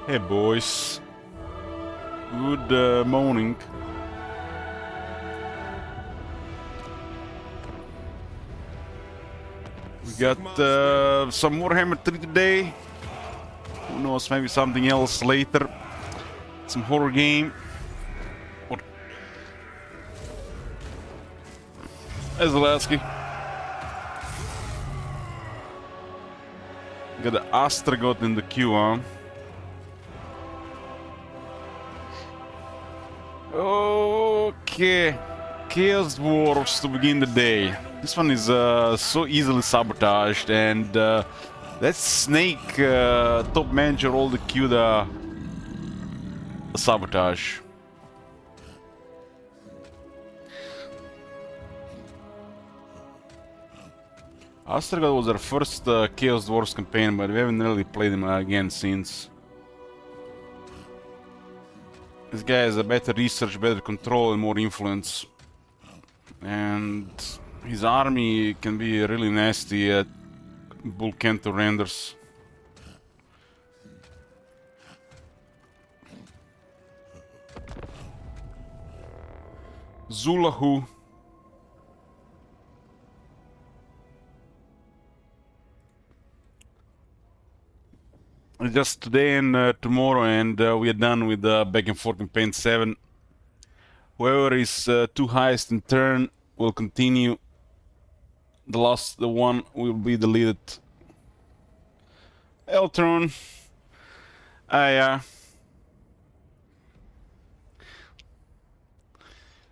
Hey boys, good morning. We got some Warhammer 3 today. Who knows, maybe something else later. Some horror game. Or Zelensky. Got the Astragot in the queue, huh? Okay. Chaos Dwarfs to begin the day. This one is so easily sabotaged, and that Snake top manager all the queue the sabotage. Astragot was our first Chaos Dwarfs campaign, but we haven't really played him again since. This guy has a better research, better control, and more influence. And his army can be really nasty at Bulkento renders. Zulahu. Just today and tomorrow, and we are done with back and forth campaign 7. Whoever is two highest in turn will continue. The one will be deleted. Eltron.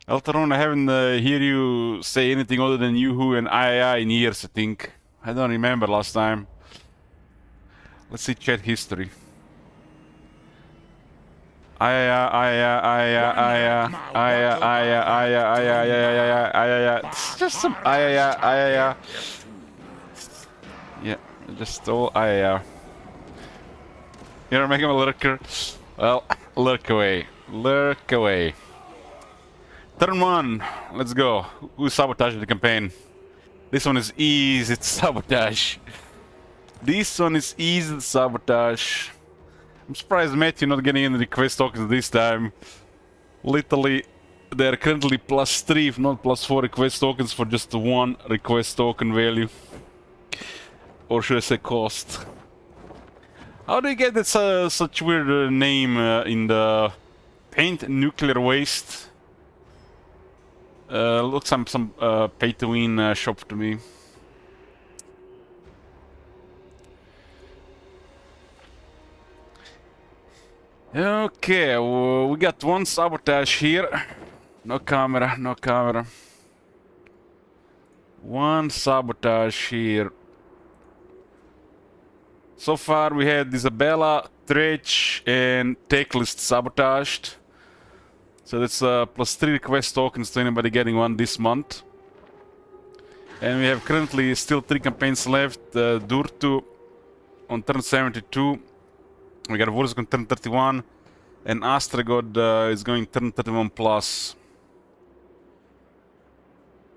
Eltron, I haven't hear you say anything other than Yoo-Hoo and I in years, I think. I don't remember last time. Let's see chat history. It's just some yeah, just all You're making a lurker. Well, lurk away. Lurk away. Turn 1, let's go. Who's sabotaging the campaign? This one is easy to sabotage. This one is easy to sabotage. I'm surprised Matthew not getting any request tokens this time. Literally, they're currently +3, if not +4 request tokens for just one request token value. Or should I say cost? How do you get that such weird name in the Paint Nuclear Waste? Looks some pay-to-win shop to me. Okay, we got one sabotage here. No camera, no camera. One sabotage here. So far we had Isabella, Tretch, and Techlist sabotaged. So that's +3 request tokens to anybody getting one this month. And we have currently still 3 campaigns left. Durtu on turn 72. We got Vorzak on turn 31. And Astragot is going turn 31 plus.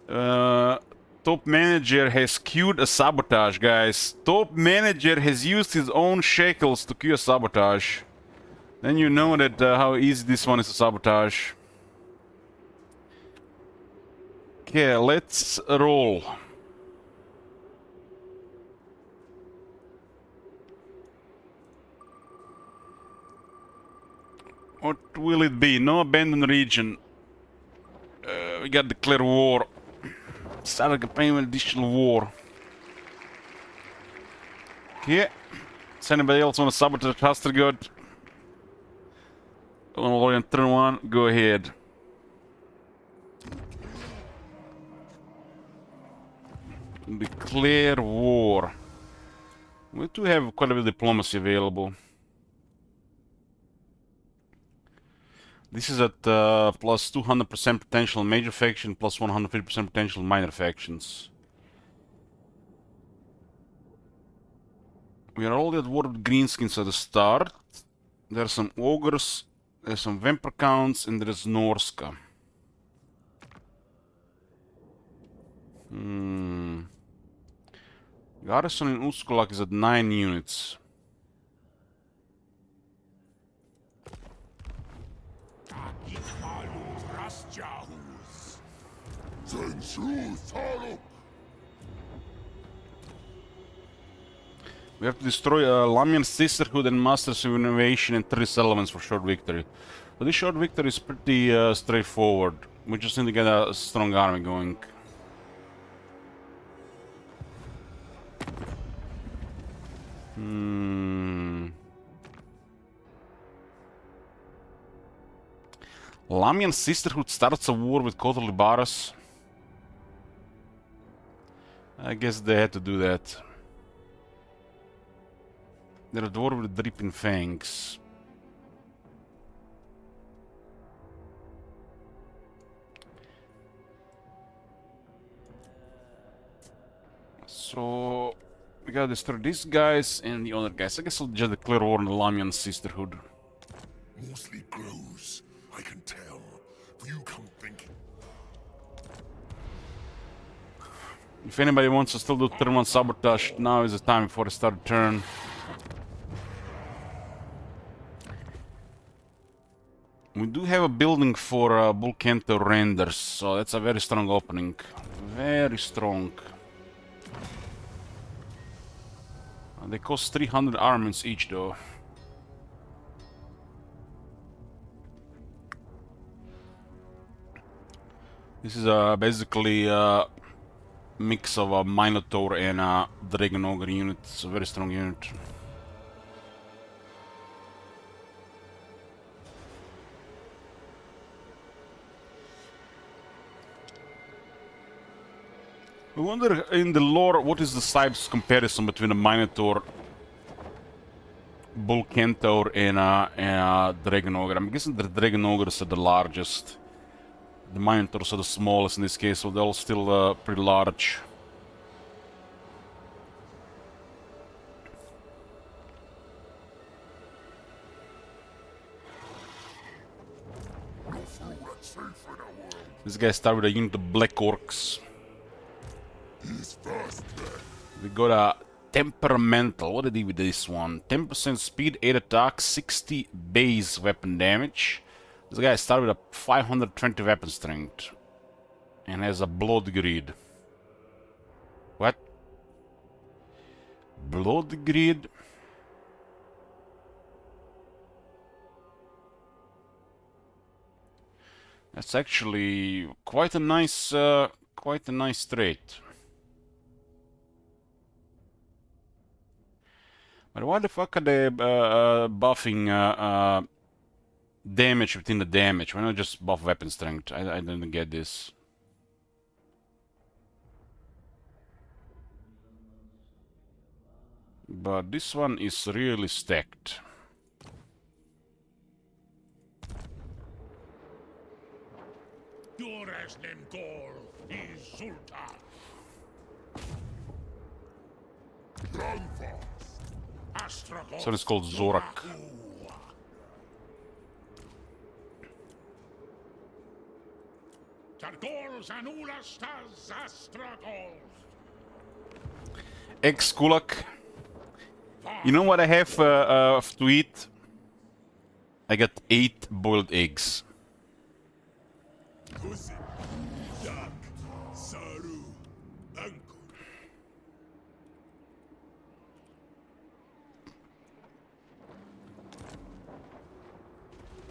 Top manager has queued a sabotage, guys. Top manager has used his own shekels to queue a sabotage. Then you know that how easy this one is to sabotage. Okay, let's roll. What will it be? No abandoned region. We got declare war. Start a campaign with additional war. Okay. Does anybody else want to sabotage Astragot? On turn 1, go ahead. Declare war. We do have quite a bit of diplomacy available. This is at plus 200% potential major faction, plus 150% potential minor factions. We are already at war with greenskins at the start. There are some ogres, there's some vampire counts, and there's Norska. Garrison in Uskolak is at 9 units. We have to destroy Lamian Sisterhood and Masters of Innovation and 3 settlements for short victory. But this short victory is pretty straightforward. We just need to get a strong army going. Lamian Sisterhood starts a war with Kotor Libaras. I guess they had to do that. They're a dwarf with dripping fangs. So we gotta destroy these guys and the other guys. I guess I'll just declare war on the Lamian Sisterhood. Mostly grows, I can tell. You come thinking. If anybody wants to still do turn 1 sabotage, now is the time before I start the turn. We do have a building for Bulkento renders, so that's a very strong opening. Very strong. They cost 300 armaments each though. This is basically a mix of a Minotaur and a Dragon Ogre unit. It's a very strong unit. I wonder in the lore what is the size comparison between a Minotaur, Bull Centaur and a Dragon Ogre. I'm guessing the Dragon Ogres are the largest. The Minotaurs are the smallest in this case, so they're all still pretty large. This guy started with a unit of Black Orcs. We got a Temperamental. What did he do with this one? 10% speed, 8 attack, 60 base weapon damage. This guy started with a 520 weapon strength. And has a Blood Greed. What? Blood Greed? That's actually quite a nice trait. But why the fuck are they buffing damage within the damage? Why not just buff weapon strength? I didn't get this. But this one is really stacked. So it's called Zorak. Eggs Kulak. You know what I have to eat? I got 8 boiled eggs.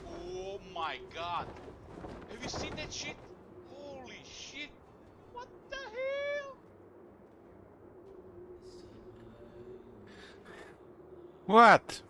Oh my god! Have you seen that shit? Holy shit! What the hell? What?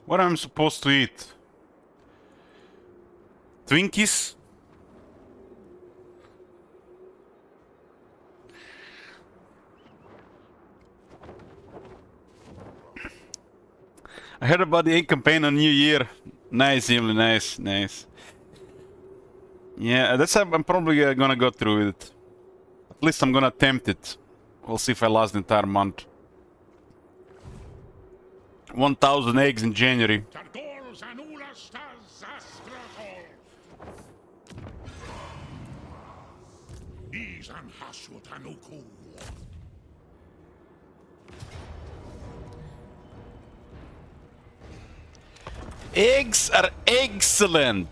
What am I supposed to eat? Twinkies? I heard about the egg campaign on New Year. Nice, Emily, nice, nice. Yeah, that's how I'm probably gonna go through with it. At least I'm gonna attempt it. We'll see if I last the entire month. 1,000 eggs in January. Eggs are excellent.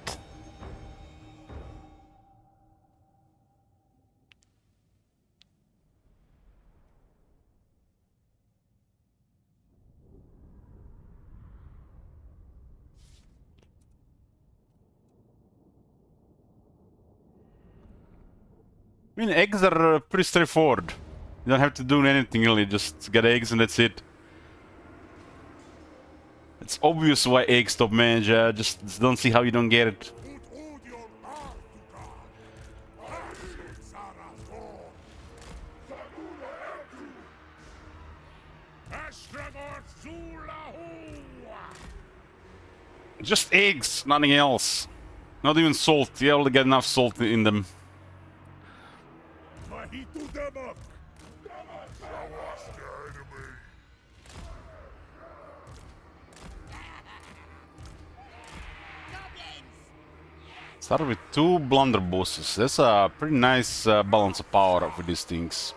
I mean, eggs are pretty straightforward. You don't have to do anything really, just get eggs and that's it. It's obvious why eggs top manager, just don't see how you don't get it. Just eggs, nothing else. Not even salt, you only get enough salt in them. Start with 2 blunderbusses. That's a pretty nice balance of power with these things.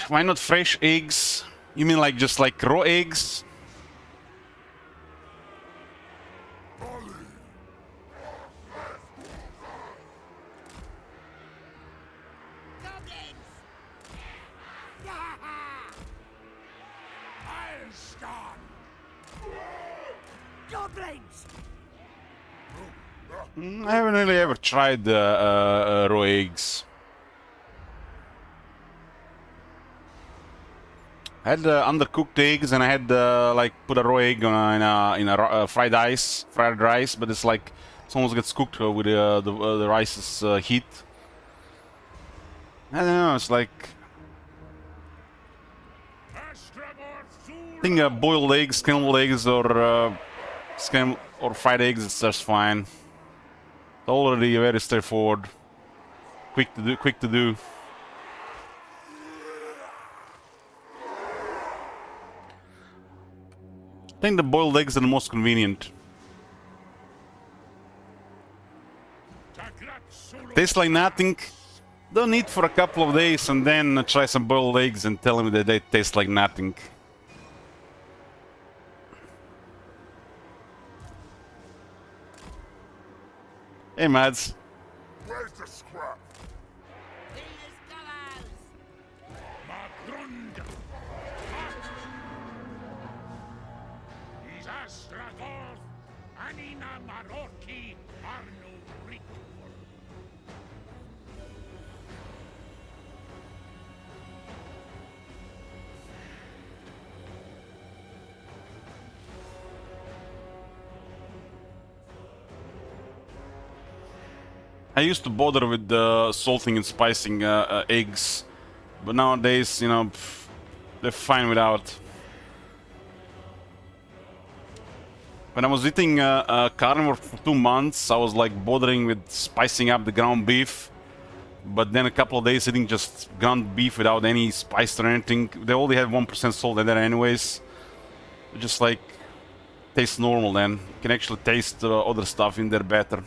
Why not fresh eggs? You mean like just like raw eggs? I haven't really ever tried raw eggs. I had undercooked eggs, and I had like put a raw egg on in a fried rice, but it's like it almost gets cooked with the rice's heat. I don't know. It's like I think boiled eggs, scrambled eggs, or fried eggs is just fine. It's already very straightforward, quick to do. I think the boiled eggs are the most convenient. Tastes like nothing. Don't eat for a couple of days and then try some boiled eggs and tell me that they taste like nothing. Hey, Mads. Where's the scrap? I used to bother with salting and spicing eggs, but nowadays, you know, they're fine without. When I was eating carnivore for 2 months, I was like bothering with spicing up the ground beef, but then a couple of days eating just ground beef without any spice or anything. They only have 1% salt in there anyways. It just like tastes normal then. You can actually taste other stuff in there better.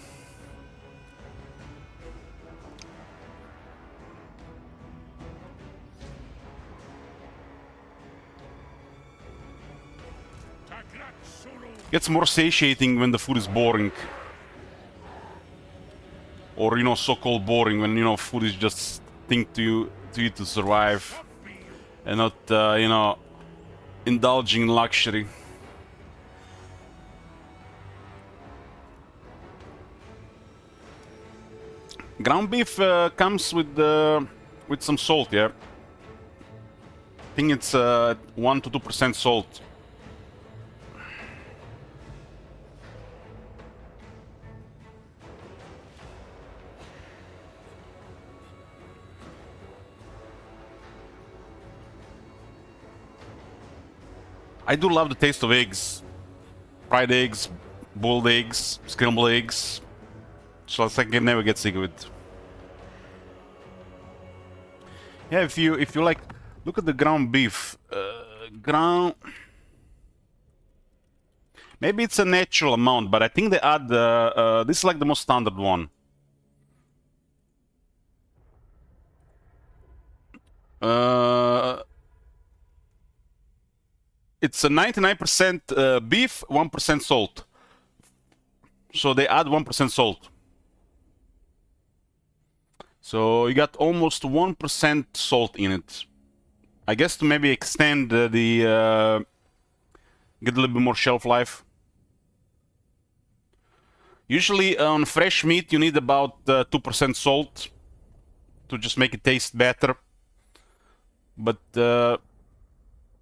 Gets more satiating when the food is boring. Or, you know, so-called boring when, you know, food is just thing to eat to survive. And not, you know, indulging in luxury. Ground beef comes with some salt, yeah. I think it's 1 to 2% salt. I do love the taste of eggs. Fried eggs, boiled eggs, scrambled eggs. So I can never get sick of it. Yeah, if you like, look at the ground beef. Ground. Maybe it's a natural amount, but I think they add. This is like the most standard one. It's a 99% beef, 1% salt. So they add 1% salt. So you got almost 1% salt in it. I guess to maybe extend get a little bit more shelf life. Usually on fresh meat you need about 2% salt to just make it taste better. But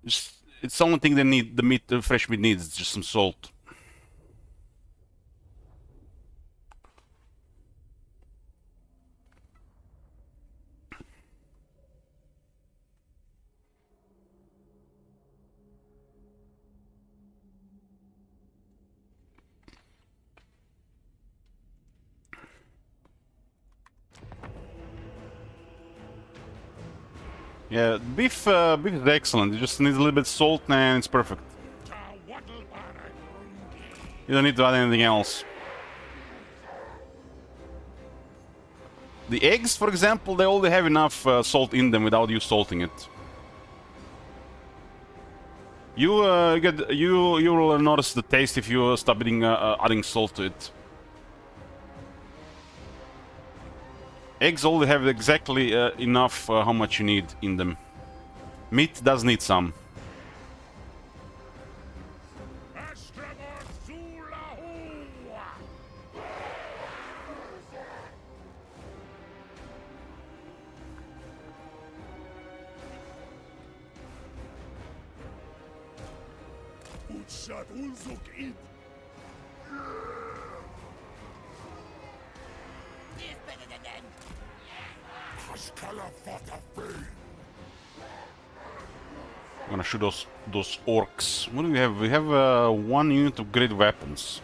it's the only thing they need. The fresh meat needs is just some salt. Yeah, beef is excellent. It just needs a little bit of salt and it's perfect. You don't need to add anything else. The eggs, for example, they already have enough salt in them without you salting it. You will notice the taste if you stop adding salt to it. Eggs only have exactly enough how much you need in them. Meat does need some. I'm gonna shoot those orcs. What do we have? We have one unit of great weapons.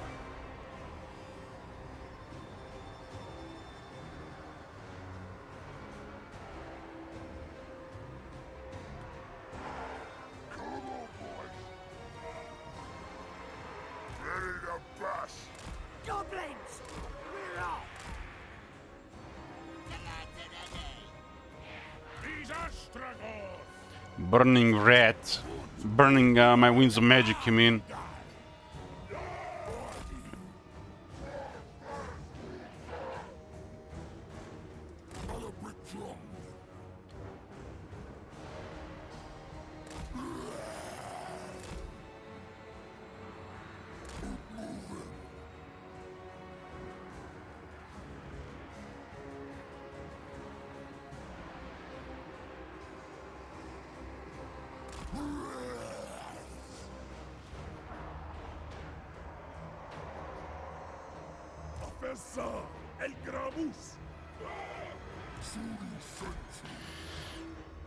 Burning red. Burning my winds of magic, you mean?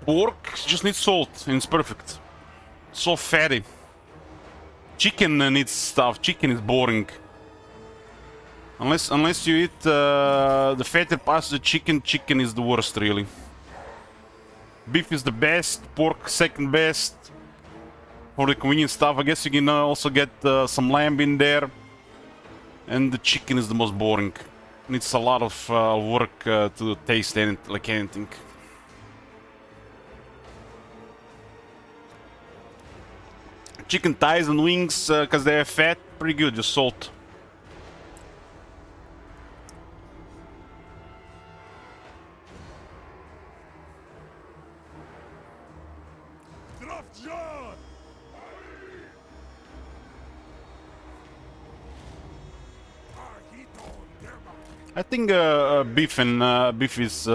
Pork just needs salt and it's perfect. So fatty. Chicken needs stuff. Chicken is boring. Unless you eat the fatty parts of the chicken, chicken is the worst really. Beef is the best, pork second best. For the convenient stuff, I guess you can also get some lamb in there. And the chicken is the most boring. Needs a lot of work to taste like anything. Chicken thighs and wings, because they are fat, pretty good, just salt. I think beef is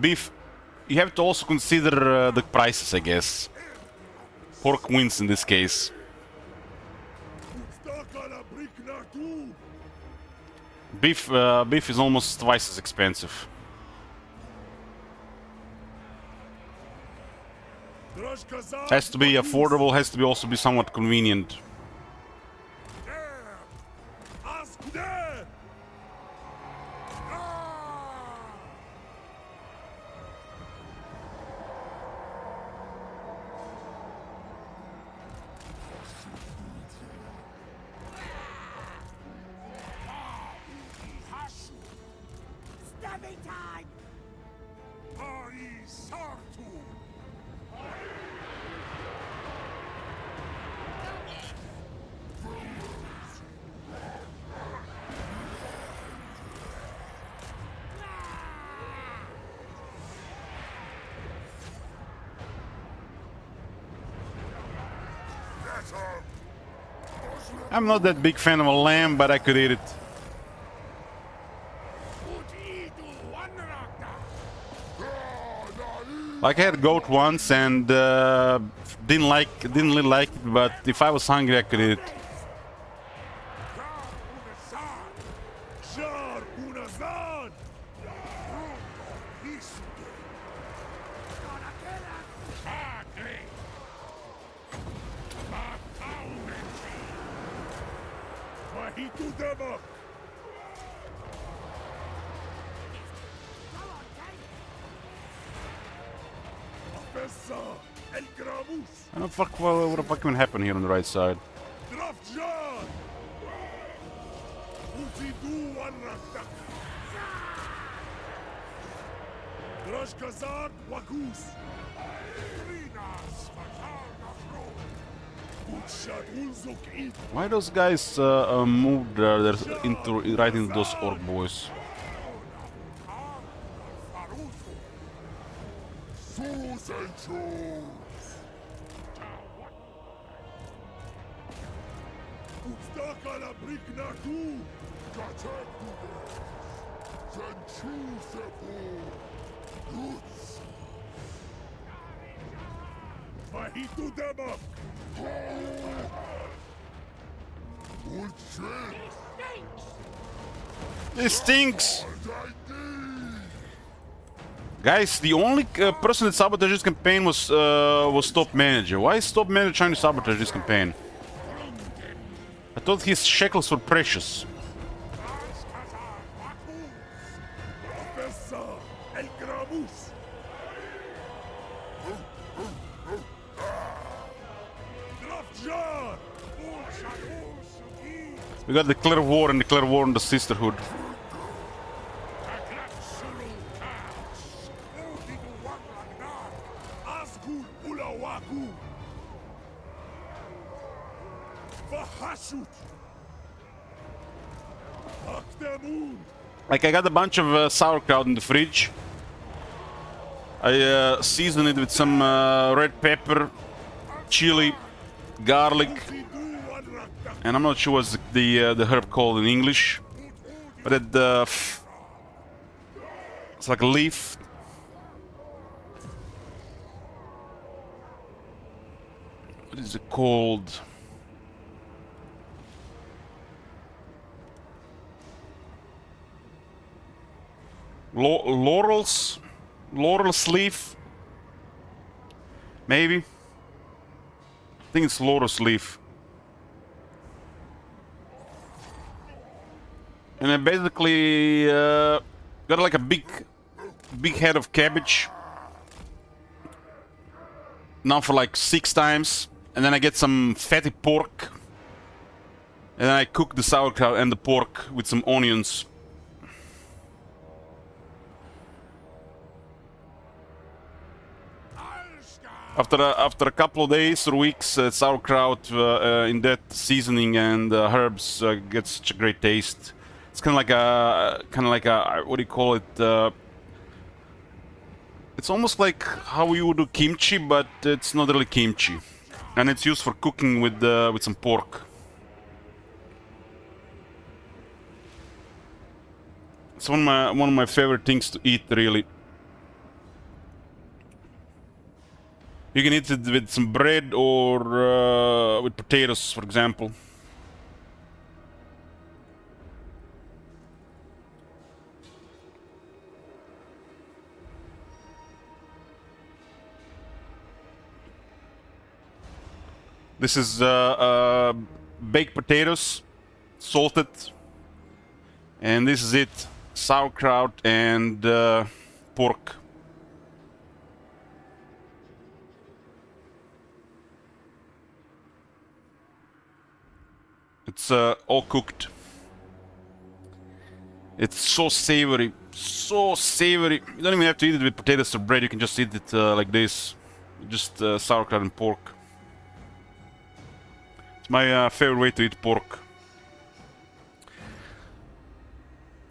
beef. You have to also consider the prices, I guess. Pork wins in this case. Beef is almost twice as expensive. Has to be affordable. Has to be also be somewhat convenient. I'm not that big fan of a lamb, but I could eat it. Like I had goat once and didn't really like it, but if I was hungry, I could eat it. I don't fuck what the fuck even happened here on the right side. Why those guys moved into right into those orc boys? This stinks! Guys, the only person that sabotaged this campaign was Top Manager. Why is Top Manager trying to sabotage this campaign? I thought his shekels were precious. We got the Clear War and the Clear War and the Sisterhood. Like I got a bunch of sauerkraut in the fridge. I seasoned it with some red pepper, chili, garlic, and I'm not sure what's the herb called in English, but it's like a leaf. What is it called? Laurel's leaf, maybe. I think it's laurel's leaf. And I basically got like a big head of cabbage. Now for like 6 times, and then I get some fatty pork, and then I cook the sauerkraut and the pork with some onions. After a couple of days or weeks, sauerkraut in that seasoning and herbs gets such a great taste. It's kind of like a what do you call it? It's almost like how you would do kimchi, but it's not really kimchi, and it's used for cooking with some pork. It's one of my favorite things to eat, really. You can eat it with some bread or with potatoes, for example. This is baked potatoes, salted, and this is it, sauerkraut and pork. It's all cooked. It's so savory, so savory. You don't even have to eat it with potatoes or bread. You can just eat it like this, just sauerkraut and pork. It's my favorite way to eat pork.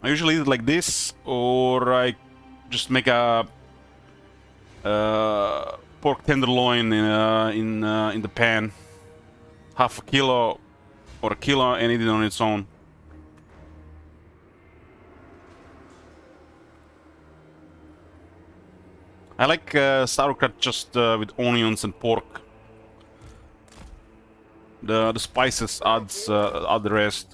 I usually eat it like this, or I just make a pork tenderloin in the pan. half a kilo or a kilo and eat it on its own. I like sauerkraut just with onions and pork. The spices add the rest.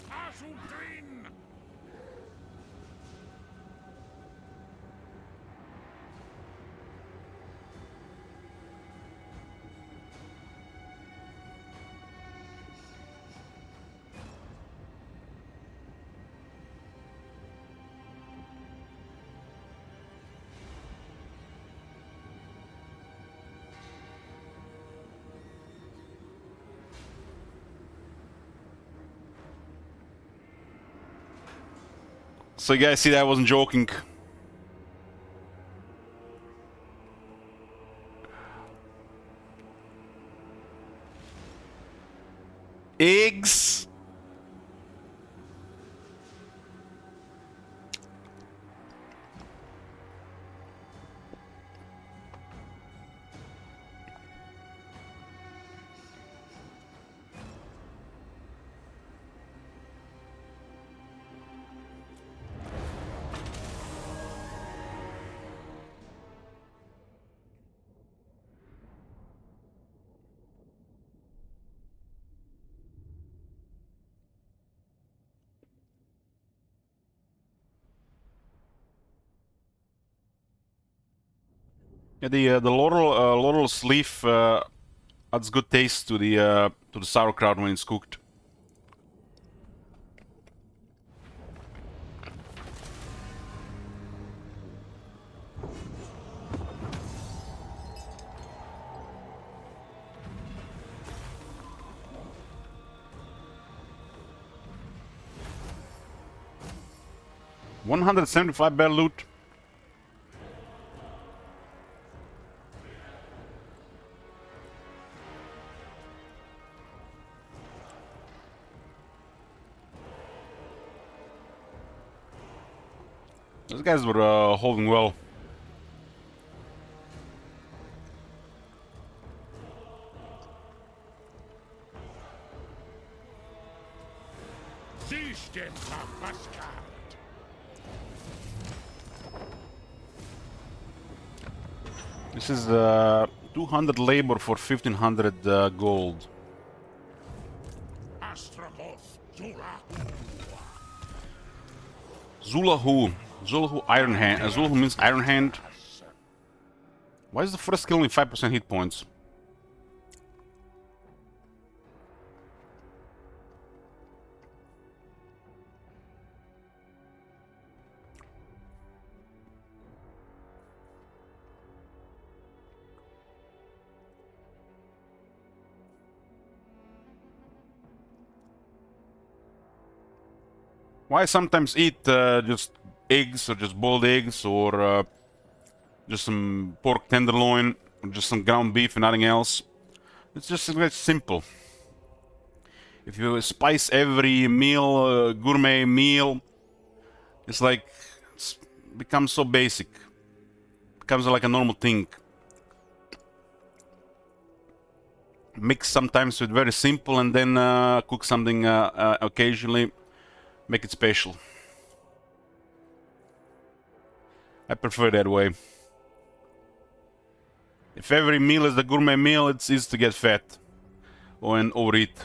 So you guys see that I wasn't joking. Eggs. Yeah, the laurel leaf adds good taste to the sauerkraut when it's cooked. $175 bad loot. Those guys were holding well. This is 200 labor for 1500 gold. Zulahu. Zulahu Iron Hand. Zulahu means Iron Hand. Why is the first skill only 5% hit points? Why sometimes eat just eggs or just boiled eggs or just some pork tenderloin or just some ground beef and nothing else? It's just very simple. If you spice every meal, gourmet meal, it's like it's becomes so basic. Becomes like a normal thing. Mix sometimes with very simple and then cook something occasionally. Make it special. I prefer that way. If every meal is a gourmet meal, it's easy to get fat or and overeat.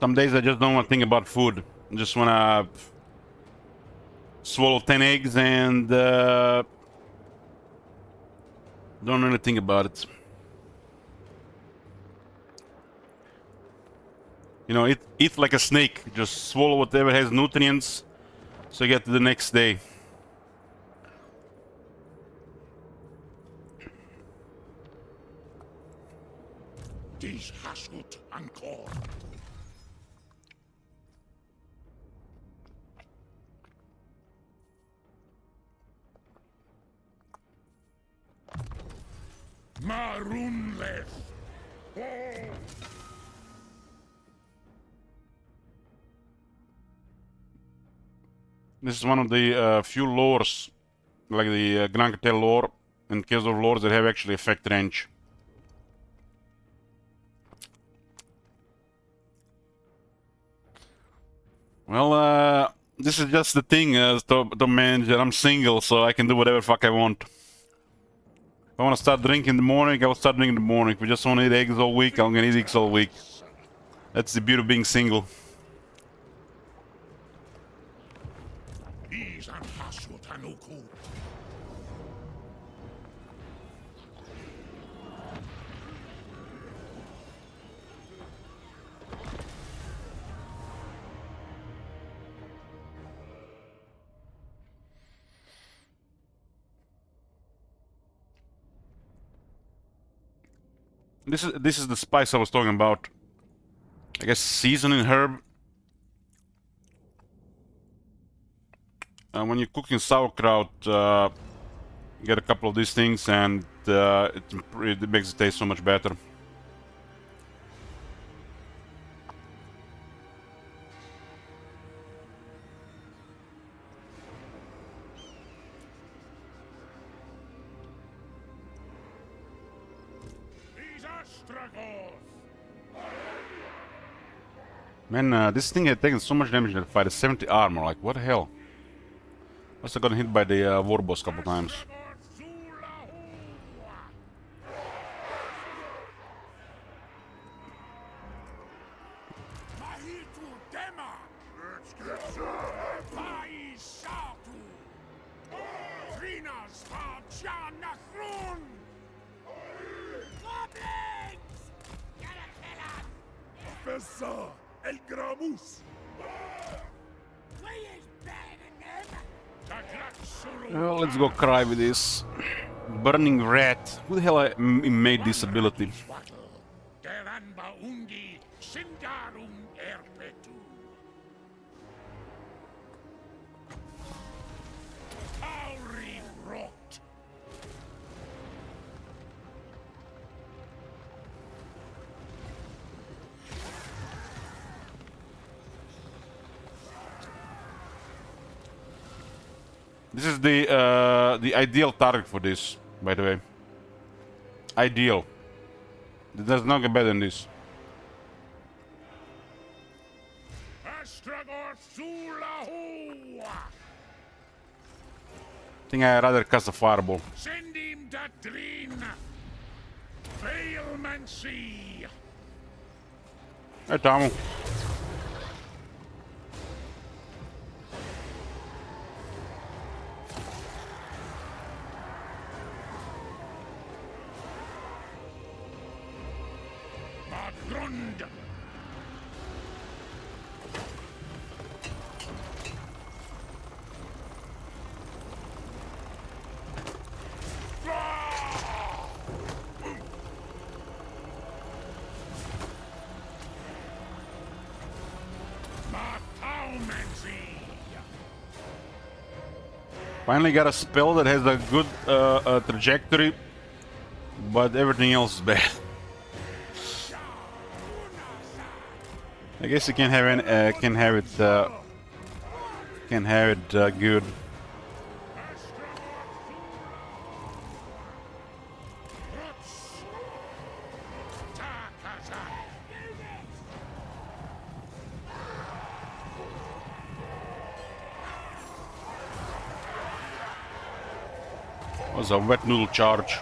Some days I just don't want to think about food. I just want to swallow 10 eggs and don't really think about it. You know, eat like a snake. Just swallow whatever has nutrients so you get to the next day. These Hasut and Core. Runeless. This is one of the few lores, like the Gran Cartel lore, and case of lores that have actually effect range. Well, this is just the thing, to manage that I'm single, so I can do whatever fuck I want. If I want to start drinking in the morning, I will start drinking in the morning. If we just want to eat eggs all week, I'm gonna eat eggs all week. That's the beauty of being single. This is the spice I was talking about. I guess seasoning herb. When you're cooking sauerkraut, you get a couple of these things, and it makes it taste so much better. Man, this thing had taken so much damage in that fight. It's 70 armor. Like, what the hell? Must have gotten hit by the war boss a couple times. El Gramus. Well, let's go cry with this. Burning Rat. Who the hell made this ability? This is the ideal target for this, by the way. Ideal. It does not get better than this. I think I'd rather cast a fireball. Send him that drain. Failmancy. Hey, Tomu. Grund. Finally got a spell that has a good trajectory, but everything else is bad. I guess you can have it good. Was a wet noodle charge.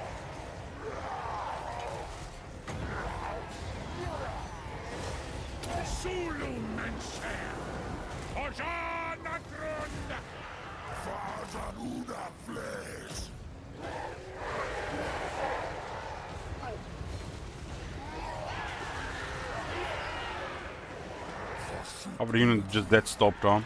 Our unit just dead stopped on.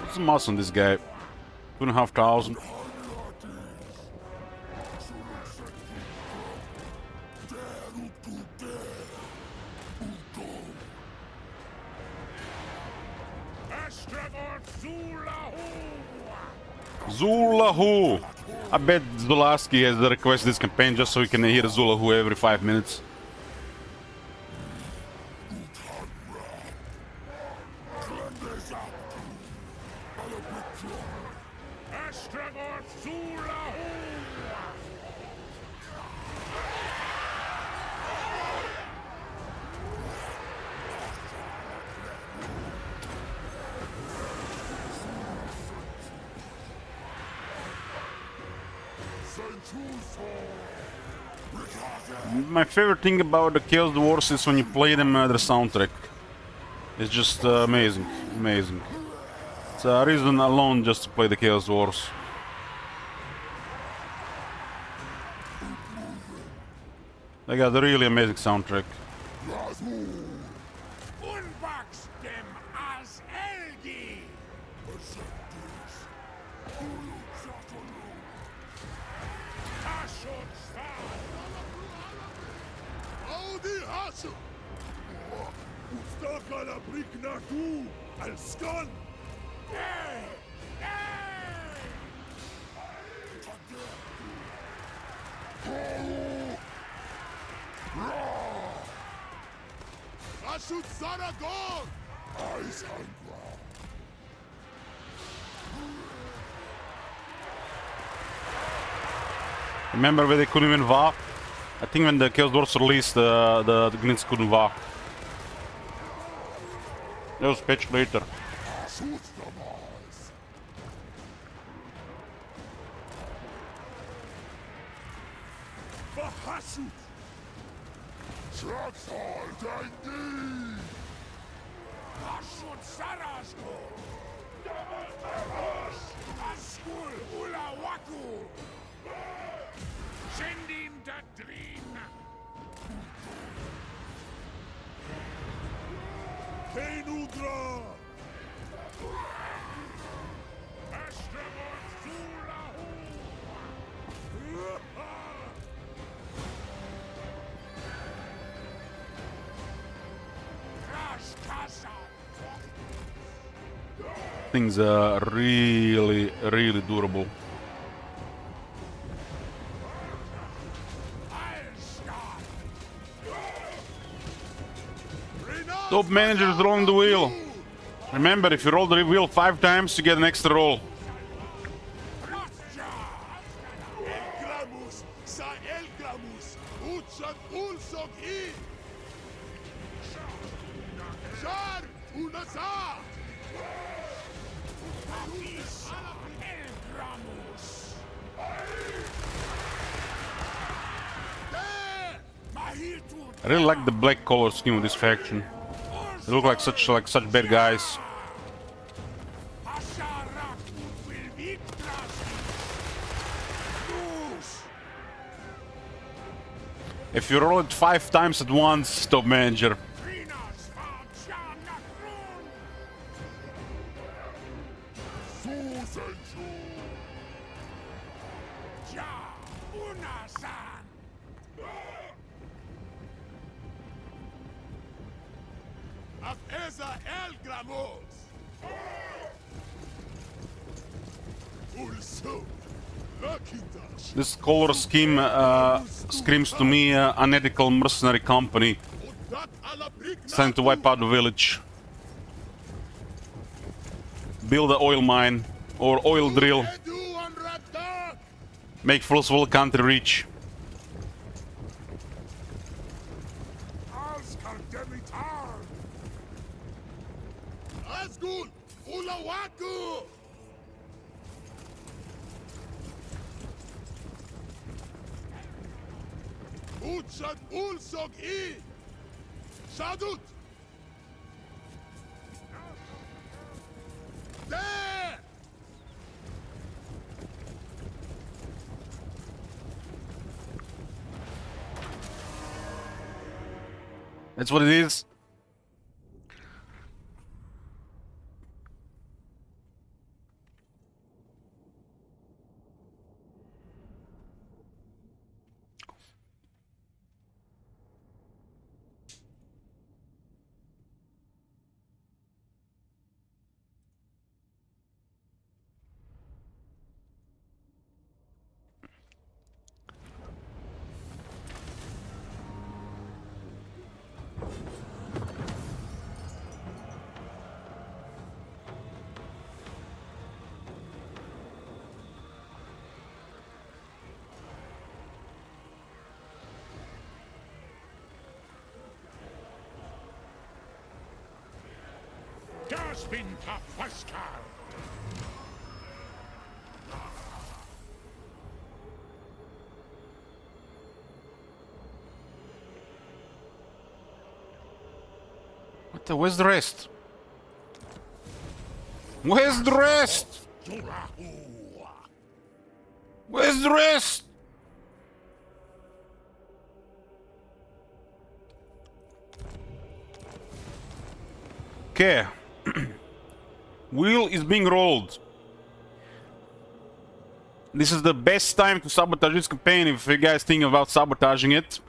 What's the mouse on this guy? 2,500. Zulahu! I bet Zulaski has requested this campaign just so he can hear Zulahu every 5 minutes. My favorite thing about the Chaos Dwarfs is when you play them, their soundtrack. It's just amazing, amazing. It's a reason alone just to play the Chaos Dwarfs. They got a really amazing soundtrack. Unbox them as Elgi! Audi Hasu! Ustakala Brikna tu! Alskan! Ashut Zaragon! Eyes on ground. Remember when they couldn't even walk? I think when the Chaos Dwarfs released, the Gnids couldn't walk. That was patched later. Shoot the Mars! Bahasut! Traxal Dangi! Ashut Sarasko! Askul Ulawaku! Sendin Dadrin! Kenudra! Ashtamon Zulahu! Things are really, really durable. Top manager is rolling the wheel. Remember, if you roll the wheel 5 times, you get an extra roll. Elgramus, sa Elgramus, Uchan Ulsog I. Shar, Unasa. Elgramus. I really like the black color scheme of this faction. They look like such bad guys. If you roll it 5 times at once, top manager. Afeza Elgramos. Also, Lakitas. This color scheme screams to me unethical mercenary company. It's time to wipe out the village. Build an oil mine or oil drill. Make first world country rich. Asgul, Ulawaku. Uchad Ulsog I. Shadut. There. That's what it is. What the? Where's the rest? Where's the rest? Where's the rest? Okay. Wheel is being rolled. This is the best time to sabotage this campaign if you guys think about sabotaging it.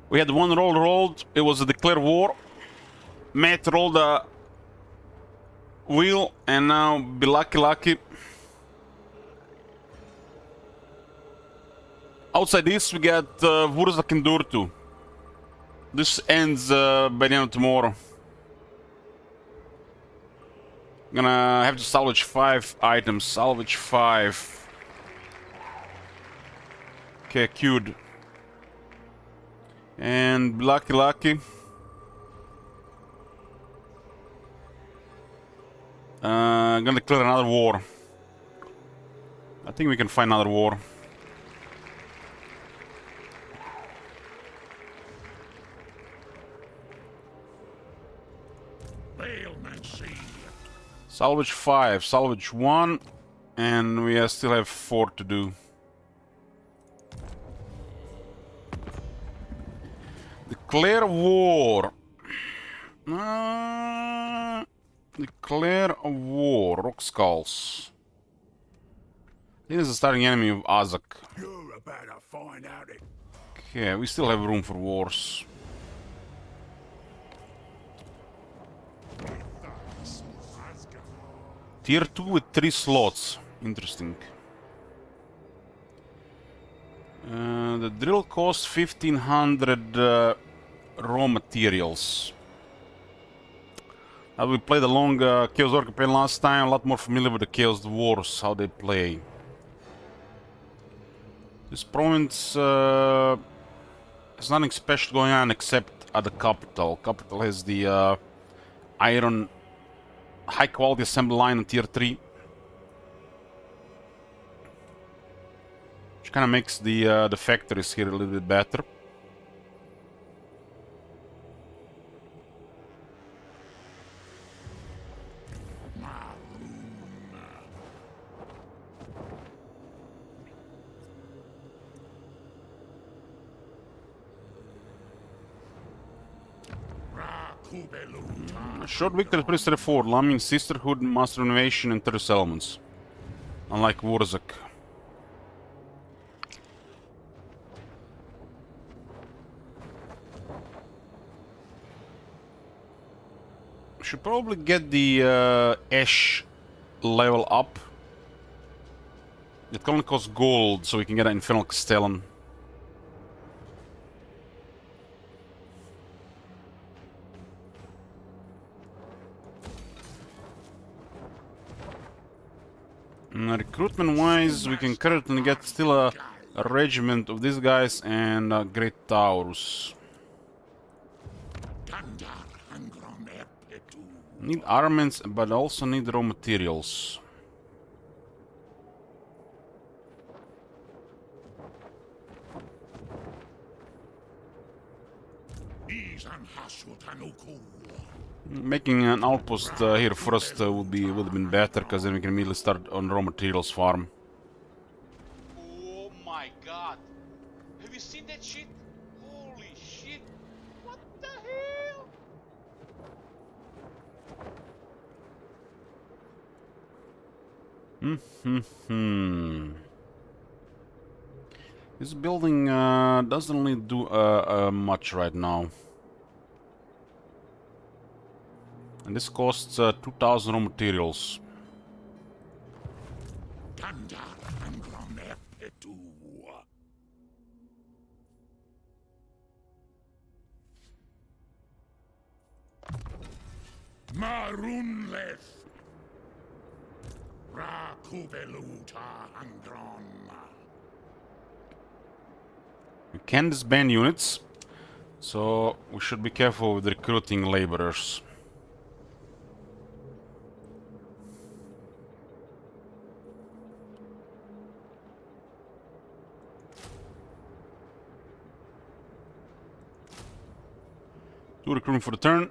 We had one roll rolled. It was a declare war. Matt rolled a wheel, and now be lucky. Outside this, we got Wurzak and Durtu. This ends by the end of tomorrow. Gonna have to salvage 5 items. Salvage 5. Okay, queued. And be lucky. Gonna declare another war. I think we can find another war. Salvage 5, salvage 1, and we still have 4 to do. Declare war. Declare a war. Rock Skulls. This is the starting enemy of Azak. You're about to find out it. Okay, we still have room for wars. Tier 2 with 3 slots. Interesting. The drill costs 1500 raw materials. We played a long Chaos War campaign last time, a lot more familiar with the Chaos Wars, how they play. This province has nothing special going on except at the capital. Capital has the iron high quality assembly line on tier 3. Which kind of makes the factories here a little bit better. Short victory is pretty straightforward. Lamin, Sisterhood, Master of Innovation, and 30 Elements. Unlike Wurzak. Should probably get the Ash level up. It only costs gold, so we can get an Infernal Castellan. Recruitment wise, we can currently get still a regiment of these guys and a Great Taurus. Need armaments, but also need raw materials. Making an outpost here first would have been better, because then we can immediately start on raw materials farm. Oh my god! Have you seen that shit? Holy shit! What the hell? This building doesn't really do much right now. And this costs 2000 raw materials. Marunleth. Rakubeluta Angron. We can disband units, so we should be careful with recruiting laborers. Do recruitment for the turn.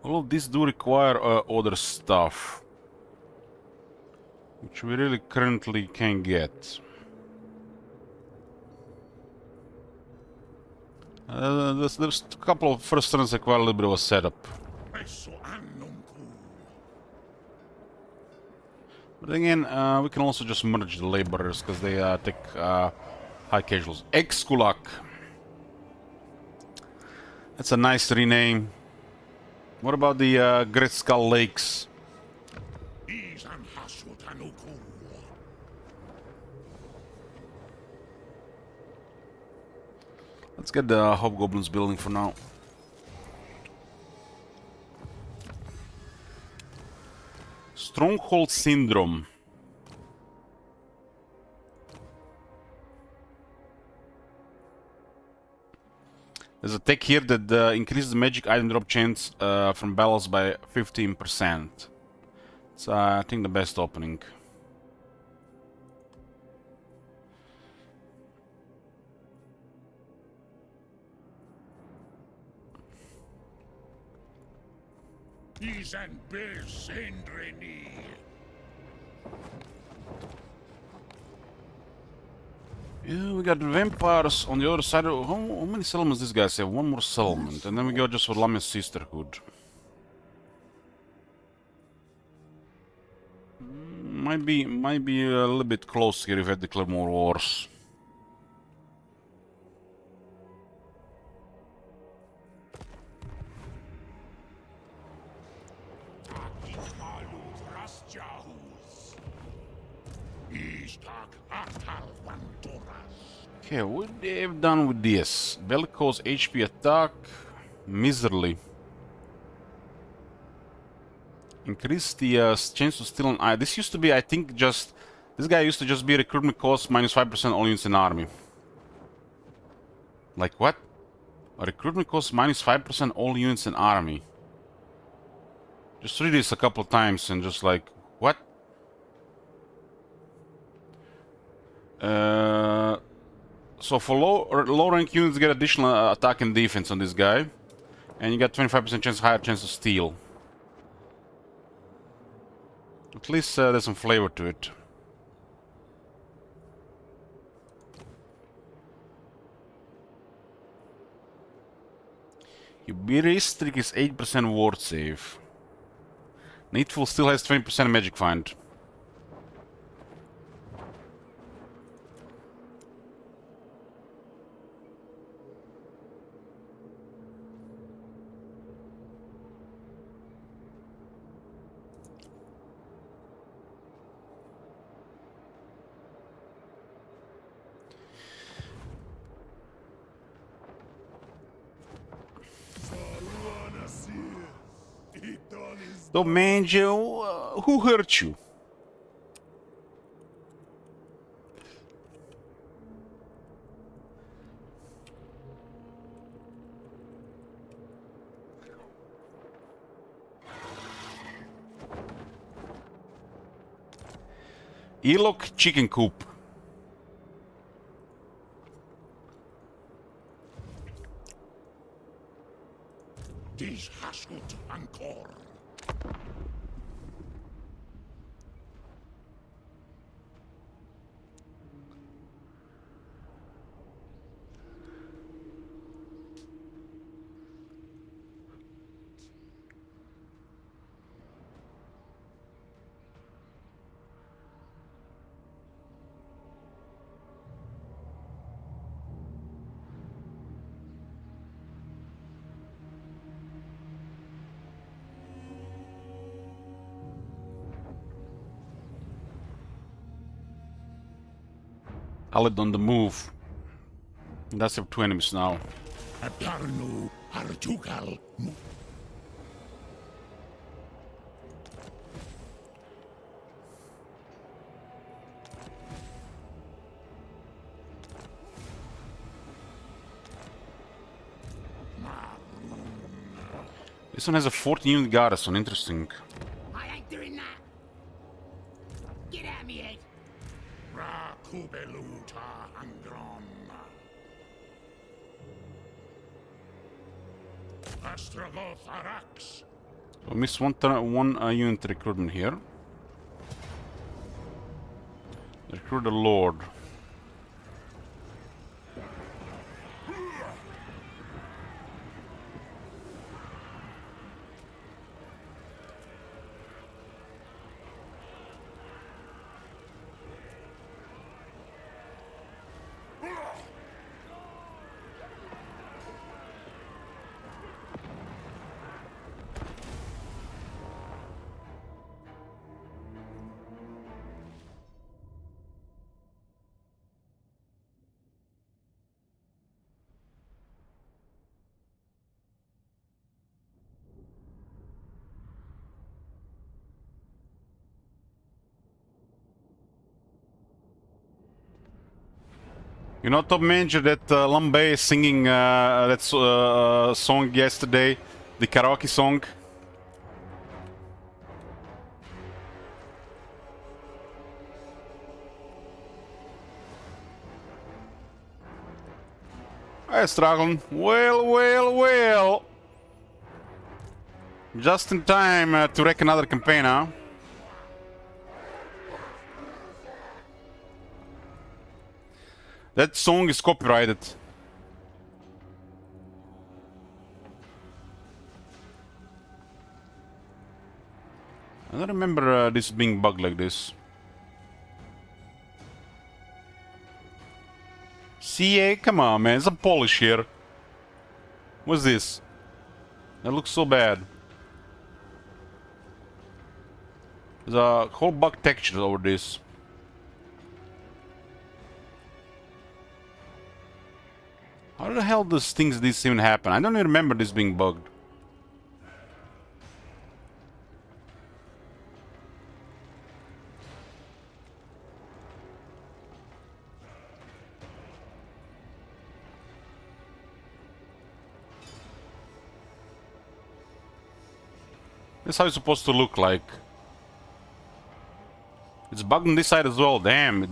All of these do require other stuff, which we really currently can't get. There's a couple of first turns that require a little bit of a setup. But again, we can also just merge the laborers because they take high casuals. Exkulak. That's a nice rename. What about the Great Skull Lakes? Let's get the Hobgoblins building for now. Stronghold Syndrome. There's a tech here that increases magic item drop chance from battles by 15%. It's, I think, the best opening. Yeah, we got vampires on the other side. How many settlements this guy have? One more settlement, and then we go just for Lamia's Sisterhood. Might be a little bit close here if I declare more wars. Okay, what they've done with this? Bellicose HP attack, miserly. Increase the chance to steal an eye. This used to be, I think, just... This guy used to just be recruitment cost minus 5% all units in army. Like what? A recruitment cost minus 5% all units in army. Just read this a couple of times and just like, what? So for low rank units get additional attack and defense on this guy. And you get 25% chance, higher chance to steal. At least there's some flavor to it. Hubristic is 8% ward save. Needful still has 20% magic find. So, Manjo, who hurt you? Elok Chicken Coop. Dies Hasut Angkor. Aled on the move. That's have two enemies now. Atarnu Artugal. This one has a 14 unit garrison, interesting. I ain't doing that. Ra Kubeluta Angron. Astrogoth Arax. So miss one unit recruitment here. Recruit the Lord. You know, top manager, that Lambe is singing that song yesterday, the karaoke song. Hey, struggling. Well. Just in time to wreck another campaign, huh? That song is copyrighted. I don't remember this being bugged like this. CA, come on, man. Some polish here. What's this? That looks so bad. There's a whole bug texture over this. How the hell does things this even happen? I don't even remember this being bugged. That's how it's supposed to look like. It's bugged on this side as well. Damn.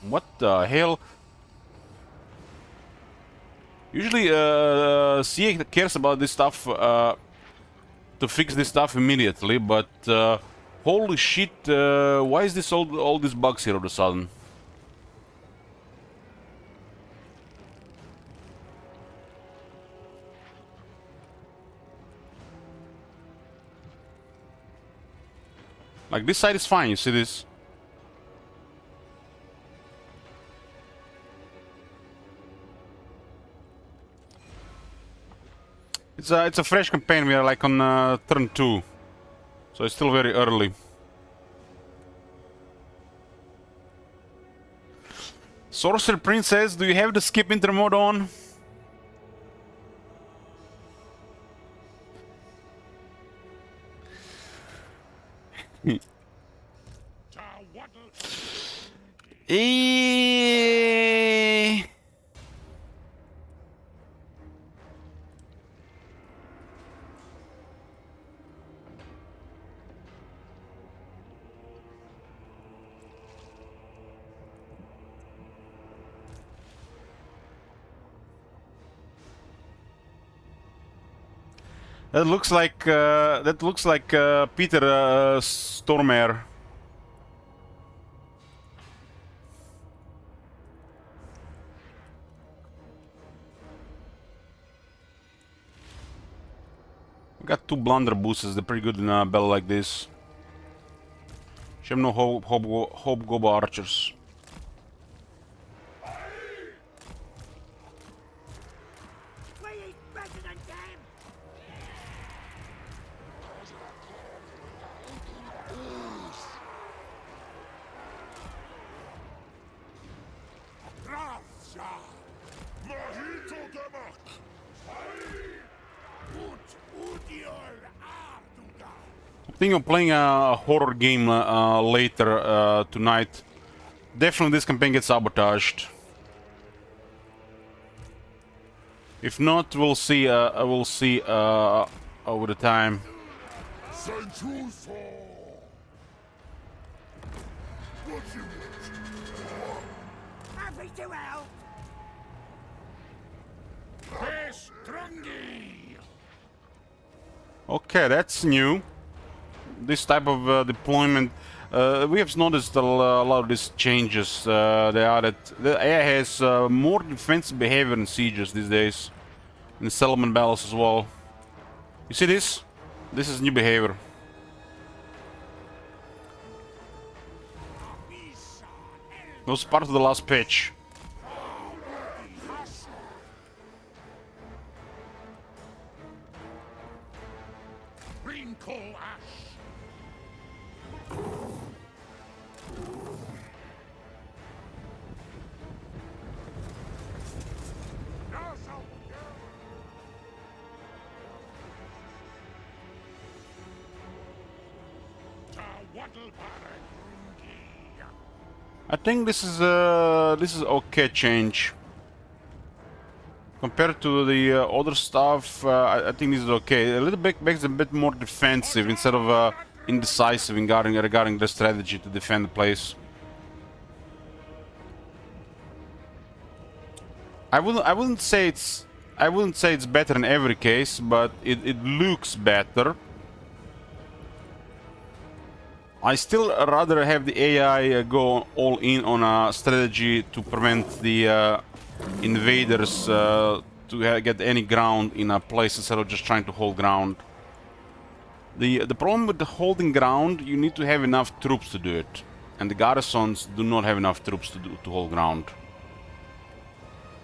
What the hell? Usually, CA cares about this stuff to fix this stuff immediately, but holy shit, why is this all these bugs here all of a sudden? Like, this side is fine, you see this? It's a fresh campaign. We are like on turn 2, so it's still very early. Sorcerer Princess, do you have the skip inter mode on? That looks like Peter Stormare. We got 2 blunder boosters. They're pretty good in a battle like this. Should have no Hobgoblin archers. I think I'm playing a horror game later tonight. Definitely this campaign gets sabotaged. If not, we'll see. We'll see over the time. Happy to help. Okay, that's new. This type of deployment, we have noticed a lot of these changes. They are that the AI has more defensive behavior in sieges these days, in settlement battles as well. You see this? This is new behavior. It was part of the last patch. Green coal ash. I think this is okay change compared to the other stuff. I think this is okay. A little bit makes it a bit more defensive instead of indecisive regarding the strategy to defend the place. I wouldn't say it's better in every case, but it looks better. I still rather have the AI go all in on a strategy to prevent the invaders to get any ground in a place instead of just trying to hold ground. The problem with the holding ground, you need to have enough troops to do it, and the garrisons do not have enough troops to hold ground.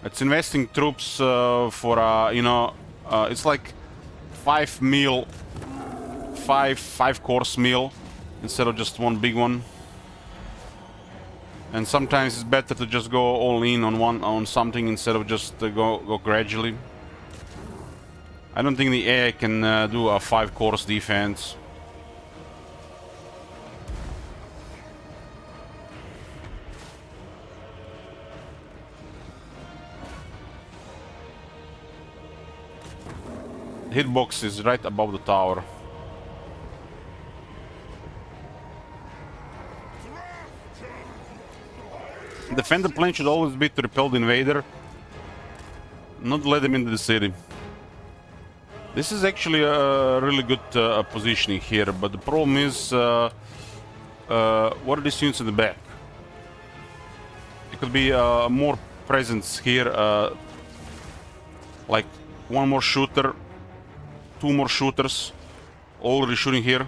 It's investing troops for you know, it's like 5 course meal instead of just one big one. And sometimes it's better to just go all in on something instead of just go gradually. I don't think the AI can do a 5-course defense. The hitbox is right above the tower. Defender plan should always be to repel the invader, not let him into the city. This is actually a really good positioning here, but the problem is what are these units in the back? It could be more presence here, like one more shooter, 2 more shooters, already shooting here.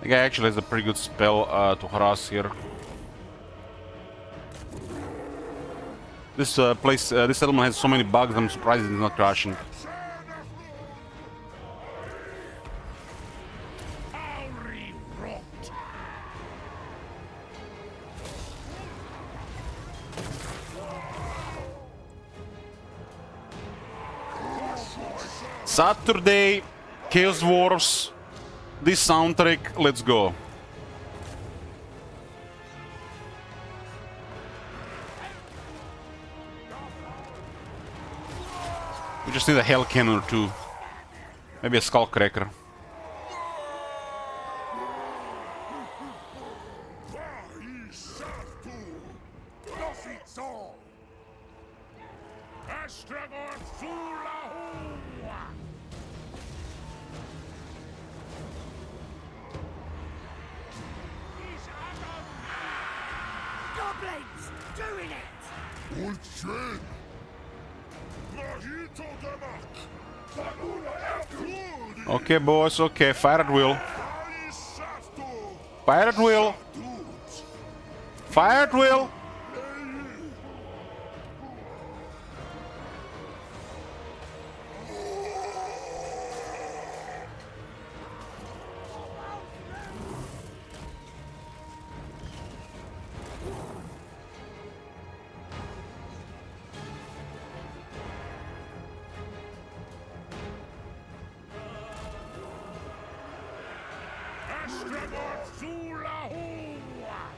The guy actually has a pretty good spell to harass here. This this settlement has so many bugs, I'm surprised it's not crashing. Saturday, Chaos Wars, this soundtrack, let's go. We just need a Hell Cannon or 2. Maybe a Skullcracker. Goblins! Doing it! Okay, boys, okay, fire at will. Fire at will. Fire at will.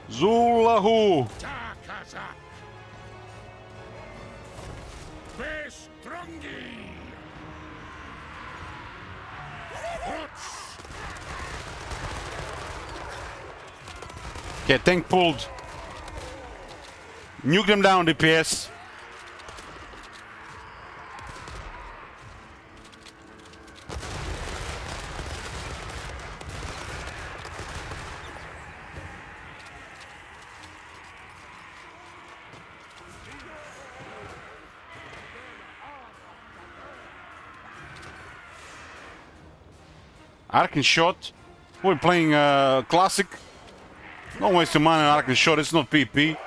Zulahu! Takazak. Bestrongi. Okay, tank pulled. Nuke them down, DPS. Arc and shot. We're playing classic. Don't waste your money on arc and shot. It's not PP.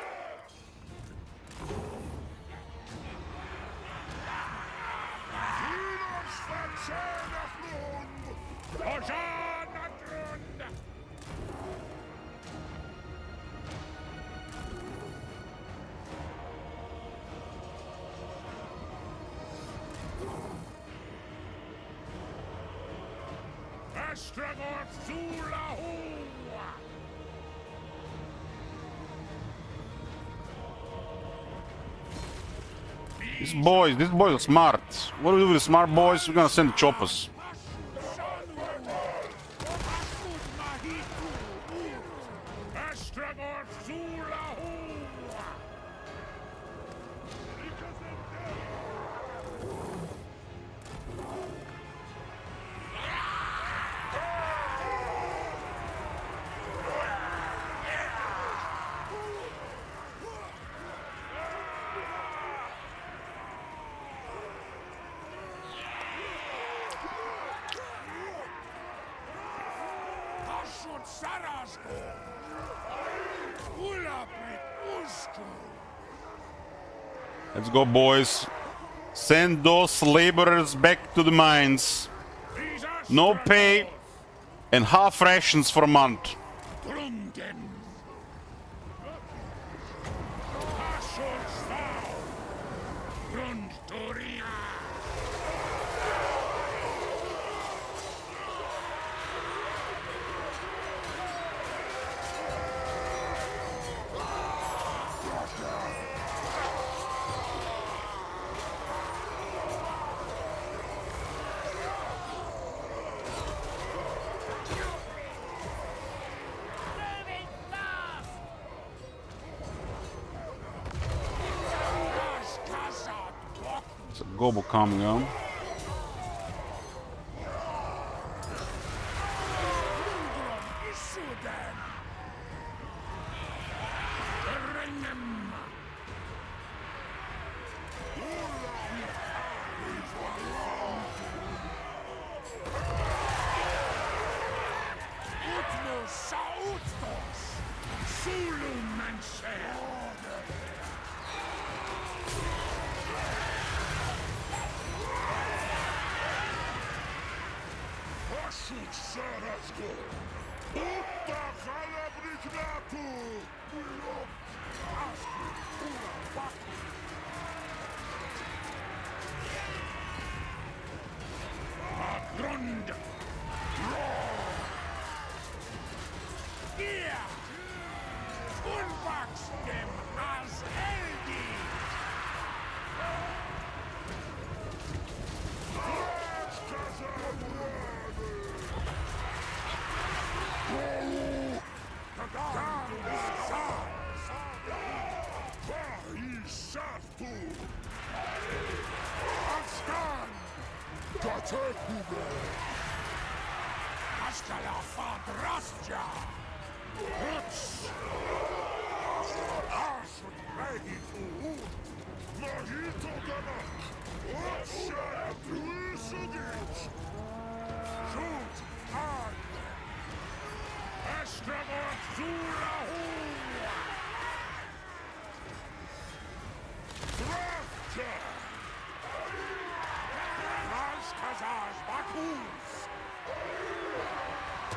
These boys are smart. What do we do with the smart boys? We're gonna send the choppers. Let's go, boys. Send those laborers back to the mines. No pay and half rations for a month. Moving fast! It's a Gobo coming on.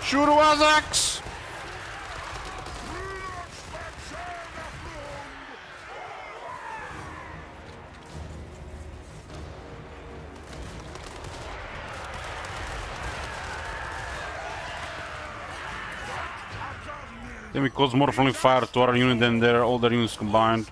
Shoot Wazax! Then we cause more friendly fire to our unit than their all their units combined.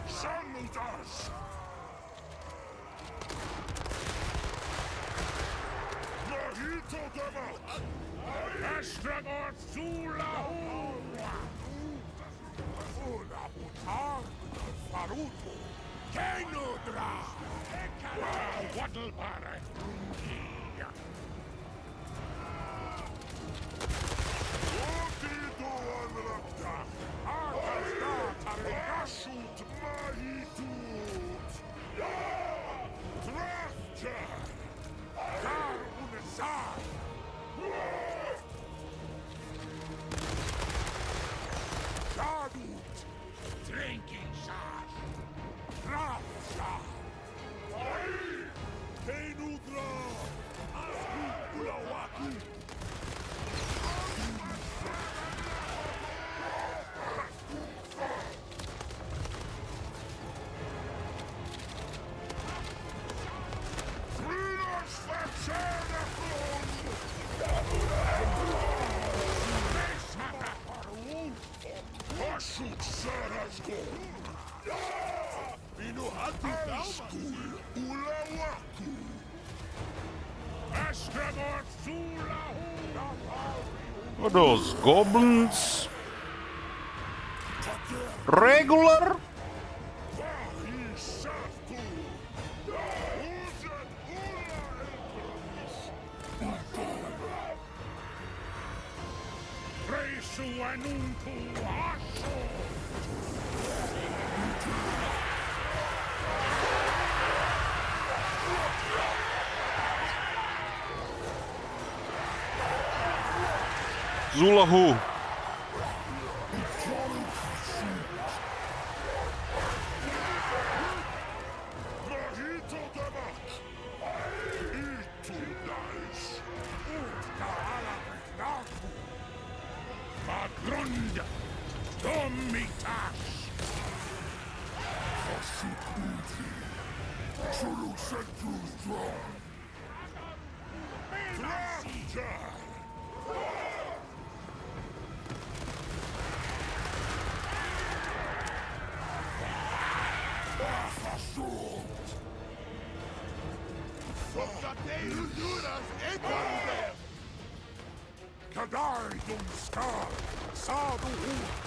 Salutas! Mahito Demak! Estragor Zulahua! Una Butar Faruto! Kenudra! Waddlebarre! Otido Anrakta! Artasda Tarinashut Mahitut! Drafter! Dar Unazar! Shadut! Drinking shot! Drafter! Kenudra! Ulawaki! What are those goblins? Regular? Zulahu. Magrunda! Domitash! Chulu Central Strong! Drafter! Kadari dum skar, sadu hut.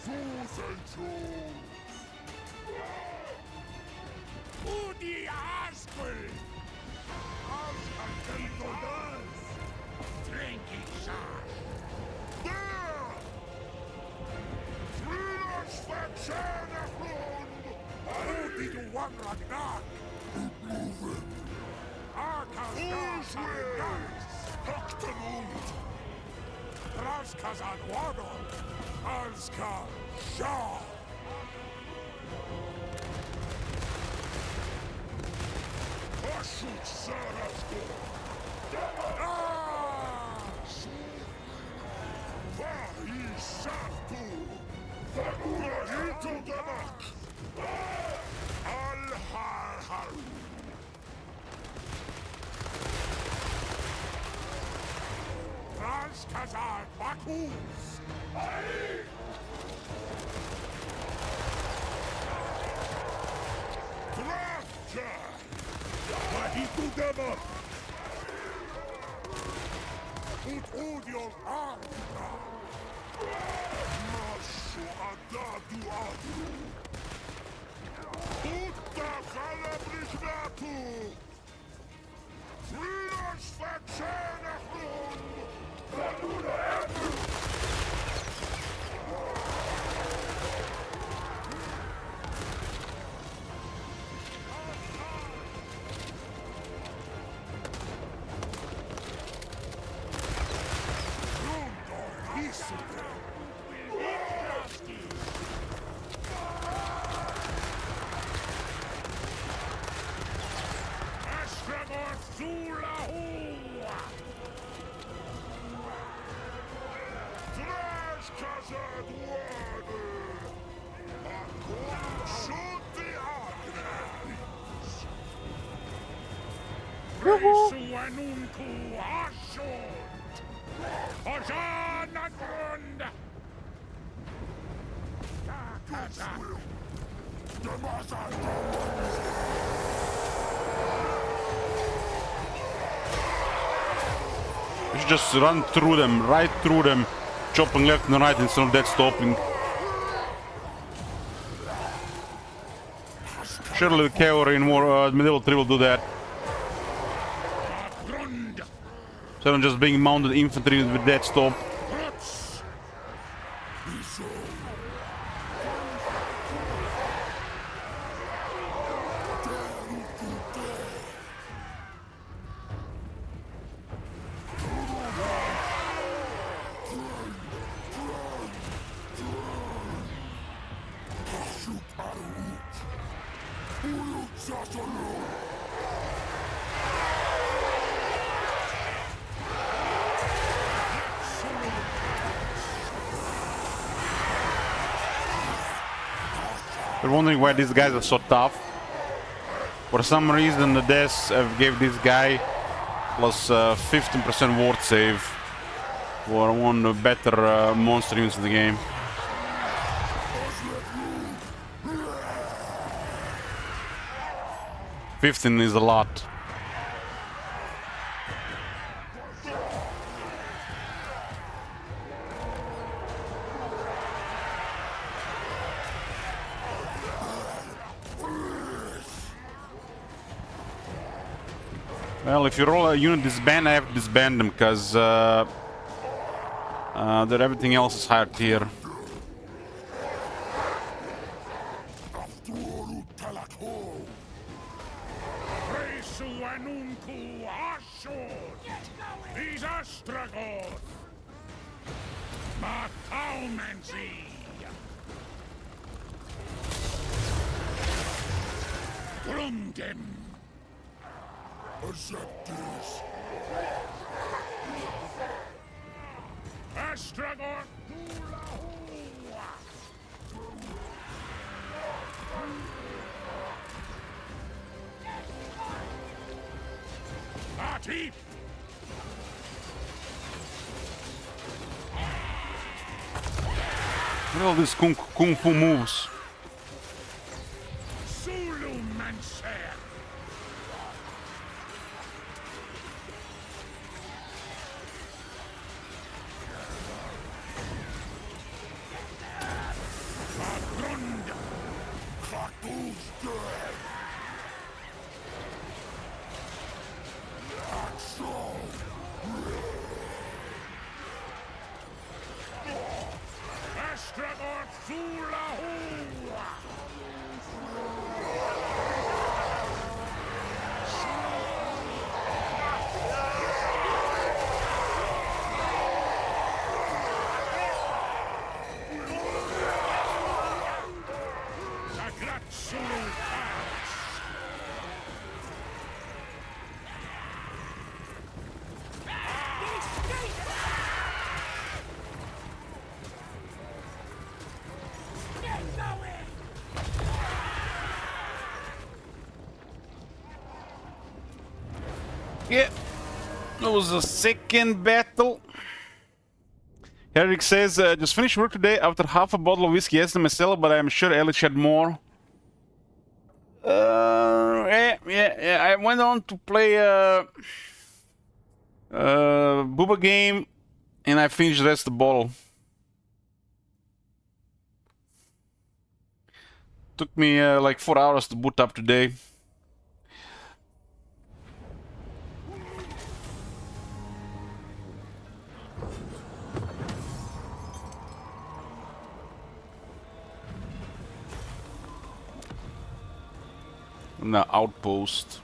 Susenchu. Udi Askel. Askel Kentodas. Drinking shot. There! Frieders Verzehrne Front! Udi du Wangragnak! Arkas Garis! Hoktenund! Raskaz Aguado! Alska Shah! Ashut Sarasko! Ah! Vahi Sartu! Mahito Damak! Al-Har-Har! Transkazar Bakus! Drafter! Vahitudema! Ut odion arca! Mashu adadu adu! Utta calabrignatu! Fridas faccenachum! Suanunku Ashot! Ojana Grund! We should just run through them, right through them, chopping left and right instead of that stopping. Surely the cavalry in medieval 3 will do that. So I'm just being mounted infantry with that stop. You're wondering why these guys are so tough. For some reason the deaths gave this guy plus 15% ward save for one of the better monster units in the game. $15 is a lot. Well, if you roll a unit disband, I have to disband them because everything else is higher tier. Perceptus! Astragon Dulahua! Party! Look at all these kung fu moves. Zulu Mancer! Yeah, that was a second battle. Eric says, just finished work today after half a bottle of whiskey. Yes, myself, but I'm sure Ellie had more. Yeah. I went on to play Booba game, and I finished the rest of the bottle. Took me like 4 hours to boot up today. The outpost.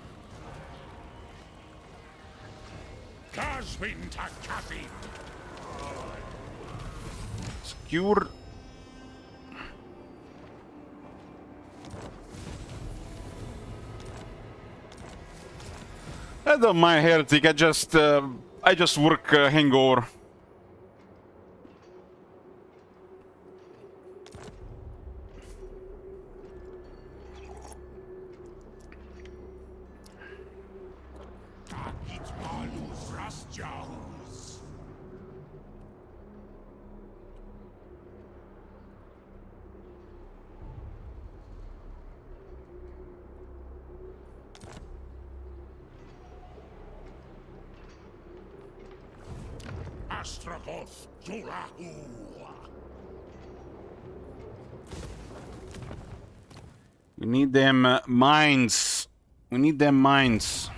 Secure. I don't mind Heretic. I just work hangover. Astrakos Zulahu. We need them mines. We need them mines.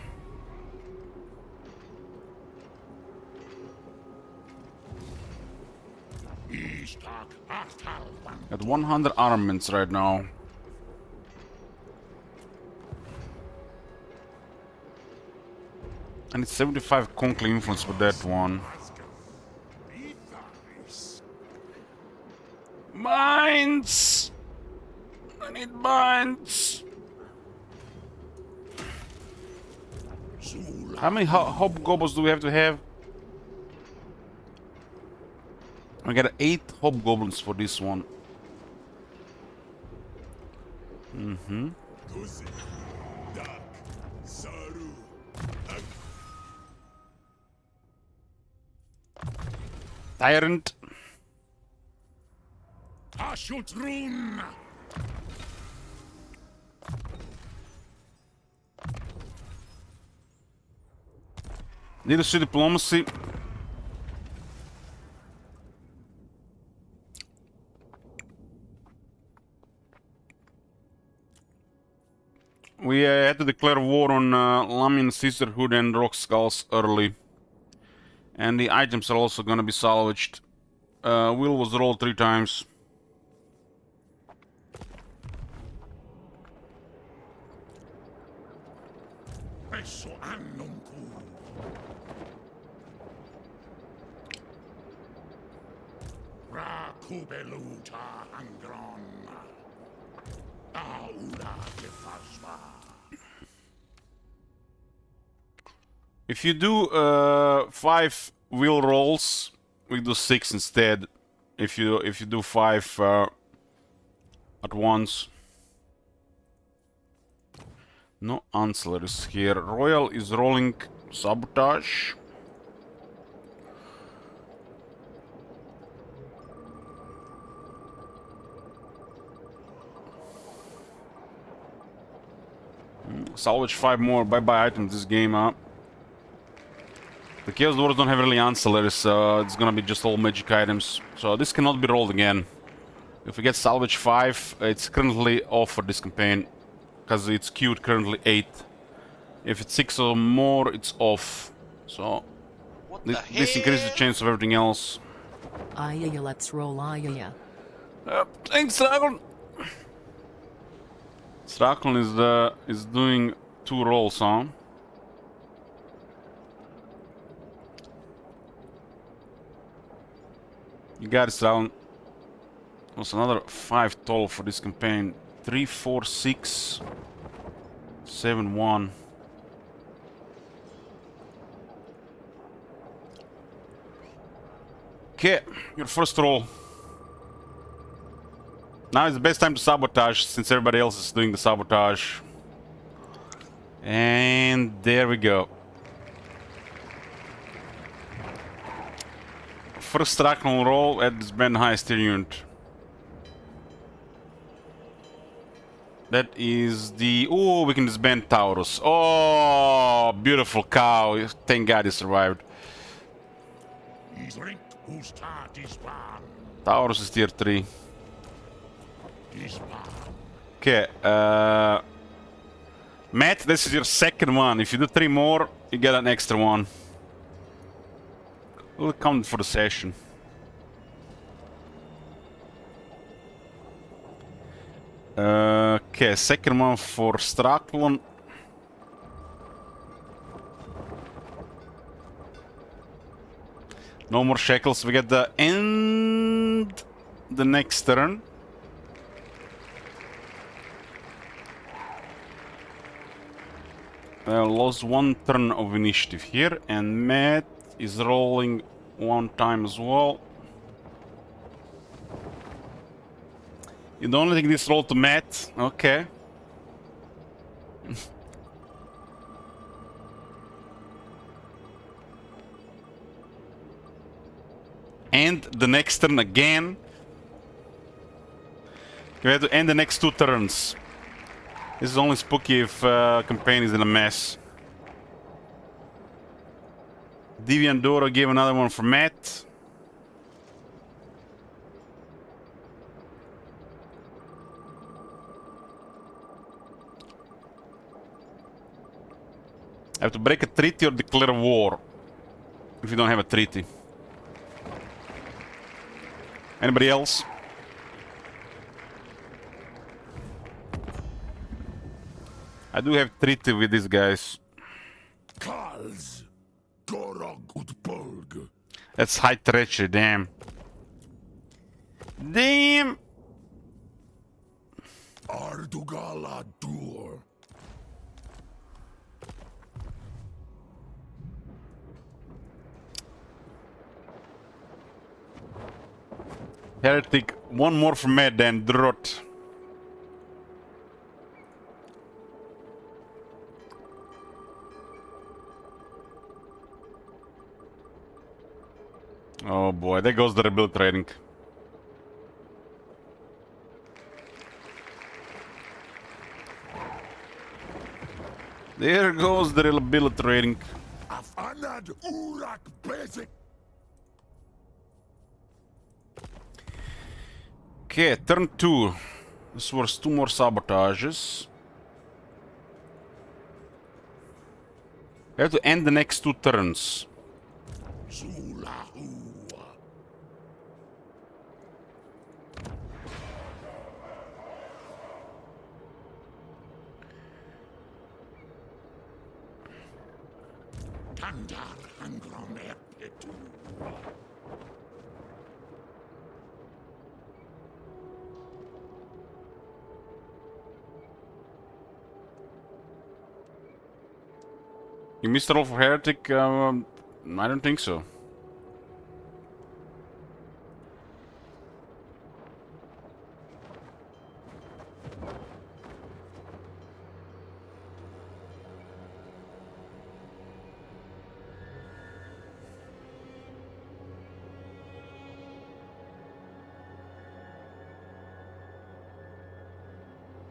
At 100 armaments right now. And it's 75 Conklin influence for that one. Mines! I need mines! How many hobgoblins do we have to have? We got 8 hobgoblins for this one. Tyrant. Ashutrun. Need to see diplomacy. We had to declare war on Lamian Sisterhood and Rock Skulls early. And the items are also gonna be salvaged. Will was rolled 3 times. If you do 5 wheel rolls, we do 6 instead. If you do 5 at once. No ancillaries here. Royal is rolling sabotage. Salvage 5 more bye-bye items this game up. The Chaos Dwarves don't have really ancillaries, so it's gonna be just all magic items. So this cannot be rolled again. If we get salvage 5, it's currently off for this campaign. Because it's queued currently 8. If it's 6 or more, it's off. So this increases the chance of everything else. Ayaya, let's roll Ayaya. Thanks, Dragon! Strakon is doing 2 rolls, huh? You got it, Strakon. What's another 5 total for this campaign? 3, 4, 6, 7, 1. Okay, your first roll. Now is the best time to sabotage since everybody else is doing the sabotage. And there we go. first Strackle roll at this band highest tier unit. That is the... Oh, we can disband Taurus. Oh, beautiful cow. Thank God he survived. Taurus is tier 3. Okay, Matt, this is your second one. If you do 3 more, you get an extra one. We'll count for the session. Okay, second one for Straklon. No more shekels. We get the end the next turn. Lost 1 turn of initiative here, and Matt is rolling 1 time as well. You don't take this roll to Matt? Okay. And the next turn again. We have to end the next 2 turns. This is only spooky if campaign is in a mess. Deviant Dora gave another one for Matt. I have to break a treaty or declare war if you don't have a treaty. Anybody else? I do have treaty with these guys. Kals, Gorog Utpolg. That's high treachery, damn. Damn! Ardugala Dur. Heretic, one more from Matt then Drot. Oh boy, there goes the rebuild trading. There goes the rebuild trading. Afanad Urak Basic. Okay, turn 2. This was 2 more sabotages. We have to end the next 2 turns. Zulahu. Tandar Angron Epitu. You missed a roll for Heretic? I don't think so.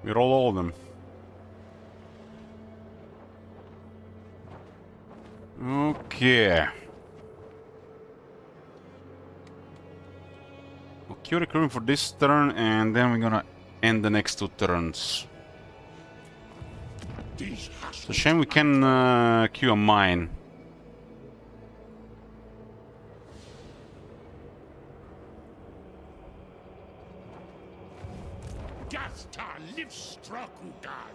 We roll all of them. Okay. We'll queue recruiting for this turn, and then we're gonna end the next 2 turns. It's a shame we can queue a mine. Gasta Livstrakudan.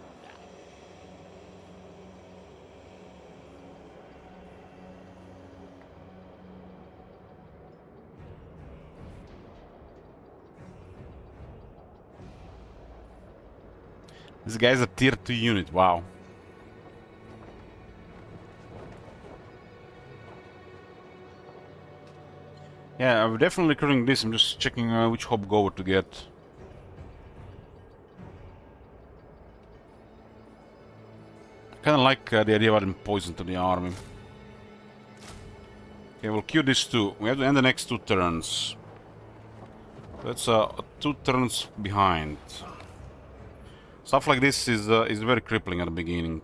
This guy's a tier 2 unit, wow. Yeah, I'm definitely recruiting this. I'm just checking which hobgoblin to get. I kinda like the idea of adding poison to the army. Okay, we'll queue these two. We have to end the next 2 turns. That's 2 turns behind. Stuff like this is very crippling at the beginning.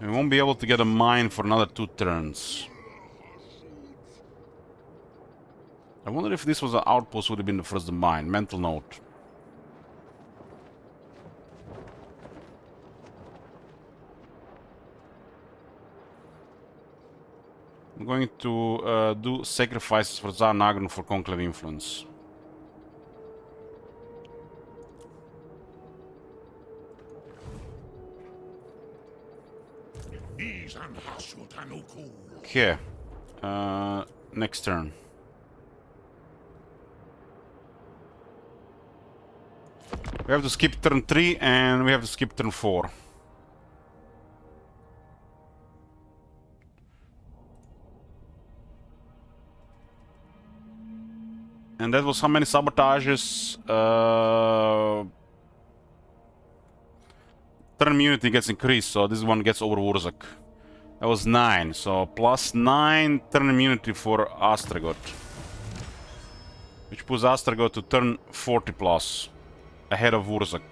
And we won't be able to get a mine for another 2 turns. I wonder if this was an outpost, would have been the first mine. Mental note. I'm going to do sacrifices for Tsar Nagron for Conclave influence. Okay. Next turn. We have to skip turn 3 and we have to skip turn 4. And that was how many sabotages? Turn immunity gets increased, so this one gets over Wurzak. That was 9, so plus 9 turn immunity for Astragot. Which puts Astragot to turn 40 plus, ahead of Wurzak.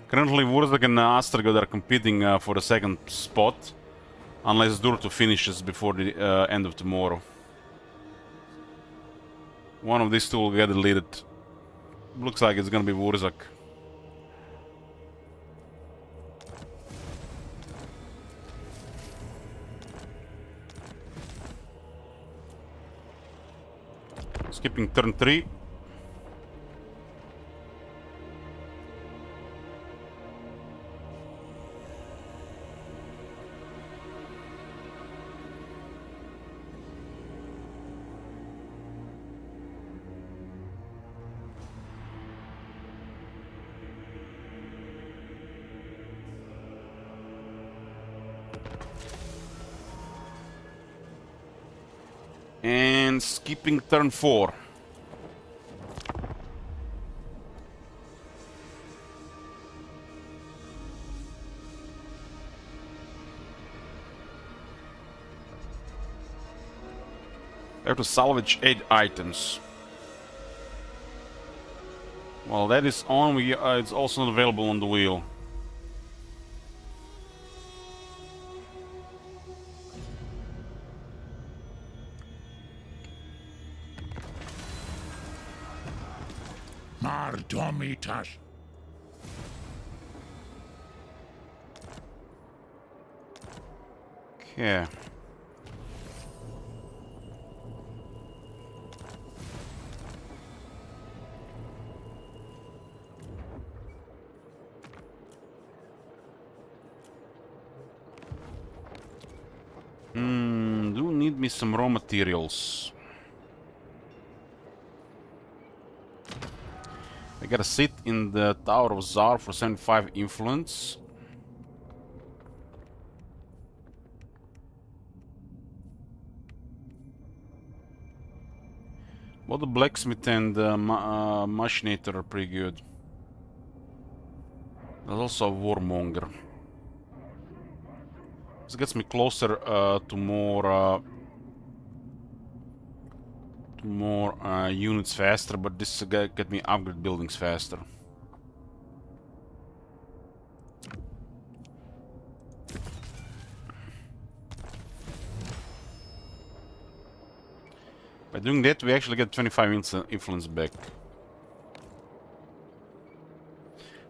Currently Wurzak and Astragot are competing for the second spot, unless Durto finishes before the end of tomorrow. One of these two will get deleted. Looks like it's gonna be Wurzak. Skipping turn 3. And skipping turn 4. I have to salvage 8 items. Well, that is on. It's also not available on the wheel. Mardomitas. Okay. Do need me some raw materials. I gotta sit in the Tower of Tsar for 75 influence. Well, the blacksmith and the machinator are pretty good. There's also a warmonger. This gets me closer to more units faster, but this get me upgrade buildings faster. By doing that, we actually get 25 influence back.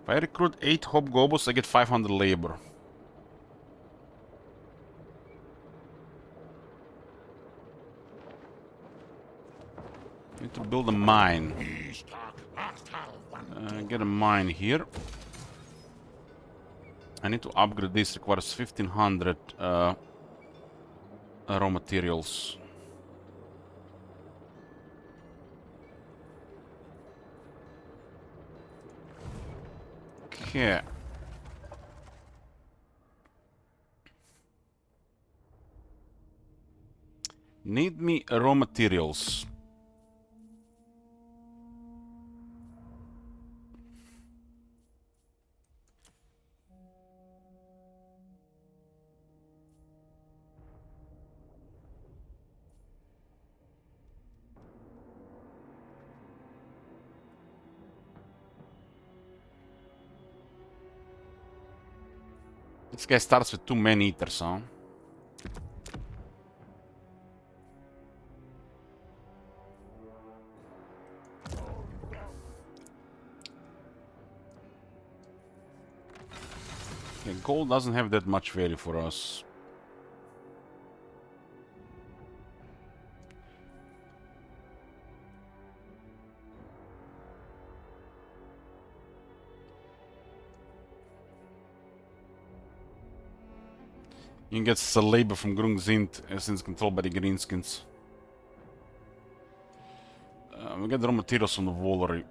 If I recruit 8 hobgoblins, I get 500 labor. Need to build a mine. Get a mine here. I need to upgrade this. Requires 1500 raw materials. Okay. Need me raw materials. This guy starts with 2 man-eaters, huh? Okay, gold doesn't have that much value for us. You can get the labor from Grungzint since controlled by the Greenskins. We get raw materials from the Wallery.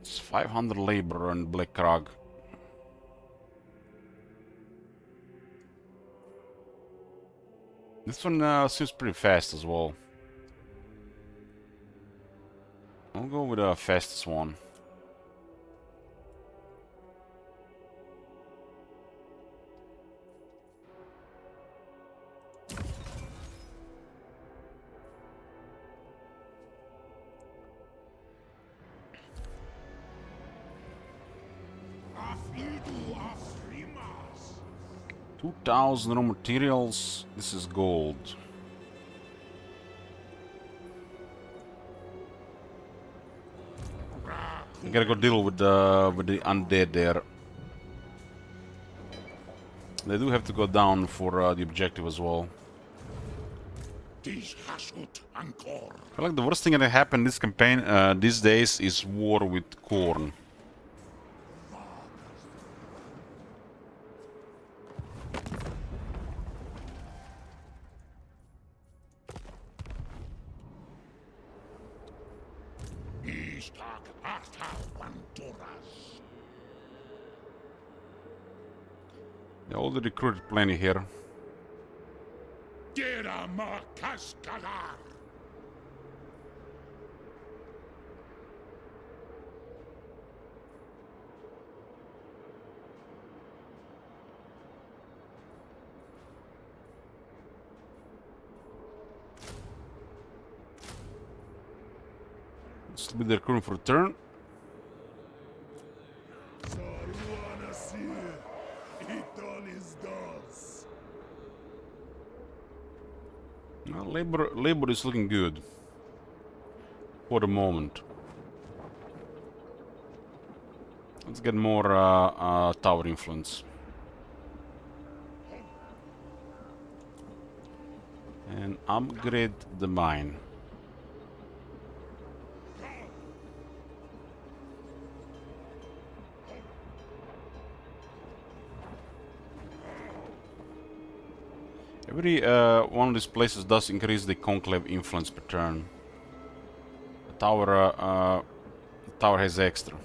It's 500 labor and Black Krag. This one seems pretty fast as well. I'll go with the fastest one. Afidu afrimas. 2000 raw materials. This is gold. I gotta go deal with the undead there. They do have to go down for the objective as well. Dis hasut ancor. I feel like the worst thing that happened this campaign these days is war with corn. Istak arta vanturas. They already recruited plenty here. Dera ma kaskalar. This will be the recruiting for return. Saruana sir. Itonis dos. Well, labor is looking good for the moment. Let's get more tower influence. And upgrade the mine. Every one of these places does increase the conclave influence per turn. The tower has extra.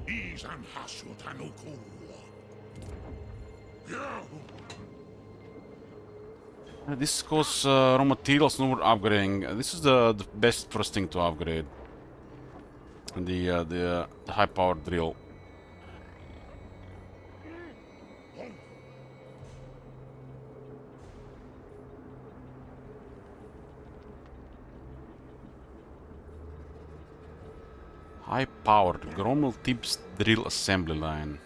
Isan hasut anuku. This costs raw materials, no more upgrading. This is the best first thing to upgrade. The high power drill. High powered Grommel Tips drill assembly line.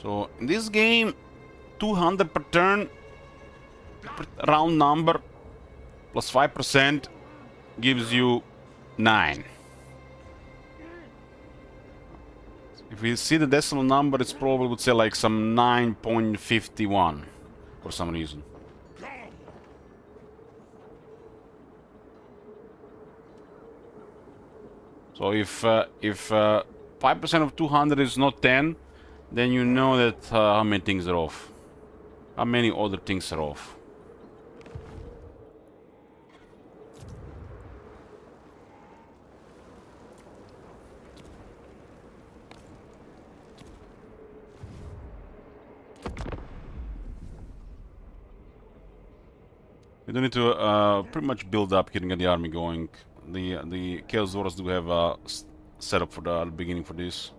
So in this game, 200 per turn, round number, plus 5% gives you 9. If we see the decimal number, it's probably would say like some 9.51 for some reason. So if 5% of 200 is not 10, then you know that how many things are off. How many other things are off. We do need to pretty much build up, getting the army going. The Chaos Dwarves do have a setup for the beginning for this.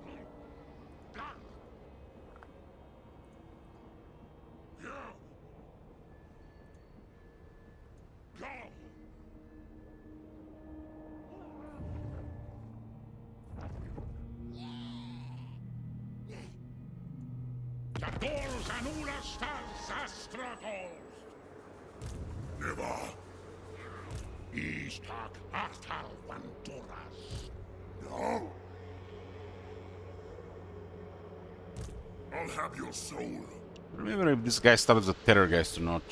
Never. Istak Artal Vanturas. No. I'll have your soul. Remember if this guy started as a terror geist or not.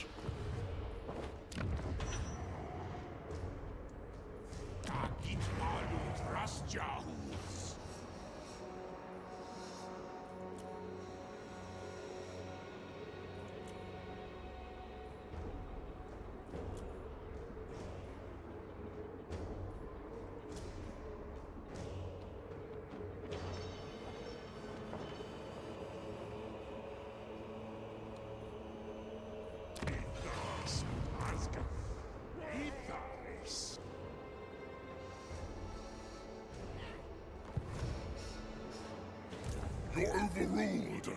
You're overruled.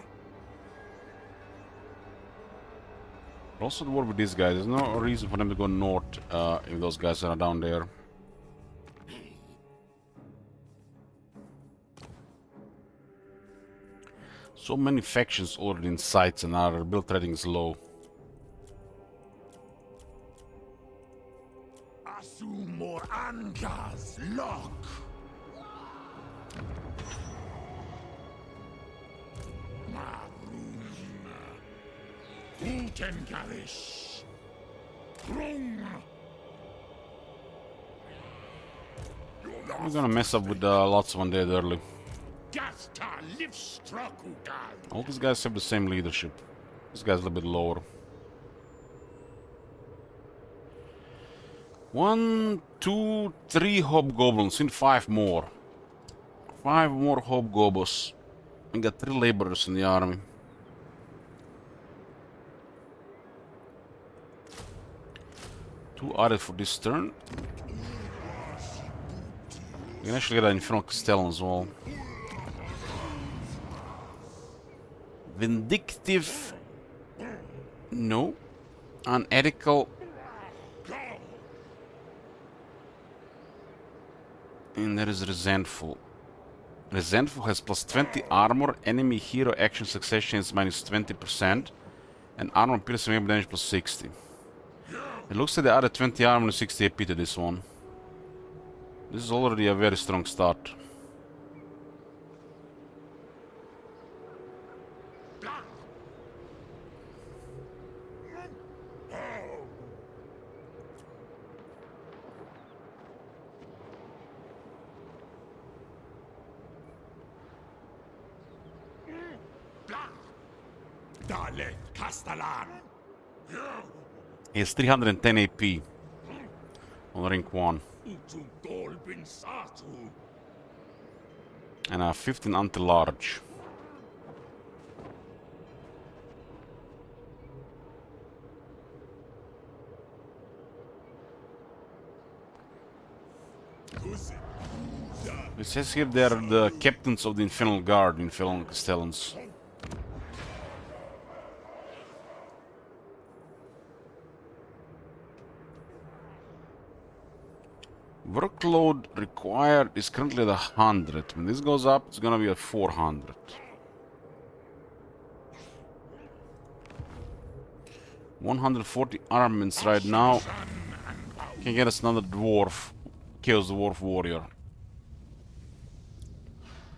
Also, the war with these guys. There's no reason for them to go north if those guys are down there. So many factions already in sights and our build rating is low. Asumor Angas Lock. Utengarish. Grung. We're gonna mess up with lots of undead early. Gasta Livstrukugal. All these guys have the same leadership. This guy's a little bit lower. 1, 2, 3 hobgoblins and 5 more. 5 more hobgoblins. We got 3 laborers in the army. Two added for this turn. We can actually get an Infernal Castellan as well. Vindictive. No. Unethical. And there is Resentful. Resentful has plus 20 armor, enemy hero action succession is minus 20%, and armor piercing weapon damage plus 60. It looks like they added 20 armor and 60 AP to this one. This is already a very strong start. Dalet Castellan. He has 310 AP on rank 1. And a 15 anti-large. It says here they are the captains of the Infernal Guard, Infernal Castellans. Workload required is currently at 100. When this goes up, it's gonna be at 400. $140 armaments right now. Can get us another dwarf. Chaos Dwarf Warrior.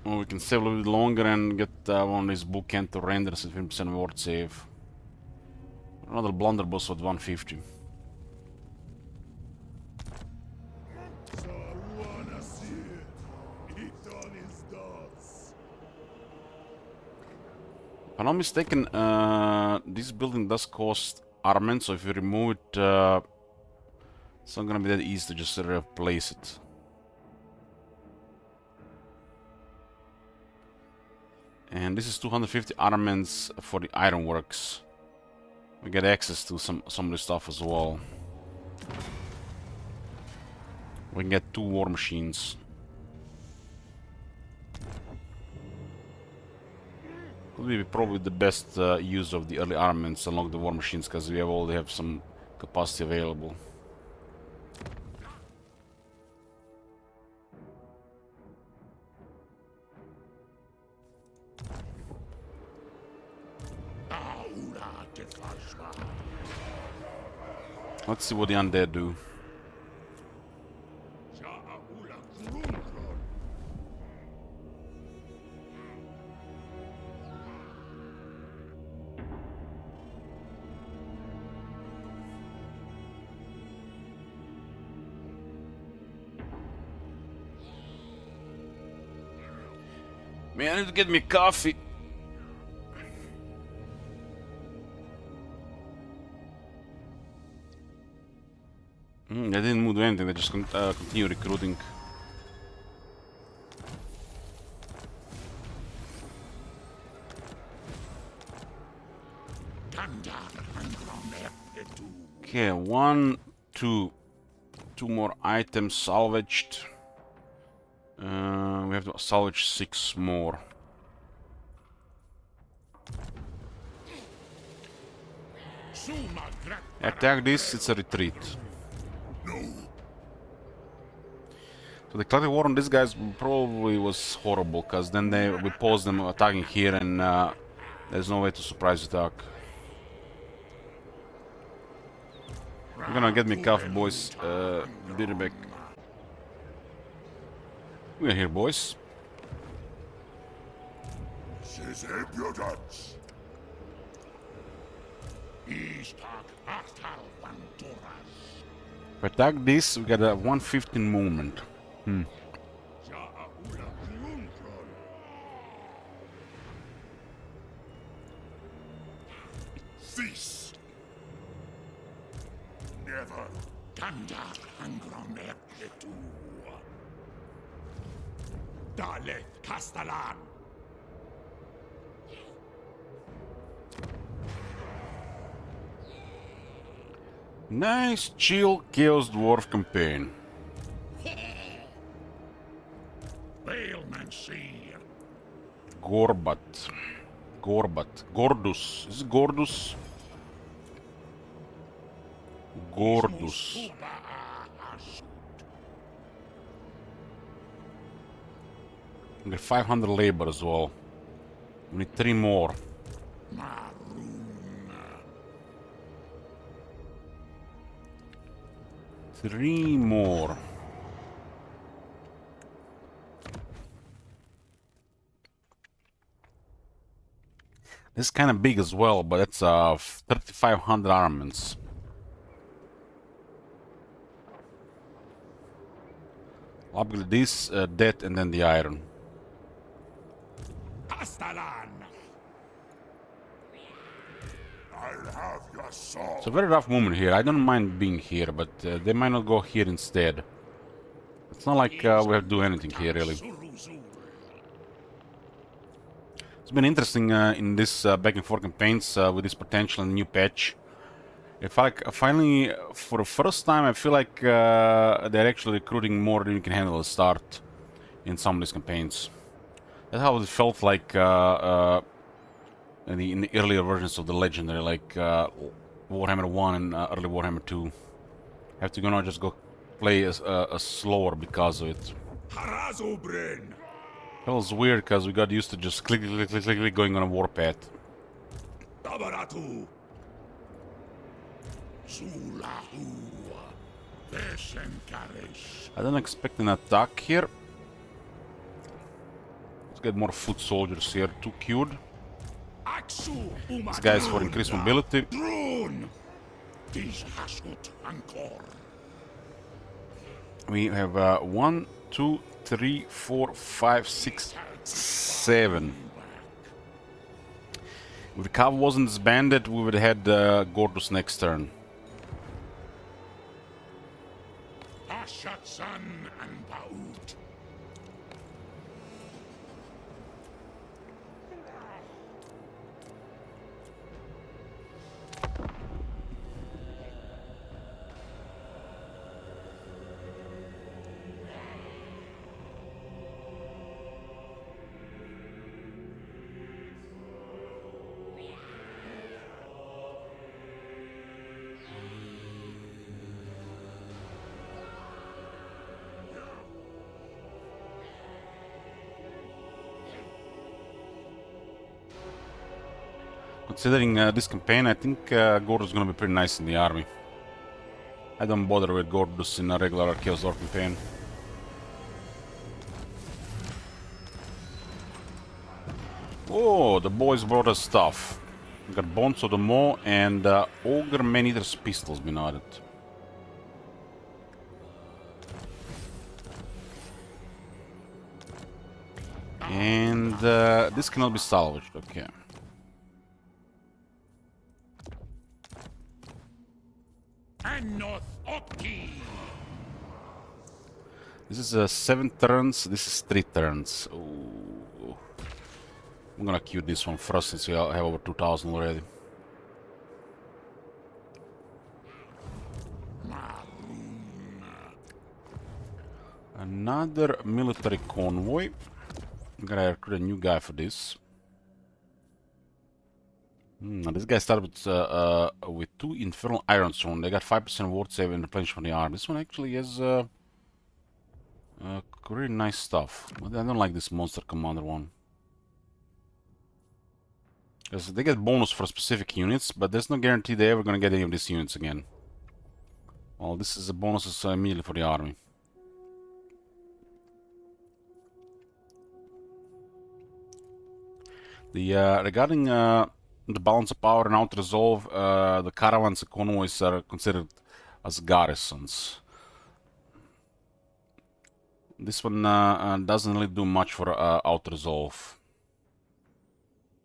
Or we can save a little bit longer and get one of these bookend to render us at 50% ward save. Another blunderbuss at 150. If I'm not mistaken, this building does cost armament, so if you remove it, it's not gonna be that easy to just replace it. And this is 250 armaments for the ironworks. We get access to some of this stuff as well. We can get 2 war machines. Could be probably the best use of the early armaments along the war machines, because we already have some capacity available. Let's see what the undead do. Man, I need to get me coffee. They didn't move anything, they just continue recruiting. Okay, 1, 2. 2 more items salvaged. We have to salvage 6 more. Attack this, it's a retreat. So the collective war on these guys probably was horrible, because then we paused them attacking here, and there's no way to surprise attack. We're gonna get me coffee, boys. Be right back. We're here, boys. If we attack this, we get a 115 movement. Cease. Never. Dalet Castellan. Nice, chill Chaos Dwarf campaign. Gorbat. Gordus. Is it Gordus? Gordus. We get 500 labor as well. We need 3 more. 3 more. This is kind of big as well, but it's 3,500 armaments. I'll upgrade this, that, and then the iron. Castellan. I'll have your soul. It's a very rough moment here. I don't mind being here, but they might not go here instead. It's not like we have to do anything here, really. It's been interesting in this back and forth campaigns with this potential and new patch. Finally, for the first time, I feel like they're actually recruiting more than you can handle at the start in some of these campaigns. That's how it felt like in the earlier versions of the Legendary, like Warhammer 1 and early Warhammer 2. I have to just go play a slower because of it. Harazobrin. That was weird because we got used to just click going on a warpath. Tabaratu. Sulahu. Beshenkarish. I don't expect an attack here. Let's get more foot soldiers here. 2 queued. This guy's for increased mobility. We have 1, 2, 3, 4, 5, 6, 7. If the Cav wasn't disbanded, we would have had Gordus next turn. Ashatsan and Baut. considering this campaign, I think Gordos is gonna be pretty nice in the army. I don't bother with Gordos in a regular Chaos War campaign. Oh, the boys brought us stuff. We got Bones of the Maw and Ogre Man-Eater's pistols been added. And this cannot be salvaged, okay. Annoth Opti. This is 7 turns, this is 3 turns. Ooh. I'm gonna queue this one first since we have over 2000 already. Another military convoy. I'm gonna recruit a new guy for this. This guy started with 2 Infernal Iron Stone. They got 5% ward save and replenishment on the arm. This one actually has really nice stuff. But I don't like this Monster Commander one. Because they get bonus for specific units, but there's no guarantee they're ever gonna get any of these units again. Well, this is a bonus immediately for the army. The regarding the balance of power and out resolve, the caravans and convoys are considered as garrisons. This one doesn't really do much for out resolve,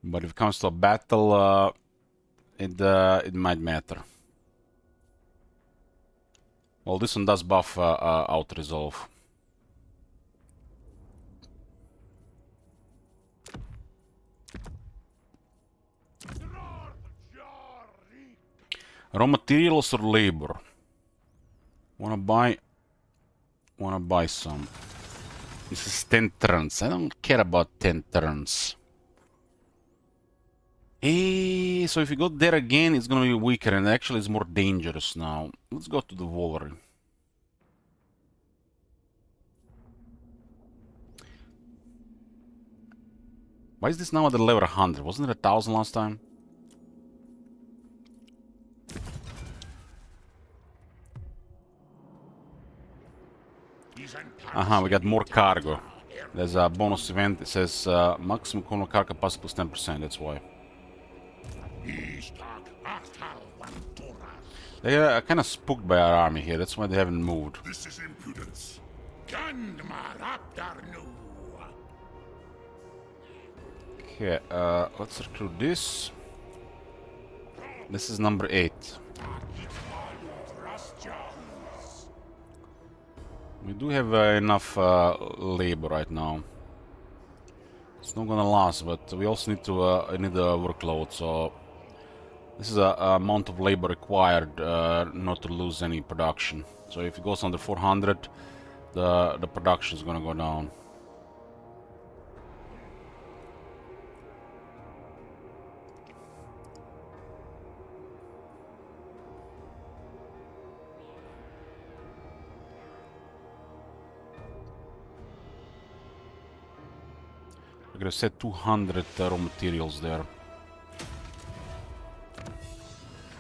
but if it comes to a battle, it might matter. Well, this one does buff out resolve. Raw materials or labor? Wanna buy some. This is 10 turns. I don't care about 10 turns. So if you go there again, it's gonna be weaker and actually it's more dangerous now. Let's go to the Wolverine. Why is this now at the level 100? Wasn't it 1000 last time? We got more cargo. There's a bonus event. It says maximum convoy cargo capacity plus 10%. That's why. They are kind of spooked by our army here. That's why they haven't moved. This is impudence. Okay, let's recruit this. This is number 8. We do have enough labor right now. It's not gonna last, but we also need to need a workload. So this is a amount of labor required not to lose any production. So if it goes under 400, the production is gonna go down. We're gonna set 200 raw materials there.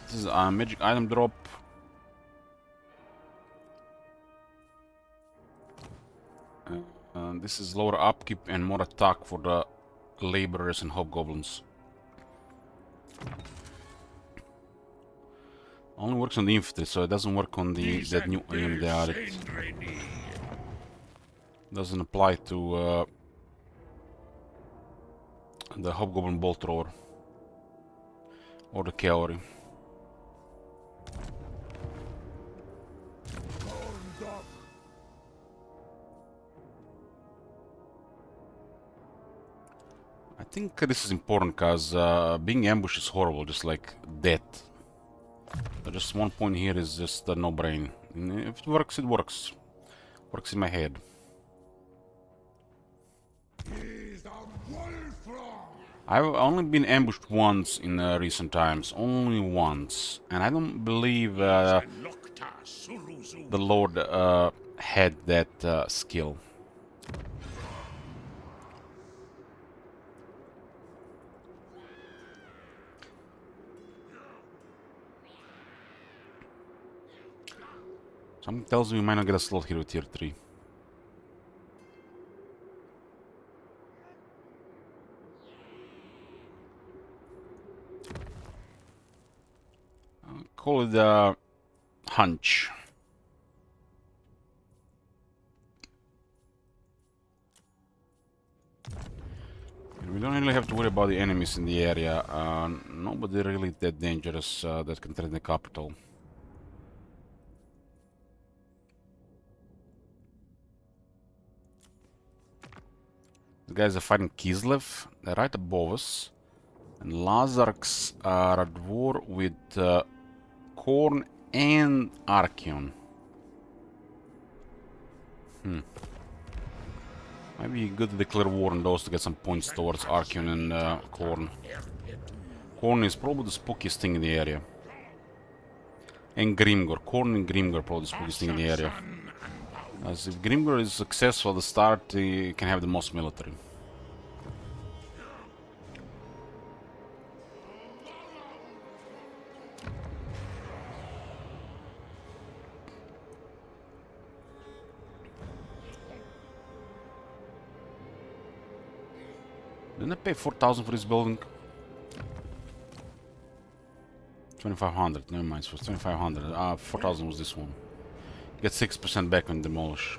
This is a magic item drop. This is lower upkeep and more attack for the laborers and hobgoblins. Only works on the infantry, so it doesn't work on that new unit they added. Doesn't apply to the hobgoblin bolt thrower or the cavalry. I think this is important because being ambushed is horrible, just like death. Just one point here is just a no-brain. If it works, it works. Works in my head. I've only been ambushed once in recent times, only once, and I don't believe the Lord had that skill. Something tells me we might not get a slot here with tier 3. I'll call it a hunch. We don't really have to worry about the enemies in the area. Nobody really that dangerous that can threaten the capital. The guys are fighting Kislev. They're right above us. And Lazarks are at war with Khorne and Archeon. Might be good to declare war on those to get some points towards Archeon and Khorne. Khorne is probably the spookiest thing in the area. And Grimgor. Khorne and Grimgor are probably the spookiest thing in the area. As if Grimgor is successful at the start, he can have the most military. Didn't I pay 4,000 for this building? 2,500, never mind, it was 2,500. 4,000 was this one. Get 6% back when demolish.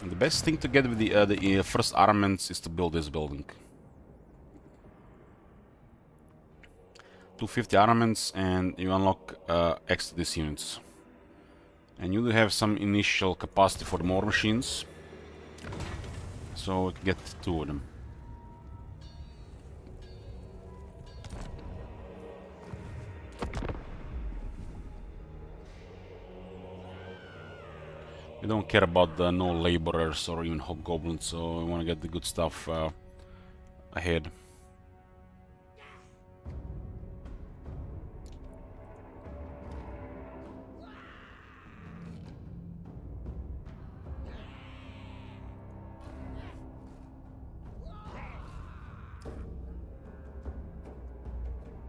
And the best thing to get with the first armaments is to build this building. 250 armaments and you unlock extra these units. And you do have some initial capacity for the more machines. So we can get 2 of them. We don't care about the no laborers or even hobgoblins, so we want to get the good stuff ahead.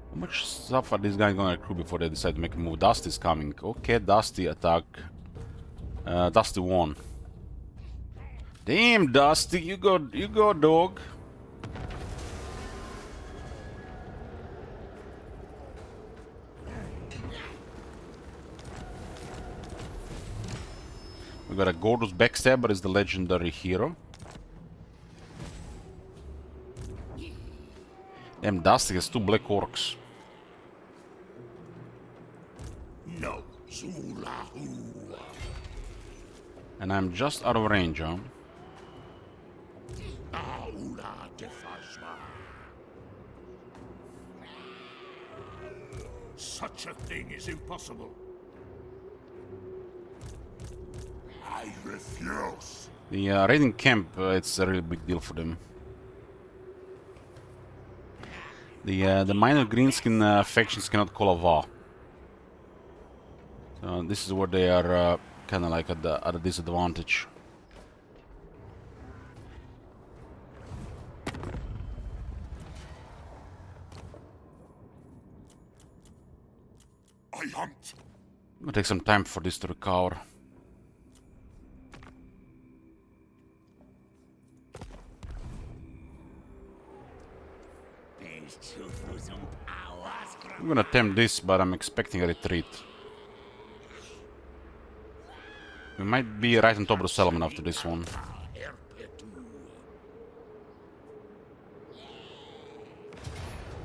How much stuff are these guys gonna recruit before they decide to make a move? Dusty's coming. Okay, Dusty attack. Dusty won. Damn, Dusty, you go, dog. We got a Gordus Backstabber is the legendary hero. Damn, Dusty has 2 black orcs. No, Zulahu. And I'm just out of range, huh? Aula defashma. Such a thing is impossible. I refuse. The raiding camp, it's a really big deal for them. The minor greenskin factions cannot call a VA. So this is where they are kind of like at a disadvantage. I hunt. It'll take some time for this to recover. I'm gonna attempt this, but I'm expecting a retreat. We might be right on top of the settlement after this one.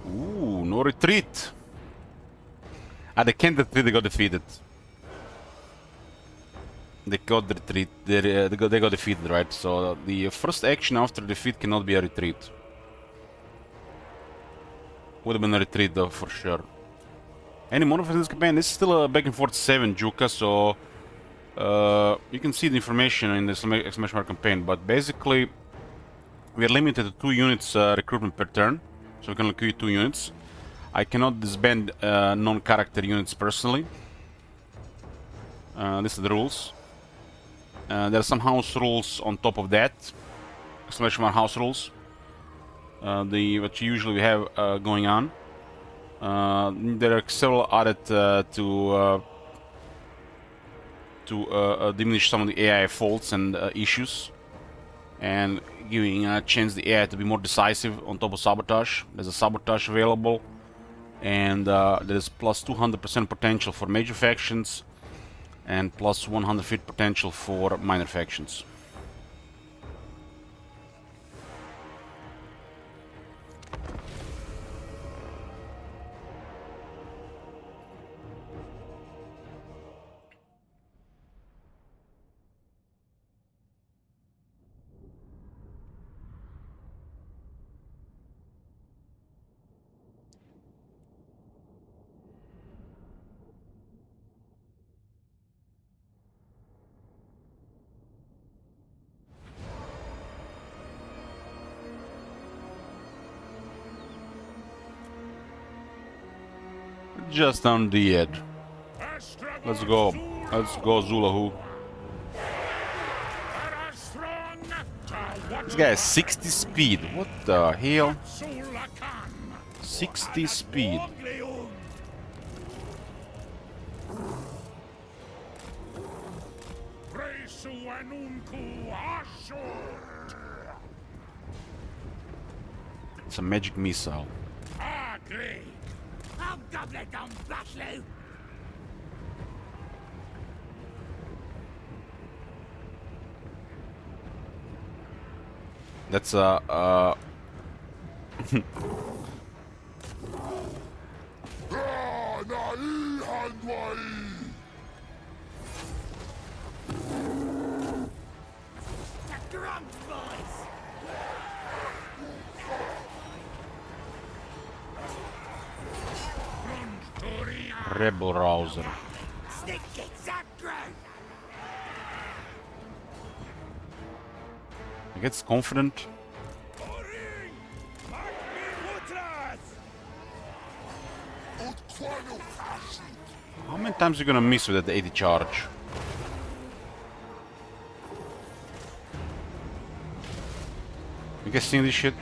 Ooh, no retreat! Ah, they can't retreat, they got defeated. They got retreat, they got defeated, right? So the first action after defeat cannot be a retreat. Would have been a retreat though, for sure. Any more for this campaign? This is still a back and forth 7 Juka, so you can see the information in the exclamation mark campaign, but basically we are limited to 2 units recruitment per turn, so we can recruit 2 units. I cannot disband non-character units personally. These are the rules. There are some house rules on top of that. Exclamation mark house rules. What usually we have going on. There are several added to diminish some of the AI faults and issues, and giving a chance the AI to be more decisive on top of sabotage. There's a sabotage available, and there's plus 200% potential for major factions, and plus 150 potential for minor factions. Just on the edge. Let's go. Let's go, Zulahu. This guy has 60 speed. What the hell? 60 speed. It's a magic missile. That's Rebel Rouser. He gets confident. How many times are you gonna miss with that 80 charge? You guys seen this shit?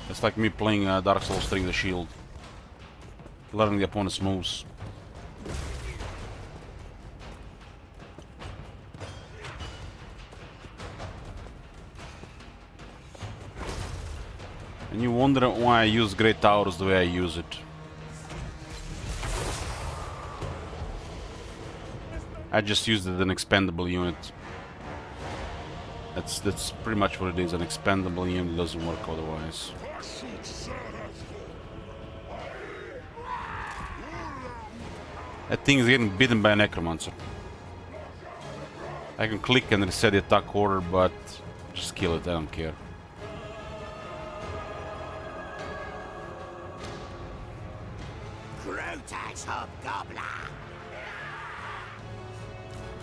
It's like me playing Dark Souls 3 the shield. Learning the opponent's moves. And you wonder why I use Great Taurus the way I use it. I just used it as an expendable unit. That's pretty much what it is, an expendable unit. It doesn't work otherwise. That thing is getting bitten by a necromancer. I can click and reset the attack order, but just kill it, I don't care. Grotax Hobgoblin!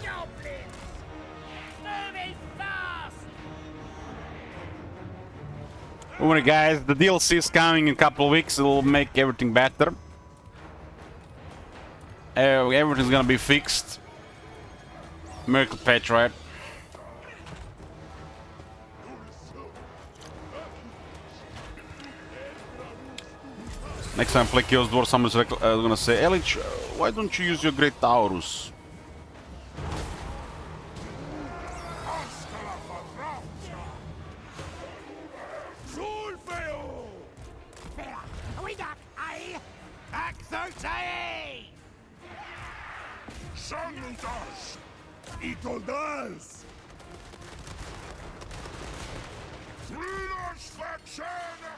Goblins! Moving fast! Don't worry guys, the DLC is coming in a couple of weeks, it'll make everything better. Everything's gonna be fixed. Miracle patch, right? Next time I play Chaos Dwarf, someone's gonna say, Elich, why don't you use your Great Taurus? Salutas! Itoldas! Freelance faction!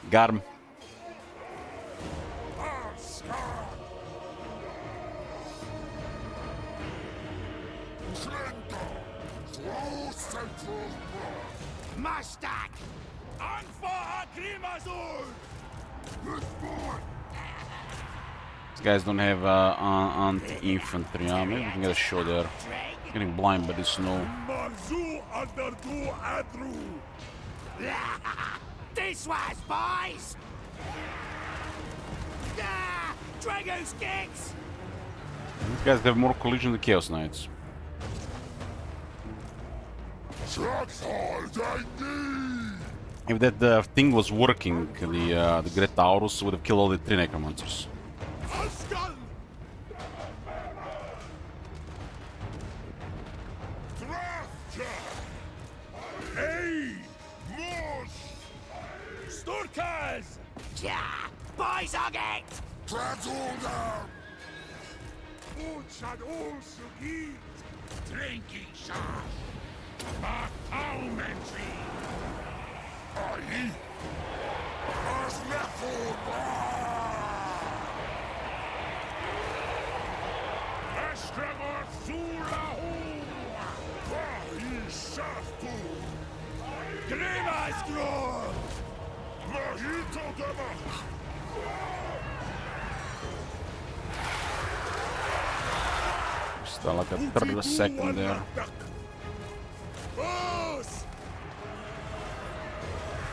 Got him. Mustak! Anfa Agrimazul! These guys don't have anti-infantry. Maybe we can get a shot there. Getting blind by the snow. This was, boys! Drago's kicks! These guys have more collision than Chaos Knights. If that thing was working, the Gretaurus would have killed all the 3 necromancers. Oskan! Drafter! Hey! Mosh! Sturkas! Yeah! Boys on it! Tradulda! Uchad ul sugit! Drinking shot. Parliamentary. Aí! As leftover! Estragor Sulahu. Aí, certo! Grimasgror! Mahito Dama! Still like a third of a second there. Boss!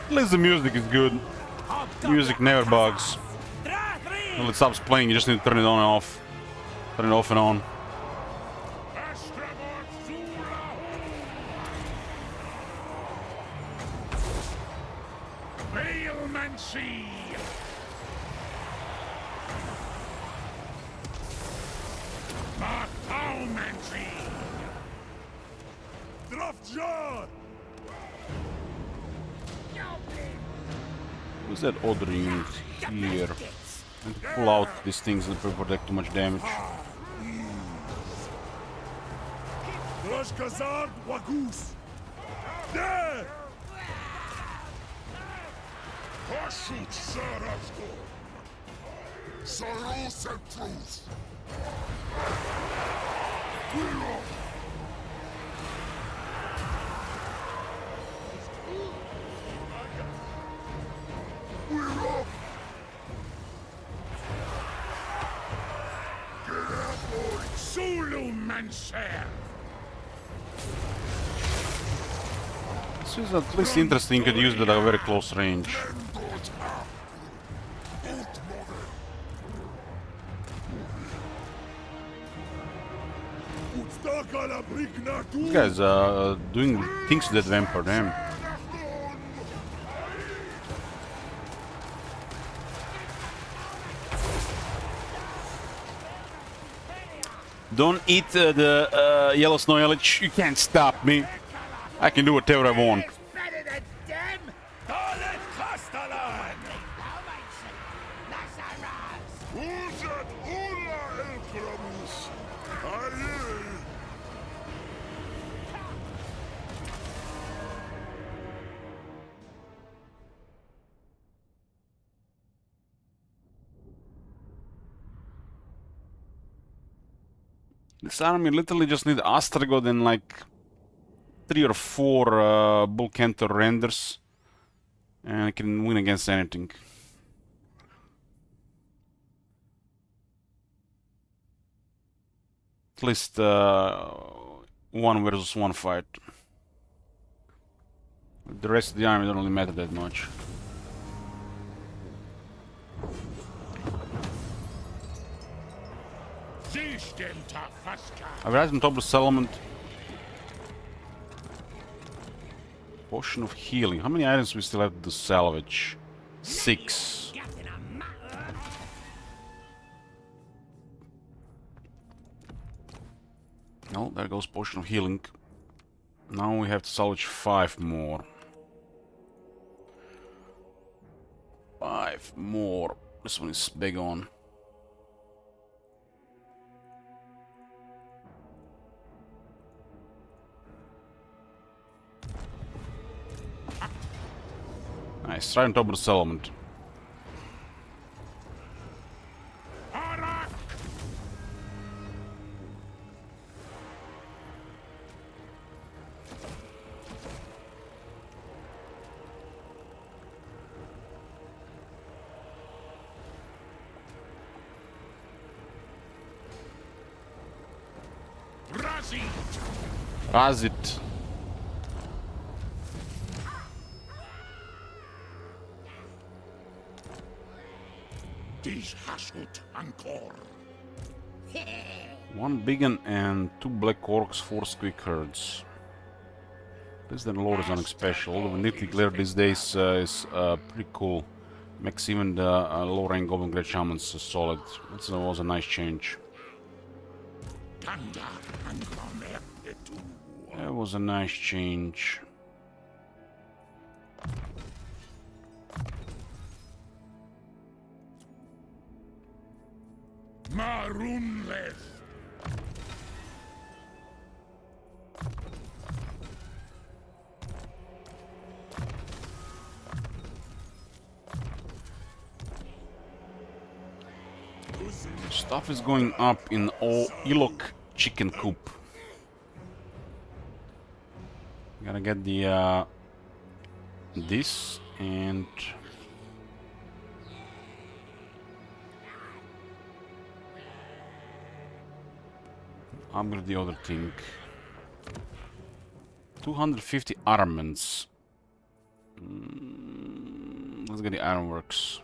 At least the music is good. Music never bugs. When it stops playing, you just need to turn it on and off. Turn it off and on. Estragor Sulahu. Bailmancy. Parliamentary. Drafjar! Who's that other unit here? And to pull out these things and protect too much damage. Droshkazard Wagus! There! Pashut Sarasgo! Saros and Truth! We're off! We're off! Get out, boys! Zulu Manser. This is at least interesting. You could use it at a very close range. This guy's doing things to that vampire, damn. Don't eat the yellow snow Elich. You can't stop me. I can do whatever I want. Better than them! Dalet Castellan! Uzat Ula Elkramus! Aye! This army literally just need Astragot and like 3 or 4 Bullcantor renders, and I can win against anything. At least 1 versus 1 fight. The rest of the army don't really matter that much. Sistenta Fasca. I've got on top of the settlement. Potion of healing. How many items we still have to salvage? 6. Oh, there goes potion of healing. Now we have to salvage 5 more. 5 more. This one is big on. Nice, right on top of the settlement. Arak. Razi. Razit. Dies Hasut Ankor. 1 big one and 2 black orcs, 4 squeak herds. This then Lord is nothing special. Although Nitty Glare these days is pretty cool. Makes even the low rank Goblin Great Shamans solid. That was a nice change. Tanda Angrame Petu. That was a nice change. Marunles. Stuff is going up in Ilok chicken coop. Gotta get the this and upgrade the other thing. 250 armaments. Let's get the ironworks.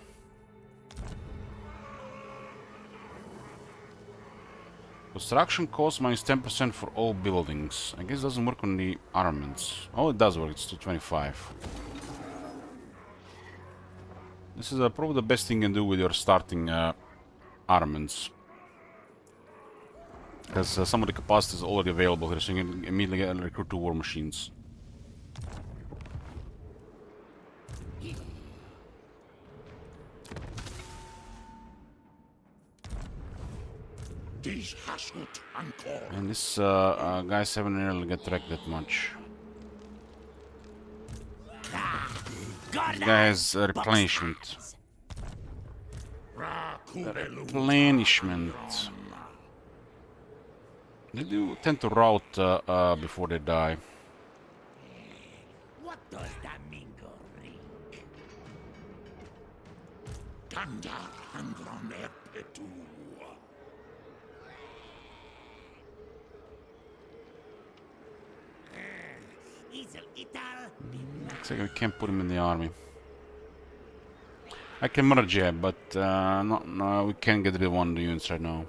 Construction cost minus 10% for all buildings. I guess it doesn't work on the armaments. Oh, it does work. It's 225. This is probably the best thing you can do with your starting armaments. Because some of the capacity is already available here, so you can immediately recruit 2 war machines. And this guys haven't really get wrecked that much. This guy has replenishment. Replenishment. They do tend to rout before they die. What does that mean, Gorik? Tanda Angrame Petu. Looks like we can't put him in the army. I can merge, yeah, but no, we can't get rid of one of the units right now.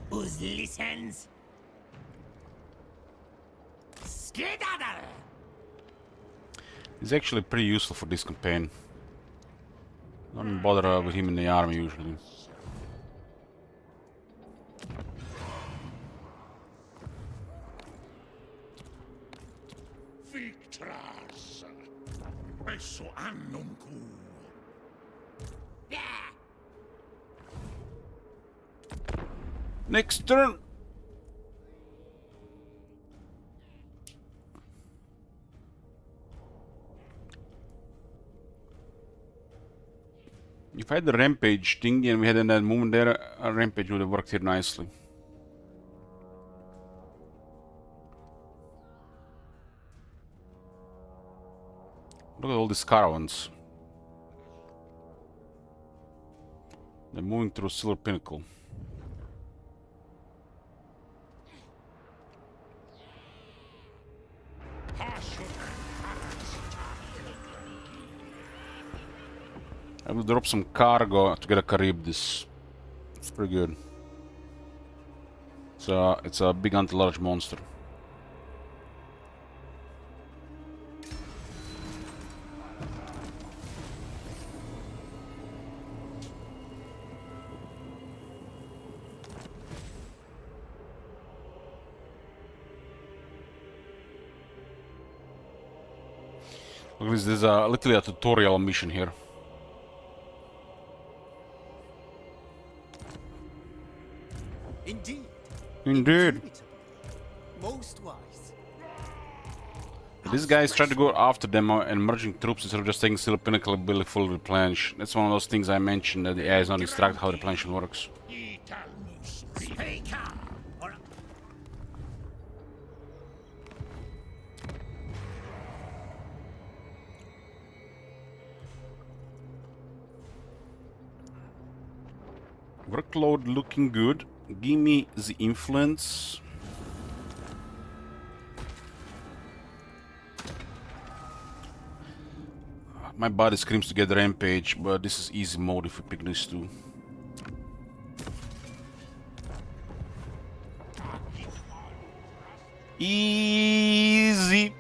Who's listens? Skedaddle! He's actually pretty useful for this campaign. Don't bother with him in the army usually. Victras. Eso annuncu. Next turn! If I had the rampage thing and we had that movement there, a rampage would have worked here nicely. Look at all these caravans. They're moving through Silver Pinnacle. I will drop some cargo to get a Charybdis. It's pretty good. It's a big anti-large monster. Look at this, there's literally a tutorial mission here. Indeed. Indeed. Most wise. This guy is trying to go after them and merging troops instead of just taking Silver Pinnacle and building full replenish. That's one of those things I mentioned, that the AI is not instructed how replenishment works. Workload looking good. Give me the influence. My body screams to get rampage, but this is easy mode if we pick these two. Easy.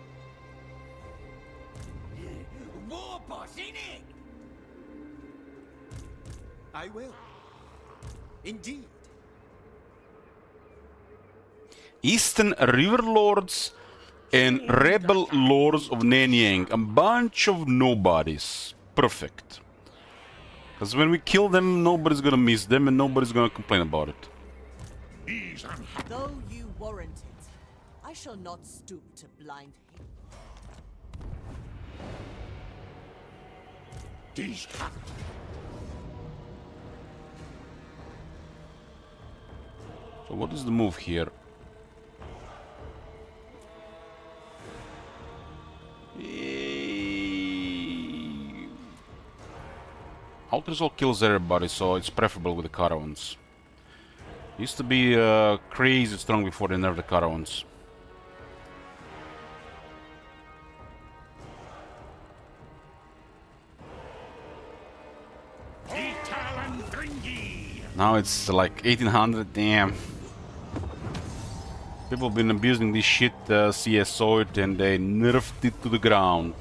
War boss, innit? I will. Indeed. Eastern River Lords and Rebel Lords of Nanyang. A bunch of nobodies. Perfect. Because when we kill them, nobody's gonna miss them and nobody's gonna complain about it. These unhappy. Though you warrant it, I shall not stoop to blind hate. These So what is the move here? Outresolve kills everybody, so it's preferable with the caravans. Used to be crazy strong before they nerfed the caravans. Now it's like 1800, damn. People have been abusing this shit, CSO it, and they nerfed it to the ground.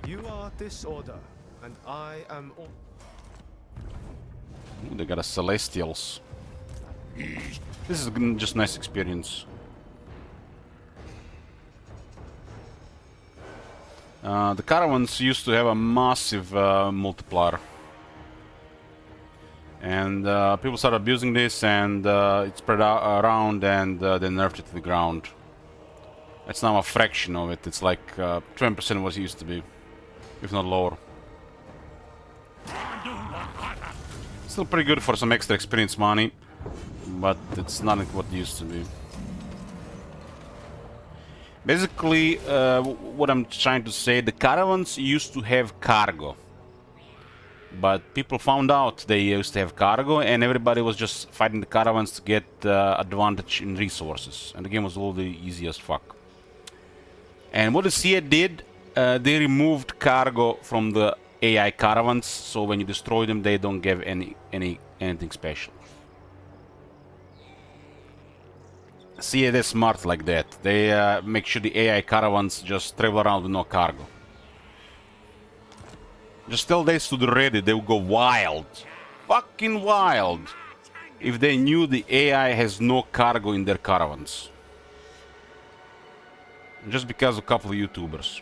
You are disorder, and I am all. Ooh, they got a Celestials. This is just nice experience. The caravans used to have a massive multiplier. And people started abusing this, and it spread out around, and they nerfed it to the ground. It's now a fraction of it. It's like 20% of what it used to be, if not lower. Still pretty good for some extra experience money, but it's not what it used to be. Basically, what I'm trying to say, the caravans used to have cargo. But people found out they used to have cargo, and everybody was just fighting the caravans to get advantage in resources. And the game was all the easy as fuck. And what the CIA did, they removed cargo from the AI caravans, so when you destroy them, they don't give anything special. CIA, they're smart like that. They make sure the AI caravans just travel around with no cargo. Just tell they stood ready, they would go wild. Fucking wild. If they knew the AI has no cargo in their caravans. Just because of a couple of YouTubers.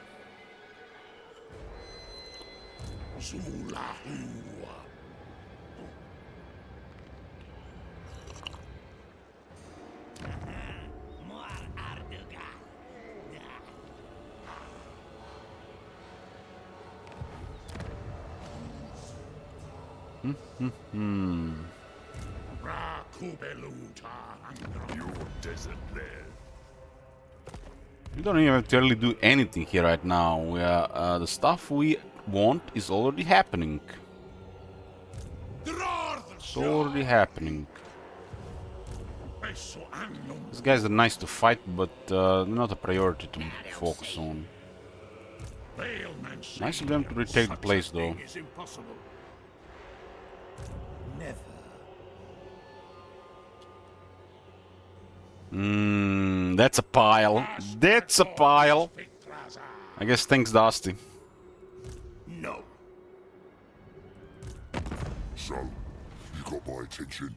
More Arduga. Your desert land. We don't even have to really do anything here right now. The stuff we want is already happening. It's already happening. These guys are nice to fight, but not a priority to focus on. Nice of them to retake the place, though. Is impossible. Never. That's a pile. That's a pile. I guess thanks, Dusty. No. So, you got my attention.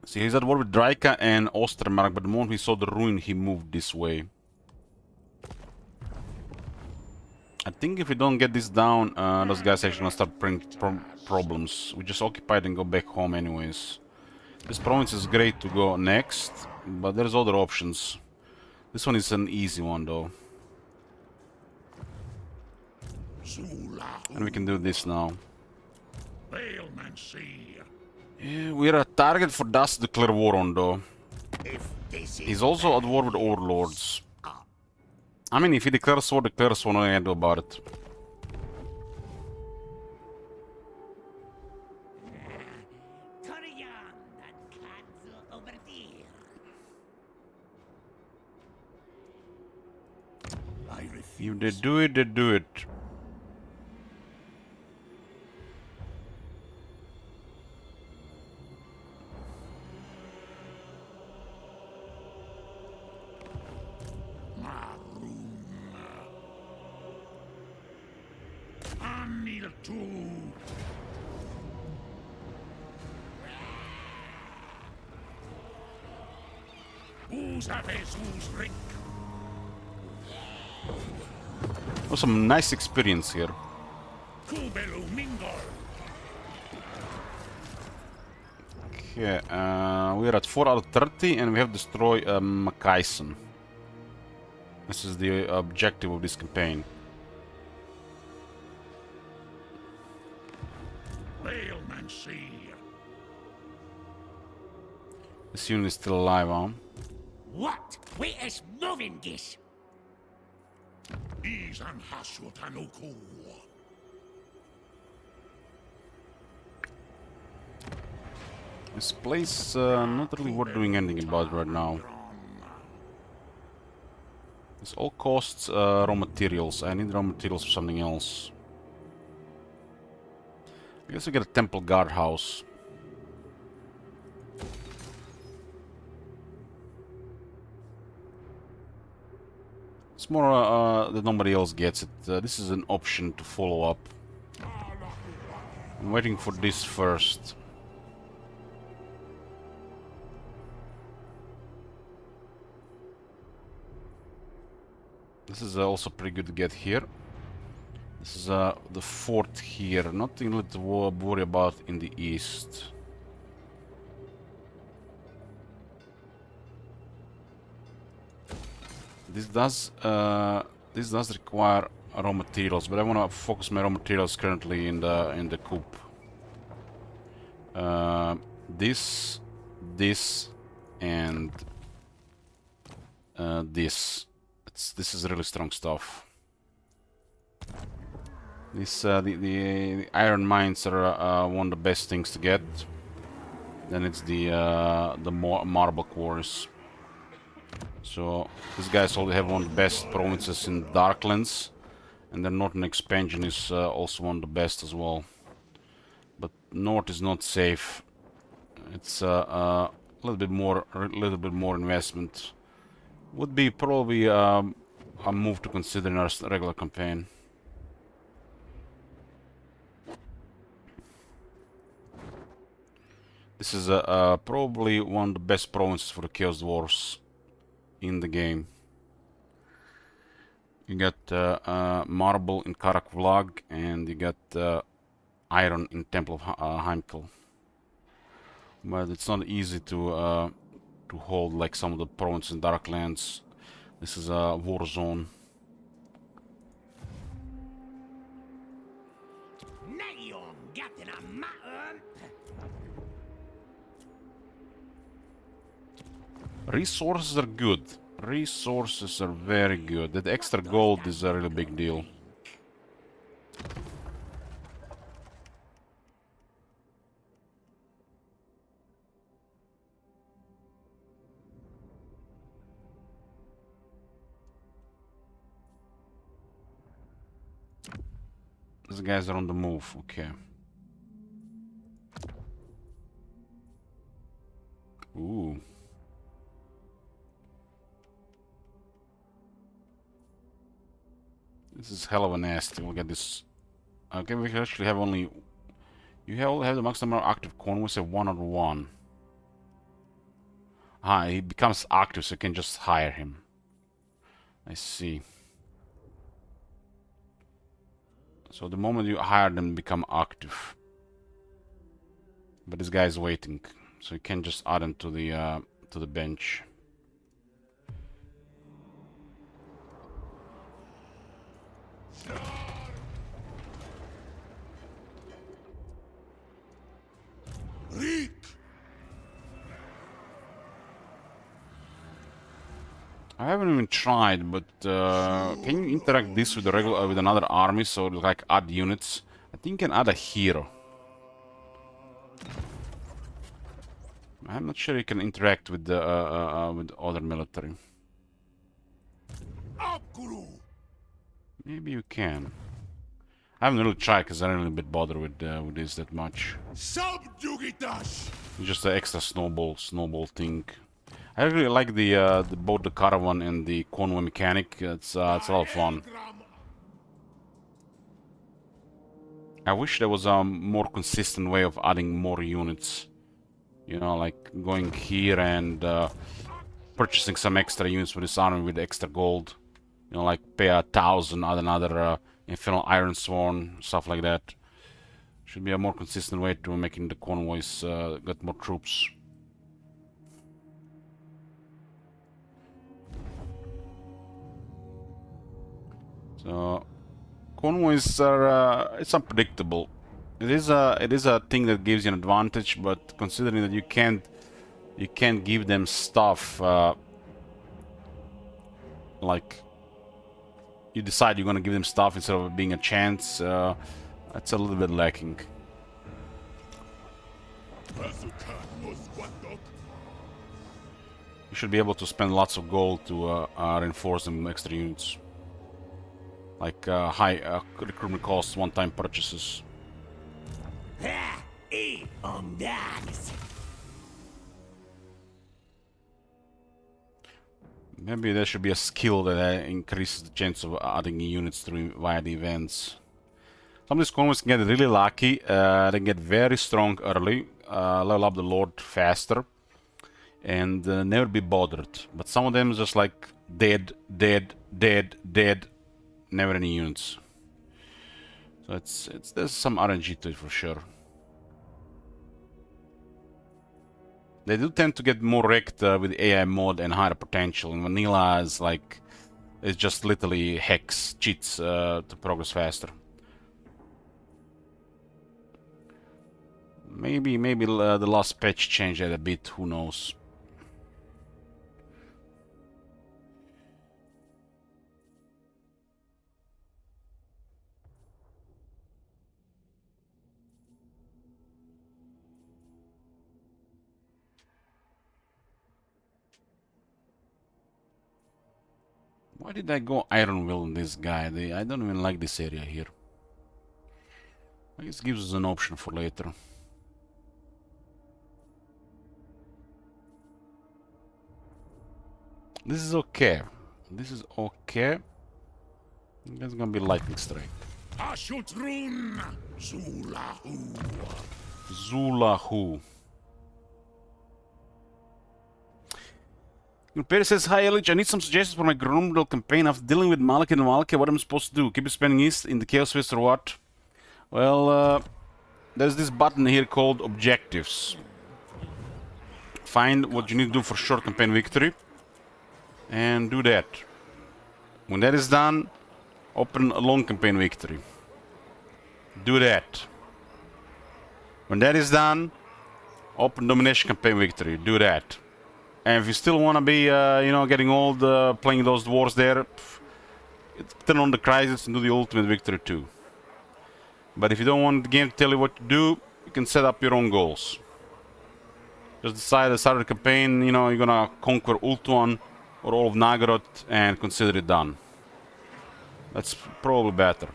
See, he's at war with Draika and Ostermark, but the moment he saw the ruin, he moved this way. I think if we don't get this down, those guys actually gonna start bringing problems. We just occupy it and go back home anyways. This province is great to go next, but there's other options. This one is an easy one though. And we can do this now. Yeah, we're a target for Dust to declare war on though. He's also at war with Overlords. I mean, if he declares war, nothing I can do about it. Toryon and Kazu over there. If they do it, they do it. Anil too. Who's a who's Rick? Oh, some nice experience here. Kubelu mingle. Okay, we're at 4 out of 30 and we have destroyed Makaisen. This is the objective of this campaign. Whaleman see. This unit is still alive, huh? What? We is moving this. Is an Hashutanuku. This place not really worth doing anything about right now. This all costs raw materials. I need raw materials for something else. I guess we get a temple guard house. It's more that nobody else gets it. This is an option to follow up. I'm waiting for this first. This is also pretty good to get here. This is the fort here. Nothing really to worry about in the east. This does require raw materials, but I want to focus my raw materials currently in the coop. This, and this. This is really strong stuff. This the iron mines are one of the best things to get. Then it's the marble quarries. So these guys already have one of the best provinces in Darklands, and the northern expansion is also one of the best as well. But north is not safe. It's a little bit more investment. Would be probably a move to consider in our regular campaign. This is probably one of the best provinces for the Chaos Dwarfs in the game. You got marble in Karak Vlag, and you got iron in Temple of Heimkel. But it's not easy to hold like some of the provinces in Darklands. This is a war zone. Resources are good. Resources are very good. That extra gold is a really big deal. These guys are on the move, okay. Ooh. This is hell of a nasty. We'll get this. Okay, we actually have only. You have the maximum number of active convoys of 1 on 1. Ah, he becomes active, so you can just hire him. I see. So the moment you hire them, become active. But this guy is waiting, so you can just add him to the bench. Rick! I haven't even tried, but can you interact this with the regular with another army? So like add units. I think you can add a hero. I'm not sure you can interact with the with other military. Up, Guru! Maybe you can. I haven't really tried because I don't really bit bothered with this that much. Subjugitas! It's just the extra snowball thing. I really like the both the caravan and the convoy mechanic. It's a lot of fun. I wish there was a more consistent way of adding more units. You know, like going here and purchasing some extra units for this army with extra gold. You know, like pay 1,000, add another Infernal Iron Sworn, stuff like that. Should be a more consistent way to making the convoys get more troops. So convoys are it's unpredictable. It is a thing that gives you an advantage, but considering that you can't give them stuff like you decide you're gonna give them stuff instead of it being a chance. That's a little bit lacking. You should be able to spend lots of gold to reinforce them with extra units. Like high recruitment costs, one-time purchases. Maybe there should be a skill that increases the chance of adding units through via the events. Some of these convoys can get really lucky. They get very strong early, level up the Lord faster, and never be bothered. But some of them is just like dead, dead, dead, dead, never any units. So there's some RNG to it for sure. They do tend to get more wrecked with AI mod and higher potential. And vanilla is like, it's just literally hex cheats to progress faster. Maybe the last patch changed that a bit. Who knows? Why did I go Iron Will on this guy? I don't even like this area here. I guess it gives us an option for later. This is okay. This is okay. That's gonna be lightning strike. Ashutrun! Zulahu! Zulahu. Perry says, hi Elich, I need some suggestions for my Grumdal campaign after dealing with Malak and Malka. What am I supposed to do? Keep spending East in the Chaos Fist or what? Well, there's this button here called Objectives. Find what you need to do for short campaign victory. And do that. When that is done, open a long campaign victory. Do that. When that is done, open domination campaign victory. Do that. And if you still want to be, you know, getting old playing those wars there, turn on the crisis and do the ultimate victory too. But if you don't want the game to tell you what to do, you can set up your own goals. Just decide at the start of the campaign, you know, you're gonna conquer Ultuan or all of Nagorod and consider it done. That's probably better.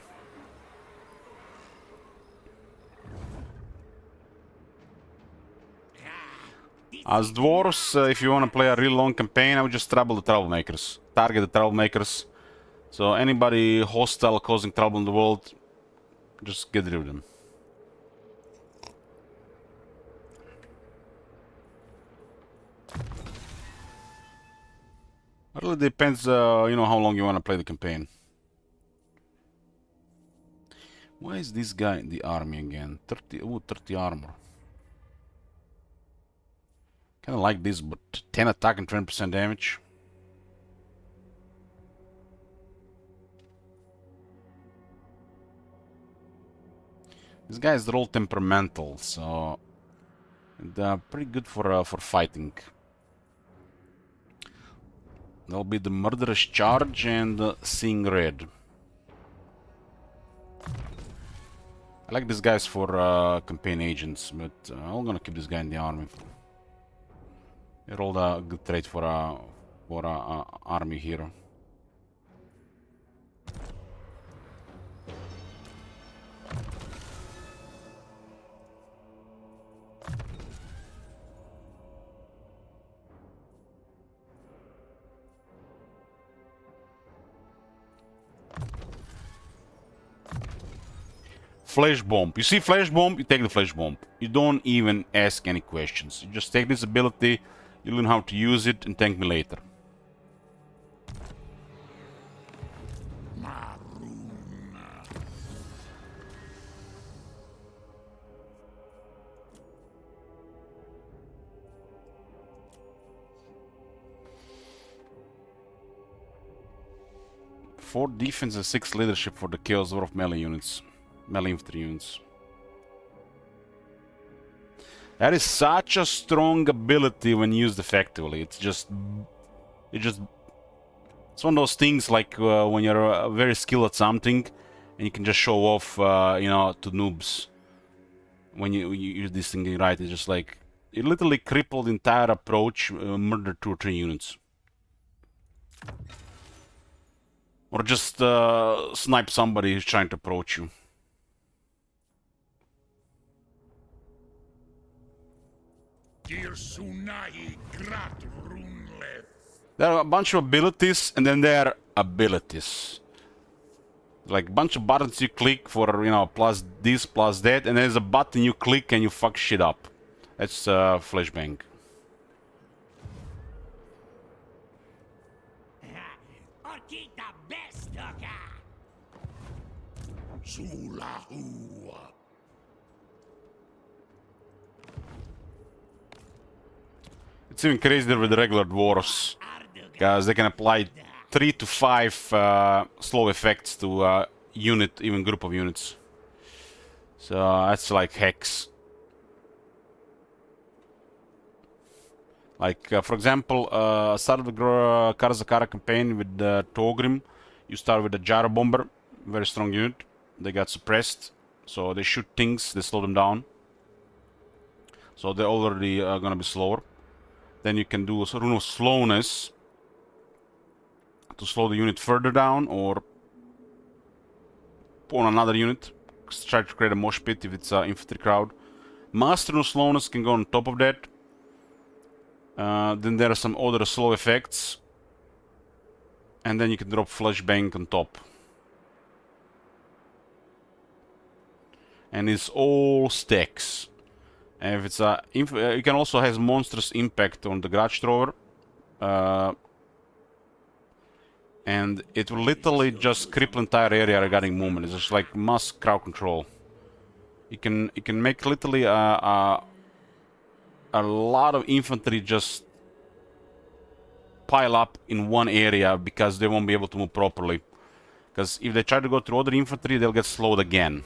As dwarves, if you want to play a real long campaign, I would just trouble the troublemakers. Target the troublemakers. So anybody hostile causing trouble in the world, just get rid of them. It really depends, you know, how long you want to play the campaign. Why is this guy in the army again? 30 armor. Kinda like this, but 10 attack and 20% damage. These guys are all temperamental, so they're pretty good for fighting. There'll be the Murderous Charge and Seeing Red. I like these guys for campaign agents, but I'm gonna keep this guy in the army. He rolled a good trade for a army hero. Flash bomb. You see flash bomb, you take the flash bomb. You don't even ask any questions. You just take this ability, you learn how to use it, and thank me later. Maruna. 4 defense and 6 leadership for the Chaos Dwarf melee units. Melee infantry units. That is such a strong ability when used effectively. It's one of those things like when you're very skilled at something and you can just show off, you know, to noobs. When you use this thing right, it's just like, it literally crippled the entire approach, murdered 2 or 3 units. Or just snipe somebody who's trying to approach you. Girsunai Gratrunleth. There are a bunch of abilities, and then there are abilities. Like a bunch of buttons you click for, you know, plus this, plus that, and there's a button you click and you fuck shit up. That's flashbang. Orkita Bestoka. Sulahu. It's even crazier with the regular dwarves, because they can apply 3 to 5 slow effects to a unit, even group of units. So that's like hex. Like, for example, start of the Karazakara campaign with Togrim. You start with the Gyro Bomber, very strong unit. They got suppressed, so they shoot things, they slow them down. So they're already gonna be slower. Then you can do a Rune of Slowness to slow the unit further down, or on another unit. Try to create a mosh pit if it's an infantry crowd. Master of Slowness can go on top of that. Then there are some other slow effects. And then you can drop Flashbang on top. And it's all stacks. And if it's a, you can also have monstrous impact on the Grudge Thrower. And it will literally just cripple entire area regarding movement. It's just like mass crowd control. You can make literally a lot of infantry just pile up in one area because they won't be able to move properly. Because if they try to go through other infantry, they'll get slowed again.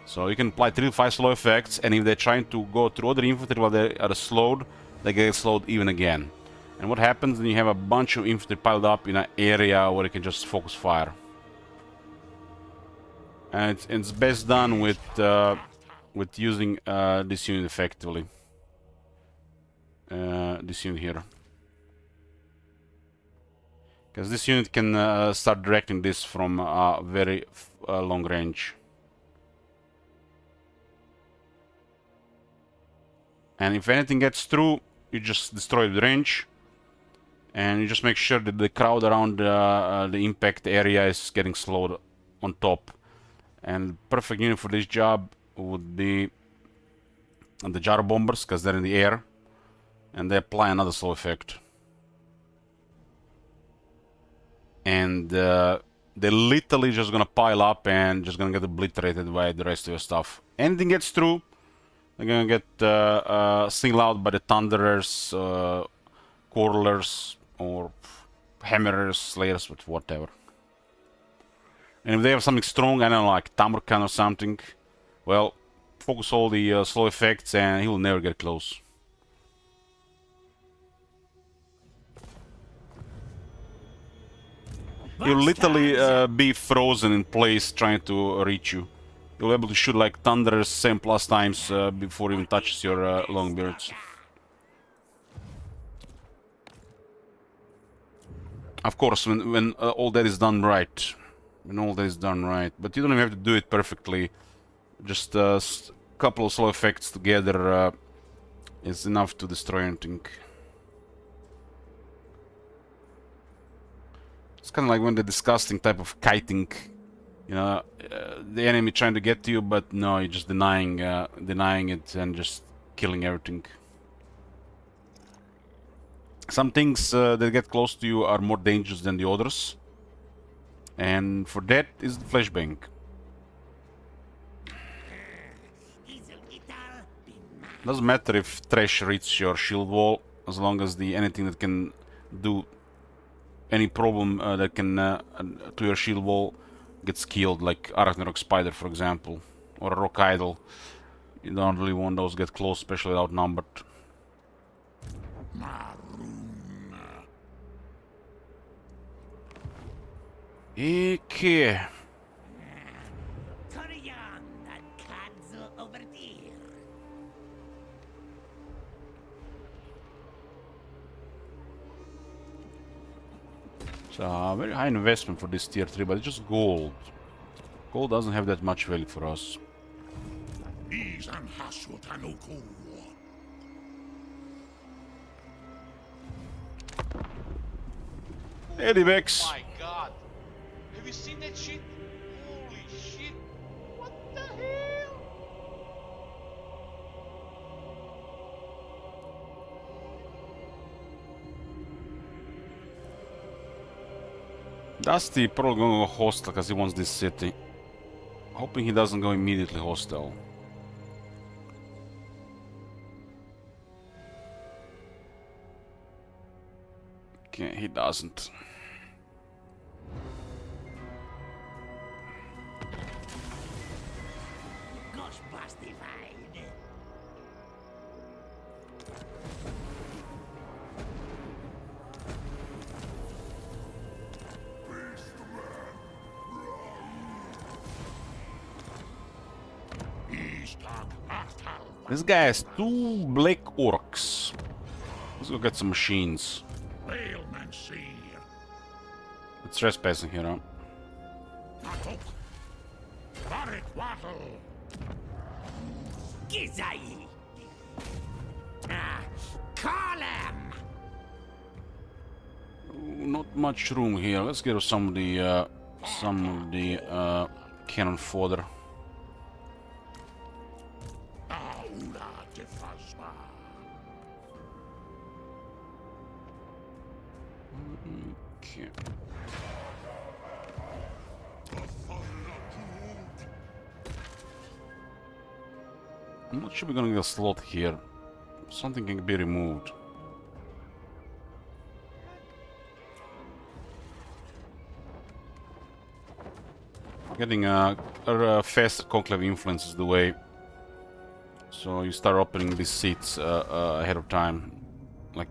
So you can apply 3 to 5 slow effects, and if they're trying to go through other infantry while they are slowed, they get slowed even again. And what happens then, you have a bunch of infantry piled up in an area where you can just focus fire. And it's best done with using this unit effectively. This unit here. Because this unit can start directing this from a very long range. And if anything gets through, you just destroy the range. And you just make sure that the crowd around the impact area is getting slowed on top. And the perfect unit for this job would be the Gyro Bombers, because they're in the air. And they apply another slow effect. And they're literally just gonna pile up and just gonna get obliterated by the rest of your stuff. Anything gets through, they're gonna get singled out by the Thunderers, Quarrelers, or Hammerers, Slayers, but whatever. And if they have something strong, I don't know, like Tamarkan or something, well, focus all the slow effects and he will never get close. He'll literally be frozen in place trying to reach you. You'll be able to shoot like Thunderers 7+ times before he even touches your Longbeards. Of course, when all that is done right. When all that is done right. But you don't even have to do it perfectly. Just a couple of slow effects together is enough to destroy anything. It's kind of like when the disgusting type of kiting you know, the enemy trying to get to you, but no, you're just denying it and just killing everything. Some things that get close to you are more dangerous than the others, and for that is the flashbang. Doesn't matter if trash reaches your shield wall, as long as the anything that can do any problem that can to your shield wall gets killed, like Arachnarok Spider, for example, or a Rock Idol. You don't really want those get close, especially outnumbered. Okay. Torian, that cancel over there. It's a very high investment for this tier 3, but it's just gold. Gold doesn't have that much value for us. Is an Hasutanoko. Edivex! My god. Have you seen that shit? Holy shit. What the hell? Dusty probably gonna go hostile because he wants this city. Hoping he doesn't go immediately hostile. Okay, he doesn't. Ghostbustified. This guy has 2 black orcs. Let's go get some machines. It's trespassing here, huh? Gizai. Call him. Not much room here. Let's get some of the cannon fodder. Okay. I'm not sure we're gonna get a slot here. Something can be removed. Getting a faster conclave influence is the way. So you start opening these seats ahead of time, like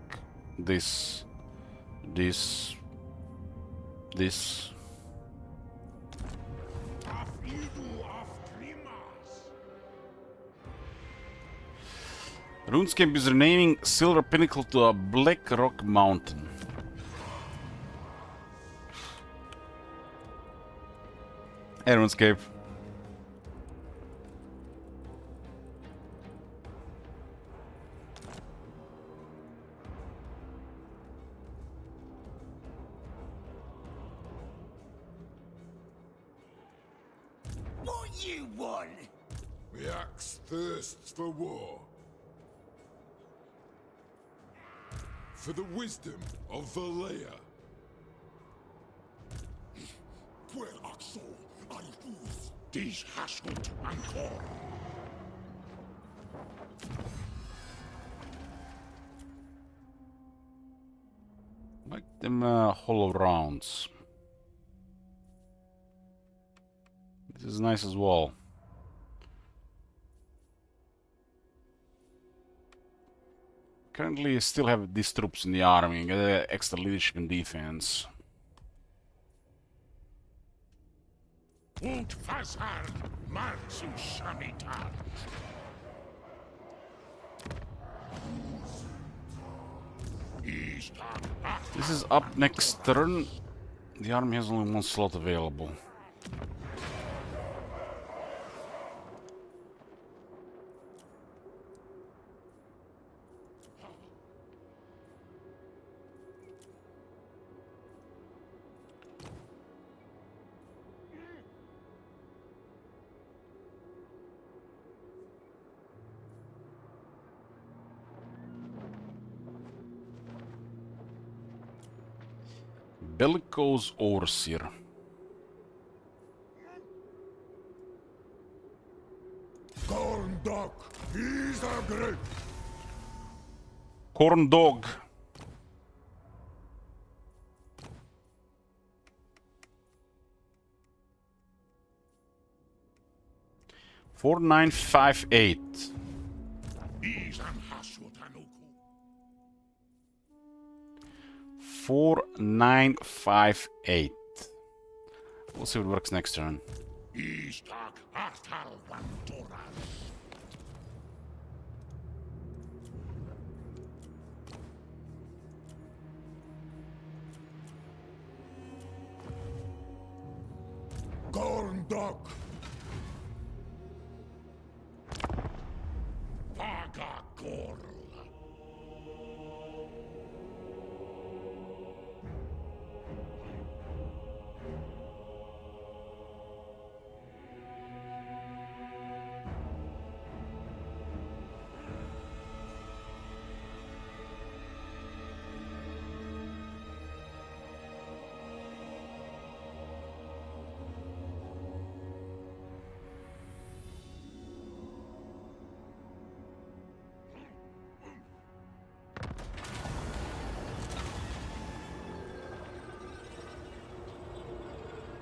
this. RuneScape is renaming Silver Pinnacle to a Black Rock Mountain. Hey, RuneScape. What you want? The axe thirsts for war. For the wisdom of Valea. Well, Axel, I refuse. Dies Hasut Ankor. Like them hollow rounds. This is nice as well. Currently still have these troops in the army, get extra leadership and defense. Und Fasar Marzu Shamitar. This is up next turn. The army has only 1 slot available. Bellicose Overseer. Corn dog, he's a great. Corn Dog. $4958. He's an Hashut Anoku. 4958. We'll see what works next turn. He's Dark Artal Vantoras. Corn dog, Vaga Gorl.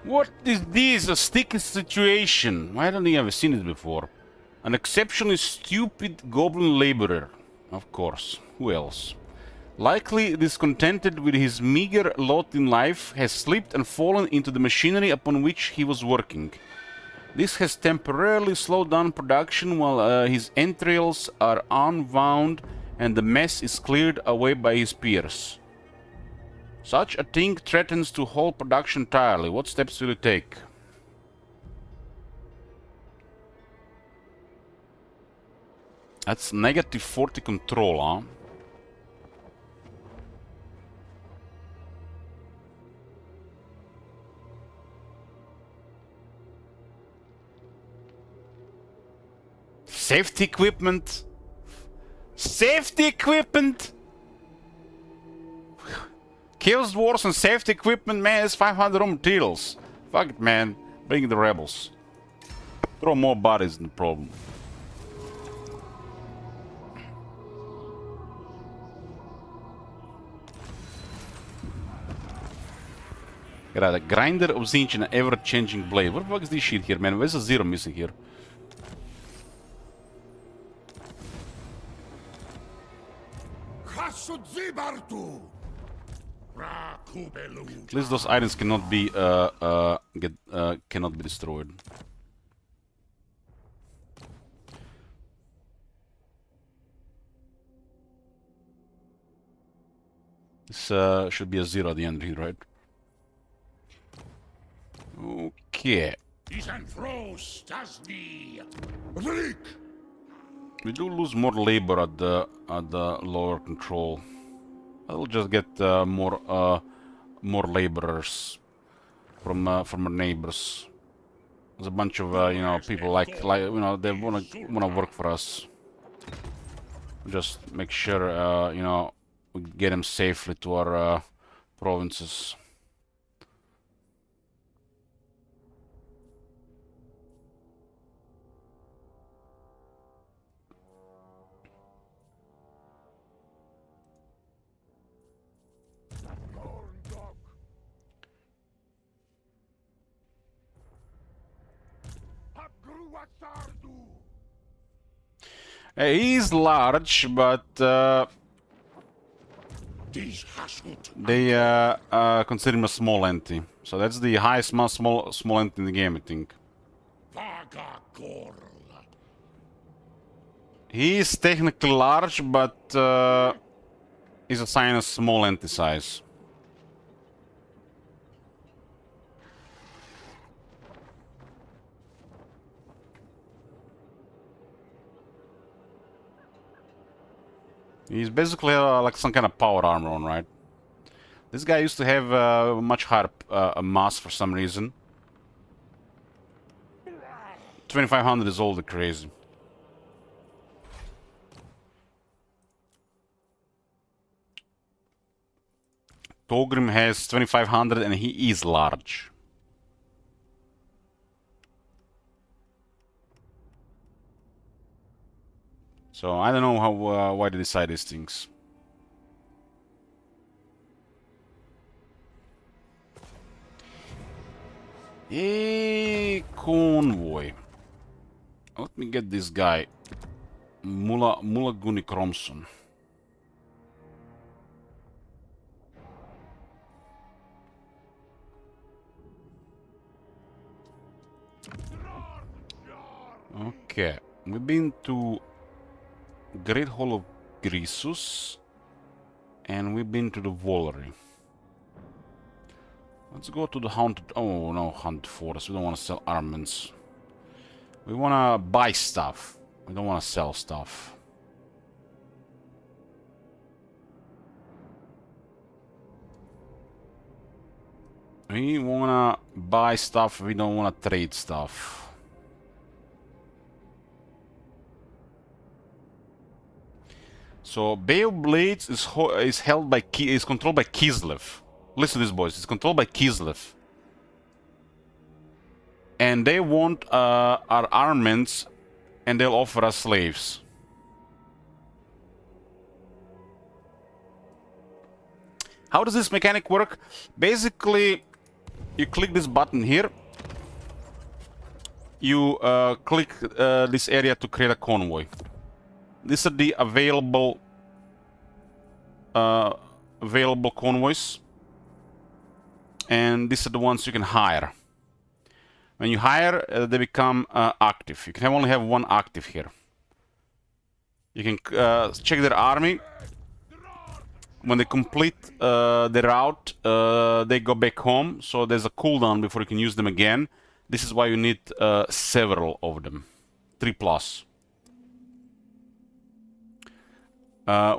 What is this? A sticky situation. Why don't I ever seen it before? An exceptionally stupid goblin laborer. Of course. Who else? Likely discontented with his meager lot in life, has slipped and fallen into the machinery upon which he was working. This has temporarily slowed down production while his entrails are unwound and the mess is cleared away by his peers. Such a thing threatens to halt production entirely. What steps will you take? That's negative 40 control, huh? Safety equipment? Safety equipment? Chaos Dwarves and safety equipment, man, it's 500 raw materials. Fuck it, man. Bring the rebels. Throw more bodies in the problem. Got a grinder of zinc and an ever-changing blade. What the fuck is this shit here, man? Where's the zero missing here? Hashut Zibartu. At least those items cannot be cannot be destroyed. This should be a zero at the end here, right? Okay. We do lose more labor at the lower control. I'll just get more laborers from our neighbors. There's a bunch of you know, people like you know, they wanna work for us. Just make sure you know, we get them safely to our provinces. He's large, but they consider him a small entity. So that's the highest small entity in the game, I think. He's technically large, but he's assigned a small entity size. He's basically like some kind of power armor on, right? This guy used to have much higher mass for some reason. 2500 is all the crazy. Togrim has 2500 and he is large. So I don't know how why they decide these things. A convoy. Let me get this guy. Mulla Gunni Kromson. Okay, we've been to Great Hall of Grisus, and we've been to the Volary. Let's go to the Haunted... Oh, no, Haunted Forest. We don't want to sell armaments. We want to buy stuff. We don't want to sell stuff. We want to buy stuff. We don't want to trade stuff. So Bay of Blades is held by is controlled by Kislev. Listen to this, boys. It's controlled by Kislev, and they want our armaments, and they'll offer us slaves. How does this mechanic work? Basically, you click this button here. You click this area to create a convoy. These are the available convoys, and these are the ones you can hire. When you hire, they become active. You can only have one active here. You can check their army. When they complete their route, they go back home. So there's a cooldown before you can use them again. This is why you need several of them, 3+.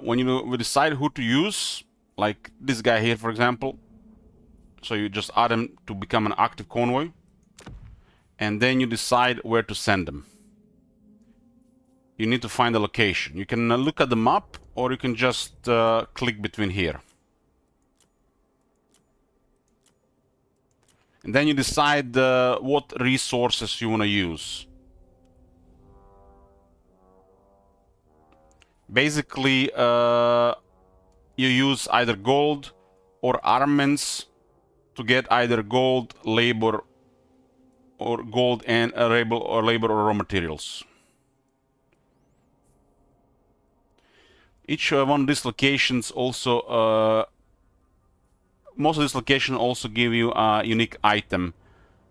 When you decide who to use, like this guy here, for example, so you just add him to become an active convoy, and then you decide where to send them. You need to find a location. You can look at the map, or you can just click between here. And then you decide what resources you want to use. Basically, you use either gold or armaments to get either gold, labor, or gold and labor or raw materials. Each one of these locations also, most of these locations also give you a unique item,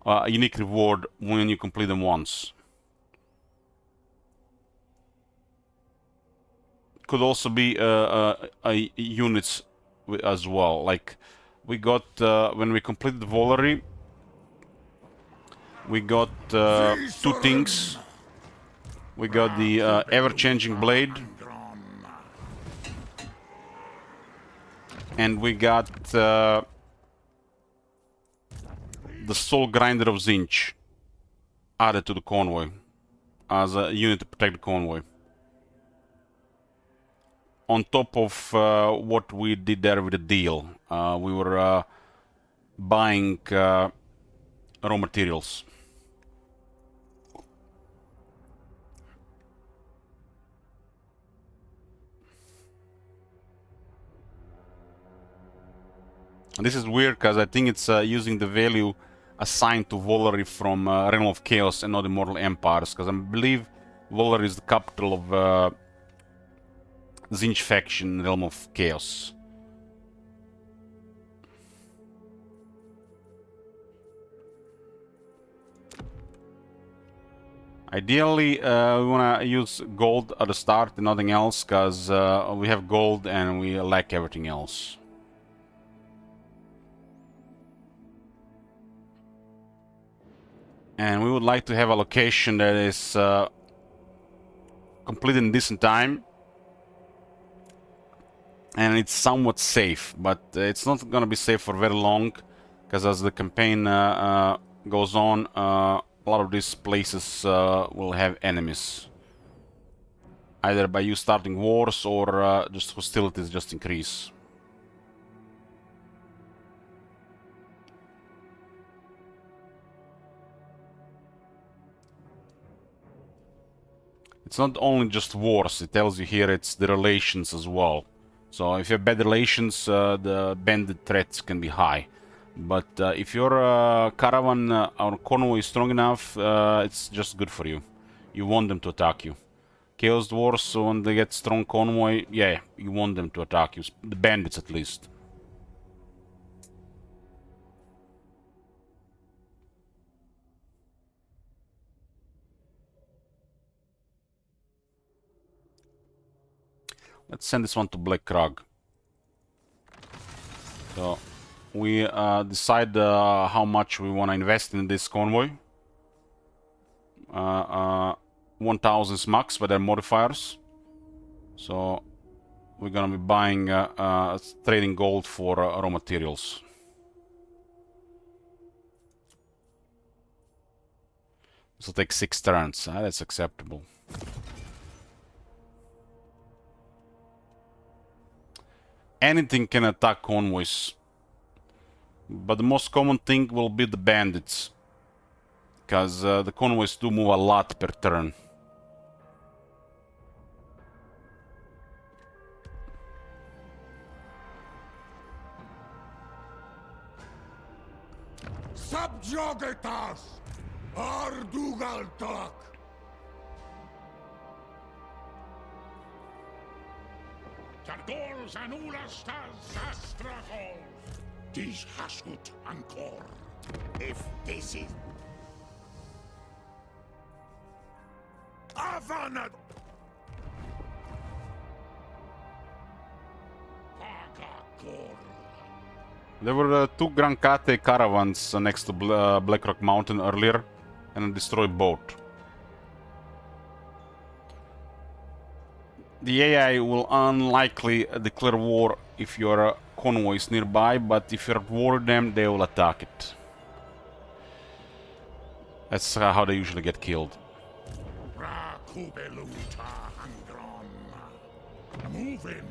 a unique reward when you complete them once. Could also be units as well. Like we got when we completed Volary, we got 2 things. We got the ever-changing blade, and we got the Soul Grinder of Tzeentch added to the convoy as a unit to protect the convoy. On top of what we did there with the deal, we were buying raw materials. And this is weird because I think it's using the value assigned to Volary from Realm of Chaos and not Immortal Empires, because I believe Volary is the capital of Tzeentch faction, Realm of Chaos. Ideally, we want to use gold at the start and nothing else, because we have gold and we lack everything else. And we would like to have a location that is completed in decent time. And it's somewhat safe, but it's not going to be safe for very long, because as the campaign goes on, a lot of these places will have enemies. Either by you starting wars or just hostilities just increase. It's not only just wars, it tells you here it's the relations as well. So if you have bad relations, the bandit threats can be high. But if your caravan or convoy is strong enough, it's just good for you. You want them to attack you. Chaos Dwarves, so when they get strong convoy, yeah, you want them to attack you. The bandits at least. Let's send this one to Black Krag. So we decide how much we want to invest in this convoy. 1000 max by their modifiers. So we're gonna be buying, trading gold for raw materials. This will take 6 turns. That's acceptable. Anything can attack convoys, but the most common thing will be the bandits, because the convoys do move a lot per turn. Subjugatas! Ardugaltak! Targols and Ulastas Astragol! Dis Hasut Ankor! If this is... Avanad! Agakor! There were 2 Grankate caravans next to Blackrock Mountain earlier, and a destroyed boat. The AI will unlikely declare war if your convoy is nearby, but if you're at war with them, they will attack it. That's how they usually get killed. Rakubeluta Angron! Move him!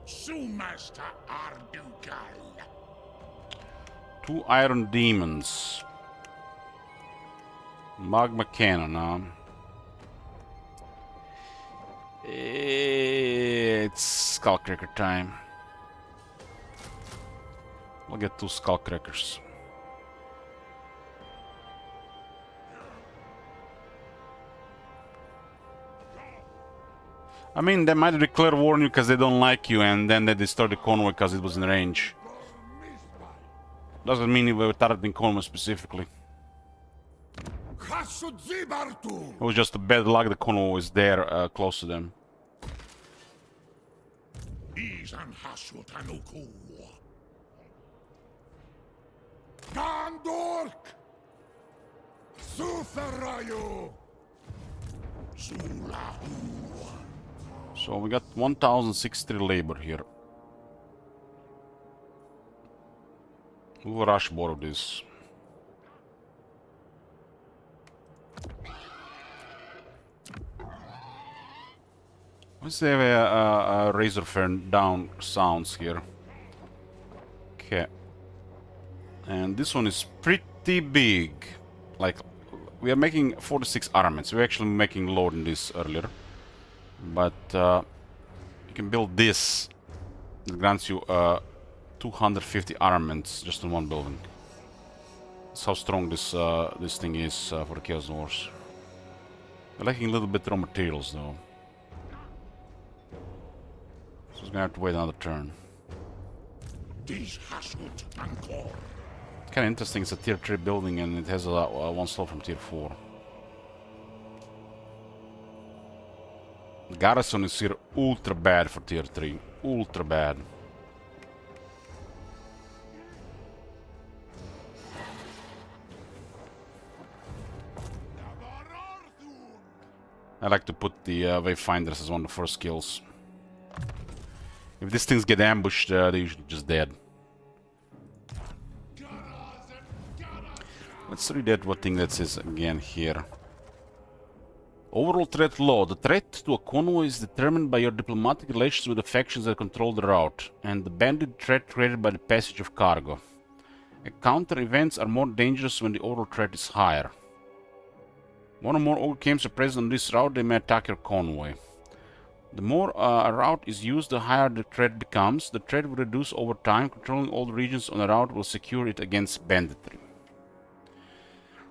Sumasta Ardugal! 2 Iron Demons. Magma Cannon, huh? It's Skullcracker time. We'll get 2 Skullcrackers. I mean, they might declare war on you because they don't like you, and then they destroy the convoy because it was in range. Doesn't mean you were targeting convoy specifically. It was just a bad luck the convoy was there, close to them. Gandork! Suferayu! So we got 1063 labor here. We'll rush more of this. Let's have a Razor Fan down sounds here. Okay. And this one is pretty big. Like, we are making 46 armaments. We're actually making lower than this earlier. But you can build this. It grants you 250 armaments just in one building. That's how strong this this thing is for the Chaos Wars. We're lacking a little bit raw materials though. So it's gonna have to wait another turn. Kinda interesting, it's a tier 3 building and it has a one slot from tier 4. Garrison is here ultra bad for tier 3. Ultra bad. I like to put the Wayfinders as one of the first kills. If these things get ambushed, they're usually just dead. Let's read that what thing that says again here. Overall threat low. The threat to a convoy is determined by your diplomatic relations with the factions that control the route, and the bandit threat created by the passage of cargo. Counter events are more dangerous when the overall threat is higher. One or more ogre camps are present on this route, they may attack your convoy. The more a route is used, the higher the threat becomes. The threat will reduce over time. Controlling all the regions on a route will secure it against banditry.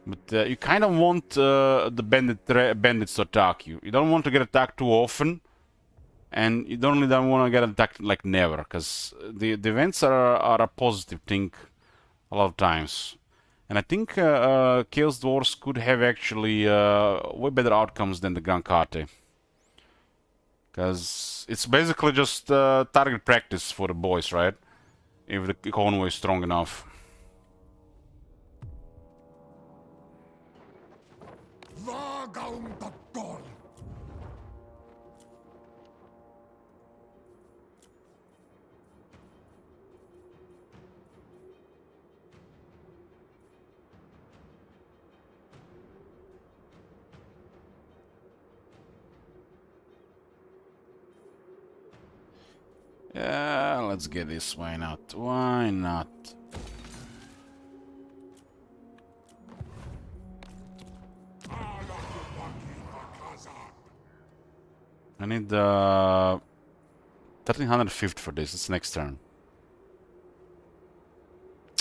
But you kind of want the bandits to attack you. You don't want to get attacked too often. And you don't want to get attacked like never. Because the events are a positive thing a lot of times. And I think Chaos Dwarfs could have actually way better outcomes than the Grand Kate. Because it's basically just target practice for the boys, right? If the convoy is strong enough. Yeah, let's get this. Why not? Why not? I need 1350 for this. It's next turn.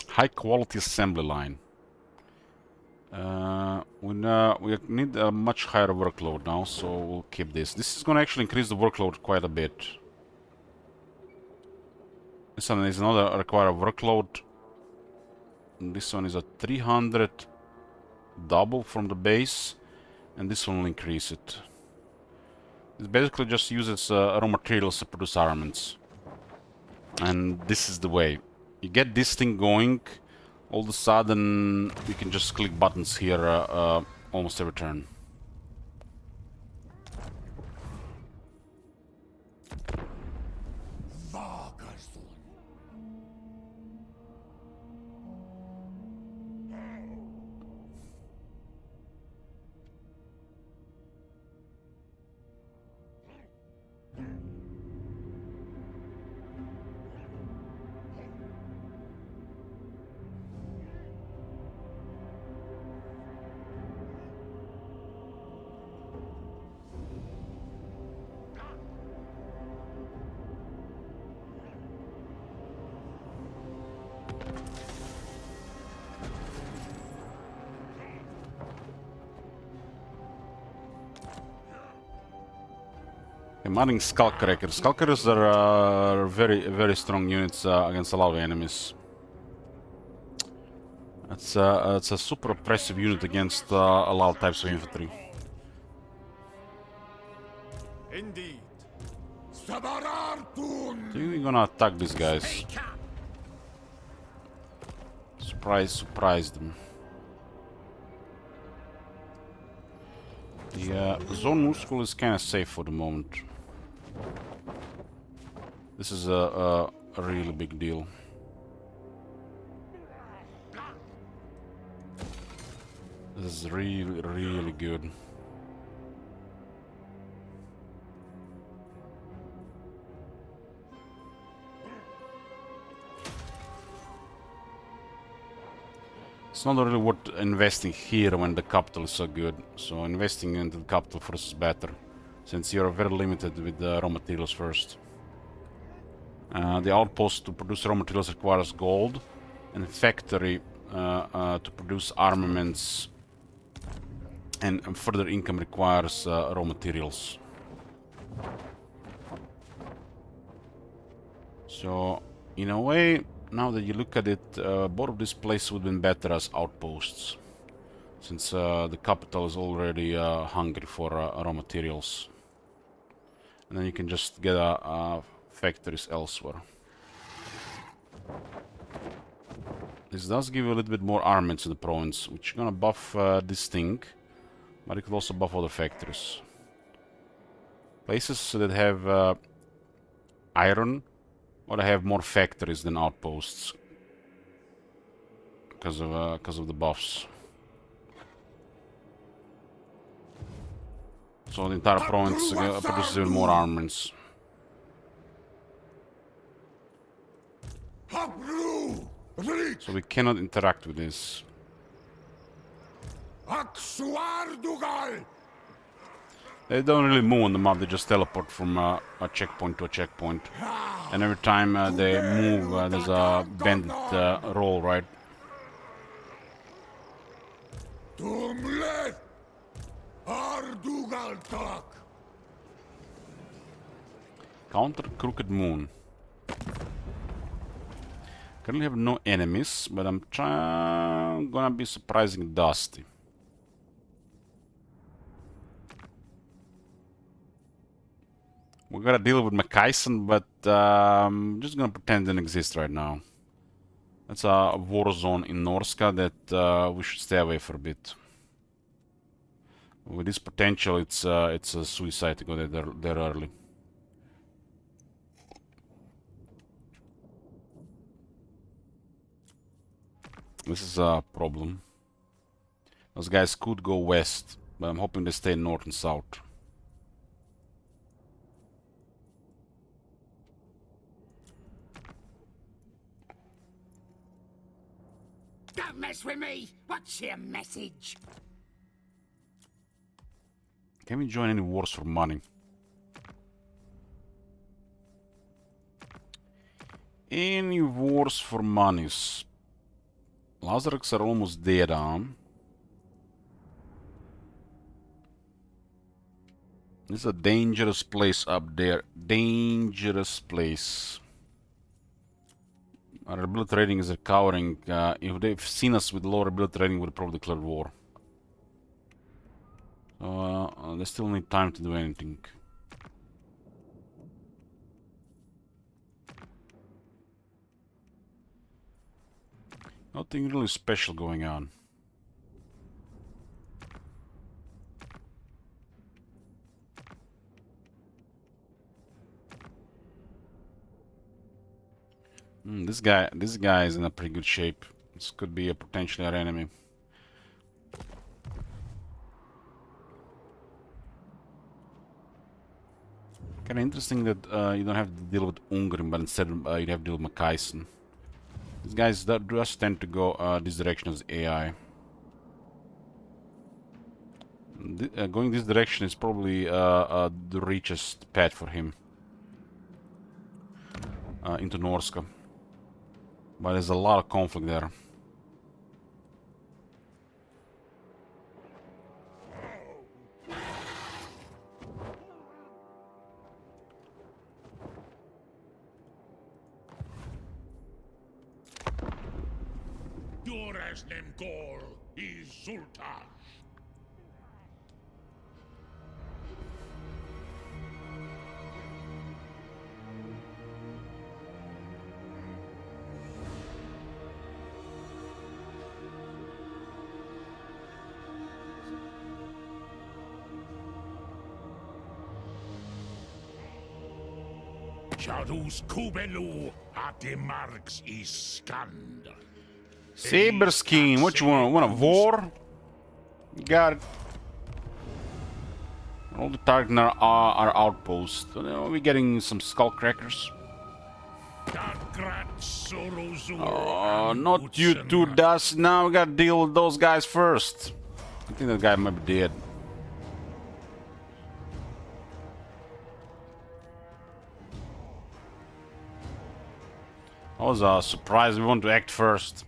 High quality assembly line. We need a much higher workload now, so we'll keep this. This is gonna actually increase the workload quite a bit. This one is another require workload. And this one is a 300 double from the base, and this one will increase it. It basically just uses raw materials to produce armaments. And this is the way. You get this thing going, all of a sudden you can just click buttons here almost every turn. I'm adding Skullcrackers. Skullcrackers are very strong units against a lot of enemies. It's a super oppressive unit against a lot of types of infantry. Indeed. So you're gonna attack these guys. Surprise them. The Zone Muscle is kinda safe for the moment. This is a really big deal. This is really good. It's not really worth investing here when the capital is so good. So investing into the capital first is better, since you're very limited with the raw materials first. The outpost to produce raw materials requires gold, and factory to produce armaments and further income requires raw materials. So, in a way, now that you look at it, both of these places would have been better as outposts, since the capital is already hungry for raw materials. And then you can just get factories elsewhere. This does give you a little bit more armaments in the province, which is gonna buff this thing, but it could also buff other factories. Places that have iron or have more factories than outposts because of the buffs. So the entire province produces even more armaments. Habru! Rik! So we cannot interact with this. Aksuardugal! They don't really move on the map, they just teleport from a checkpoint to a checkpoint. And every time they move, there's a bandit roll, right? Tumlet! Ardugal tak! Counter Crooked Moon. Currently have no enemies, but I'm gonna be surprising Dusty. We gotta deal with Makaisen, but I'm just gonna pretend it doesn't exist right now. That's a war zone in Norska that we should stay away for a bit. With this potential, it's a suicide to go there early. This is a problem. Those guys could go west, but I'm hoping they stay north and south. Don't mess with me! What's your message? Can we join any wars for money? Any wars for monies? Lazareks are almost dead, This is a dangerous place up there. Dangerous place. Our ability rating is recovering. If they've seen us with lower ability rating, we'll probably declare war. They still need time to do anything. Nothing really special going on. This guy is in a pretty good shape. This could be a potentially our enemy. Kind of interesting that you don't have to deal with Ungrim, but instead you have to deal with Makaisen. These guys just tend to go this direction as AI. Going this direction is probably the richest path for him into Norska. But there's a lot of conflict there. Duresnem Gol is Sultan. Shadus Kubelu Atimarks Iskand. Saberskin, what you want? Want a war? You got it. All the targets are outposts. Are we getting some skull crackers? Not you two, Dust. Now we gotta deal with those guys first. I think that guy might be dead. I was surprised we want to act first.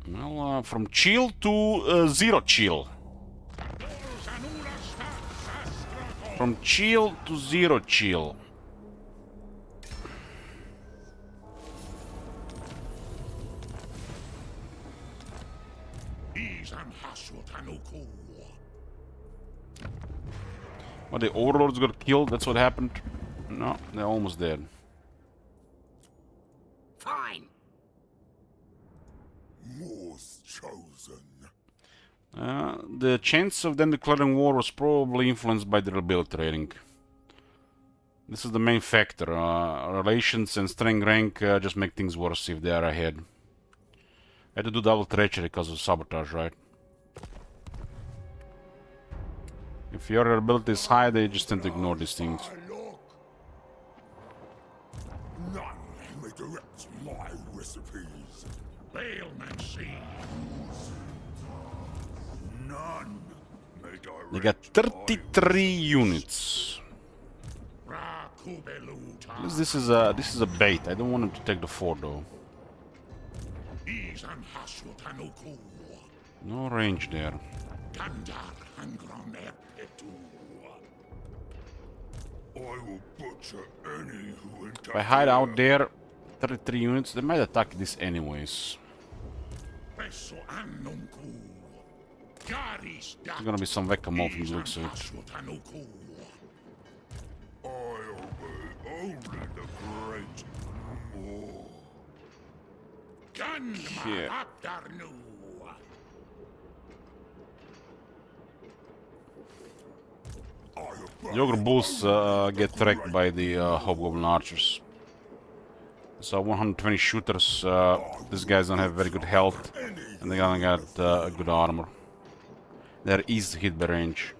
Well, from chill to zero chill. From chill to zero chill. What, the overlords got killed? That's what happened? No, they're almost dead. Fine. Most chosen. The chance of them declaring war was probably influenced by their ability rating. This is the main factor. Relations and strength rank just make things worse if they are ahead. I had to do double treachery because of sabotage, right? If your ability is high, they just tend to ignore these things. Look. None may direct my recipes. Bailment seeds. None may direct. They got 33 units. Ra Kubeluta. At least this is a bait. I don't want him to take the fort though. Izan Hasutanuku. No range there. Kandar Hangron Epetu. I will butcher any who If I hide out there, 33 units, they might attack this anyways. Peso Annunku. Garis There's gonna be some Vecamol from the looks of it. Hasutanuku. I obey only the great. More. Ganma Yeah. Abdarnu. The Ogre Bulls get wrecked by the Hobgoblin Archers. So 120 shooters, these guys don't have very good health, and they gonna get good armor. They're easy to hit by range.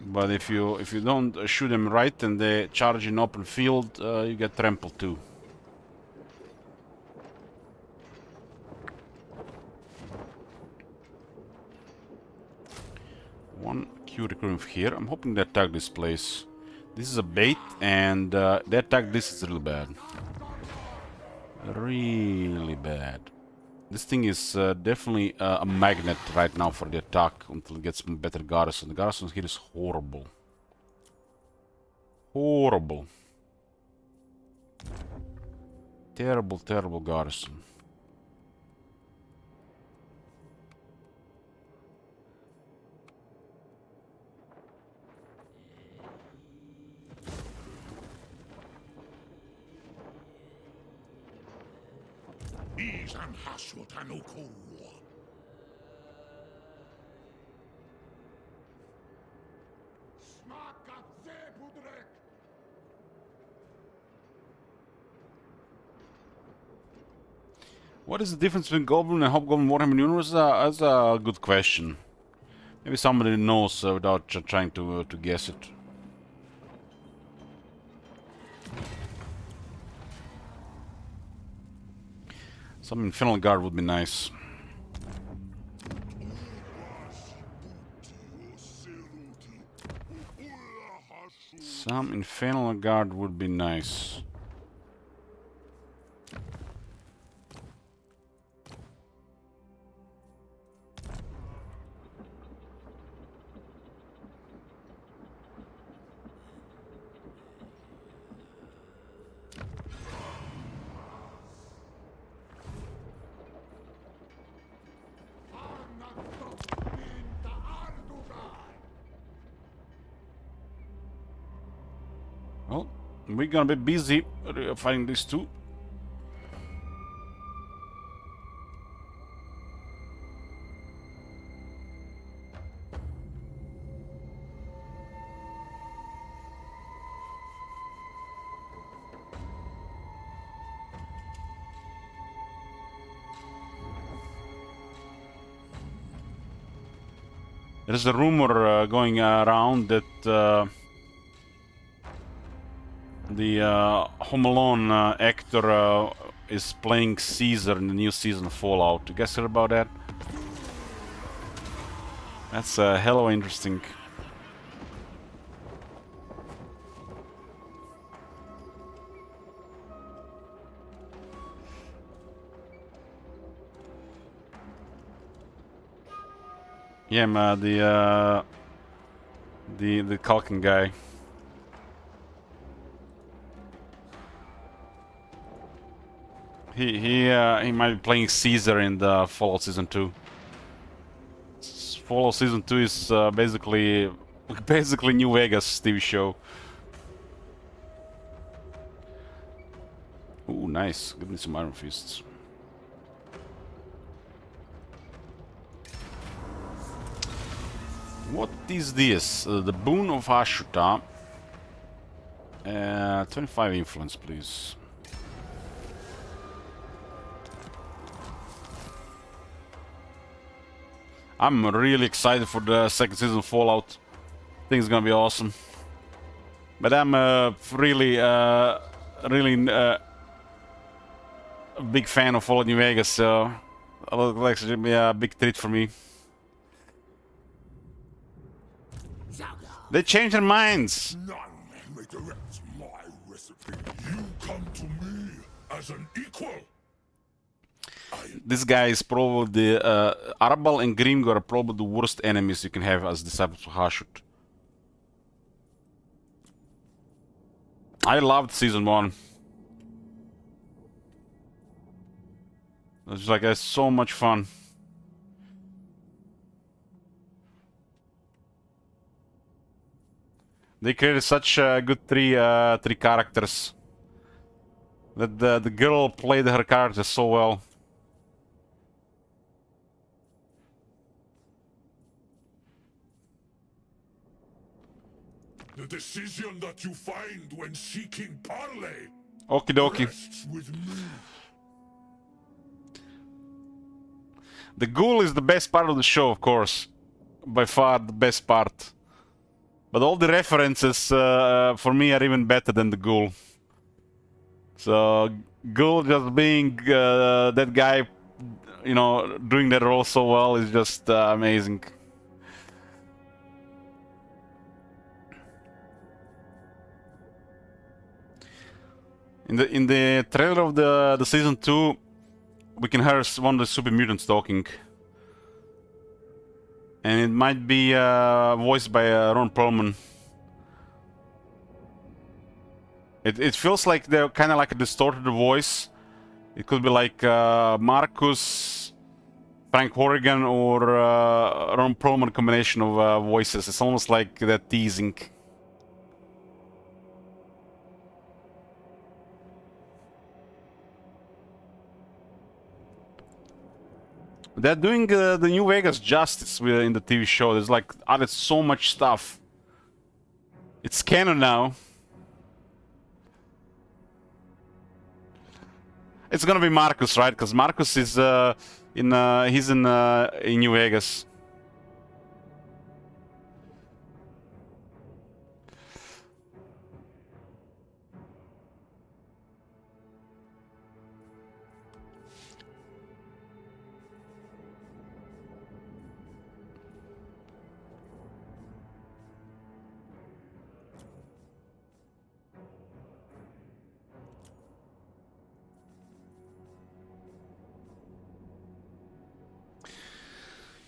But if you don't shoot them right and they charge in open field, you get trampled too. One Q recruiting here. I'm hoping they attack this place. This is a bait, and they attack this is really bad. Really bad. This thing is definitely a magnet right now for the attack until it gets some better garrison. The garrison here is horrible. Horrible. Terrible, terrible garrison. Izan Hasutanuku. Smakat Zebudrek. What is the difference between Goblin and Hobgoblin Warhammer Universe? That's a good question. Maybe somebody knows without trying to guess it. Some Infernal Guard would be nice. Some Infernal Guard would be nice. Well, we're gonna be busy fighting these two. There's a rumor going around that the Home Alone actor is playing Caesar in the new season of Fallout. You guys heard about that? That's hella interesting. Yeah, man, the Culkin guy. He might be playing Caesar in the Fallout Season 2. Fallout Season 2 is basically New Vegas TV show. Ooh, nice. Give me some Iron Fists. What is this? The Boon of Ashuta. 25 influence, please. I'm really excited for the second season of Fallout. I think it's gonna be awesome. But I'm really a big fan of Fallout New Vegas, so it looks like it should be a big treat for me. They changed their minds. None regrets my recipe. You come to me as an equal. This guy is probably the Arbal and Grimgor are probably the worst enemies you can have as disciples of Hashut. I loved season 1. It was like so much fun. They created such good three characters. That the girl played her character so well. The decision that you find when seeking parley Okie dokie. rests with me. The ghoul is the best part of the show, of course. By far the best part. But all the references for me are even better than the ghoul. So ghoul just being that guy, you know, doing that role so well is just amazing. In the trailer of the season 2, we can hear one of the super mutants talking. And it might be voiced by Ron Perlman. It feels like they're kind of like a distorted voice. It could be like Marcus, Frank Horrigan, or Ron Perlman combination of voices. It's almost like they're teasing. They're doing the New Vegas justice in the TV show. There's like added so much stuff. It's canon now. It's gonna be Marcus, right? Because Marcus is in New Vegas.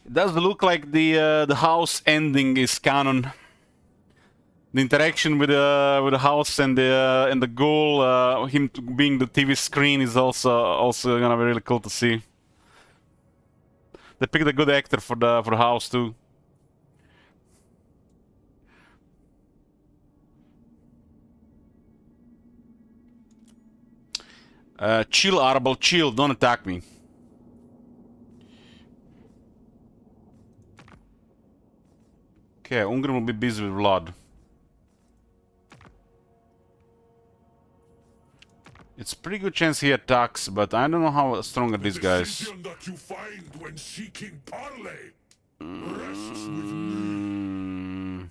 It does look like the house ending is canon. The interaction with the house and the ghoul, him being the TV screen, is also gonna be really cool to see. They picked a good actor for the house too. Chill, Arbal, chill. Don't attack me. Okay, Ungrim will be busy with Vlad. It's pretty good chance he attacks, but I don't know how strong are these guys. Decision that you find when seeking parley rests with me.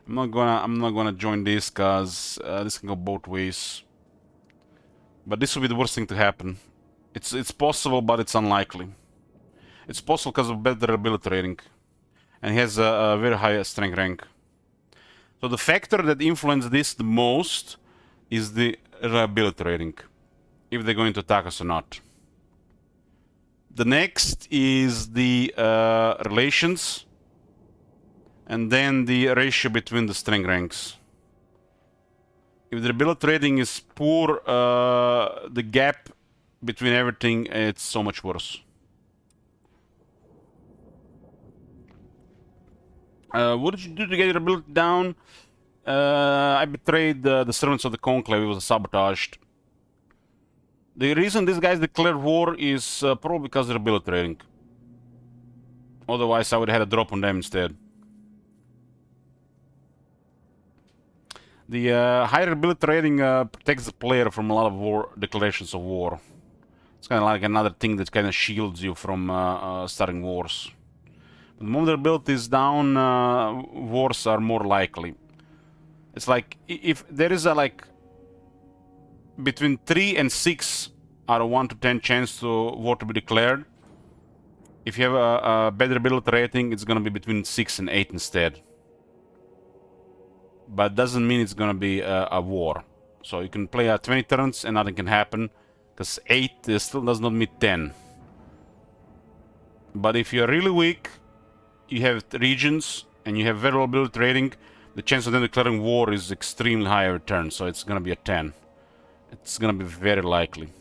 I'm not gonna join this, cause this can go both ways. But this will be the worst thing to happen. It's possible, but it's unlikely. It's possible because of better ability rating, and he has a very high strength rank. So the factor that influences this the most is the ability rating, if they're going to attack us or not. The next is the relations, and then the ratio between the strength ranks. If the ability rating is poor, the gap between everything, it's so much worse. What did you do to get your ability down? I betrayed the servants of the Conclave. It was sabotaged. The reason these guys declared war is probably because of their ability rating. Otherwise, I would have had a drop on them instead. The higher ability rating protects the player from a lot of war declarations of war. It's kind of like another thing that kind of shields you from starting wars. The moment the ability is down, wars are more likely. It's like if there is a like between 3 and 6 out of 1 to 10 chance to war to be declared. If you have a better ability rating, it's gonna be between 6 and 8 instead. But doesn't mean it's gonna be a war. So you can play 20 turns and nothing can happen, because 8 still does not meet 10. But if you're really weak, you have regions and you have very low ability rating, the chance of them declaring war is extremely high every turn, so it's gonna be a 10. It's gonna be very likely.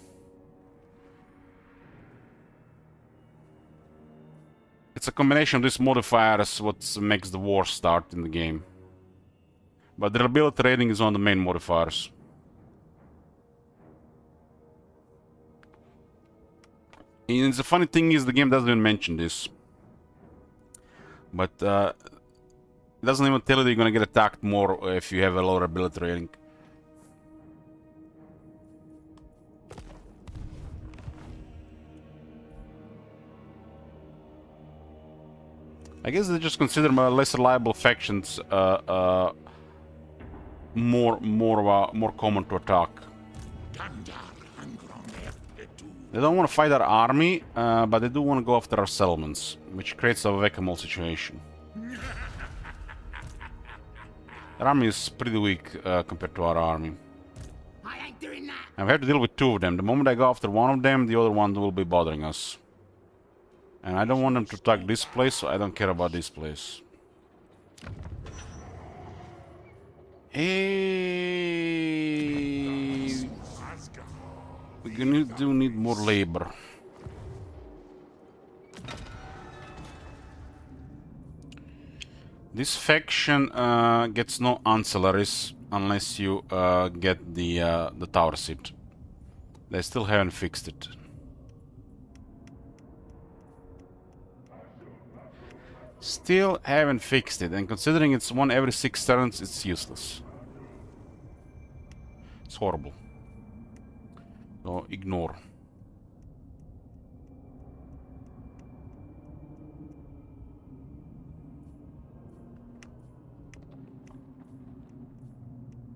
It's a combination of these modifiers what makes the war start in the game. But the ability rating is one of the main modifiers. And the funny thing is the game doesn't even mention this. But it doesn't even tell you that you're gonna get attacked more if you have a lower ability rating. I guess they just consider less reliable factions more common to attack. They don't want to fight our army, but they do want to go after our settlements, which creates a whack-a-mole situation. Our army is pretty weak compared to our army. I ain't doing that. And we have to deal with 2 of them. The moment I go after one of them, the other one will be bothering us. And I don't want them to attack this place, so I don't care about this place. Hey, we do need more labor. This faction gets no ancillaries unless you get the tower seat. They still haven't fixed it. Still haven't fixed it, and considering it's one every 6 turns, it's useless. It's horrible. So ignore.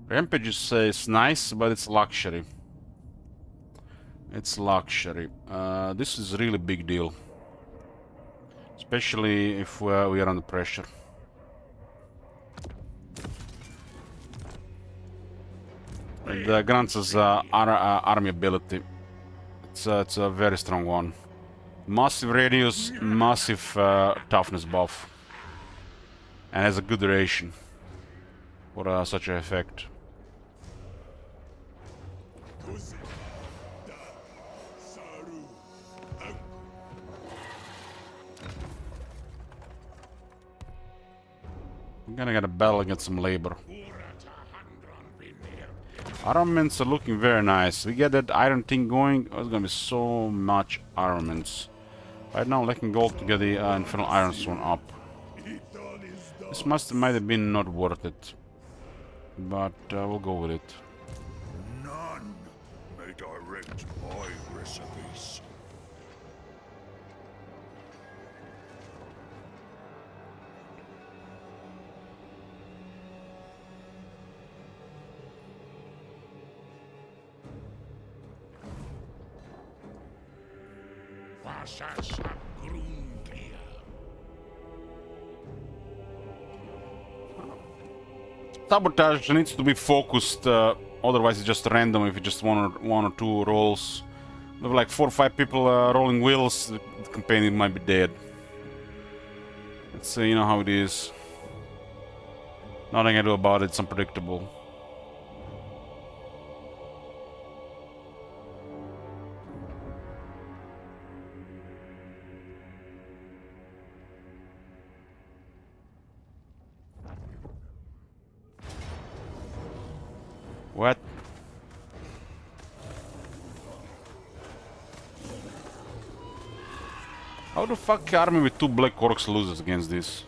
Rampage is nice, but it's luxury. It's luxury. This is a really big deal. Especially if we are under pressure. It grants us army ability. It's a very strong one. Massive radius, massive toughness buff. And has a good duration for such an effect. I'm gonna get a battle against some labor. Armaments are looking very nice. We get that iron thing going. Oh, it's gonna be so much armaments. Right now, lacking gold to get the Infernal Iron Stone up. This might have been not worth it, but we'll go with it. None may direct my recipes. Sabotage needs to be focused, otherwise it's just random if you just one or two rolls. With like 4 or 5 people rolling wheels, the campaign might be dead. It's you know how it is. Nothing I can do about it, it's unpredictable. What? How the fuck army with 2 black orcs loses against this?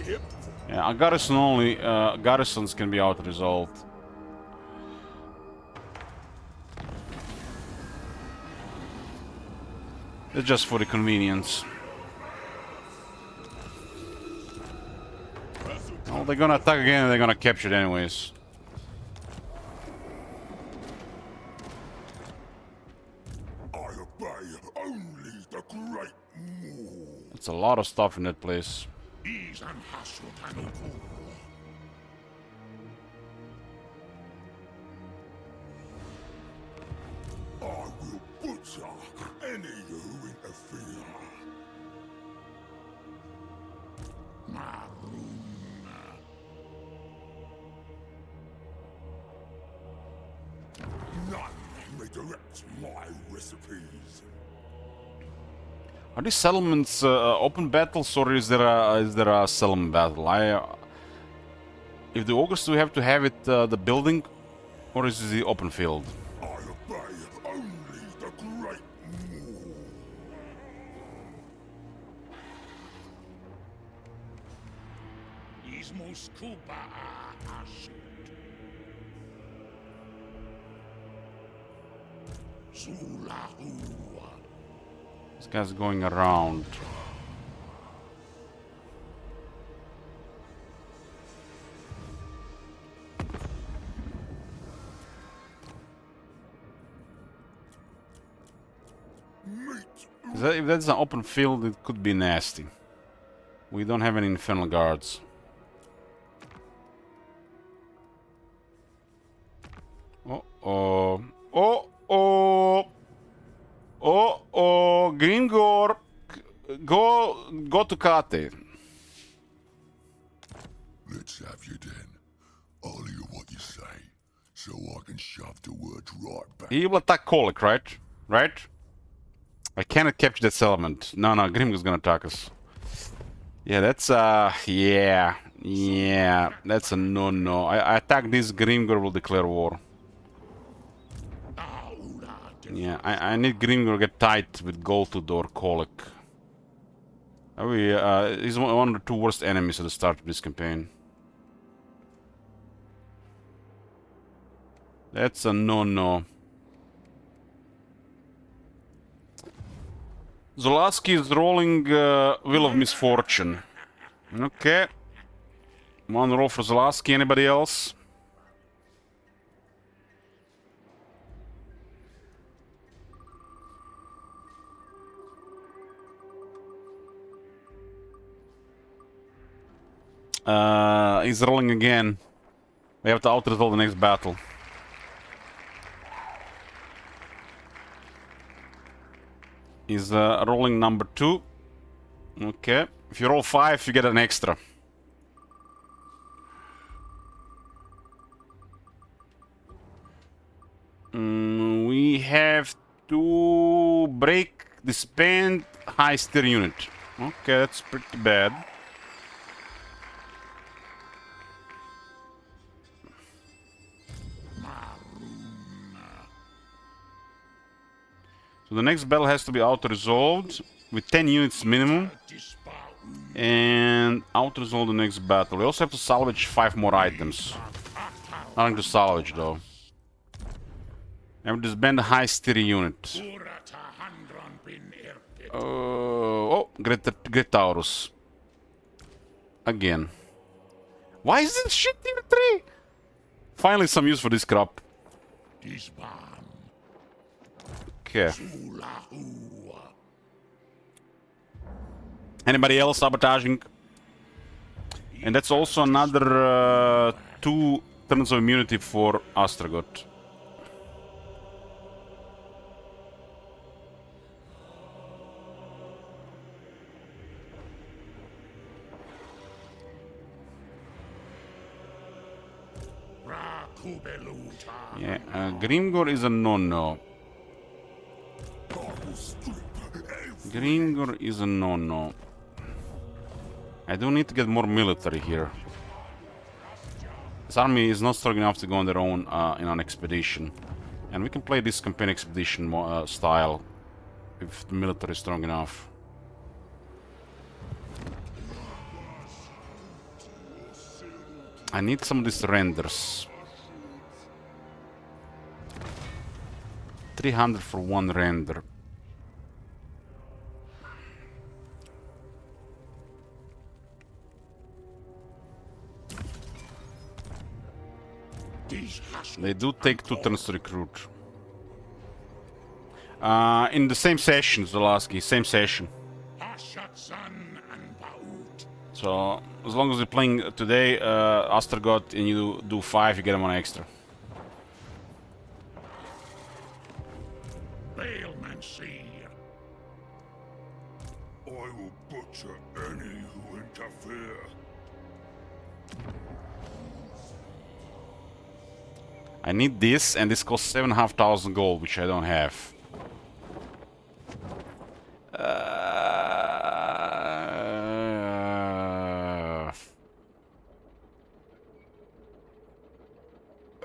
hip. Yeah, a garrison only. Garrisons can be auto-resolved. It's just for the convenience. Oh, they're gonna attack again and they're gonna capture it anyways. I obey only the great Maw. It's a lot of stuff in that place. These and Haswatanoku. I will butcher any who interfere. None may direct my recipes. Are these settlements open battles or is there a settlement battle? If the ogres do have to have it the building, or is it the open field? I obey only the great Maw. Ismos Kuba Ashit. Zulahua. This guy's going around. If that's an open field, it could be nasty. We don't have any infernal guards. Uh-oh. Uh-oh. Uh-oh. Grimgor. Go to Kate. Let's have you then. I'll hear what you say, so I can shove the words right back. He will attack Kolic, right? Right? I cannot capture that settlement. No, Grimgor's gonna attack us. Yeah, that's yeah, that's a no-no. I attack this, Grimgor will declare war. Yeah, I need Grimgor to get tight with Goltud or Kolic. He's one of the two worst enemies at the start of this campaign. That's a no-no. Zolaski is rolling Will of Misfortune. Okay. One roll for Zolaski. Anybody else? He's rolling again. We have to out-resolve the next battle. Is rolling number 2. Okay. If you roll 5, you get an extra. We have to break, disband, high tier unit. Okay, that's pretty bad. So the next battle has to be auto-resolved with 10 units minimum. And auto-resolve the next battle. We also have to salvage 5 more items. Nothing to salvage though. And we disband the high tier unit. Oh, Gretaurus. Again. Why is this shit tier 3? Finally some use for this crap. Okay. Anybody else sabotaging? And that's also another 2 turns of immunity for Astragot. Yeah, Grimgor is a no-no. Grimgor is a no-no. I do need to get more military here. This army is not strong enough to go on their own in an expedition. And we can play this campaign expedition style if the military is strong enough. I need some of these renders. 300 for one render. They do take 2 turns to recruit. In the same session, Zolaski, same session. So, as long as you're playing today, Astragot, and you do 5, you get 1 extra. I will butcher any who interfere. I need this, and this costs 7,500 gold, which I don't have.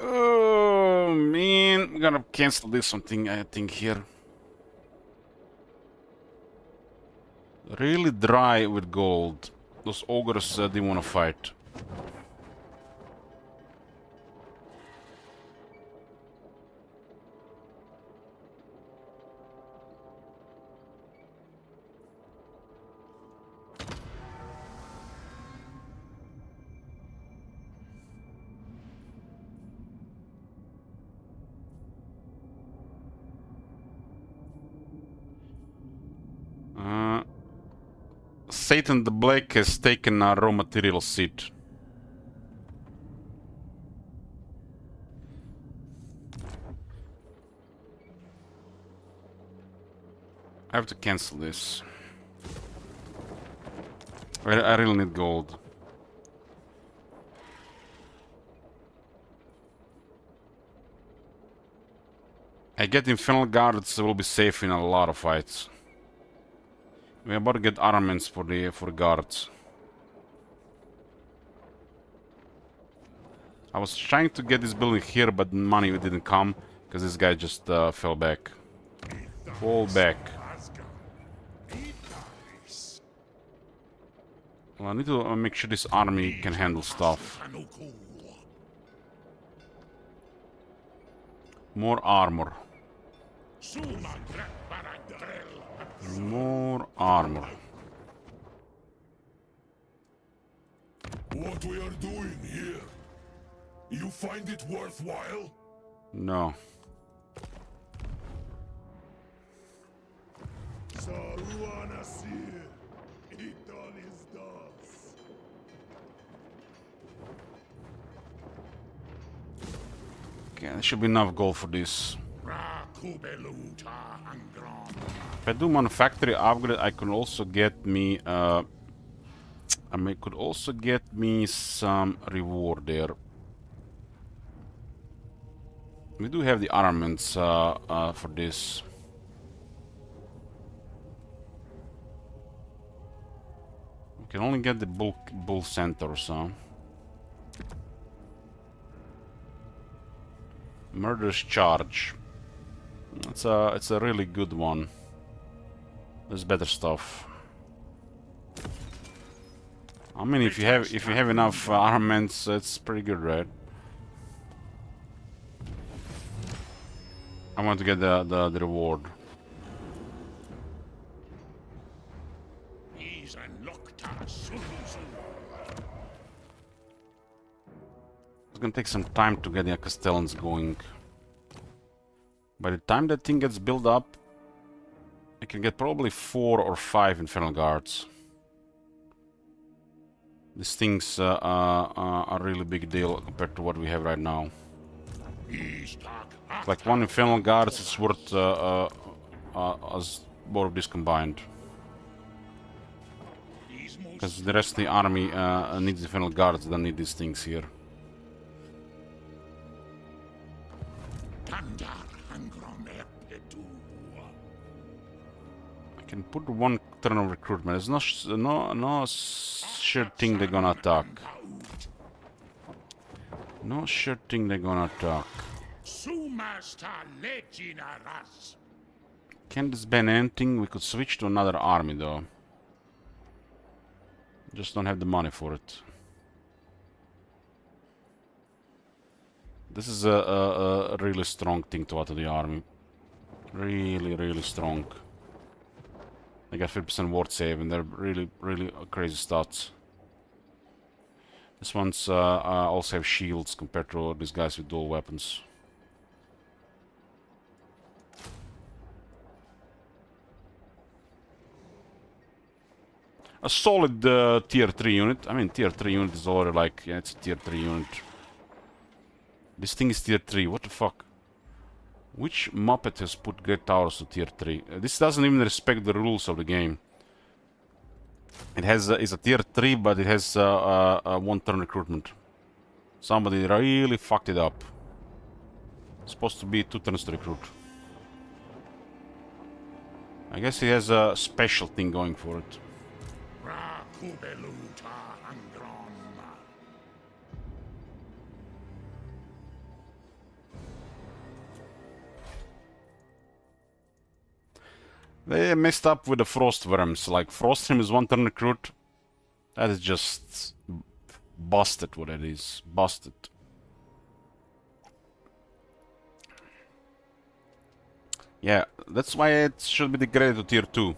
Oh man, I'm gonna cancel this something, I think, here. Really dry with gold. Those ogres didn't want to fight. Satan the Black has taken a raw material seat. I have to cancel this. I really need gold. I get Infernal Guards will be safe in a lot of fights. We're about to get armaments for the guards. I was trying to get this building here, but money didn't come because this guy just fell back. Fall back. Well, I need to make sure this army can handle stuff. More armor. More armor. What we are doing here? You find it worthwhile? No. Okay, there should be enough gold for this. If I do manufactory upgrade, I could also get me could also get me some reward there. We do have the armaments for this. We can only get the bull center, so. Murderous charge. It's a really good one. There's better stuff. I mean, if you have enough armaments, it's pretty good, right? I want to get the reward. It's gonna take some time to get the Castellans going. By the time that thing gets built up, I can get probably 4 or 5 Infernal Guards. These things are a really big deal compared to what we have right now. It's like 1 Infernal Guards is worth as both of these combined. Because the rest of the army needs Infernal Guards, don't need these things here. I can put 1 turn of recruitment. There's no sure thing they're gonna attack. No sure thing they're gonna attack. Can this ban anything? We could switch to another army though. Just don't have the money for it. This is a really strong thing to add to the army. Really, really strong. They got 50% ward save and they're really, really crazy stats. This one's also have shields compared to these guys with dual weapons. A solid tier 3 unit. I mean, tier 3 unit is already like, yeah, it's a tier 3 unit. This thing is tier 3, what the fuck? Which Muppet has put Great Towers to tier 3? This doesn't even respect the rules of the game. It has it's a tier 3, but it has one turn recruitment. Somebody really fucked it up. It's supposed to be 2 turns to recruit. I guess he has a special thing going for it. Ra Kubeluta Angron. They messed up with the Frost Worms. Like, Frostrim is 1 turn recruit. That is just busted what it is. Busted. Yeah, that's why it should be degraded to tier 2.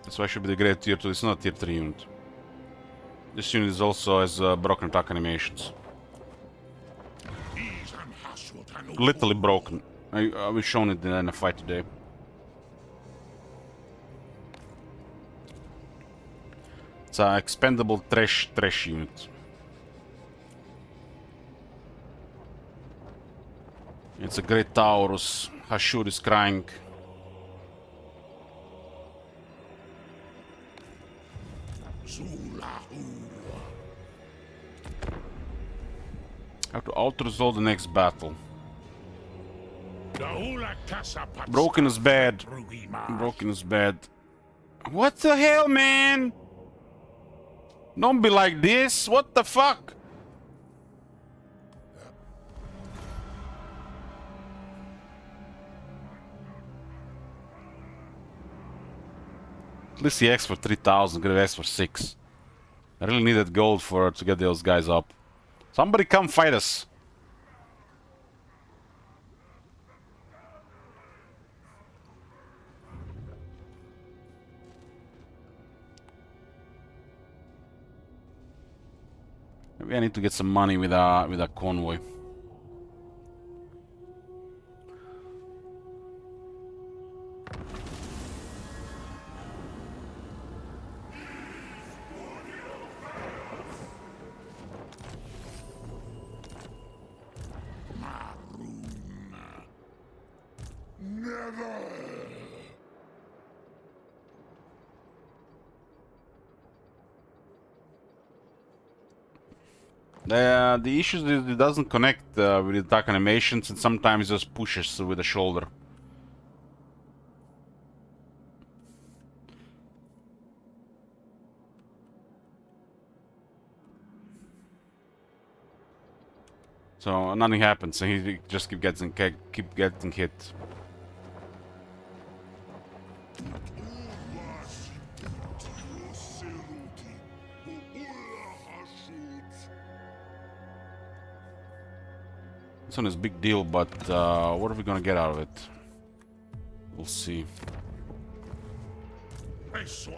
That's why it should be degraded to tier 2. It's not a tier 3 unit. This unit is also has broken attack animations. Literally broken. I was shown it in a fight today. It's an expendable trash unit. It's a Great Taurus. Hashur is crying. Have to auto-resolve the next battle. Broken is bad. Broken is bad. What the hell, man? Don't be like this. What the fuck? At least he asked for 3,000, could have asked for 6. I really needed gold to get those guys up. Somebody come fight us. Maybe I need to get some money with a convoy. The issue is it doesn't connect with the attack animations and sometimes just pushes with the shoulder. So nothing happens and he just keep getting hit. This one is a big deal, but what are we gonna get out of it? We'll see. Let's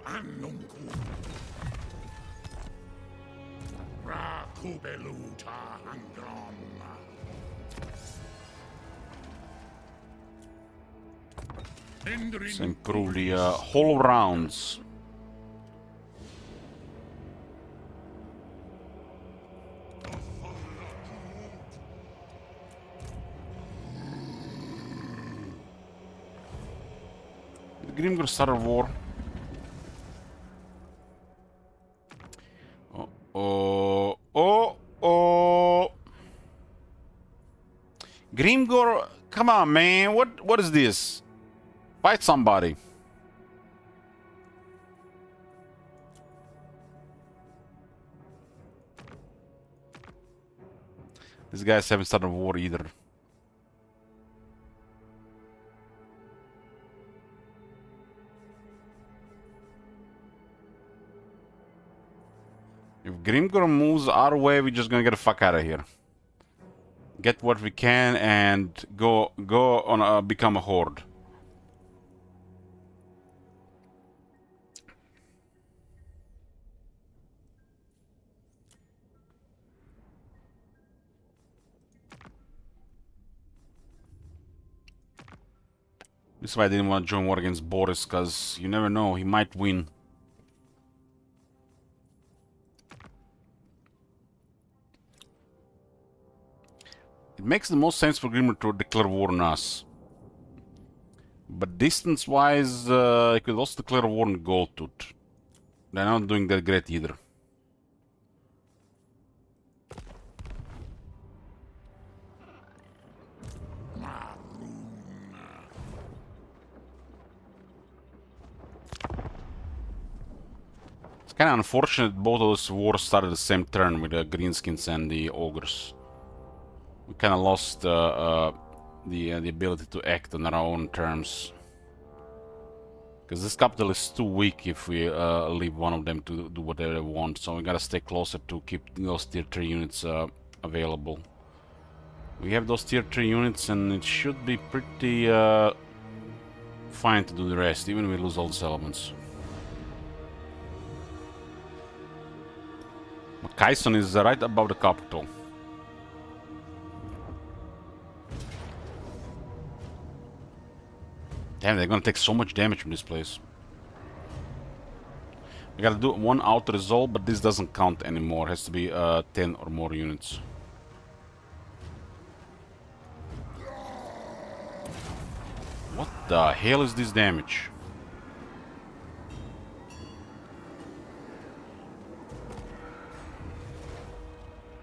improve the hollow rounds. Grimgor started war. Oh. Grimgor, come on, man. What is this? Fight somebody. These guys haven't started war either. If Grimgor moves our way, we're just gonna get the fuck out of here. Get what we can and go on become a horde. This is why I didn't want to join war against Boris, because you never know, he might win. It makes the most sense for Grimmer to declare war on us. But distance-wise, he could also declare war on Goldtooth. They're not doing that great either. It's kind of unfortunate both of those wars started the same turn with the Greenskins and the Ogres. We kind of lost the ability to act on our own terms. Because this capital is too weak if we leave one of them to do whatever they want. So we gotta stay closer to keep those tier 3 units available. We have those tier 3 units and it should be pretty fine to do the rest, even if we lose all the settlements. Kaison is right above the capital. Damn, they're gonna take so much damage from this place. We gotta do one auto resolve, but this doesn't count anymore. It has to be 10 or more units. What the hell is this damage?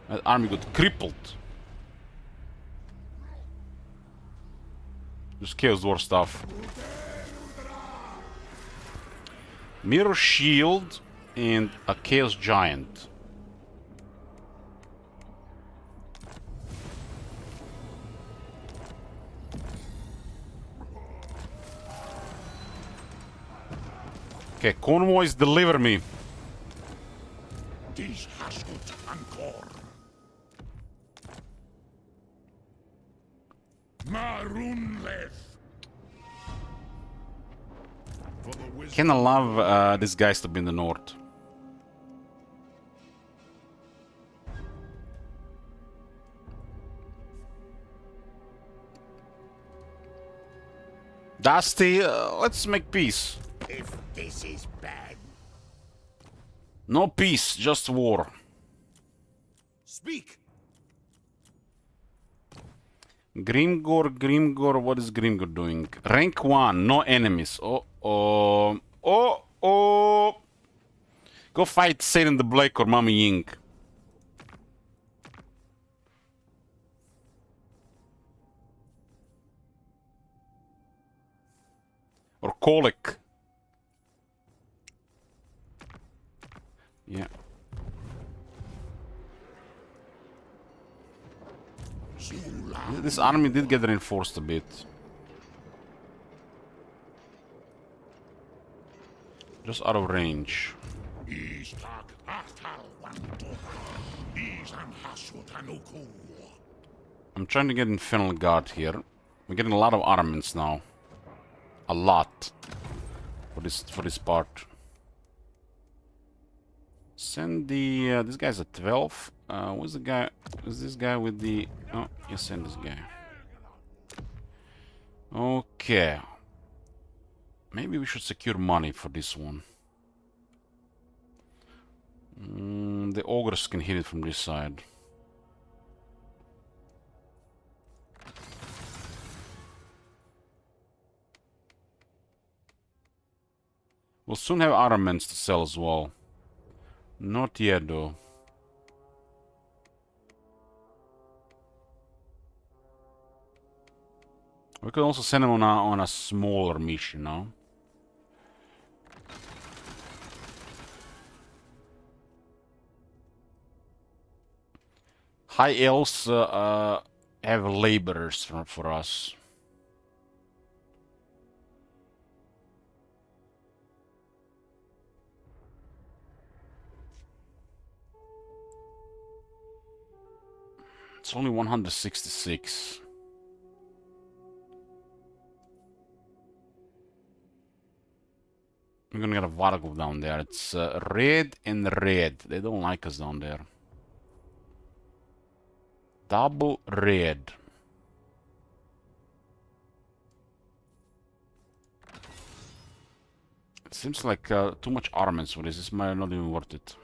That army got crippled. Just Chaos Dwarf stuff. Mirror Shield and a Chaos Giant. Okay, convoys, deliver me. Dies Hasut Angkor. Marunleth. Kinda love these guys to be in the north. Dusty, let's make peace. If this is bad. No peace, just war. Speak. Grimgor, what is Grimgor doing? Rank 1, no enemies. Oh. Go fight Satan the Black or Mama Ying. Or Kolek. Yeah. This army did get reinforced a bit. Just out of range. I'm trying to get Infernal Guard here. We're getting a lot of armaments now. A lot. For this part. Send the this guy's at 12. Who's the guy? Is this guy with the? Oh, you send this guy. Okay. Maybe we should secure money for this one. The ogres can hit it from this side. We'll soon have armaments to sell as well. Not yet, though. We could also send him on a smaller mission, no? High elves have laborers for us. It's only 166. We're gonna get a Vargov down there. It's red and red. They don't like us down there. Double red. It seems like too much armaments for this. This might not even worth it.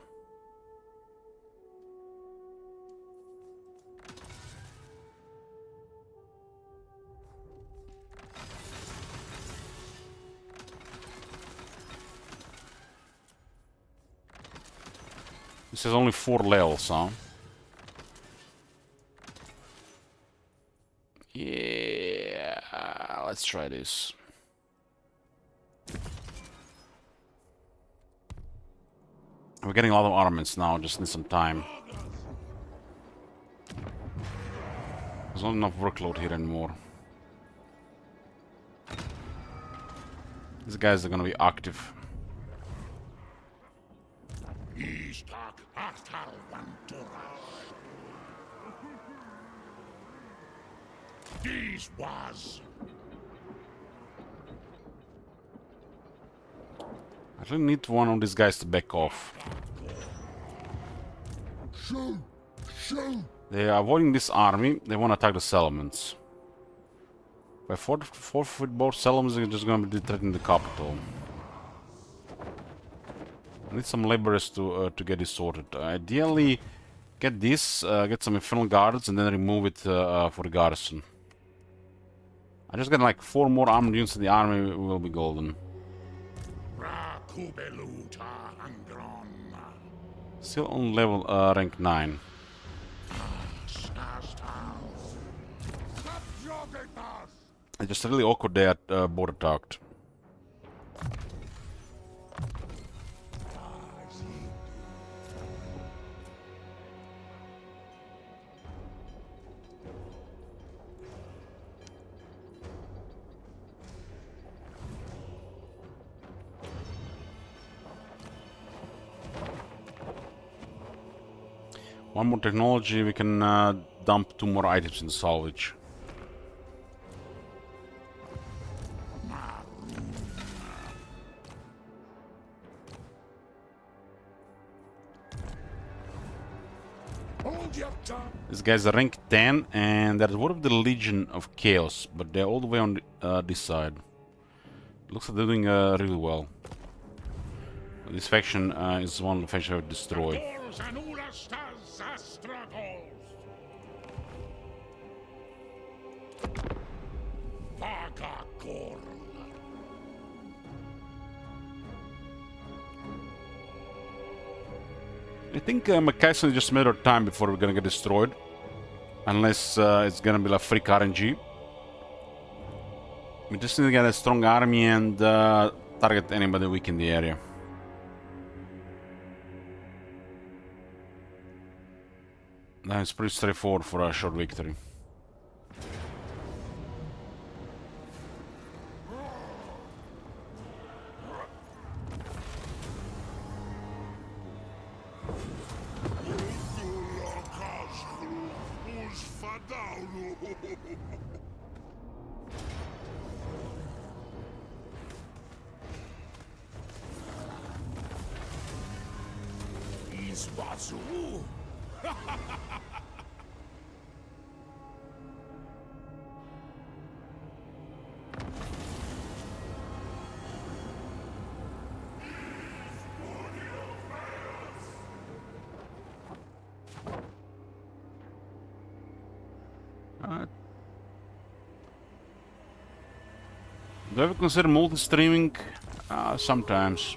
This is only 4 levels, huh? Yeah, let's try this. We're getting a lot of armaments now, just need some time. There's not enough workload here anymore. These guys are gonna be active. This was I really need one of these guys to back off. Shoot! Shoot! They are avoiding this army. They want to attack the settlements. By forfeit both settlements, they're just going to be threatening the capital. I need some laborers to get this sorted. Ideally, get this, get some infernal guards, and then remove it for the garrison. I just got like 4 more armed units in the army. We will be golden. Still on level rank 9. It's just really awkward they are border attacked. One more technology, we can dump 2 more items in the salvage. These guys are rank 10 and they're one of the Legion of Chaos, but they're all the way on this side. Looks like they're doing really well. This faction is one of the factions I would destroy. I think McKesson is just a matter of time before we're gonna get destroyed. Unless it's gonna be like free RNG. We just need to get a strong army and target anybody weak in the area. That's pretty straightforward for a short victory. Do I ever consider multi-streaming? Sometimes.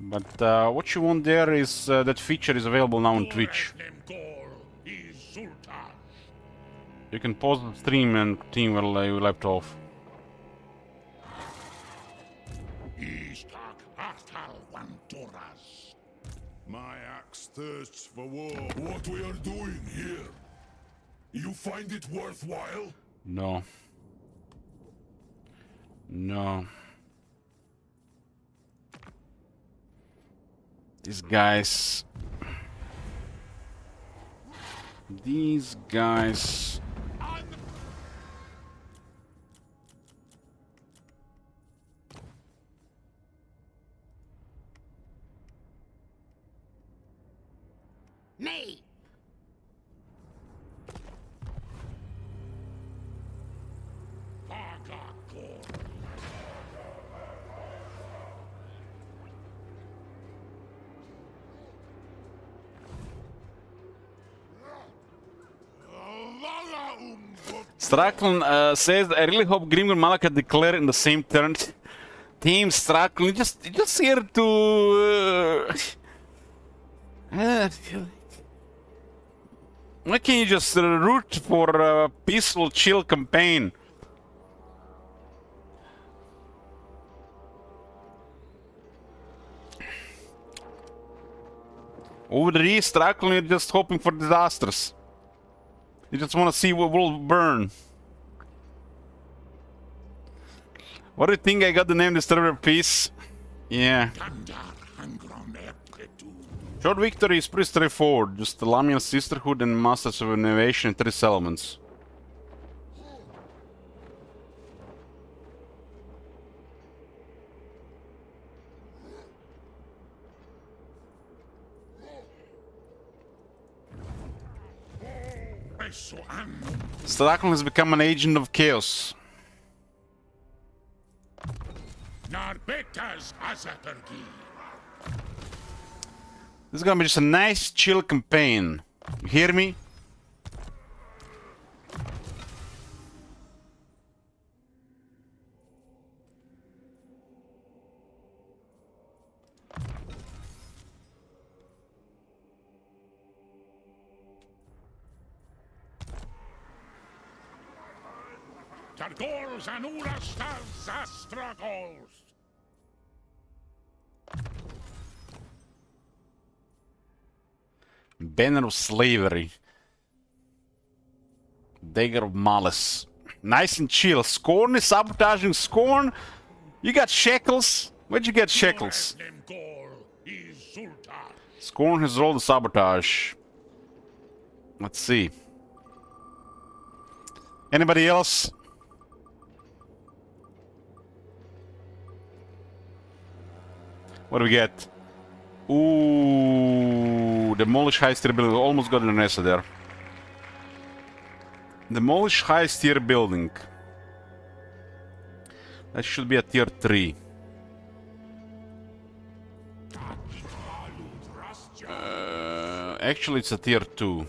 But what you want there is that feature is available now on Twitch. You can pause the stream and continue while you left off. My axe thirsts for war. What we are doing here? You find it worthwhile? No. No. These guys... These guys. Me! Straklen says, I really hope Grimgor Malaka declare in the same turn. Team Straklen, just here to... why can't you just root for a peaceful, chill campaign? Over the east, Straklen, you're just hoping for disasters. You just want to see what will burn. What do you think I got the name Disturber Peace? Yeah. Short victory is pretty straightforward. Just the Lamian Sisterhood and Masters of Innovation in 3 settlements. Straklen has become an agent of chaos. This is gonna be just a nice, chill campaign. You hear me? Targols and Urastas Astragols. Banner of Slavery. Dagger of Malice. Nice and chill. Scorn is sabotaging Scorn. You got Shekels. Where'd you get Shekels? Scorn has rolled the sabotage. Let's see. Anybody else? What do we get? Ooh, demolish high tier building. Almost got an Nessa there. Demolish high tier building. That should be a tier 3. Actually, it's a tier 2.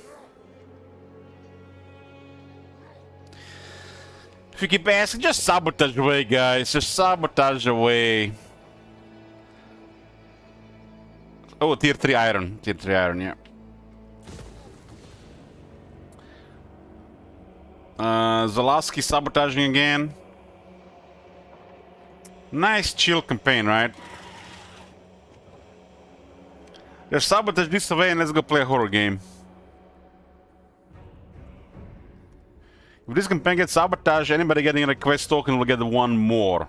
If you keep asking, just sabotage away, guys. Just sabotage away. Oh, tier 3 iron. Tier 3 iron, yeah. Zalaski sabotaging again. Nice chill campaign, right? Just sabotage this away and let's go play a horror game. If this campaign gets sabotaged, anybody getting a quest token will get one more.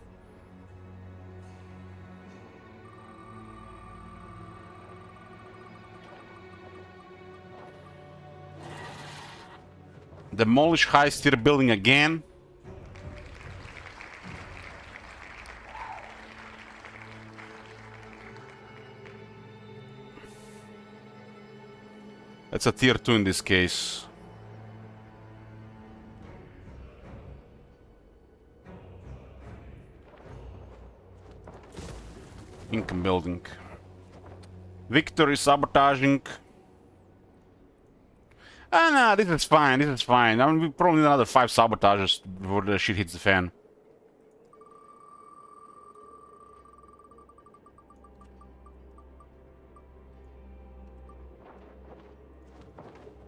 Demolish high tier building again. That's a tier 2 in this case. Income building. Victory sabotaging. Ah, no, this is fine. This is fine. I mean, we probably need another 5 sabotages before the shit hits the fan.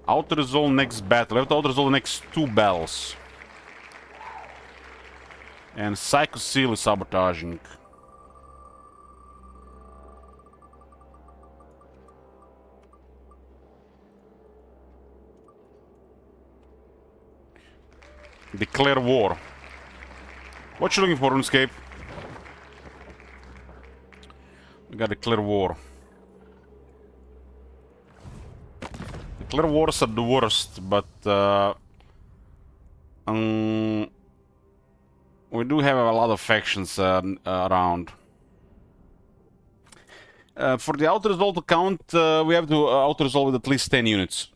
Auto-resolve next battle. We have to auto-resolve the next 2 battles. And Psycho Seal is sabotaging. Declare war. What you looking for, RuneScape? We gotta declare war. Clear wars are the worst, but we do have a lot of factions around. For the auto-resolve to count, we have to auto-resolve with at least 10 units.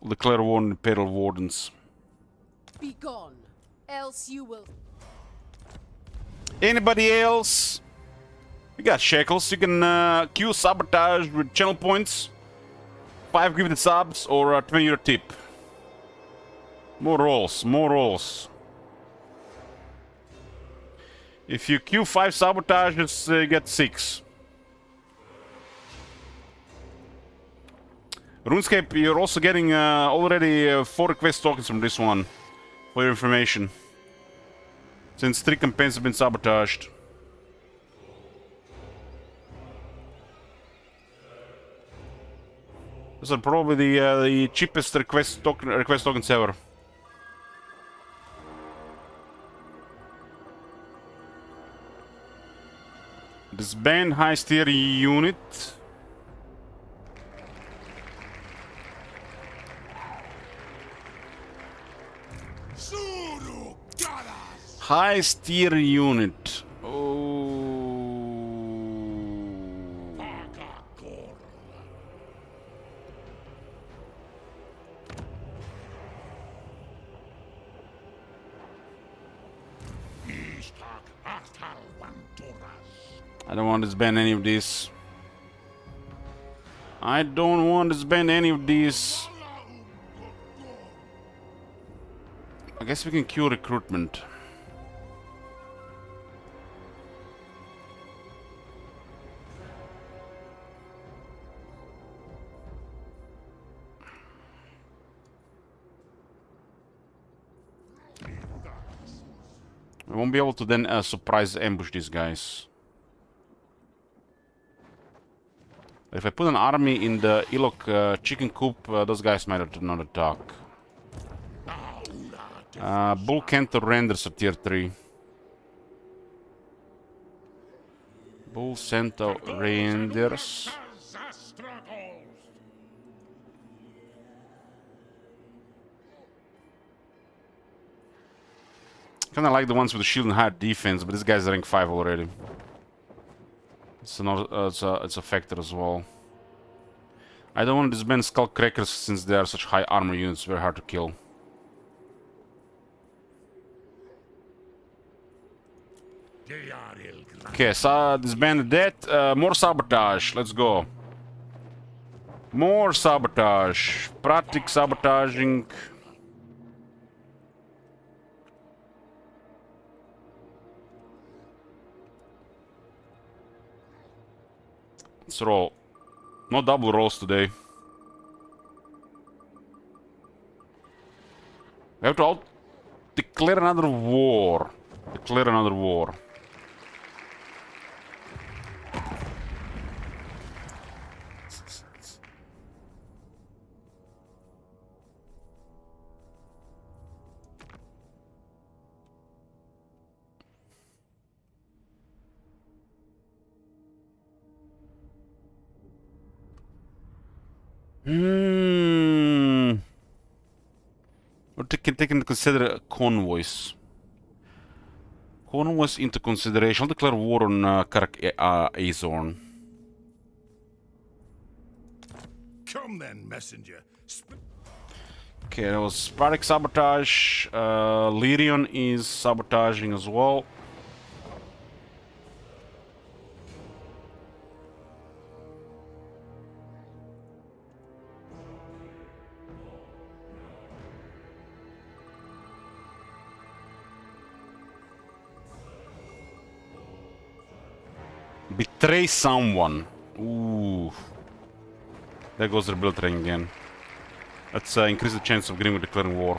We'll declare war on Imperial Wardens. Be gone, else you will. Anybody else? We got shekels. You can queue sabotage with channel points, 5 gifted subs, or 20 euro tip. More rolls, more rolls. If you queue 5 sabotages, you get 6. RuneScape, you're also getting already 4 request tokens from this one, for your information. Since 3 campaigns have been sabotaged. Those are probably the cheapest request tokens ever. Disband highest tier unit. Highest tier unit. Oh. I don't want to disband any of these. I don't want to disband any of these. I guess we can queue recruitment. We won't be able to then surprise ambush these guys. If I put an army in the Ilok chicken coop, those guys might not attack. Bull Cantor renders at tier 3. Bull Centaur renders. Kinda like the ones with the shield and higher defense, but this guy's rank 5 already. It's a factor as well. I don't want to disband Skullcrackers since they are such high armor units, very hard to kill. Okay, so disbanded that. More sabotage, let's go. More sabotage. Pratic sabotaging. Let's roll. No double rolls today. We have to declare another war. Declare another war. Or take into consider convoys. Convoys into consideration. I'll declare war on Karak Azorn. Come then, messenger. Okay, that was Spartak sabotage. Lyrion is sabotaging as well. Betray someone. Ooh. There goes the build train again. Let's increase the chance of Greenwood declaring war.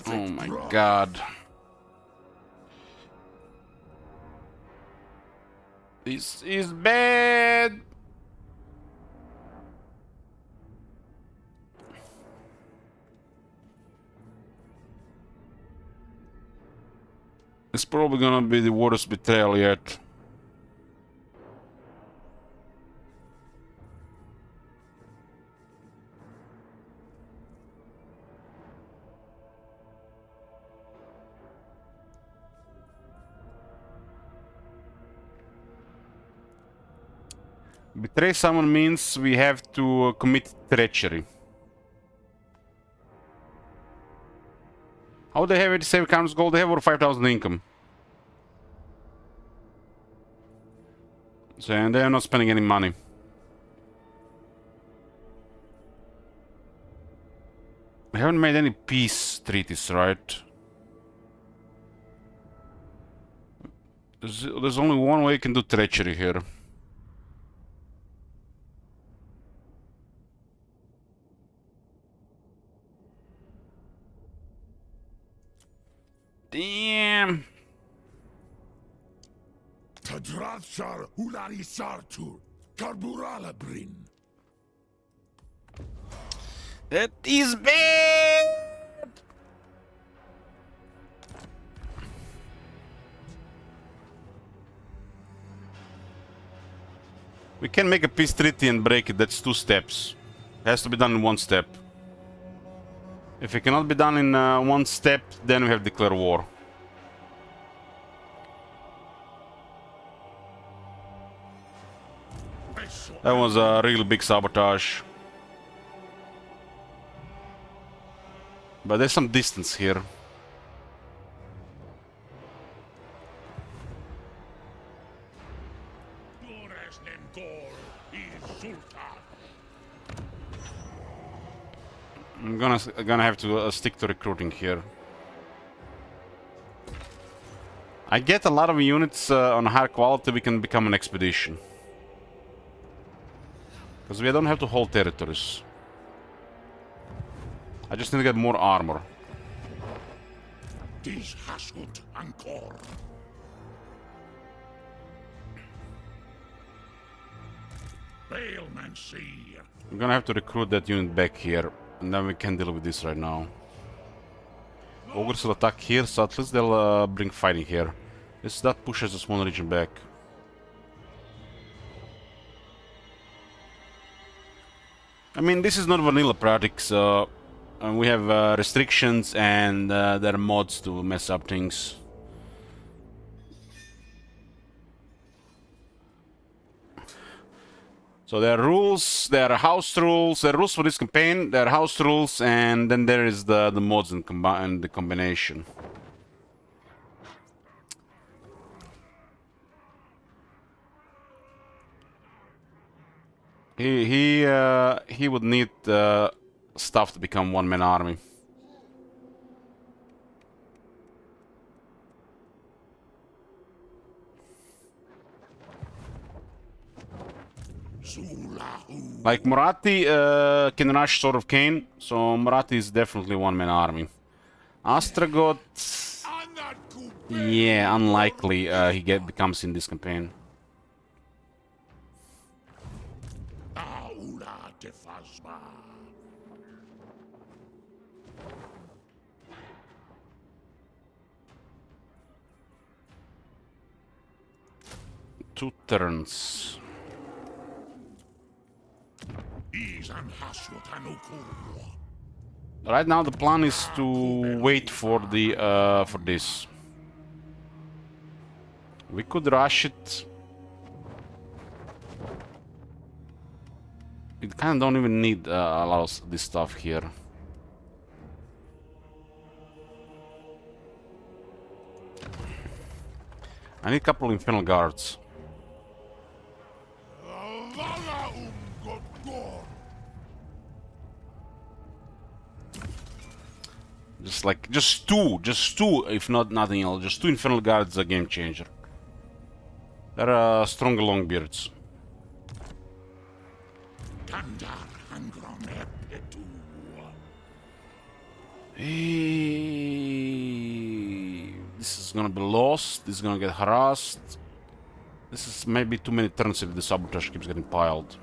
Oh my god. This is bad. It's probably gonna be the worst betrayal yet. Betray someone means we have to commit treachery. How they have 87 counts gold? They have over 5,000 income. So, and they are not spending any money. We haven't made any peace treaties, right? There's only one way you can do treachery here. Damn. Tadradshar Ulari Sartur, Karburalabrin. That is bad. We can make a peace treaty and break it. That's 2 steps. It has to be done in 1 step. If it cannot be done in 1 step, then we have to declare war. That was a real big sabotage. But there's some distance here. I'm gonna have to stick to recruiting here. I get a lot of units on higher quality. We can become an expedition because we don't have to hold territories. I just need to get more armor. Dies Hashut Angkor. Bailmancy. I'm gonna have to recruit that unit back here, and then we can deal with this right now. Ogres will attack here, so at least they'll bring fighting here. That pushes the small region back. I mean, this is not vanilla Pratic, so we have restrictions and there are mods to mess up things. So there are rules, there are house rules, there are rules for this campaign, there are house rules, and then there is the mods and the combination. He would need stuff to become one-man army. Like Marathi can rush Sword of Cain, so Marathi is definitely one-man army. Ostrogoth, yeah, unlikely he becomes in this campaign. Two turns. Right now the plan is to wait for the for this. We could rush it. We kind of don't even need a lot of this stuff here. I need a couple of Infernal Guards. Just two, if not nothing else. Just 2 Infernal Guards, a game changer. They're stronger Longbeards. This is gonna be lost. This is gonna get harassed. This is maybe too many turns if the sabotage keeps getting piled.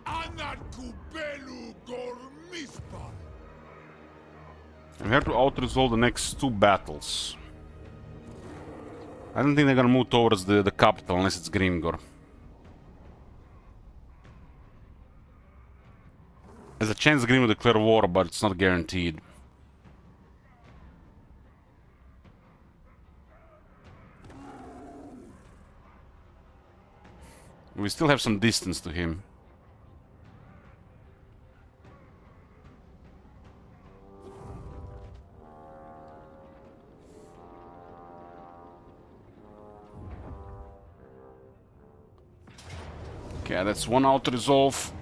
Anarkubelu Gormispa. We have to auto-resolve the next 2 battles. I don't think they're gonna move towards the capital unless it's Grimgor. There's a chance Grim will declare war, but it's not guaranteed. We still have some distance to him. Okay, that's 1 auto-resolve.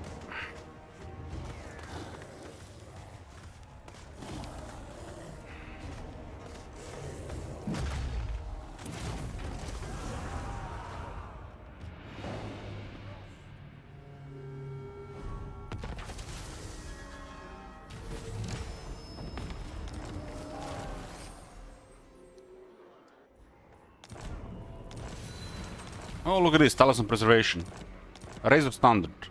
Oh, look at this, Talisman Preservation. A Raise of Standard.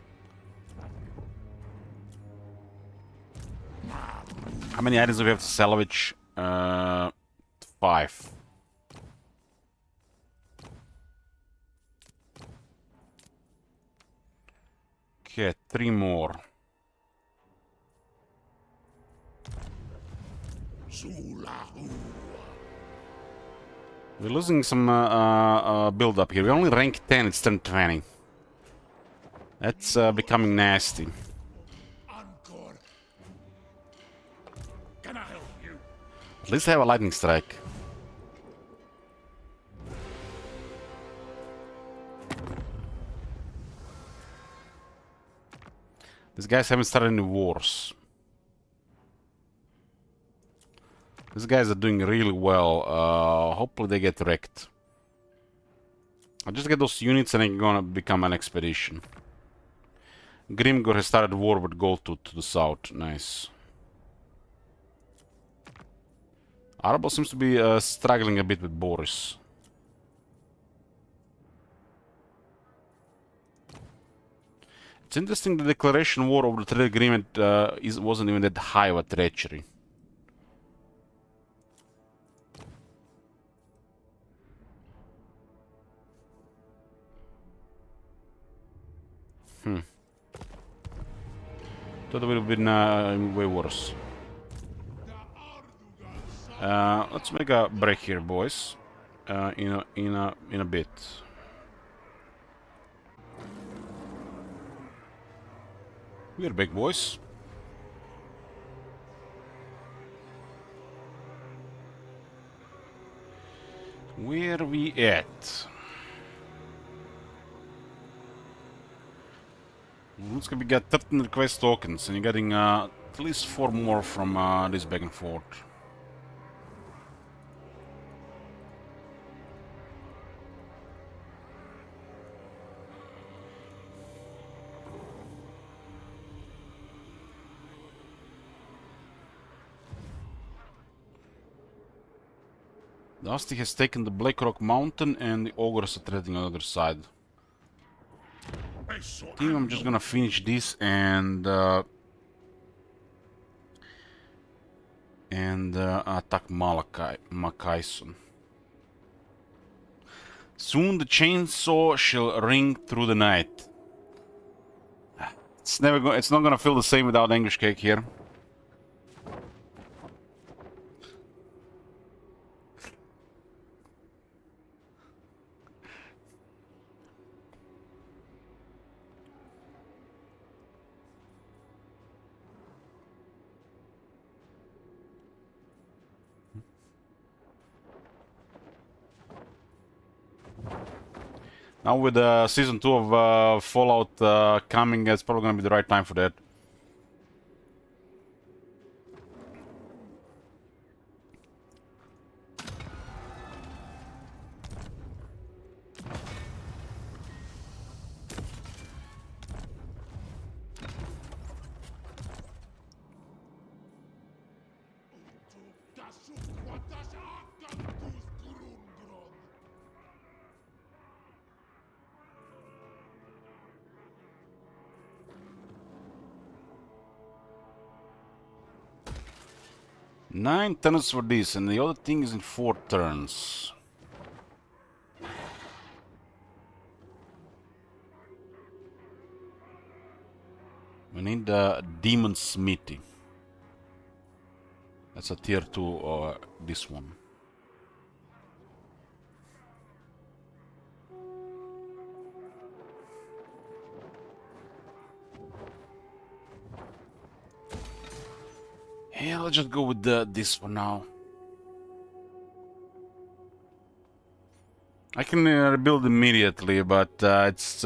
How many items do we have to salvage? 5. Okay, 3 more. We're losing some build up here. We're only rank 10, it's turn 20. That's becoming nasty. Encore. Can I help you? At least I have a lightning strike. These guys haven't started any wars. These guys are doing really well. Hopefully they get wrecked. I'll just get those units and I'm gonna become an expedition. Grimgor has started war with Goltooth to the south. Nice. Arable seems to be struggling a bit with Boris. It's interesting the declaration war over the trade agreement wasn't even that high of a treachery. Thought it would have been way worse. Let's make a break here, boys. In a bit. We're back, boys. Where we at? Looks like we got 13 request tokens, and you're getting at least 4 more from this back and forth. Dusty has taken the Blackrock Mountain, and the ogres are threatening on the other side. I think I'm just gonna finish this and attack Makaison. Soon the chainsaw shall ring through the night. It's not gonna feel the same without English Cake here. Now with season 2 of Fallout coming, it's probably gonna be the right time for that. Nine turns for this, and the other thing is in 4 turns. We need the Demon Smithy. That's a tier 2, this one. Yeah, I'll just go with this for now. I can rebuild immediately, but it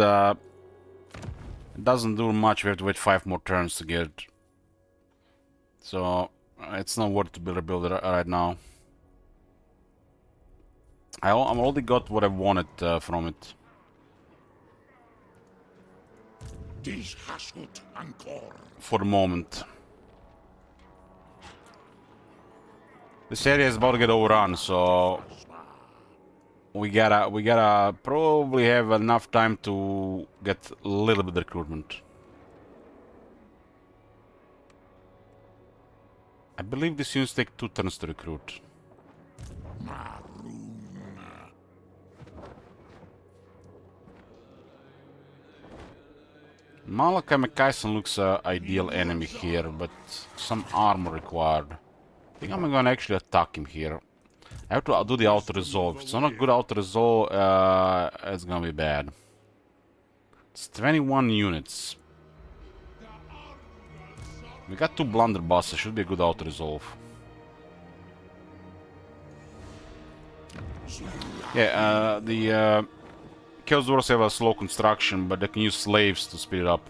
doesn't do much. We have to wait 5 more turns to get it. So it's not worth to rebuild it right now. I'm already got what I wanted from it. For the moment. This area is about to get overrun, so we gotta probably have enough time to get a little bit of recruitment. I believe these units take 2 turns to recruit. Malachi McKayson looks an ideal enemy here, but some armor required. I think I'm gonna actually attack him here. I have to do the auto-resolve. If it's not a good auto-resolve, it's gonna be bad. It's 21 units. We got 2 blunderbusses, should be a good auto-resolve. Yeah, the Chaos Dwarves have a slow construction, but they can use slaves to speed it up.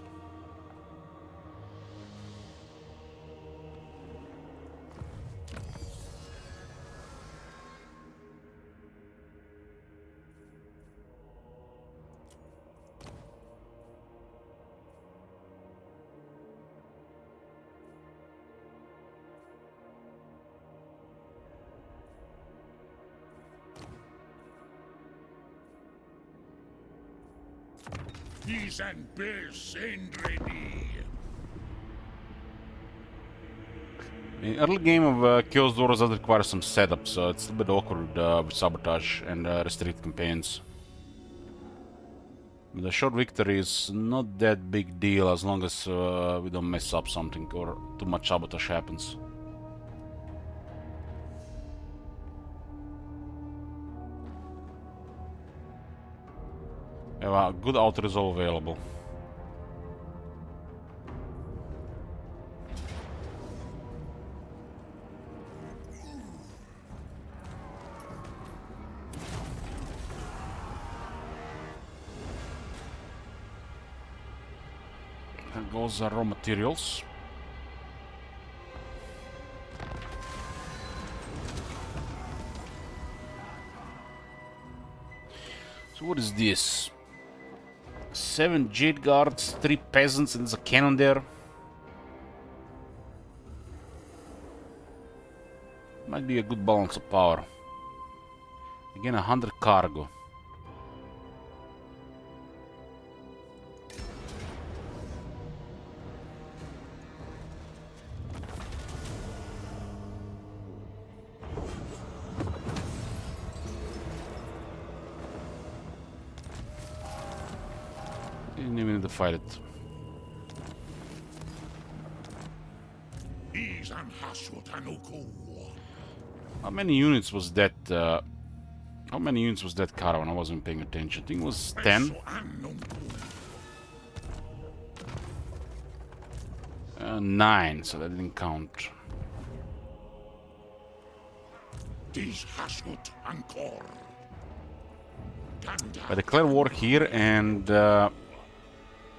Bees and bears ain't ready. The early game of Chaos Dwarves does require some setup, so it's a bit awkward with sabotage and restricted campaigns. But the short victory is not that big deal as long as we don't mess up something or too much sabotage happens. We have a good auto-resolve available. There goes our raw materials. So what is this? 7 Jade Guards, 3 peasants, and there's a cannon there. Might be a good balance of power. Again, 100 cargo. Didn't even need to fight it. How many units was that? How many units was that caravan? I wasn't paying attention. I think it was 10. 9, so that didn't count. I declare war here, and I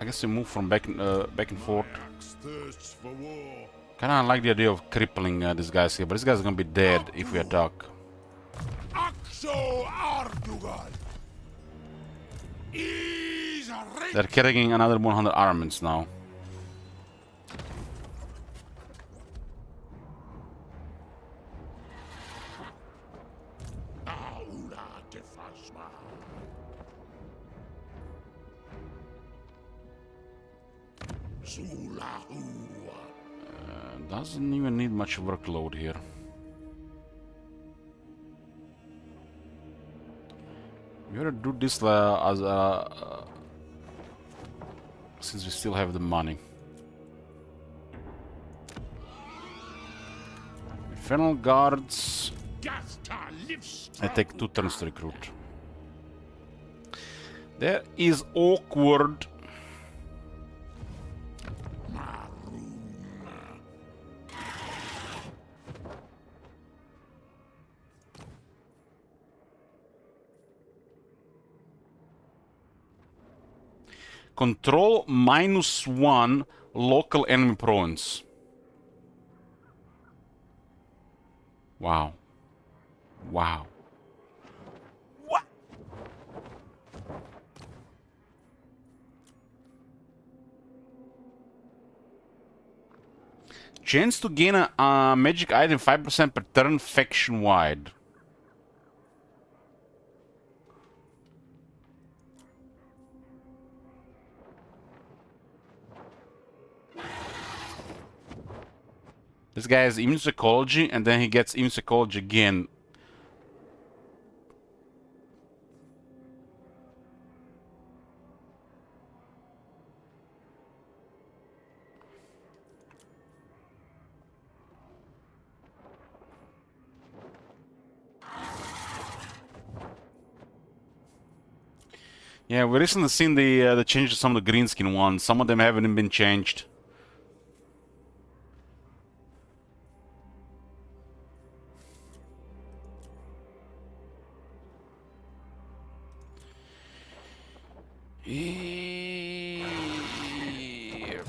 guess we move from back and forth. Axe thirsts for war. Kinda like the idea of crippling these guys here, but this guy's gonna be dead if we attack. Axo Ardugal. Is They're carrying another 100 armaments now. Aula de Phasma. Zulahu. Doesn't even need much workload here. We gotta do this as since we still have the money. Infernal guards. I take 2 turns to recruit. There is awkward. Control -1 local enemy province. Wow. Wow. What? Chance to gain a magic item 5% per turn faction wide. This guy has immune psychology, and then he gets immune psychology again. Yeah, we recently seen the changes to some of the green skin ones. Some of them haven't even been changed.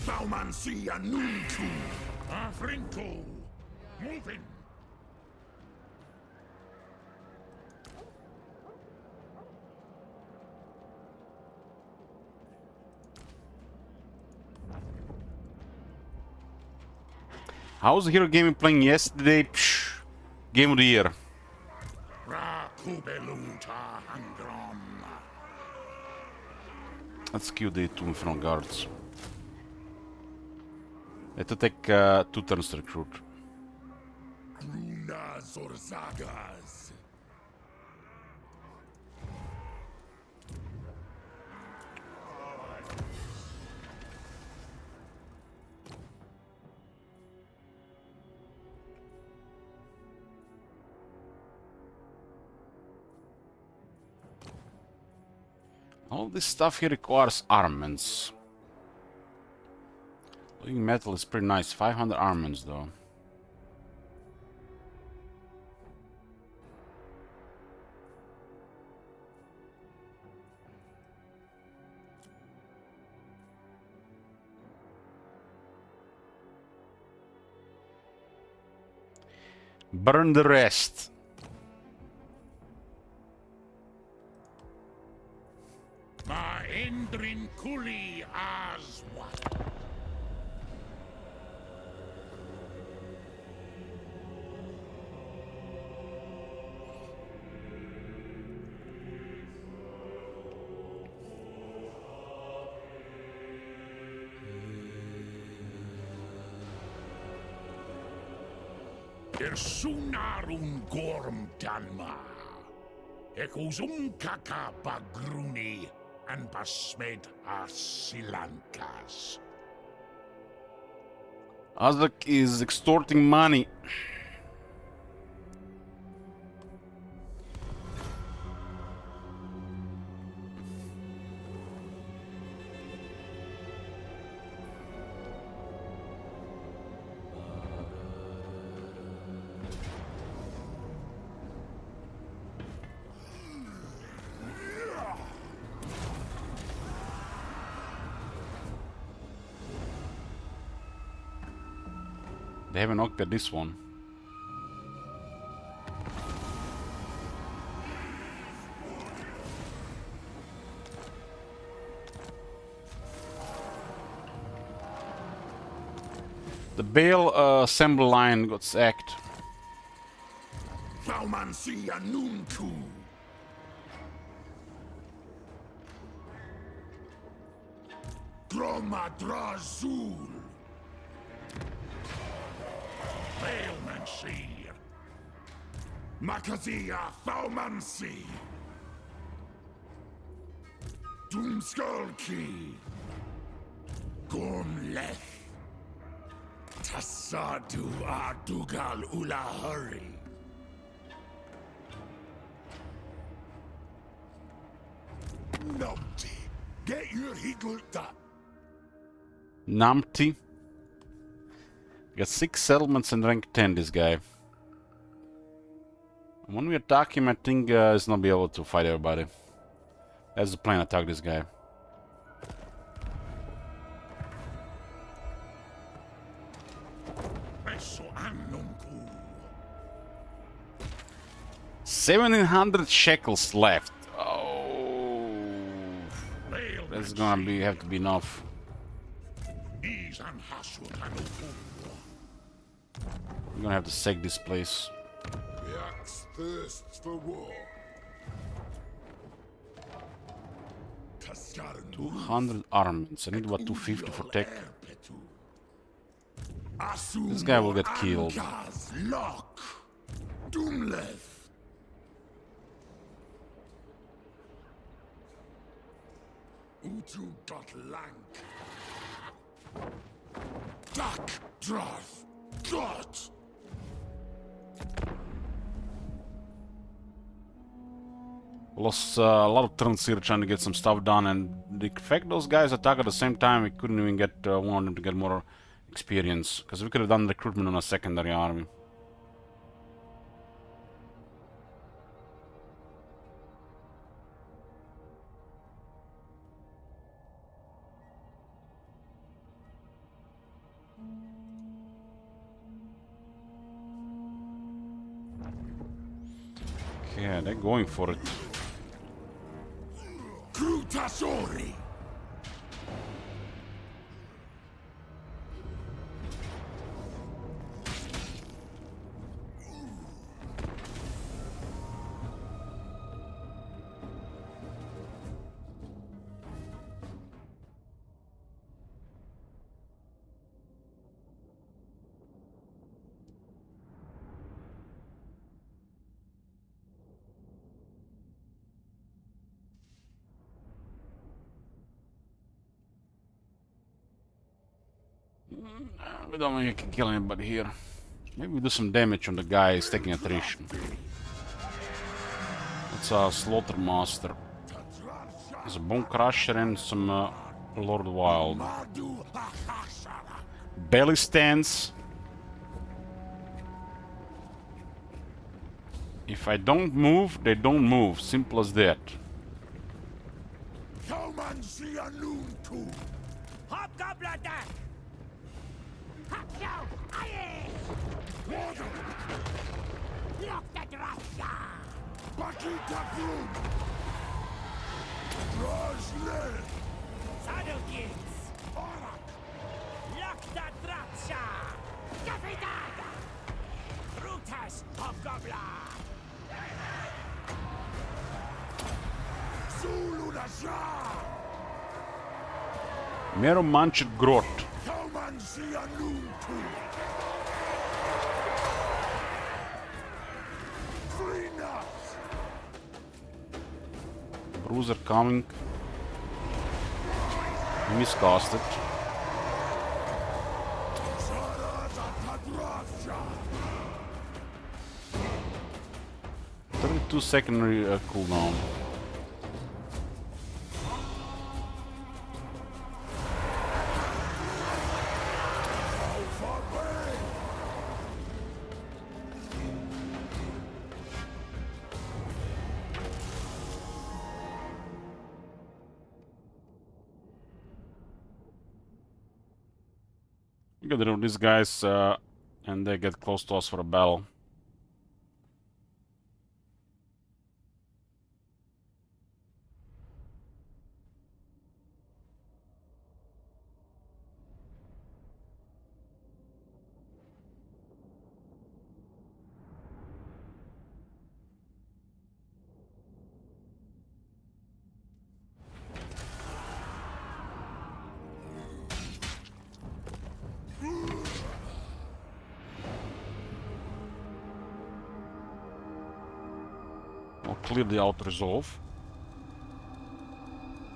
Baumansia Nuntu. Afrinko. Moving. How's the Hero Gaming playing yesterday? Psh, game of the year. Let's kill the 2 Infernal Guards. They have to take 2 turns to recruit. Gruna Zorzagas. All this stuff here requires armaments. Living metal is pretty nice. 500 armaments though. Burn the rest. Ma Endrin Kuli as what? Sunarun Gorm Danma. Ekuzum Kaka Bagruni and Basmed Asilankas. Azak is extorting money. They haven't occupied this one. The Bale assembly line got sacked. Thaumansia Nunku. Dromadrazul. Thaumansi. Makazia Thaumansi. Doomskulki. Gonleth. Tassadu Ardugal Ulahari. Numpty, get your heat looked up. Numpty. Got 6 settlements in rank 10, this guy. When we attack him, I think he's not be able to fight everybody. That's the plan, attack this guy. Eso Annunku. 1700 shekels left. Oh, that's gonna be have to be enough. We're gonna have to sack this place. The axe thirsts for war. 200 armaments. I need about 250 for tech. This guy will get killed. Lock. Doomleth. Utu dot lank. Duck Droth. Dot. Lost a lot of turns here trying to get some stuff done, and the fact those guys attack at the same time, we couldn't even get one of them to get more experience, because we could have done recruitment on a secondary army. Okay, they're going for it. Krutasori. We don't think I can kill anybody here. Maybe we do some damage on the guy who's taking attrition. That's a Slaughter Master. There's a Bone Crusher and some Lord Wild. Belly Stance. If I don't move, they don't move. Simple as that. Mero Manchet Grot. Bruiser coming. Miscasted. $32 secondary cooldown. Get rid of these guys. And they get close to us for a battle. I'll clear the auto resolve.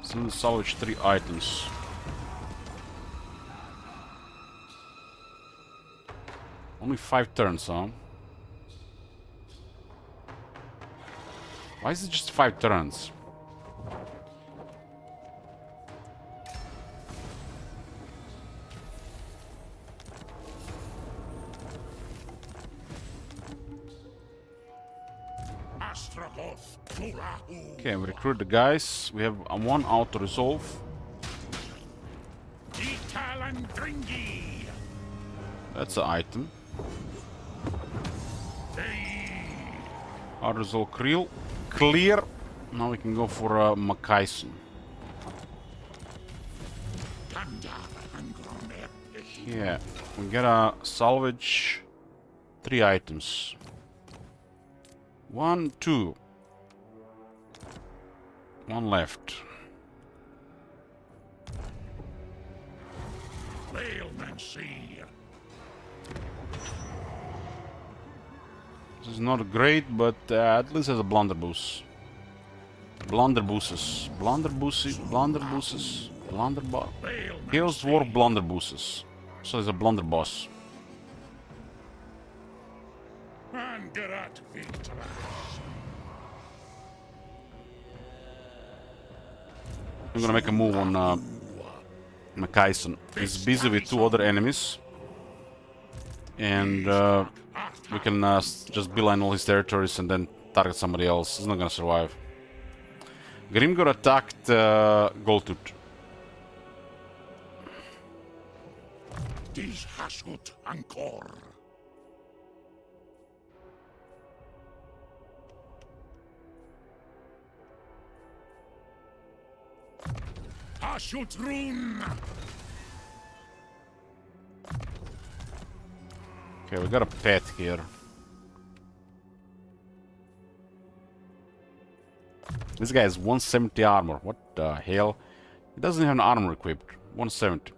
Still salvage 3 items. Only 5 turns, huh? Why is it just 5 turns? Okay, we recruit the guys. We have 1 auto resolve. That's an item. Auto resolve clear. Now we can go for Makaisen. Yeah, we gotta salvage 3 items. 1, 2. 1 left. This is not great, but at least has a blunderbuss. Blunderbuses. Blunderbuses. Chaos Dwarf blunderbuses. So there's a blunderboss. I'm gonna make a move on Makaisen. He's busy with 2 other enemies. And we can just beeline all his territories and then target somebody else. He's not gonna survive. Grimgor attacked Goltut. Dis hasut ancor. Hasut run. Okay, we got a pet here. This guy has 170 armor. What the hell? He doesn't have an armor equipped. 170.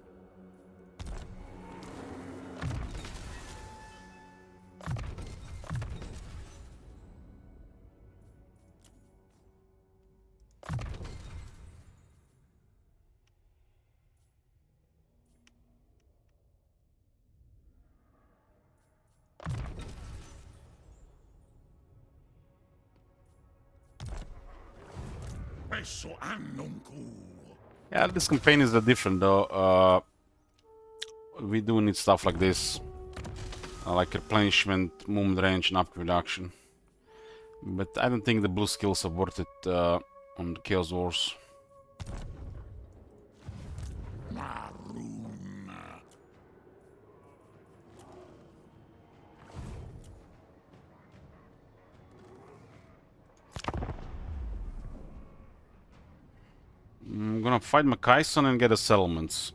Yeah, this campaign is different though. We do need stuff like this. Like replenishment, movement range, and up reduction. But I don't think the blue skills are worth it on the Chaos Wars. I'm gonna fight Makaisen and get the settlements.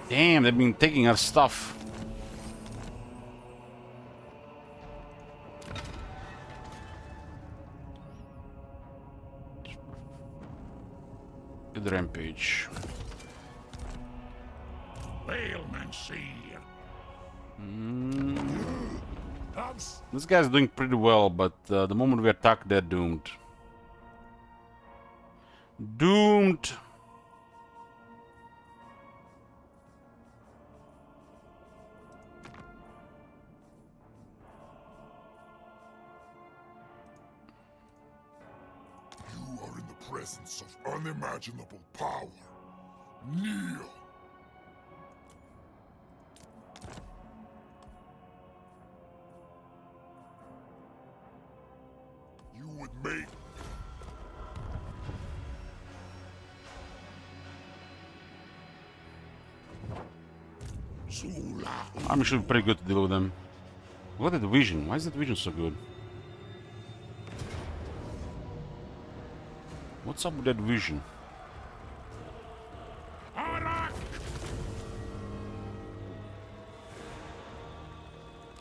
Damn, they've been taking our stuff. Good rampage. This guy's doing pretty well, but the moment we attack, they're doomed. Doomed! presence of unimaginable power. Kneel. You would make I'm sure pretty good to deal with them. What is the vision? Why is that vision so good? What's up with that vision? Arak!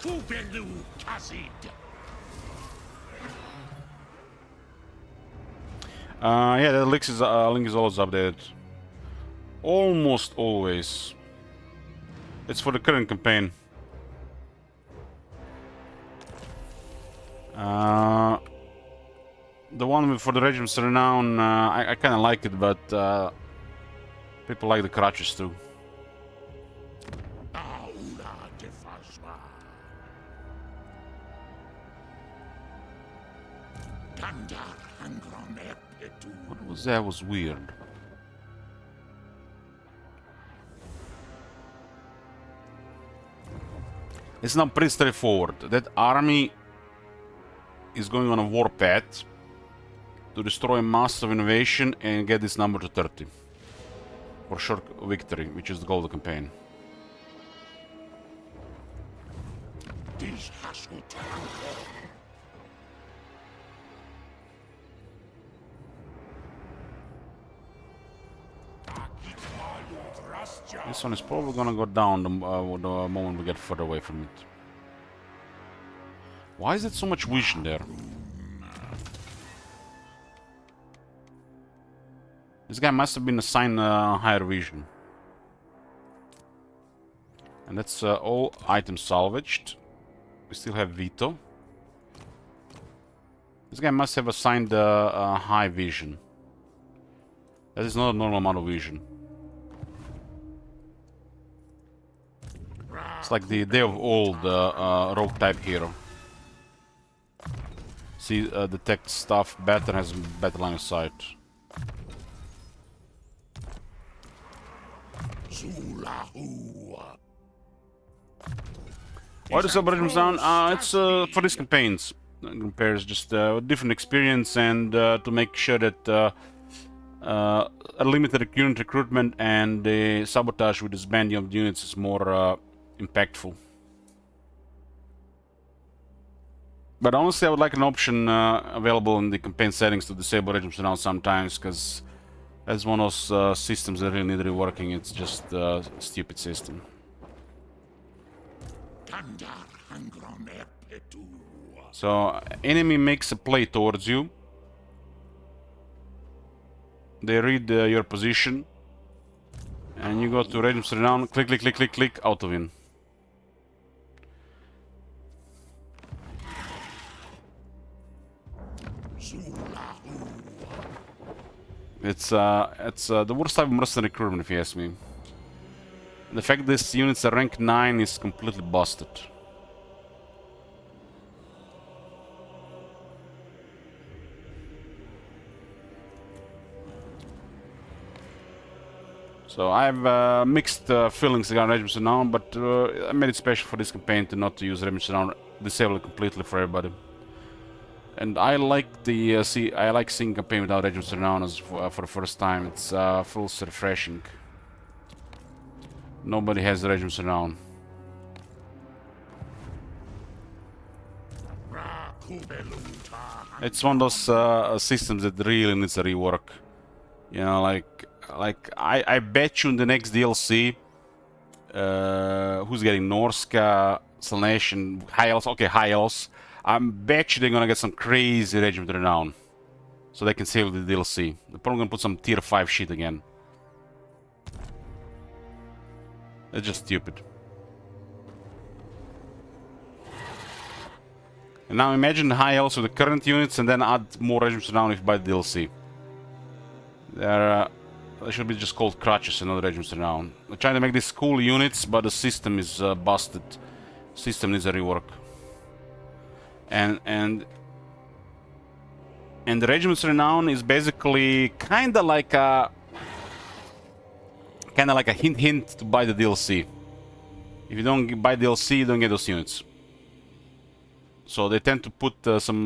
Ubelu Kazid! Yeah, the link is always updated. Almost always. It's for the current campaign. The one for the Regim's Renown, I kind of like it, but people like the crutches too. Aula de Fazma! Kandar Angron Epetu! What was that? Was weird. It's now pretty straightforward. That army is going on a warpath to destroy Masters of Innovation and get this number to 30. For sure victory, which is the goal of the campaign. Dies Hasut Angkor! This one is probably gonna go down the moment we get further away from it. Why is there so much vision there? This guy must have been assigned higher vision. And that's all items salvaged. We still have Vito. This guy must have assigned high vision. That is not a normal amount of vision. It's like the Day of Old rogue type hero. See, detect stuff better, has better line of sight. Why does Algorithms down? It's for these campaigns. Compares just different experience and to make sure that a limited unit recruitment and the sabotage with this banding of units is more impactful. But honestly, I would like an option available in the campaign settings to disable Regimes Renown sometimes, because that's one of those systems that really need reworking. It's just a stupid system. So, enemy makes a play towards you. They read your position. And you go to Regimes Renown, click, click, click, click, click, auto win. It's the worst type of mercenary recruitment, if you ask me. The fact these units are rank 9 is completely busted. So I have mixed feelings regarding Regimes Renown, but I made it special for this campaign to not to use Regimes Renown, disable it completely for everybody. And I like the I like seeing campaign without Regimes Renown as for the first time. It's feels refreshing. Nobody has Regimes Renown. It's one of those systems that really needs a rework. You know, like I bet you in the next DLC, who's getting Norska, Slaanesh, and High Elves? Okay, High Elves. I bet you they're gonna get some crazy Regiment Renown, so they can save the DLC. They're probably gonna put some tier 5 shit again. It's just stupid. And now imagine the High Elves with the current units, and then add more Regiments Renown if you buy the DLC. They should be just called crutches and not Regiments Renown. They're trying to make these cool units, but the system is busted. System needs a rework. And And the Regiment's Renown is basically kinda like a hint to buy the DLC. If you don't buy DLC, you don't get those units. So they tend to put some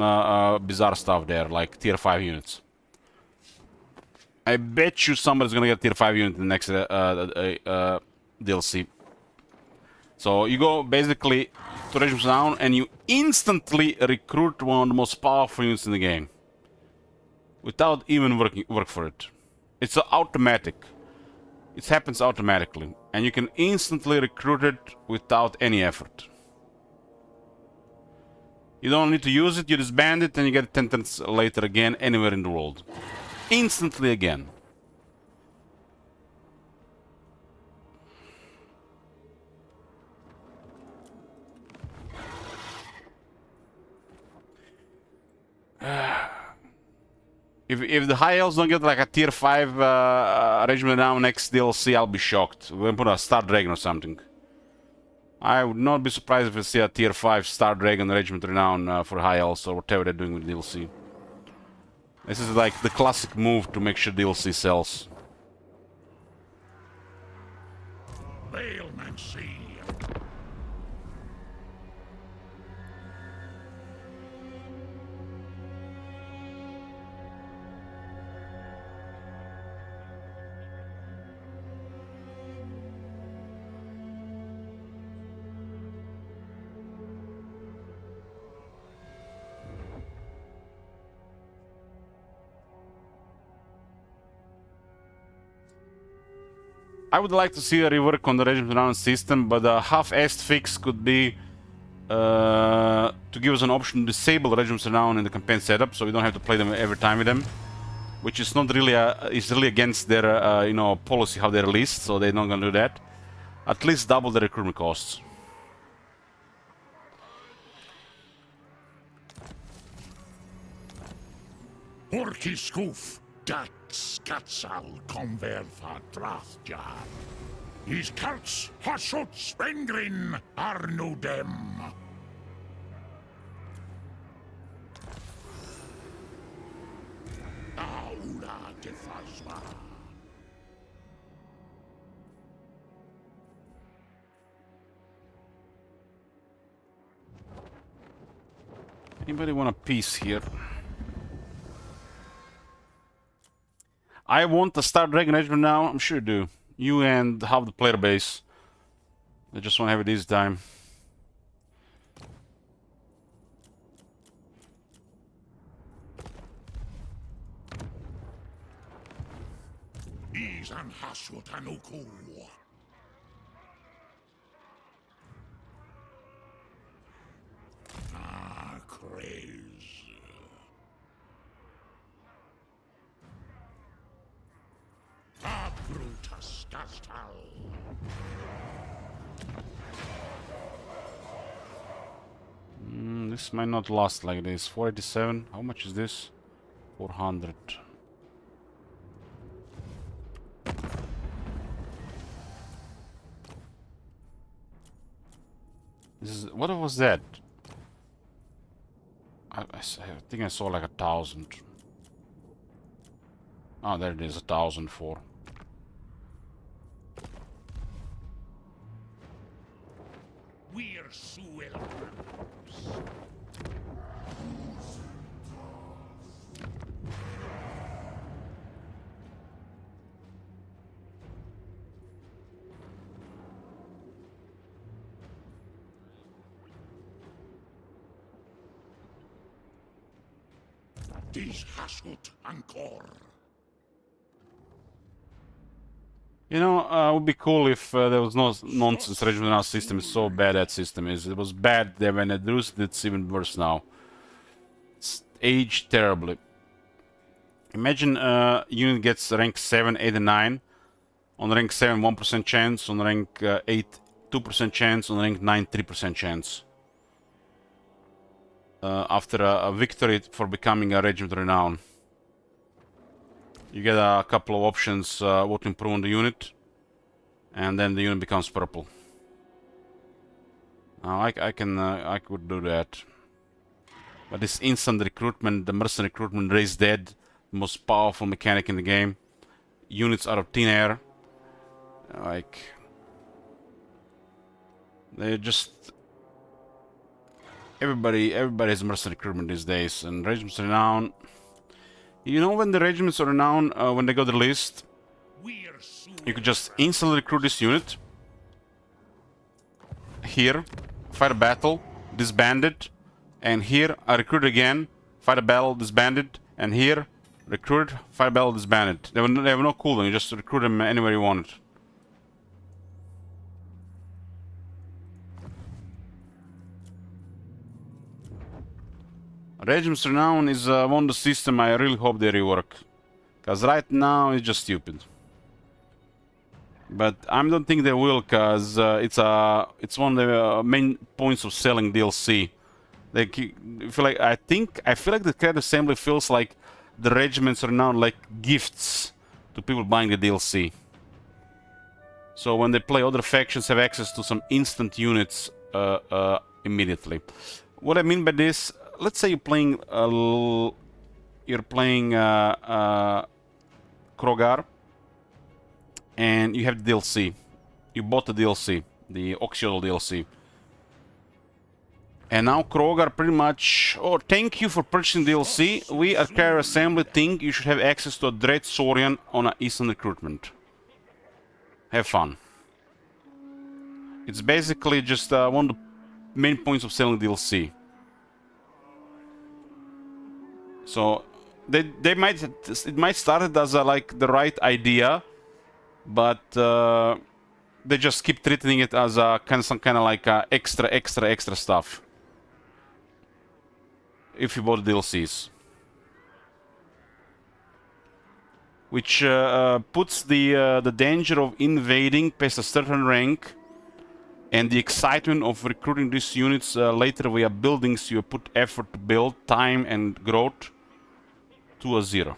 bizarre stuff there, like tier 5 units. I bet you somebody's gonna get tier 5 unit in the next DLC. So you go basically to Regiment's Renown and you instantly recruit one of the most powerful units in the game. Without even work for it. It's automatic. It happens automatically. And you can instantly recruit it without any effort. You don't need to use it, you disband it and you get it 10 turns later again anywhere in the world. Instantly again. If the high elves don't get like a tier 5 regiment now next DLC, I'll be shocked. We're gonna put a Star Dragon or something. I would not be surprised if we see a tier 5 Star Dragon Regiment Renown for high elves or whatever they're doing with DLC. This is like the classic move to make sure DLC sells. Bailmancy. I would like to see a rework on the Regiment Renown system, but a half-assed fix could be to give us an option to disable Regiment Renown in the campaign setup, so we don't have to play them every time with them, which is not really is really against their you know, policy how they're released, so they're not gonna do that. At least double the recruitment costs. Orki skoof, dat skatsal konverfa drathjar. Is kalts hasot spengrin arnudem. Aula de Fazma. Anybody want a piece here? I want a Star Dragon Regiment now. I'm sure you do. You and half the player base. I just want to have it this time. Izan hasot anuku. Ah, craze. Ah, Brutus Gastal. This might not last like this. 487. How much is this? 400. This is, what was that? I think I saw like 1,000. Oh, there it is, 1,004. We're Suel. Dis hasut ancor. You know, it would be cool if there was no nonsense Regiment Renown system. It's so bad that system is. It was bad there when it reduced it, it's even worse now. It's aged terribly. Imagine unit gets rank 7, 8 and 9. On rank 7, 1% chance. On rank 8, 2% chance. On rank 9, 3% chance. After a victory for becoming a Regiment Renown. You get a couple of options what to improve on the unit, and then the unit becomes purple. Now I could do that. But this instant recruitment, the mercenary recruitment, raise dead, the most powerful mechanic in the game. Units out of thin air. Like, they're just... Everybody has mercenary recruitment these days, and regiments renown. You know, when the regiments are renowned, when they go to the list, you could just instantly recruit this unit. Here, fight a battle, disband it, and here I recruit again, fight a battle, disband it, and here recruit, fight a battle, disband it. They have no cooldown. You just recruit them anywhere you want it. Regiments Renown is one of the system I really hope they rework, cause right now it's just stupid. But I don't think they will, cause it's one of the main points of selling DLC. They feel like I feel like the card assembly feels like the regiments are now like gifts to people buying the DLC. So when they play, other factions have access to some instant units immediately. What I mean by this, let's say you're playing Krogar, and you have the DLC. You bought the DLC, the Oxyodal DLC. And now Krogar pretty much, oh, thank you for purchasing DLC. We at Carrier Assembly think you should have access to a Dread Saurian on an instant recruitment. Have fun. It's basically just one of the main points of selling DLC. So it might start as like the right idea, but they just keep treating it as some kind of like extra stuff. If you bought DLCs, which puts the danger of invading past a certain rank and the excitement of recruiting these units later via buildings you put effort to build, time and growth, to a 0.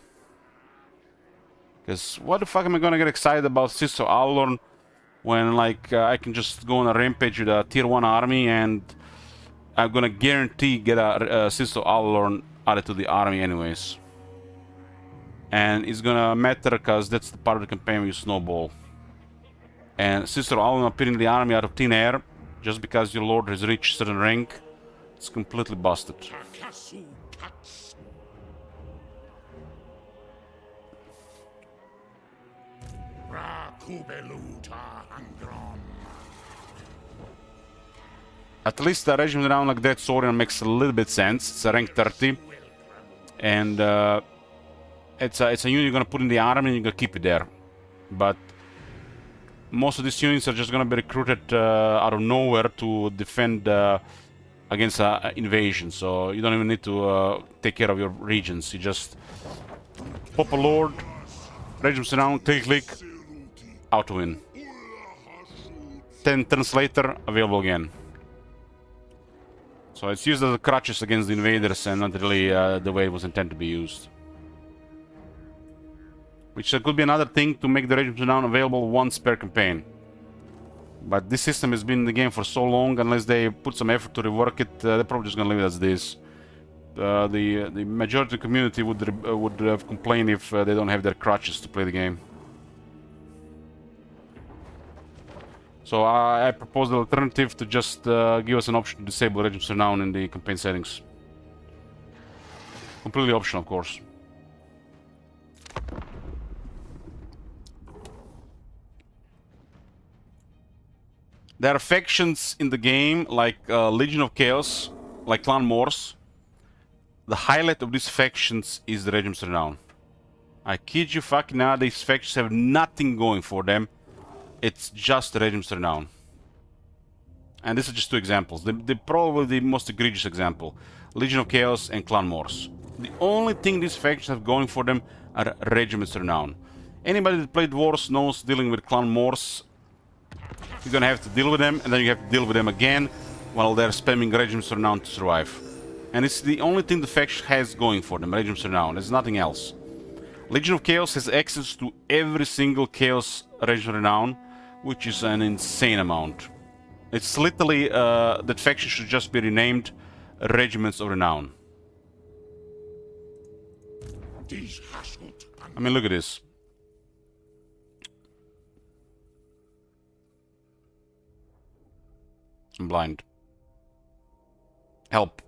Because what the fuck am I gonna get excited about Sister Aulorn when like I can just go on a rampage with a tier 1 army and I'm gonna guarantee get a Sister Aulorn added to the army anyways. And it's gonna matter because that's the part of the campaign where you snowball. And Sister Aulorn appearing in the army out of thin air just because your lord has reached certain rank, it's completely busted. At least a regiment around like that Saurian makes a little bit sense. It's a rank 30. And it's a unit you're gonna put in the army and you're gonna keep it there. But most of these units are just gonna be recruited out of nowhere to defend against invasion. So you don't even need to take care of your regions. You just pop a lord, regiments around, click, out to win. 10 turns later, available again. So it's used as a crutches against the invaders and not really the way it was intended to be used. Which could be another thing to make the regiments renown available once per campaign. But this system has been in the game for so long, unless they put some effort to rework it, they're probably just gonna leave it as this. The majority of the community would have complained if they don't have their crutches to play the game. So I propose the alternative to just give us an option to disable Regiments Renown in the campaign settings. Completely optional, of course. There are factions in the game like Legion of Chaos, like Clan Morse. The highlight of these factions is the Regiments Renown. I kid you fucking not, these factions have nothing going for them. It's just Regiments Renown. And these are just two examples. They're probably the most egregious example. Legion of Chaos and Clan Morse. The only thing these factions have going for them are Regiments Renown. Anybody that played Wars knows dealing with Clan Morse, you're gonna have to deal with them, and then you have to deal with them again while they're spamming Regiments Renown to survive. And it's the only thing the faction has going for them, Regiments Renown. There's nothing else. Legion of Chaos has access to every single Chaos Regiment Renown, which is an insane amount. It's literally that faction should just be renamed Regiments of Renown. These Hasselt and I mean, look at this. I'm blind. Help.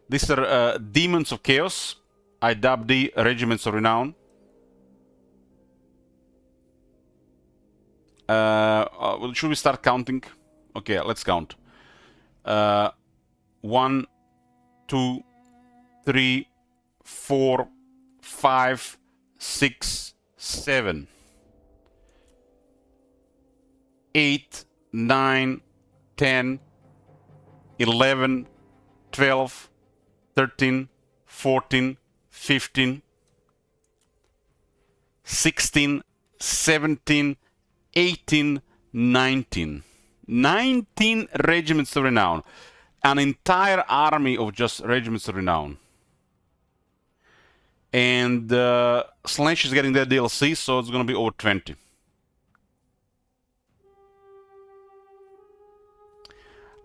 These are Demons of Chaos. I dub the Regiments of Renown. Well, should we start counting? Okay, let's count. 1, 2, 3, 4, 5, 6, 7, 8, 9, 10, 11, 12, 13, 14, 15, 16, 17, 18, 19. 19 Regiments of Renown. An entire army of just Regiments of Renown. And Slaanesh is getting their DLC, so it's going to be over 20.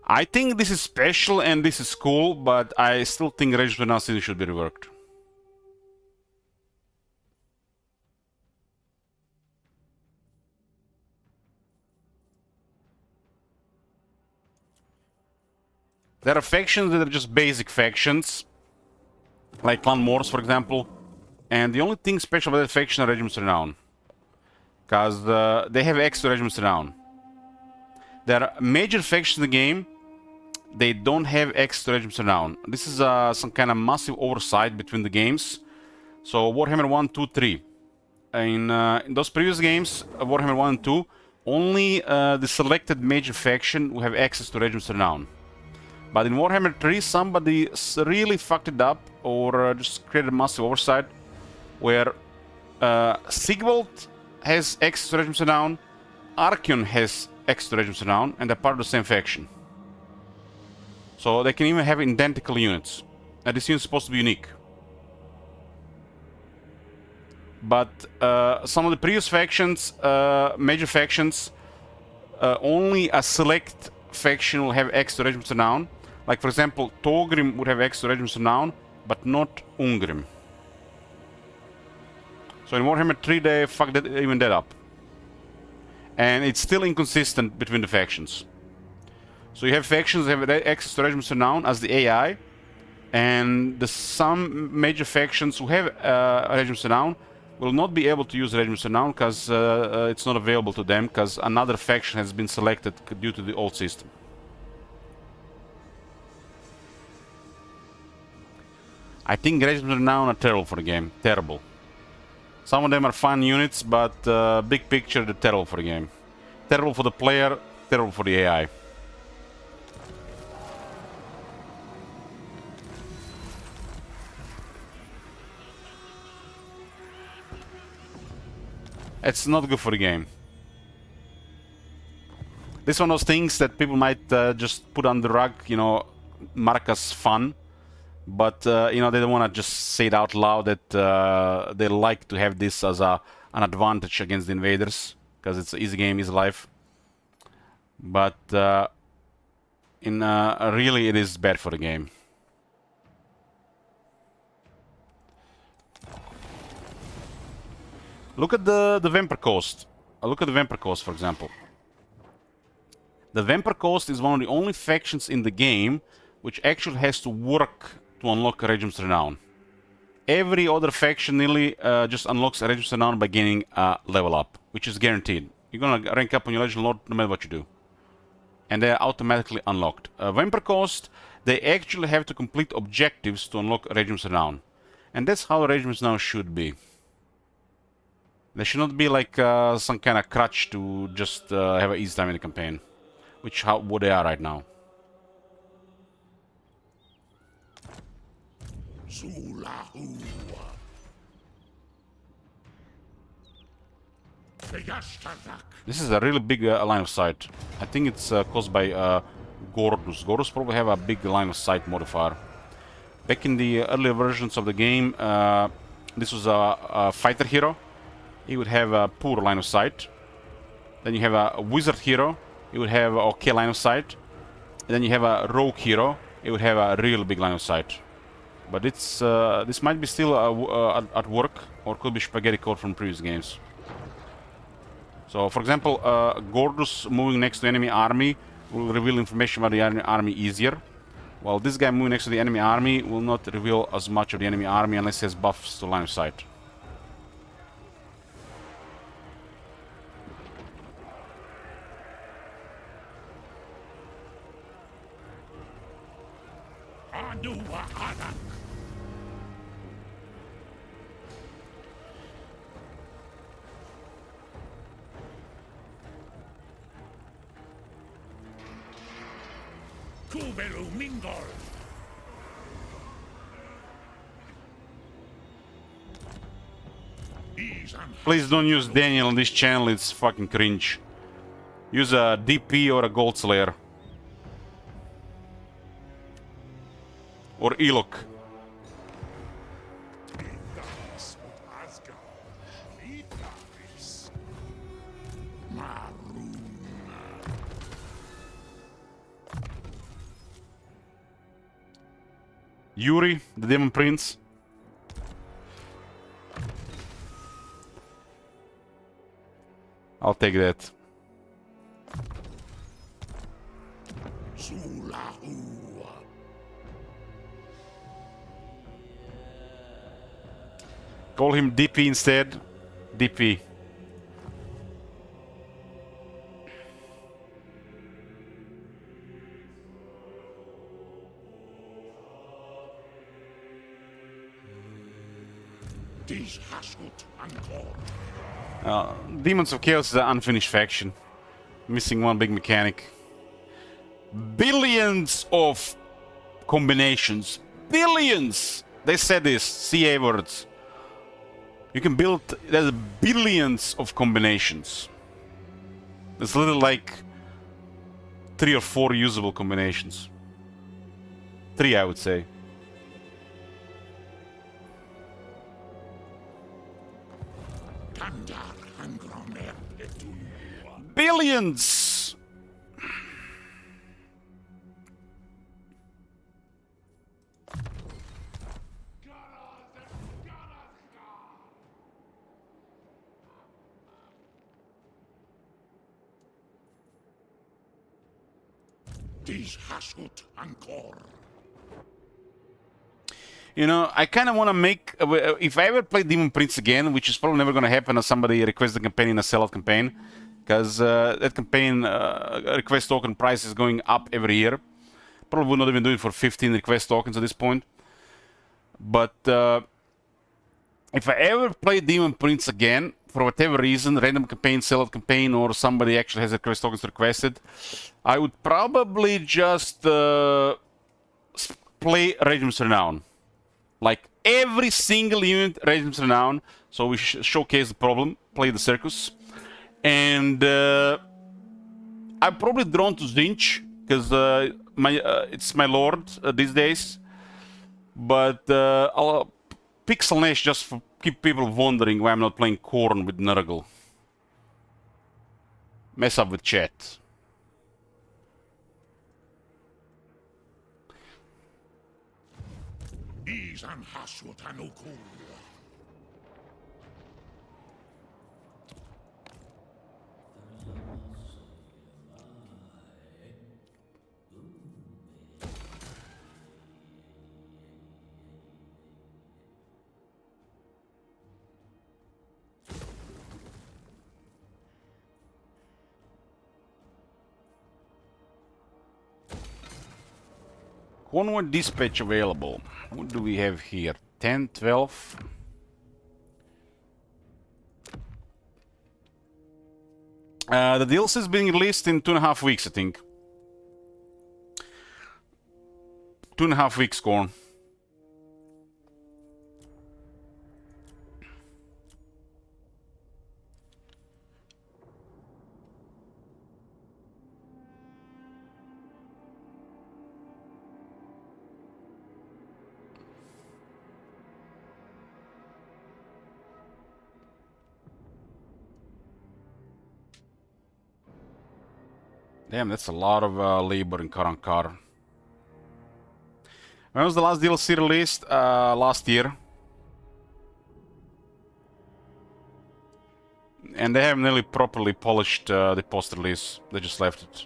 I think this is special and this is cool, but I still think Regiments of Renown City should be reworked. There are factions that are just basic factions, like Clan Morse, for example, and the only thing special about that faction are Regiments of Renown, because they have extra Regiments of Renown. There are major factions in the game, they don't have extra Regiments of Renown. This is some kind of massive oversight between the games. So Warhammer 1, 2, 3. In those previous games, Warhammer 1 and 2, only the selected major faction will have access to Regiments of Renown. But in Warhammer 3, somebody really fucked it up, or just created a massive oversight, where Sigvald has access to Regiments of Renown, Archeon has access to Regiments of Renown, and they're part of the same faction. So they can even have identical units. And this unit is supposed to be unique. But some of the previous factions, major factions, only a select faction will have access to Regiments of Renown. Like, for example, Thorgrim would have access to Regiments of Renown, but not Ungrim. So in Warhammer 3 they fucked even that up. And it's still inconsistent between the factions. So you have factions that have access to Regiments of Renown as the AI, and some major factions who have Regiments of Renown will not be able to use Regiments of Renown because it's not available to them, because another faction has been selected due to the old system. I think Regiments of Renown are terrible for the game. Terrible. Some of them are fun units, but big picture, they're terrible for the game. Terrible for the player, terrible for the AI. It's not good for the game. This is one of those things that people might just put on the rug, you know, mark as fun. But, you know, they don't want to just say it out loud that they like to have this as an advantage against the invaders. Because it's an easy game, easy life. But, really, it is bad for the game. Look at the Vampire Coast. Look at the Vampire Coast, for example. The Vampire Coast is one of the only factions in the game which actually has to work to unlock Regiments of Renown. Every other faction nearly just unlocks Regiments of Renown by gaining a level up, which is guaranteed. You're gonna rank up on your Legend Lord no matter what you do. And they're automatically unlocked. Vampire Coast, they actually have to complete objectives to unlock Regiments of Renown. And that's how Regiments of Renown should be. They should not be like some kind of crutch to just have an easy time in the campaign. Which what they are right now. This is a really big line of sight. I think it's caused by Gordus. Gordus probably have a big line of sight modifier. Back in the earlier versions of the game, this was a fighter hero. He would have a poor line of sight. Then you have a wizard hero. He would have an okay line of sight. And then you have a rogue hero. He would have a real big line of sight. But it's this might be still at work, or could be spaghetti code from previous games. So, for example, Gordus moving next to enemy army will reveal information about the enemy army easier, while this guy moving next to the enemy army will not reveal as much of the enemy army unless he has buffs to line of sight. Anuwa Anak. Kubelu Mingol. Please don't use Daniel on this channel, it's fucking cringe. Use a DP or a Gold Slayer. Or Elok. Yuri, the Demon Prince. I'll take that. Call him DP instead. DP. Demons of Chaos is an unfinished faction. Missing one big mechanic. Billions of combinations. Billions! They said this, CA words. You can build, there's billions of combinations. There's literally like 3 or 4 usable combinations. 3, I would say. Billions! You know, I kind of want to make... if I ever play Demon Prince again, which is probably never going to happen as somebody requests the campaign in a sellout campaign, because that campaign request token price is going up every year. Probably would not even do it for 15 request tokens at this point. But if I ever play Demon Prince again, for whatever reason, random campaign, sellout campaign, or somebody actually has request tokens requested, I would probably just play Regiment's Renown. Like every single unit Regiment's Renown, so we showcase the problem, play the circus. And I'm probably drawn to Zinch, because it's my lord these days. But I'll pick Slaanesh just for keep people wondering why I'm not playing Khorne with Nurgle. Mess up with chat. Convoy dispatch available. What do we have here? 10, 12. The DLC is being released in 2.5 weeks, I think. 2.5 weeks, Khorne. Damn, that's a lot of labor in Karankar. When was the last DLC released? Last year. And they haven't really properly polished the post-release. They just left it.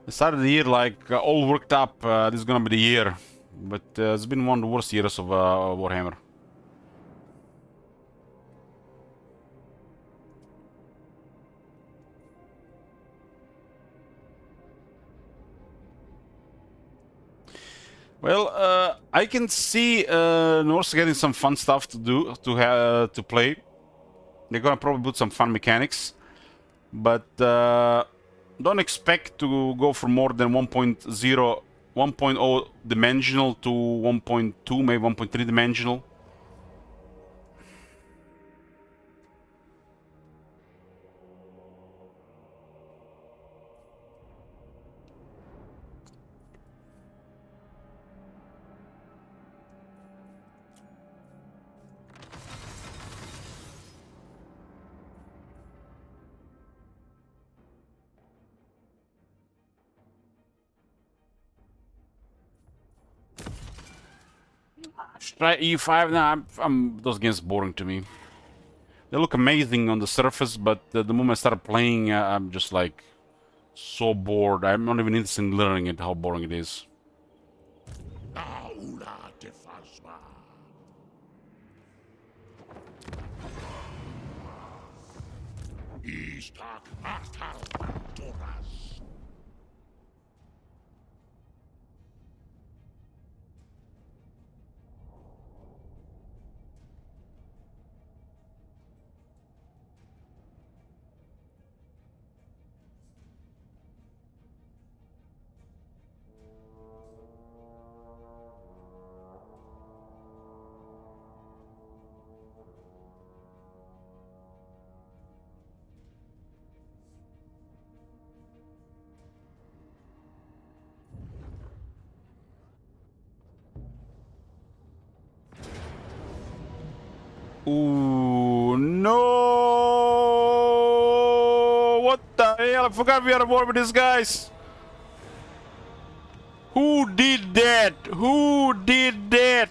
They started the year like all worked up. This is gonna be the year. But it's been one of the worst years of Warhammer. Well, I can see Norse getting some fun stuff to do, to play. They're gonna probably put some fun mechanics, but don't expect to go from more than 1.0 dimensional to 1.2, maybe 1.3 dimensional. Try E5 now. Those games boring to me. They look amazing on the surface, but the moment I start playing, I'm just like so bored. I'm not even interested in learning it. How boring it is. Aula de Fasma. Istak Artal Pantoras. Ooh, no! What the hell? I forgot we had a war with these guys. Who did that? Who did that?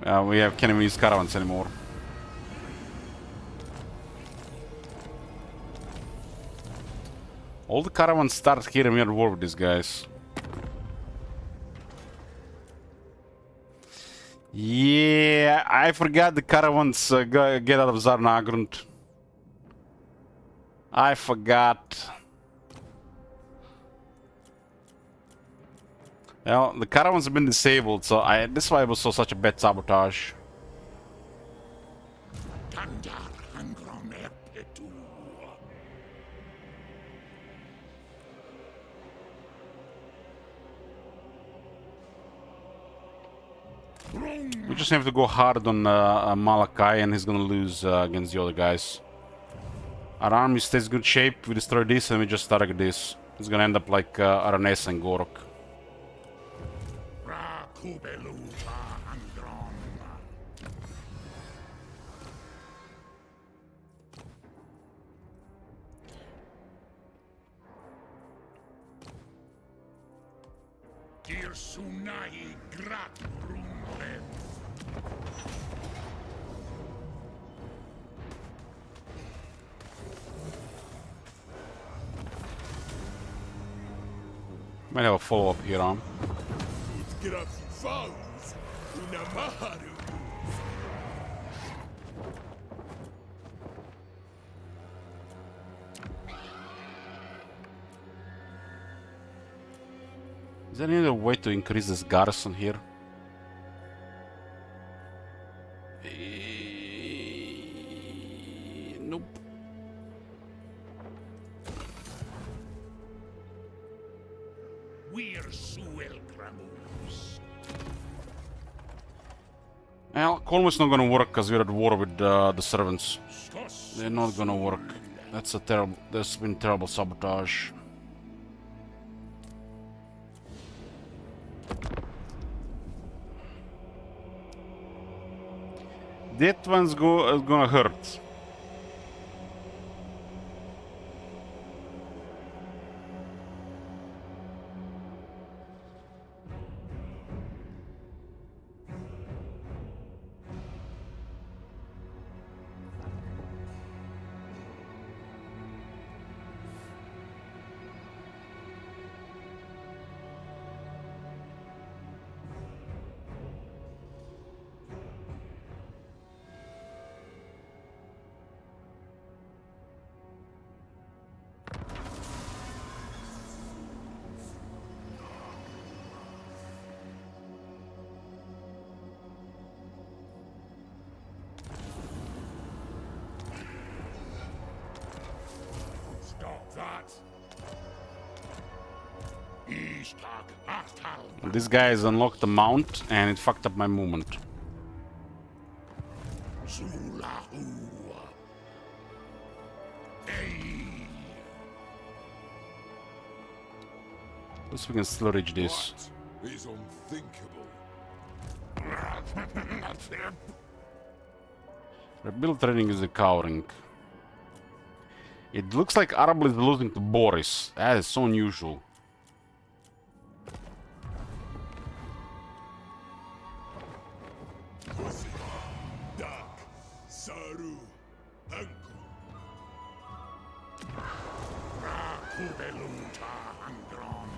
We can't even use caravans anymore. All the caravans start here and we are at war with these guys. Yeah, I forgot the caravans get out of Zarnagrund. I forgot. Well, the caravans have been disabled, so this is why it was such a bad sabotage. Tandar Angron Erpetu. We just have to go hard on Malachi, and he's gonna lose against the other guys. Our army stays good shape. We destroy this, and we just target this. It's gonna end up like Aranesa and Gorok. Ra Kubeluta Angron. Girsunai Grat Rumlev. Might have a follow-up here on. Is there any other way to increase this garrison here? Nope. We're Suel Gramus. Well, Colma's not gonna work because we're at war with the servants. They're not gonna work. That's been terrible sabotage. That one's gonna hurt. Stop that. Ishtak Achtal. This guy has unlocked the mount and it fucked up my movement. Zulahu. Hey. Let's we can still reach this. What is unthinkable? Rebuild training is cowering. It looks like Arable is losing to Boris. That is so unusual. Dak, Saru, Anku. Kubeluta Angron.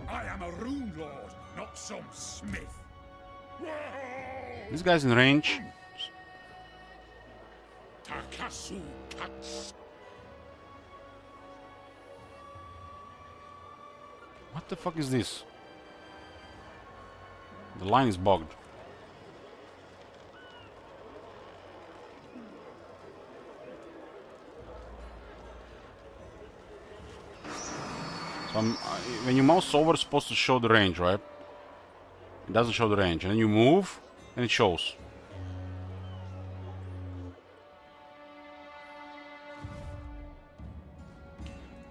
I am a rune lord, not some smith. This guy's in range. Takasu Tats. What the fuck is this? The line is bugged. So when you mouse over, it's supposed to show the range, right? It doesn't show the range. And then you move, and it shows.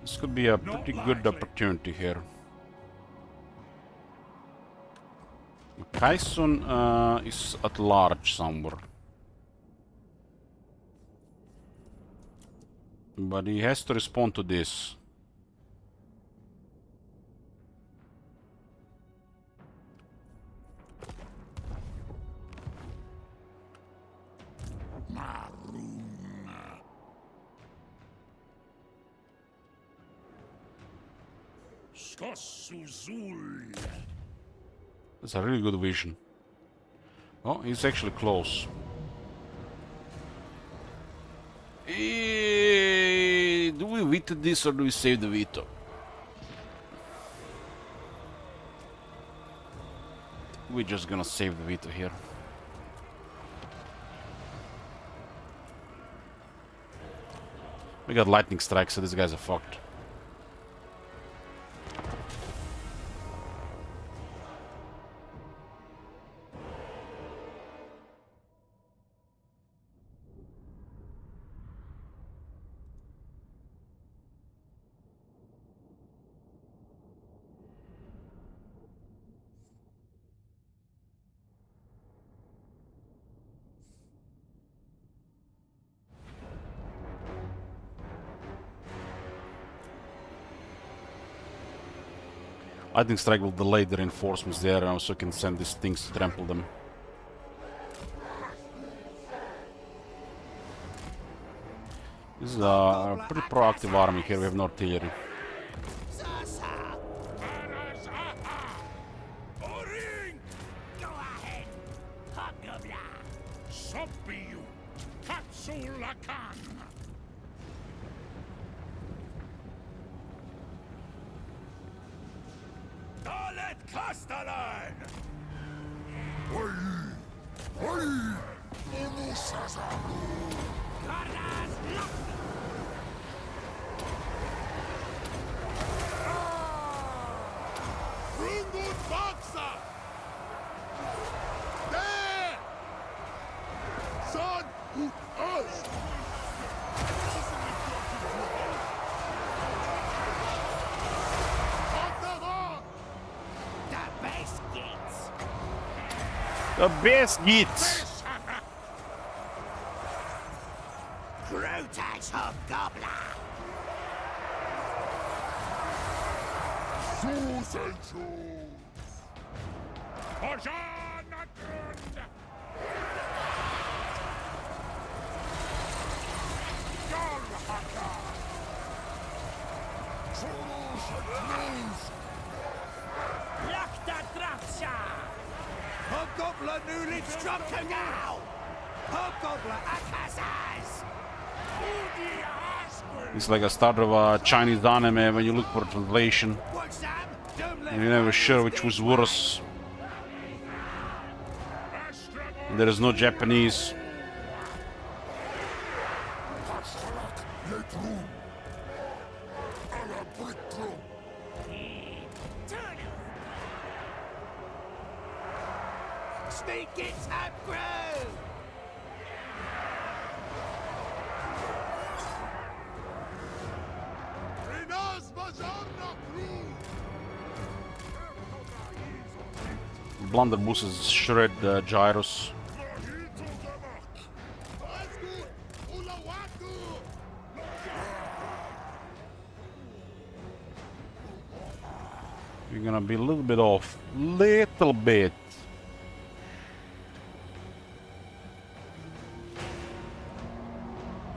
This could be a pretty good opportunity here. Kaison is at large somewhere. But he has to respond to this. Skossuzul. That's a really good vision. Oh, he's actually close. Do we veto this or do we save the veto? We're just gonna save the veto here. We got lightning strike, so these guys are fucked. Lightning strike will delay the reinforcements there and also can send these things to trample them. This is a pretty proactive army here, we have no artillery. Go ahead, Hobgoblin. Sobiu. Tatsulakan. Dalet Castellan! Kardas Lock! Rungut Baksa! There! Son ut Ost! The best gates! The best gits! Pesach Bajangrund! Jarlhaka! Lakta Drapsa! Hobgoblin nu livstrumka now! Hobgoblin Akazaz! It's like a start of a Chinese anime when you look for translation. What's that? And you're never sure which was worse. There is no Japanese. Speak its upgrade! Blunderbusses shred gyros. You're gonna be a little bit off. Little bit.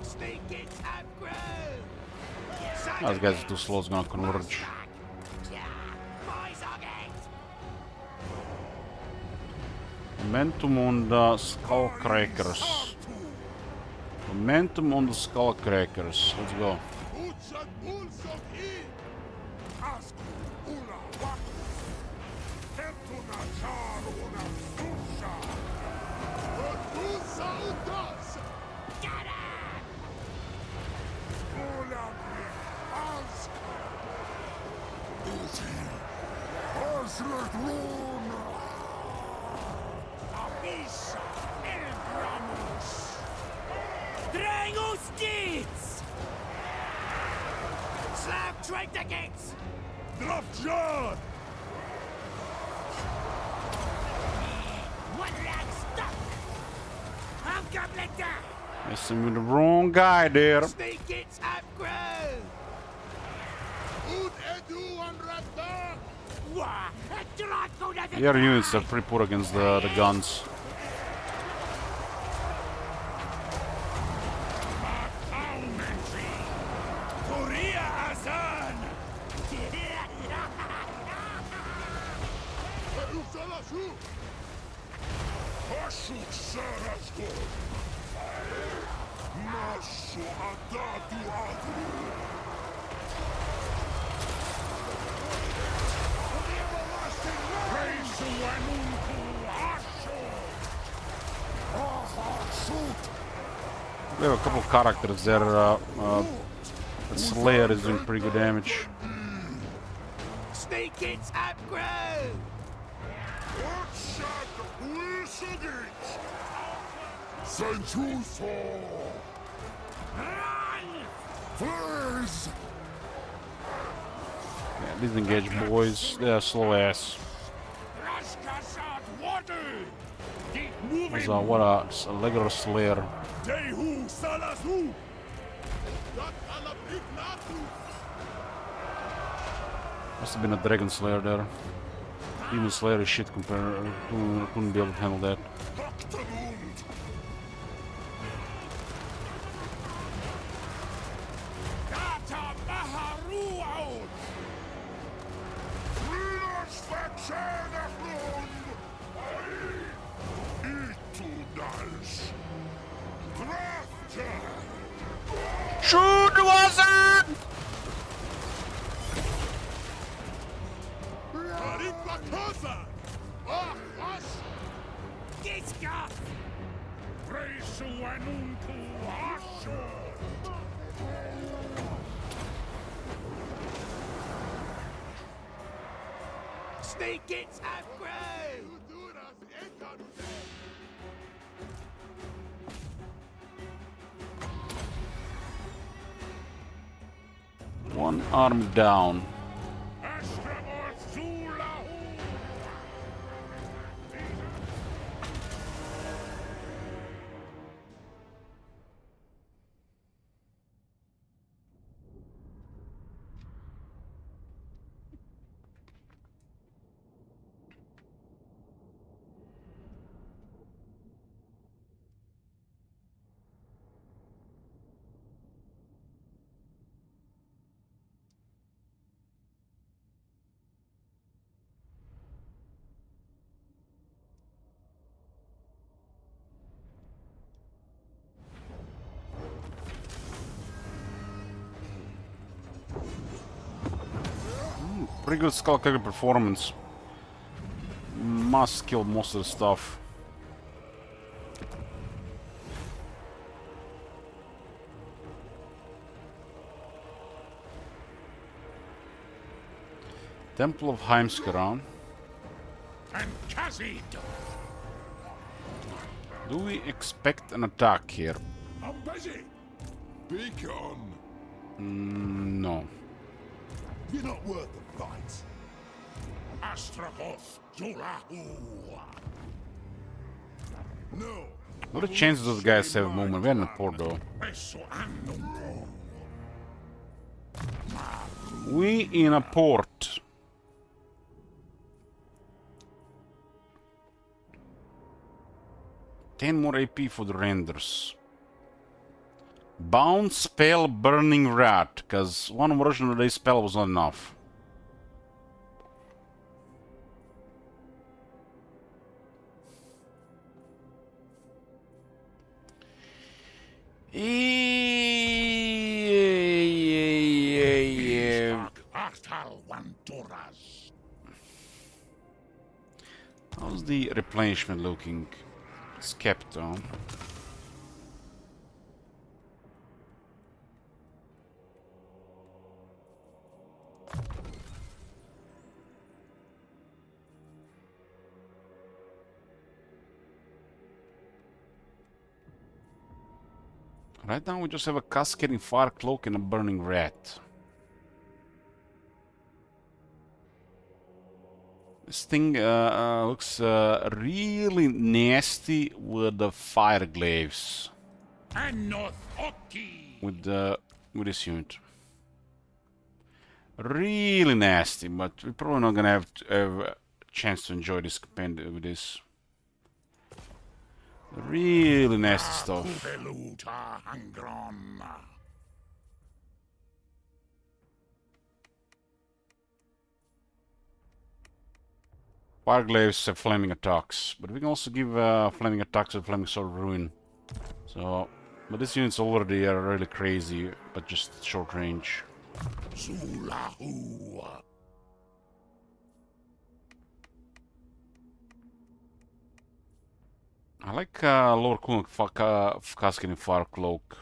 Speak its upgrade! Those guys are too slow, it's gonna converge. Momentum on the Skullcrackers. Momentum on the Skullcrackers. Let's go. Drangostits! Slap trade tickets! Drafjar! One lag stuck! I'm Gobleta! Messing with the wrong guy there. Speak its upgrade! Your units are pretty poor against the guns. Korea Azan! Pashuk Sarasko! Mashu Adatu Adu! Praise the Wanunku Asho! We have a couple of characters there. Slayer is doing pretty good damage. Speak its upgrade! Senchuso! Run! Please! Yeah, disengage, boys. They are slow ass. Rashkasat water! Keep There's moving! what a regular Slayer. Jehu Salasu! Must have been a Dragon Slayer there. Even Slayer is shit compared. Couldn't be able to handle that. Haktamund! Gata Maharuaud! Rilas Vaxanaflund! Itudals! Grafta! Shoot, Wazan! Aripatosa! Ah, was? Giska! Presu Anunku Asho! Speak its upgrade! One arm down. Astramor Zulahu! pretty good Skullcracker performance. Must kill most of the stuff. Temple of Heimskra. And Khazid! Do we expect an attack here? I'm busy. Beacon. No. You're not worth the fight. Astragoth Zulahu! No. What are the chances those guys have movement? We're in the port though. Eso Anunco! We in a port. Ten more AP for the renders. Bound spell Burning Rat, because one version of this spell was not enough. How's the replenishment looking? Skepto. Right now we just have a cascading fire cloak and a burning rat. This thing looks really nasty with the fire glaives. With this unit. Really nasty, but we're probably not gonna have a chance to enjoy this campaign with this. Really nasty stuff. Fire glaives have flaming attacks, but we can also give flaming attacks and flaming sword ruin. So, but this unit's already really crazy, but just short range. I like lower cooling cascading fire cloak,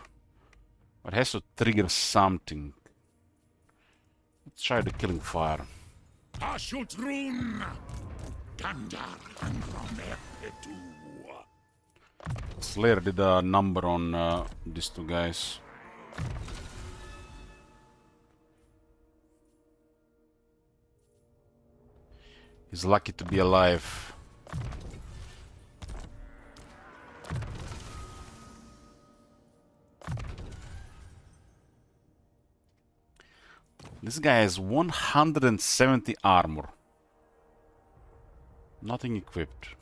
but it has to trigger something. Let's try the killing fire. Slayer did a number on these two guys. He's lucky to be alive. This guy has 170 armor. Nothing equipped.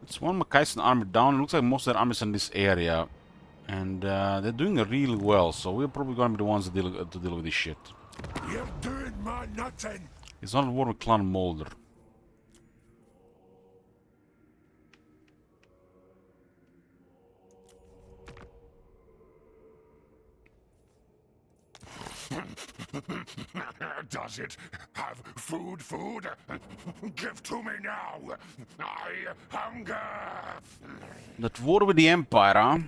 It's one Makaisen army down. It looks like most of their armies in this area. And they're doing really well, so we're probably gonna be the ones to deal with this shit. You're doing my nothing. It's not a war with Clan Molder. Does it have food? Give to me now. I hunger. That war with the Empire, huh?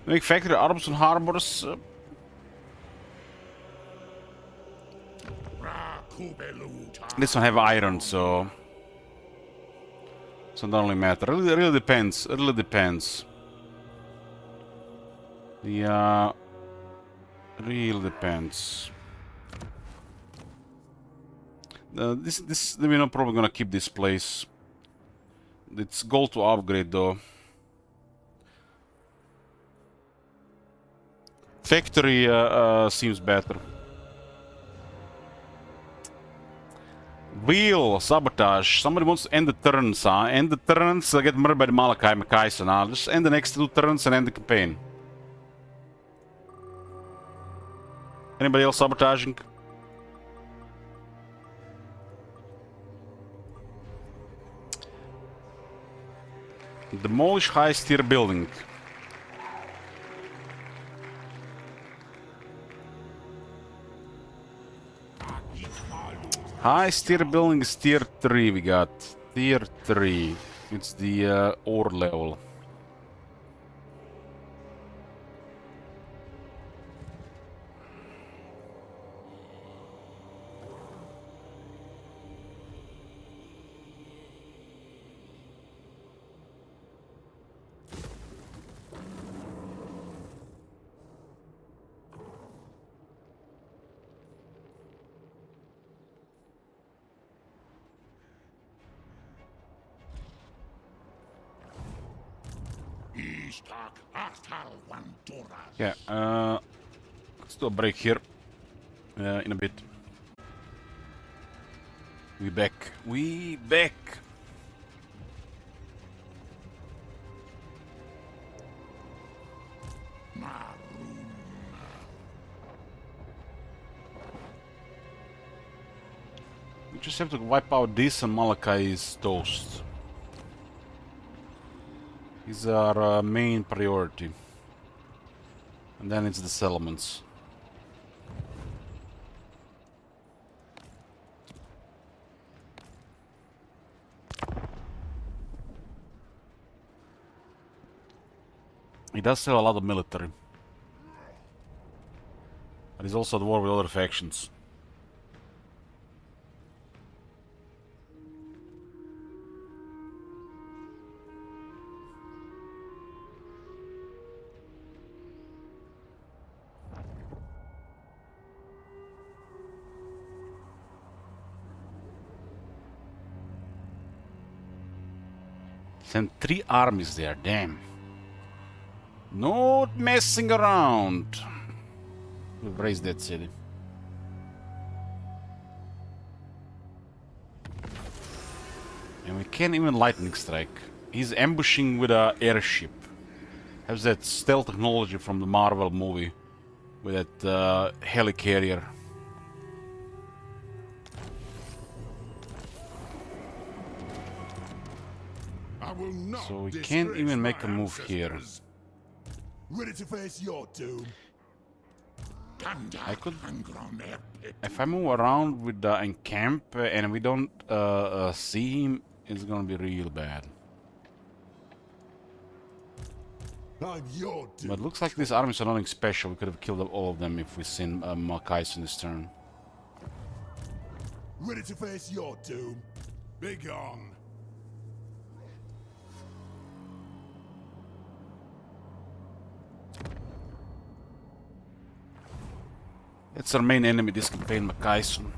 Make factory arbors and harbors. This one have iron, so it don't really matter. Really depends. It really depends. Yeah, really depends. We're not probably gonna keep this place. It's goal to upgrade though. Factory seems better. Wheel, sabotage. Somebody wants to end the turns, huh? End the turns, get murdered by the Malachi Makaisen, huh? Just end the next 2 turns and end the campaign. Anybody else sabotaging? Demolish high-tier building. High-tier building is tier 3 we got. Tier 3. It's the ore level. Yeah, let's do a break here. In a bit. We back. We back. We just have to wipe out this and Malachi is toast. These are our main priority. And then it's the settlements. He does still a lot of military. But he's also at war with other factions. Sent 3 armies there, damn. Not messing around. We've raised that city. And we can't even lightning strike. He's ambushing with an airship. Has that stealth technology from the Marvel movie. With that helicarrier. So we can't even make a move here. Ready to face your doom? I could... If I move around with the encamp and we don't see him, it's gonna be real bad. I'm your doom. But looks like these armies are nothing special. We could have killed all of them if we seen Makaisen this turn. Ready to face your doom? Be gone. That's our main enemy this campaign, Makaisen.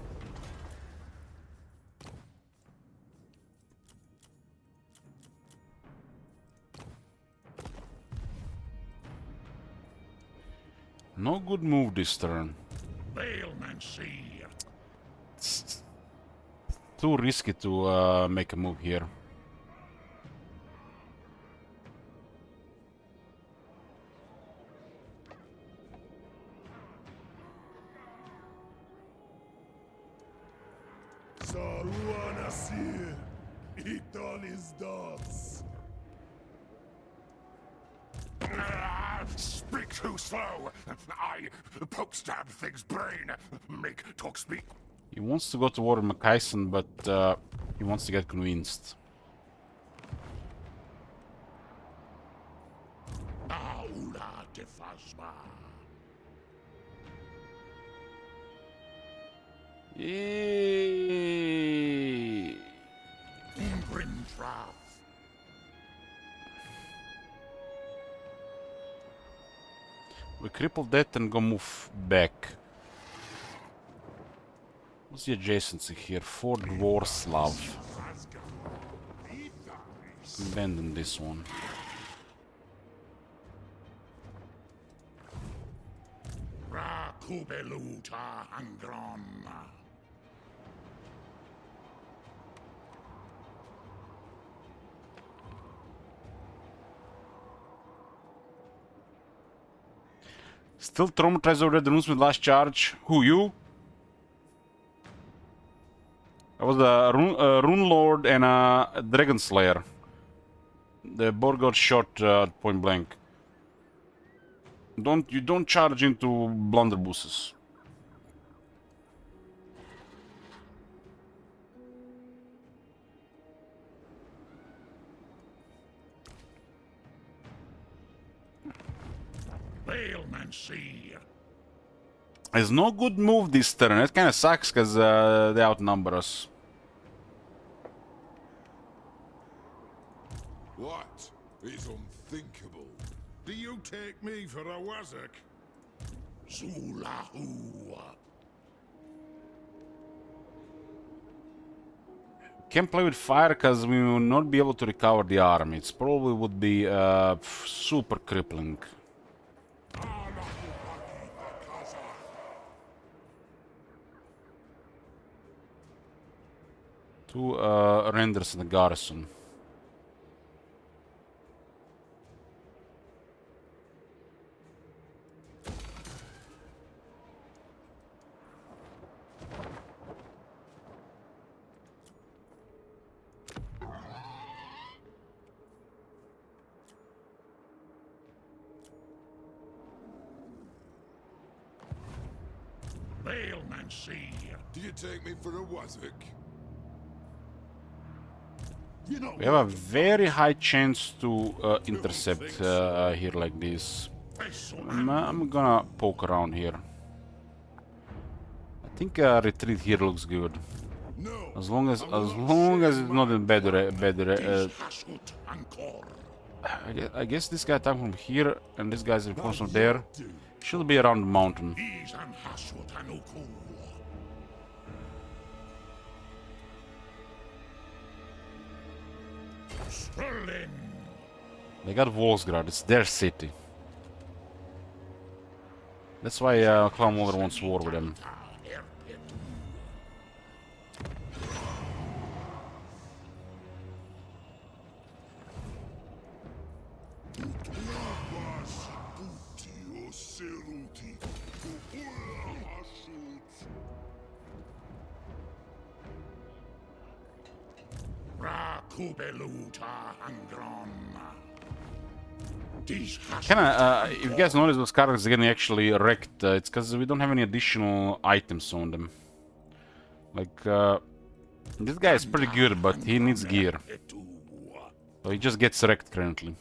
No good move this turn. It's too risky to make a move here. Saruana Sir, eat all his dogs. Speak too slow. I poke stab thing's brain. Make talk speak. He wants to go to war with Makaisen, but he wants to get convinced. Aula de Phasma. Yay! Grindrath. We cripple that and go move back. What's the adjacency here? Fort Dvorslav. Abandon this one. Ra Kubeluta Angron. Still traumatized over the news with last charge. Who, you? I was a Rune Lord and a Dragon Slayer. The board got shot point blank. You don't charge into blunderbusses. Bailmancy. It's no good move this turn. It kind of sucks because they outnumber us. What is unthinkable? Do you take me for a wazak? Zulahu. Can't play with fire because we will not be able to recover the army. It probably would be super crippling. Two renders in the garrison. Bailmancy. Do you take me for a wazak? You know We have a very high chance to intercept here like this. I'm gonna poke around here. I think retreat here looks good. No. As long as it's not in bad. I guess this guy attacked from here and this guy's reinforced from there. Should be around the mountain. They got Volsgrad, it's their city. That's why Clown Walker wants war with them. Kinda, if you guys notice those characters are getting actually wrecked, it's because we don't have any additional items on them. Like, this guy is pretty good, but he needs gear. So he just gets wrecked currently.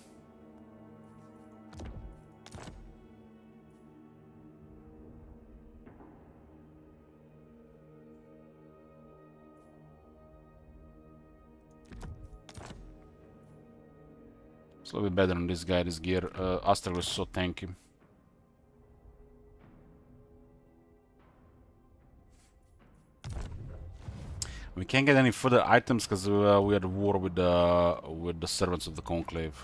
It's a little bit better on this guy, this gear. Astra was so tanky. We can't get any further items because we had a war with the servants of the Conclave.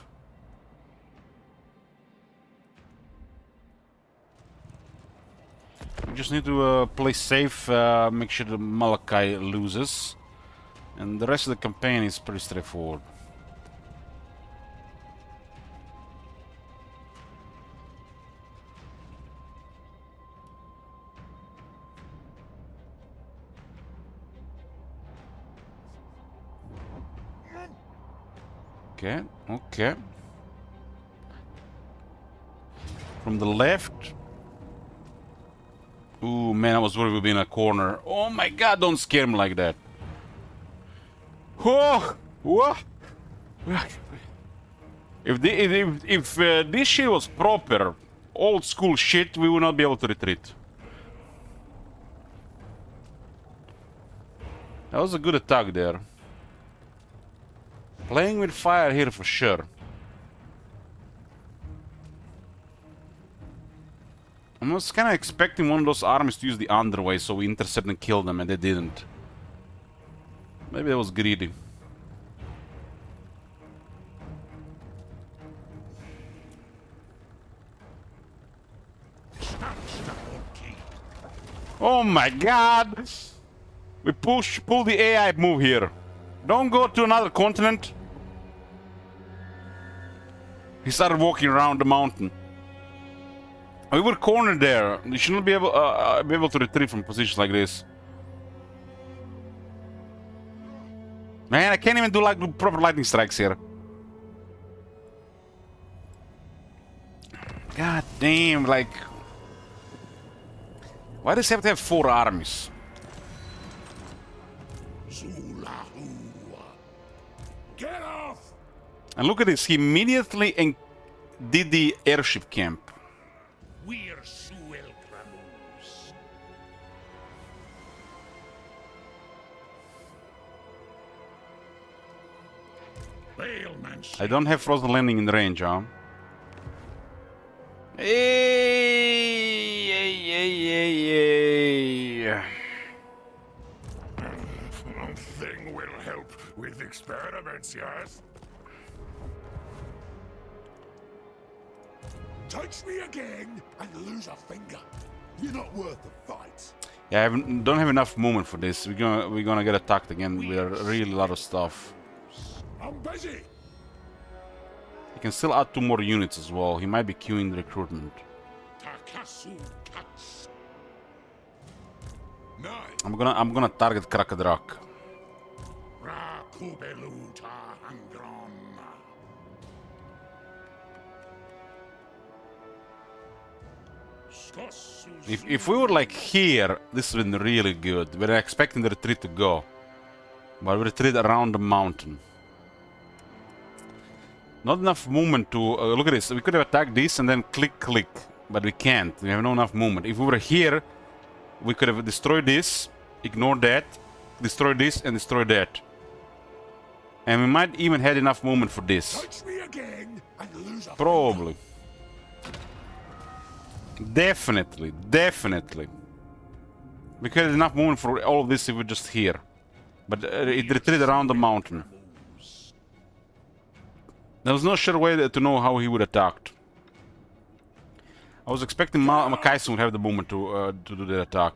We just need to play safe, make sure the Malachi loses, and the rest of the campaign is pretty straightforward. Okay, okay. From the left. Ooh, man, I was worried we'd be in a corner. Oh my god, don't scare me like that. Whoa! Whoa! If this shit was proper, old school shit, we would not be able to retreat. That was a good attack there. Playing with fire here for sure. I was kind of expecting one of those armies to use the underway so we intercept and kill them, and they didn't. Maybe that was greedy. Oh my god! We pull the AI move here. Don't go to another continent. He started walking around the mountain. We were cornered there. You shouldn't be able to retreat from positions like this. Man, I can't even do like proper lightning strikes here. God damn, like... Why does he have to have 4 armies? Get off! And look at this, he immediately did the airship camp. We're Suel Kramus. I don't have frozen landing in range, huh? Hey. Thing will help with experiments, yes? Touch me again and lose a finger. You're not worth the fight. Yeah, don't have enough movement for this. We're gonna get attacked again with a really lot of stuff. I'm busy. He can still add 2 more units as well. He might be queuing the recruitment. Takasu Kats. Nine. I'm gonna target Krakadrak. Rakubeluta Angron. If we were like here, this would have been really good. We're expecting the retreat to go. But we retreat around the mountain. Not enough movement to... look at this. We could have attacked this and then click. But we can't. We have not enough movement. If we were here, we could have destroyed this, ignored that, destroyed this, and destroyed that. And we might even had enough movement for this. Touch me again and lose a Probably. Definitely. We could have enough movement for all of this if we were just here. But it retreated around the mountain. There was no sure way to know how he would attack. I was expecting Makaisen would have the movement to do the attack.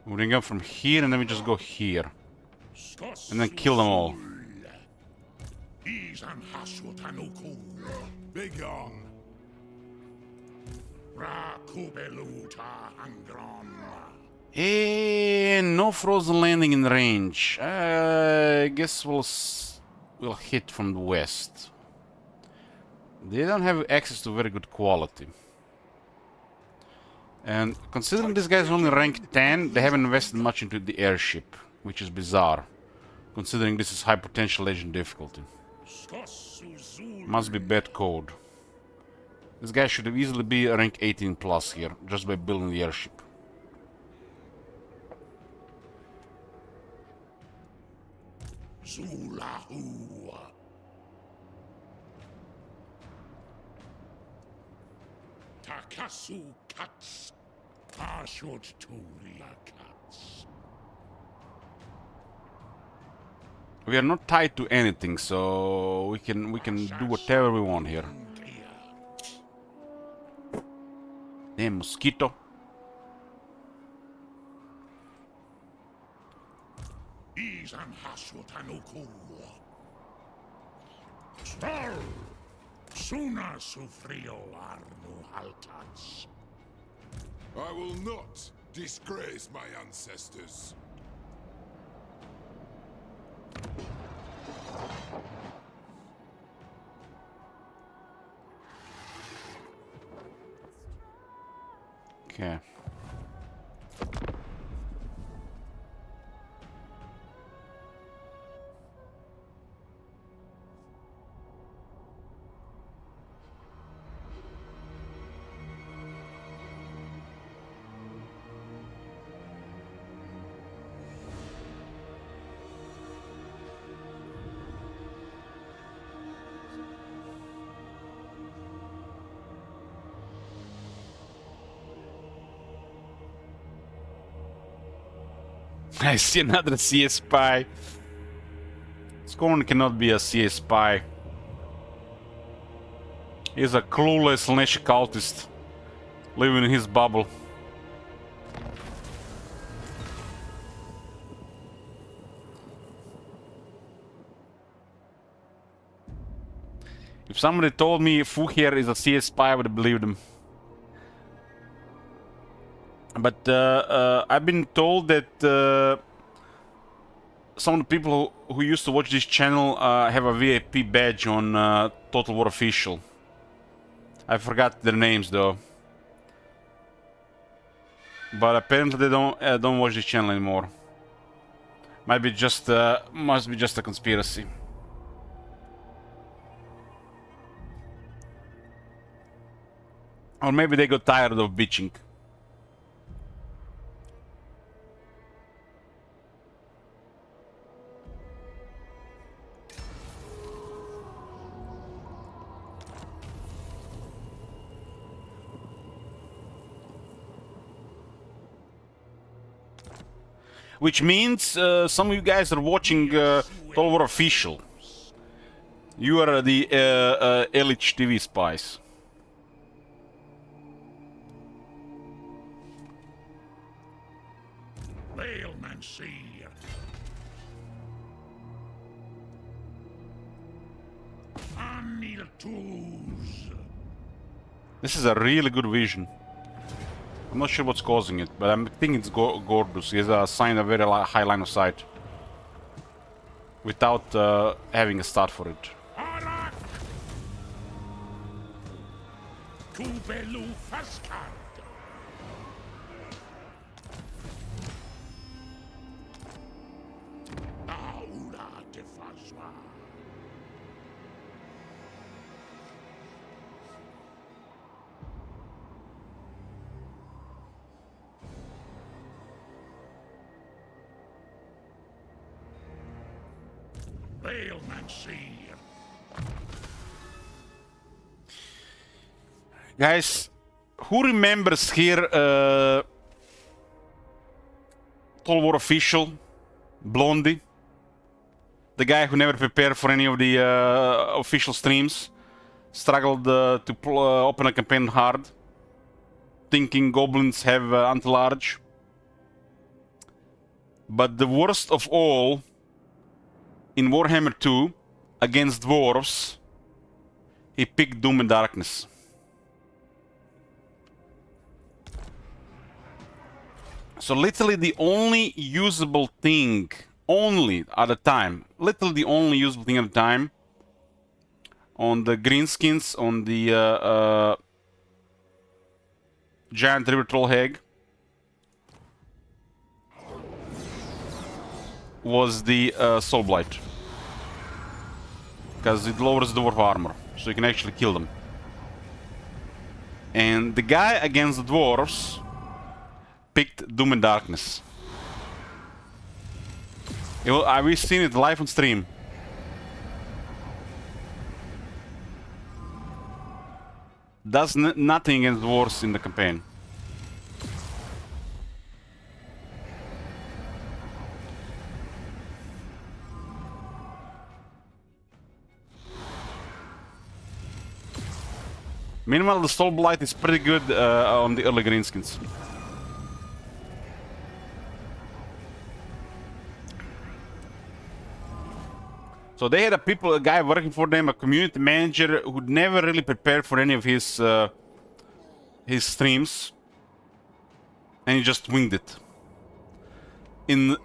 We bring up from here and then we just go here. And then kill them all. Big on. No frozen landing in range. I guess we'll hit from the west. They don't have access to very good quality. And considering this guy's only rank 10, they haven't invested much into the airship, which is bizarre, considering this is high potential legend difficulty. Must be bad code. This guy should have easily be rank 18 plus here, just by building the airship. Takasu Kats. Ashut Turia Kats. We are not tied to anything, so we can do whatever we want here. Damn mosquito. Izan Hashutanuku. Star. Suna sufrio arnu haltats. I will not disgrace my ancestors. Okay. I see another CS spy. Scorn cannot be a CS spy. He's a clueless Nesh cultist living in his bubble. If somebody told me Fu here is a CS spy, I would have believed him. But I've been told that some of the people who used to watch this channel have a VIP badge on Total War Official. I forgot their names though. But apparently they don't watch this channel anymore. Must be just a conspiracy. Or maybe they got tired of bitching. Which means some of you guys are watching Total War Official. You are the Elite TV spies. Bailmancy. Anil tools. This is a really good vision. I'm not sure what's causing it, but I'm thinking it's Gordus. He has assigned a very high line of sight. Without having a start for it. Arak. Tubelu Faskard. Aula de Fazwa. Bailmancy. Guys, who remembers here Total War Official? Blondie? The guy who never prepared for any of the official streams. Struggled to open a campaign hard. Thinking goblins have anti-large. But the worst of all, in Warhammer 2, against dwarves, he picked Doom and Darkness. So literally the only usable thing, only at the time, literally the only usable thing at the time, on the greenskins, on the Giant River Troll Hag, was the Soul Blight. Because it lowers the dwarf armor, so you can actually kill them. And the guy against the dwarves picked Doom and Darkness. We've seen it live on stream. Does nothing against dwarves in the campaign. Meanwhile, the Soul Blight is pretty good on the early greenskins. So they had a guy working for them, a community manager who never really prepared for any of his streams, and he just winged it. In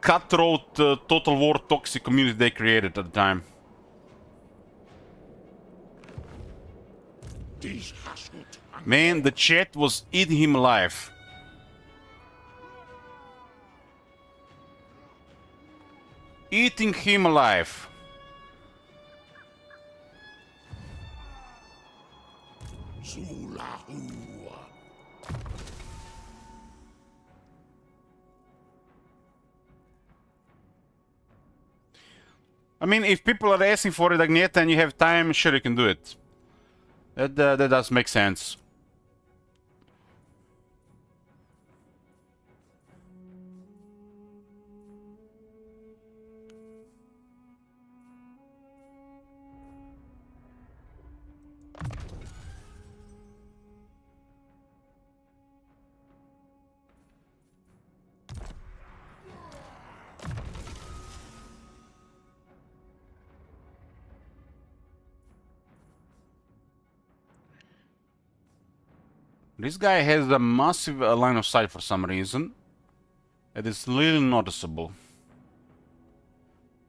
cutthroat, Total War toxic community they created at the time. Man, the chat was eating him alive. Eating him alive. I mean, if people are asking for it, Agneta, and you have time, sure you can do it. That does make sense. This guy has a massive line of sight for some reason. It is really noticeable.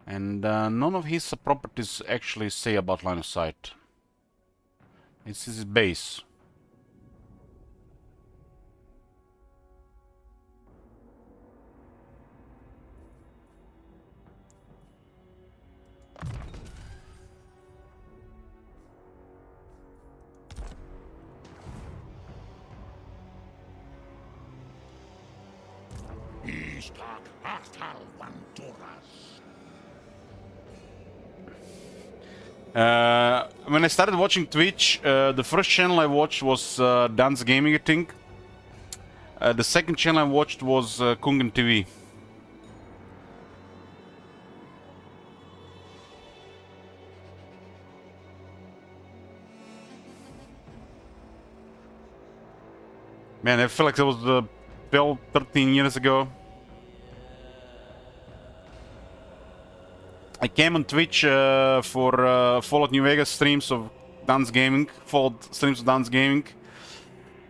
And none of his properties actually say about line of sight. It's his base. Istak Achtal Vanturas. When I started watching Twitch, the first channel I watched was Dance Gaming, I think. The second channel I watched was Kungen TV. Man, I feel like that was 12, 13 years ago. I came on Twitch for Fallout New Vegas streams of Dance Gaming, Fallout streams of Dance Gaming,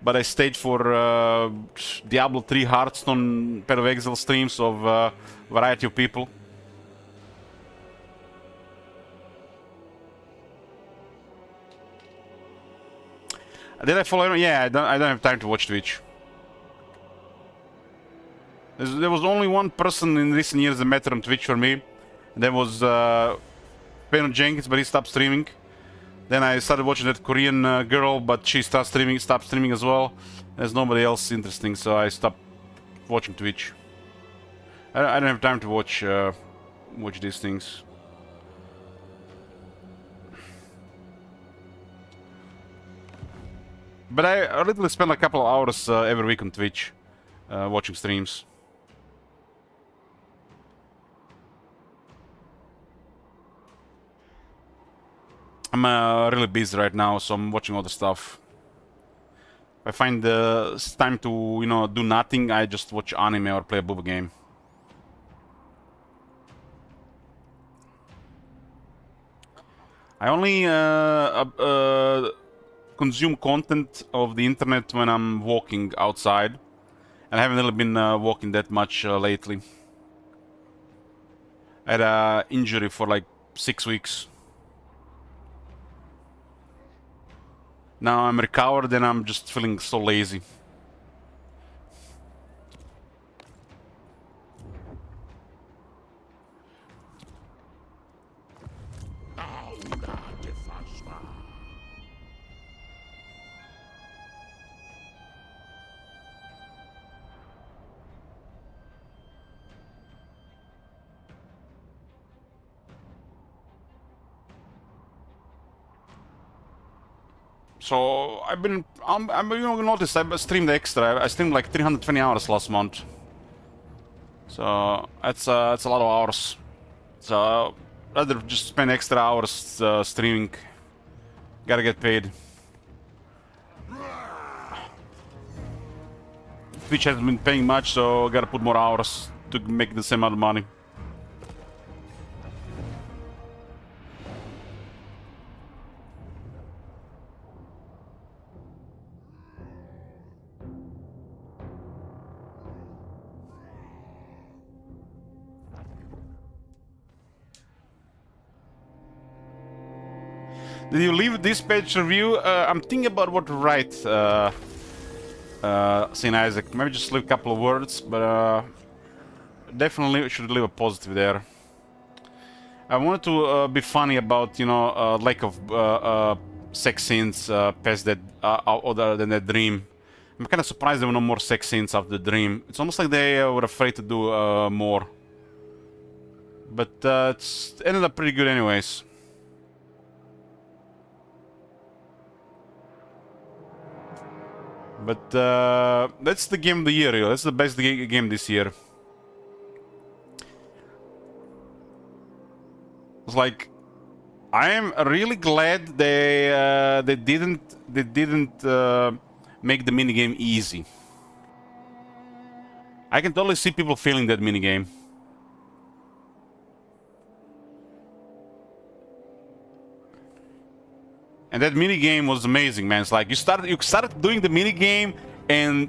but I stayed for Diablo 3, Hearthstone, Path of Exile streams of variety of people. Did I follow everyone? Yeah, I don't have time to watch Twitch. There was only one person in recent years that mattered on Twitch for me. That was Payno Jenkins, but he stopped streaming. Then I started watching that Korean girl, but she stopped streaming as well. There's nobody else interesting, so I stopped watching Twitch. I don't have time to watch these things. But I literally spend a couple of hours every week on Twitch watching streams. I'm really busy right now, so I'm watching other stuff. If I find it's time to, you know, do nothing, I just watch anime or play a booba game. I only consume content of the internet when I'm walking outside. And I haven't really been walking that much lately. I had an injury for like 6 weeks. Now I'm recovered and I'm just feeling so lazy. Aula de Fasma. So I've been, you know, noticed I streamed extra. I streamed like 320 hours last month. So that's a lot of hours. So I'd rather just spend extra hours streaming. Gotta get paid. Twitch hasn't been paying much, so gotta put more hours to make the same amount of money. Did you leave this page review? I'm thinking about what to write, St. Isaac. Maybe just leave a couple of words, but definitely should leave a positive there. I wanted to be funny about, you know, lack of sex scenes past that, other than that dream. I'm kind of surprised there were no more sex scenes after the dream. It's almost like they were afraid to do more. But it's ended up pretty good anyways. But that's the game of the year, really. That's the best game this year. It's like, I am really glad they didn't make the minigame easy. I can totally see people feeling that minigame. And that mini game was amazing, man. It's like you started doing the mini game, and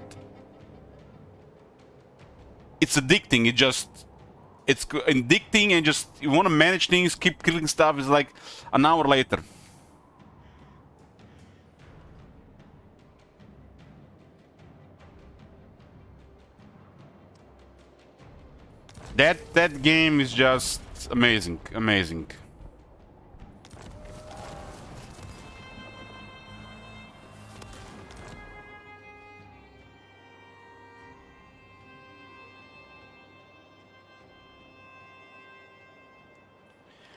it's addicting. It's addicting, and just you want to manage things, keep killing stuff. It's like an hour later. That game is just amazing, amazing.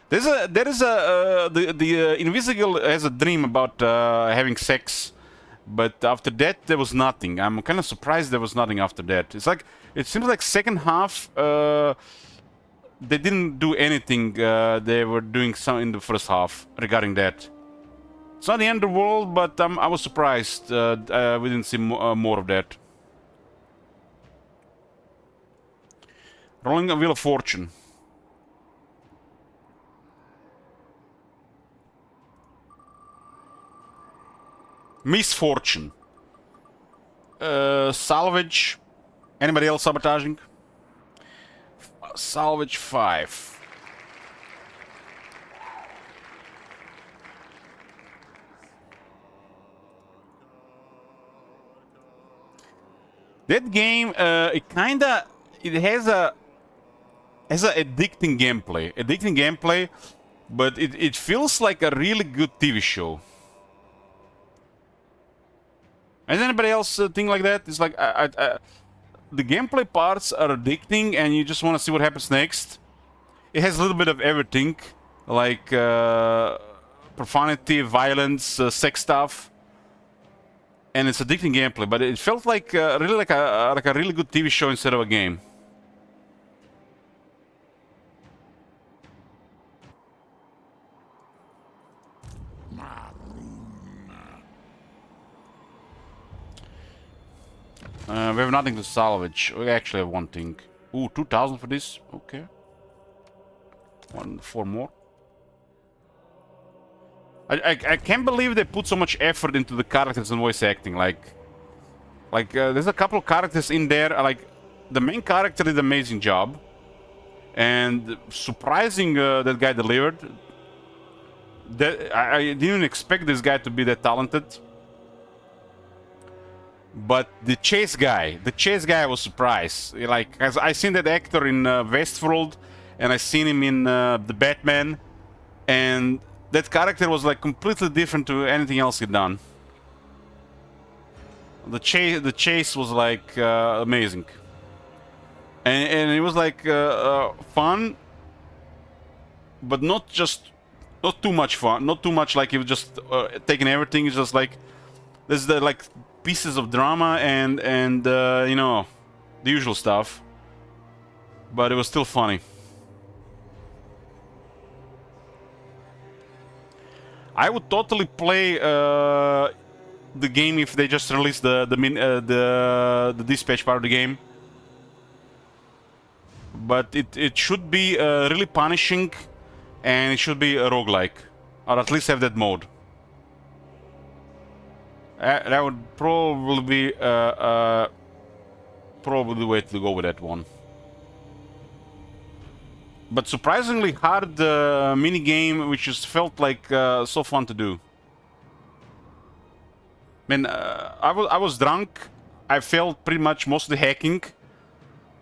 The Invisible has a dream about having sex, but after that there was nothing. I'm kind of surprised there was nothing after that. It's like it seems like second half they didn't do anything. They were doing some in the first half regarding that. It's not the end of the world, but I was surprised we didn't see more of that. Rolling a Wheel of Fortune. Misfortune. Salvage. Anybody else sabotaging? Salvage 5. That game, it has a addicting gameplay, but it feels like a really good TV show. Has anybody else think like that? It's like the gameplay parts are addicting, and you just want to see what happens next. It has a little bit of everything, like profanity, violence, sex stuff, and it's addicting gameplay. But it felt like really like a really good TV show instead of a game. We have nothing to salvage. We actually have one thing. Ooh, 2,000 for this. Okay. 4 more. I can't believe they put so much effort into the characters and voice acting. Like there's a couple of characters in there. Like the main character did an amazing job, and surprising that guy delivered. I didn't expect this guy to be that talented. But the chase guy was surprised. Like, as I seen that actor in Westworld, and I seen him in the Batman, and that character was like completely different to anything else he'd done. The chase was like amazing, and it was like fun, but not too much fun, not too much like he was just taking everything. It's just like there's the like pieces of drama and you know, the usual stuff, but it was still funny. I would totally play the game if they just released the dispatch part of the game, but it should be really punishing, and it should be a roguelike, or at least have that mode. That would probably be probably the way to go with that one. But surprisingly hard mini game, which just felt like so fun to do. I mean, I was drunk. I failed pretty much most of the hacking,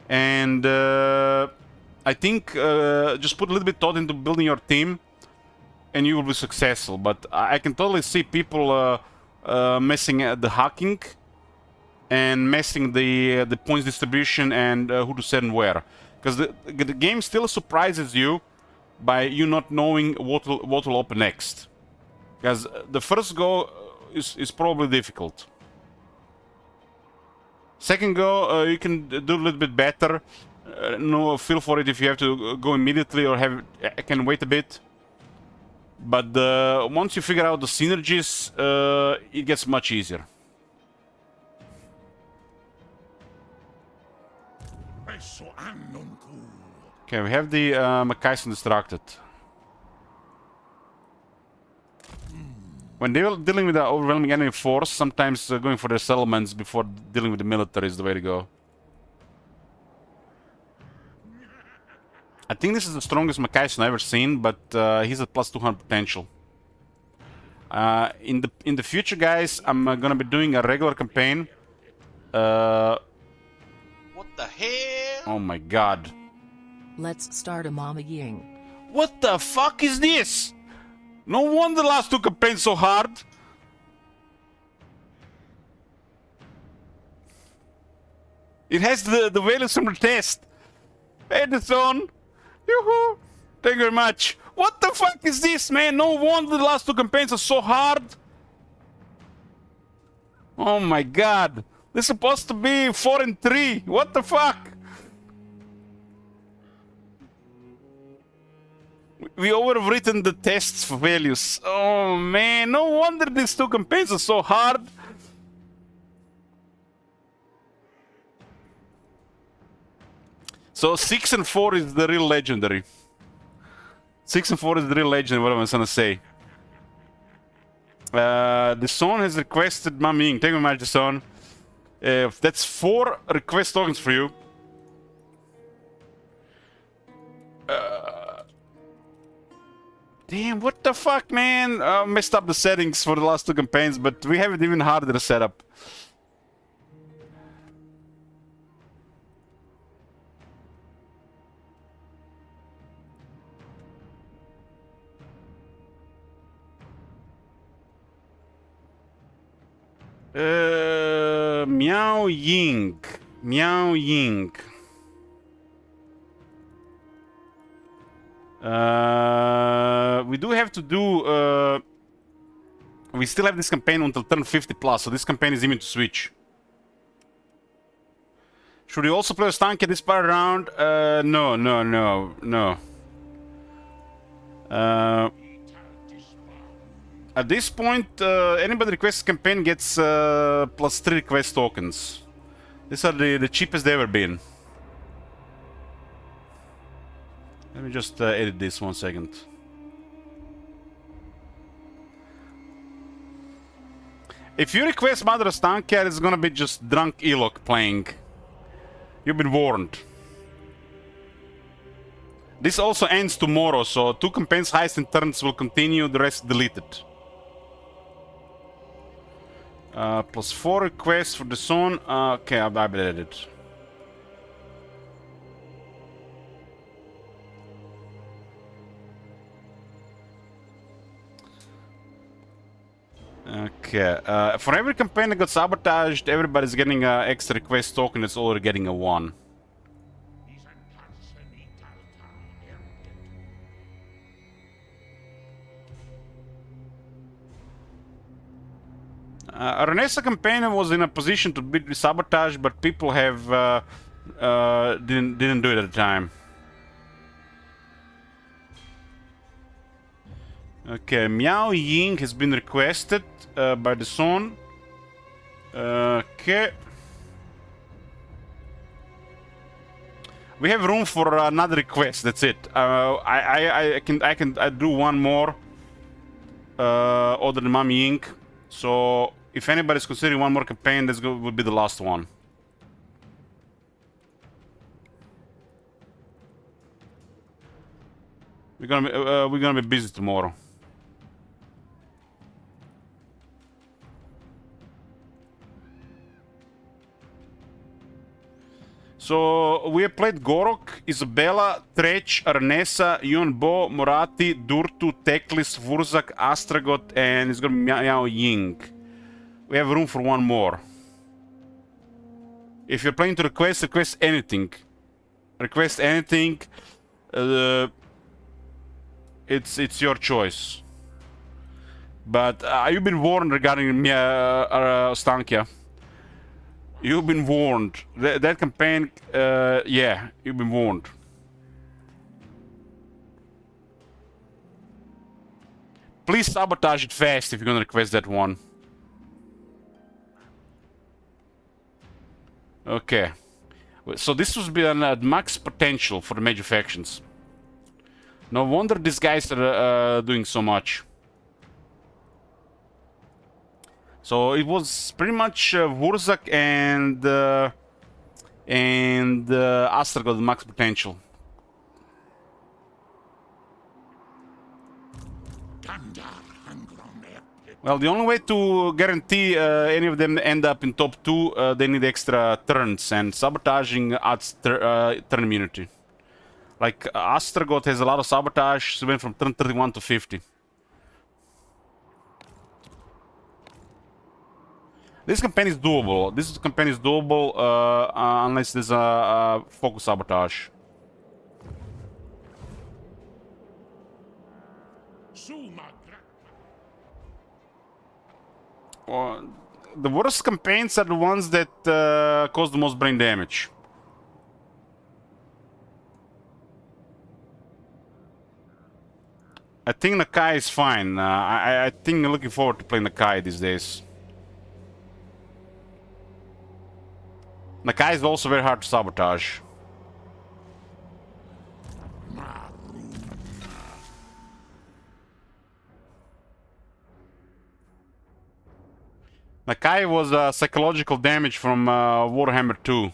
and I think just put a little bit thought into building your team, and you will be successful. But I can totally see people messing the hacking and messing the points distribution and who to send where, because the game still surprises you by you not knowing what will open next, because the first go is probably difficult. Second go you can do a little bit better. No feel for it if you have to go immediately or can wait a bit. But once you figure out the synergies, it gets much easier. Okay, we have the Makaisen Distracted. When they're dealing with an overwhelming enemy force, sometimes going for their settlements before dealing with the military is the way to go. I think this is the strongest Makaisen I've ever seen, but he's at plus 200 potential. In the future, guys, I'm gonna be doing a regular campaign. What the hell? Oh my god. Let's start a Mama Ying. What the fuck is this? No wonder the last two campaigns so hard. It has the values from the test. Hey, the son. Yoo-hoo. Thank you very much. What the fuck is this, man? No wonder the last two campaigns are so hard. Oh my god. This is supposed to be 4 and 3. What the fuck? We overwritten the tests for values. Oh man, no wonder these two campaigns are so hard. So 6 and 4 is the real legendary. 6 and 4 is the real legendary, what I was gonna say. The son has requested Mama Ying. Thank you very much, the son. That's 4 request tokens for you. Damn, what the fuck, man? Messed up the settings for the last two campaigns, but we have it even harder to set up. Miao Ying. Miao Ying. We do have to do... we still have this campaign until turn 50 plus, so this campaign is immune to switch. Should we also play a Stankia this part around? No. At this point, anybody requests campaign gets plus 3 request tokens. These are the cheapest they've ever been. Let me just edit this 1 second. If you request Mother of Stankia, it's gonna be just Drunk Elok playing. You've been warned. This also ends tomorrow, so 2 campaigns highest in turns will continue, the rest deleted. Plus 4 requests for the zone. Okay, I've added it. Okay, for every campaign that got sabotaged, everybody's getting an extra request token. It's already getting a 1. Renessa campaign was in a position to be sabotaged, but people have didn't do it at the time. Okay, Miao Ying has been requested by the son. Okay. We have room for another request. That's it. I can do one more other than Mama Ying. So if anybody's considering one more campaign, this would be the last one. We're gonna be busy tomorrow. So we have played Gorok, Isabella, Trech, Renessa, Yunbo, Morati, Durtu, Teklis, Vurzak, Astragot, and it's gonna be Miao Ying. We have room for one more. If you're planning to request anything. Request anything. It's your choice. But you've been warned regarding Stankia. You've been warned. That campaign, yeah, you've been warned. Please sabotage it fast if you're gonna request that one. Okay. So this was be at max potential for the major factions. No wonder these guys are doing so much. So it was pretty much Wurzak and Astragot max potential. Well, the only way to guarantee any of them end up in top 2, they need extra turns, and sabotaging adds turn immunity. Like, Astragot has a lot of sabotage, so went from turn 31 to 50. This campaign is doable. This campaign is doable unless there's a focus sabotage. The worst campaigns are the ones that cause the most brain damage. I think Nakai is fine. I think I'm looking forward to playing Nakai these days. Nakai is also very hard to sabotage. Nakai was psychological damage from Warhammer 2.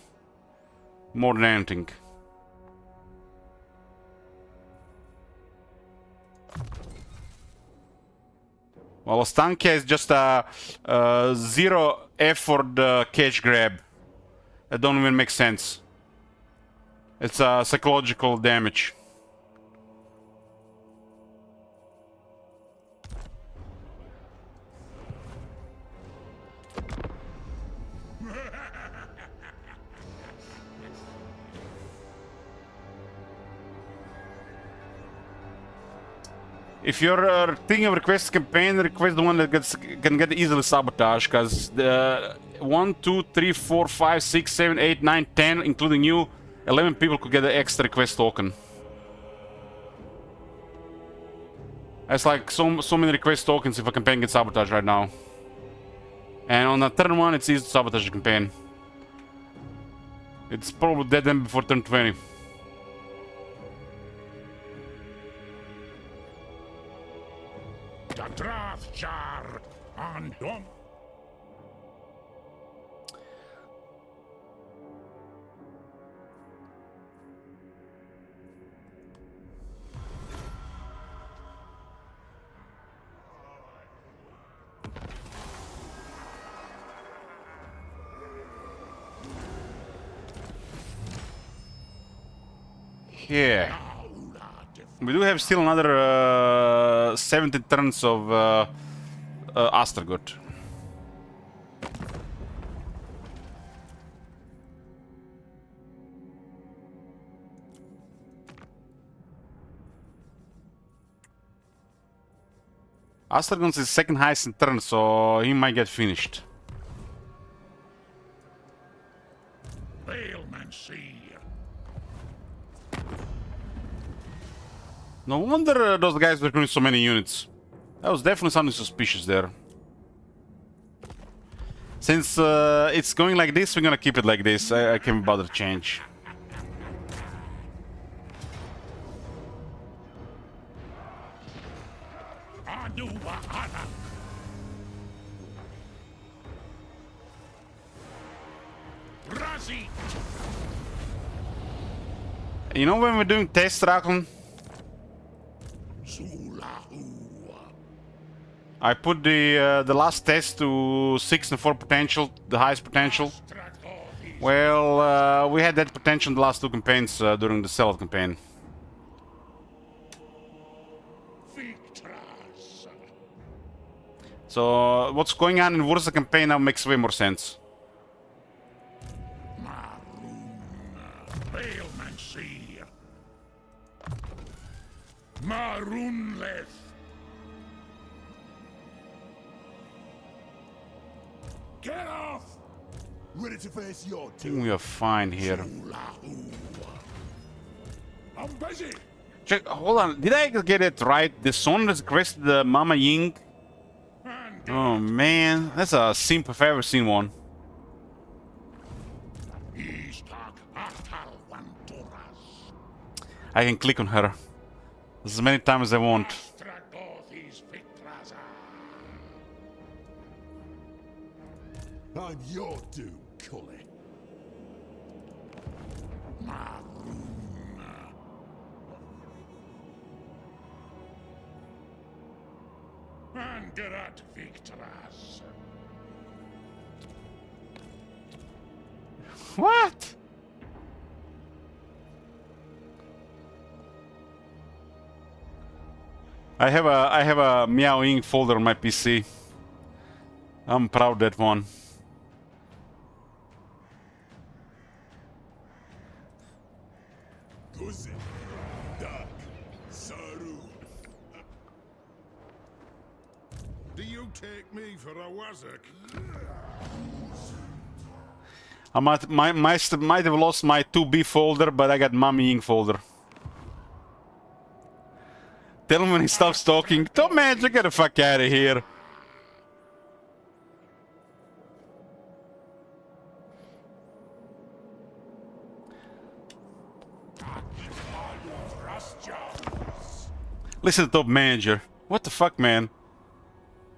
More than anything. Well, Ostankia is just a zero effort catch grab. That don't even make sense. It's psychological damage. If you're thinking of request campaign, request the one that can get easily sabotaged, because the 1, 2, 3, 4, 5, 6, 7, 8, 9, 10, including you, 11 people could get the extra request token. That's like so many request tokens if a campaign gets sabotaged right now. And on a turn 1, it's easy to sabotage the campaign. It's probably dead end before turn 20. Drathjar and Dom. Yeah. We do have still another 70 turns of Astragot. Astragot is second highest in turns, so he might get finished. No wonder those guys were doing so many units. That was definitely something suspicious there. Since it's going like this, we're gonna keep it like this. I can't bother to change. You know when we're doing tests, Rakon? I put the last test to 6 and 4 potential, the highest potential. Well, we had that potential in the last 2 campaigns during the Sellout campaign. So what's going on in Wurza campaign now makes way more sense. Marunleth. Get off! Ready to face your I think we are fine here. I'm busy. Check, hold on, did I get it right? The son has requested the Mama Ying. Oh man, that's a simp if I've ever seen one. I can click on her as many times as I want. I'm your doom, Cully. Angerat Victoras. What? I have a Meow Inc folder on my PC. I'm proud of that one. Kuzi, Dak, Saru. Do you take me for a wazak? I might have lost my 2B folder, but I got Mommy Inc folder. Tell him when he stops talking. Tom Magic, get the fuck out of here. Listen to Top Manager. What the fuck, man?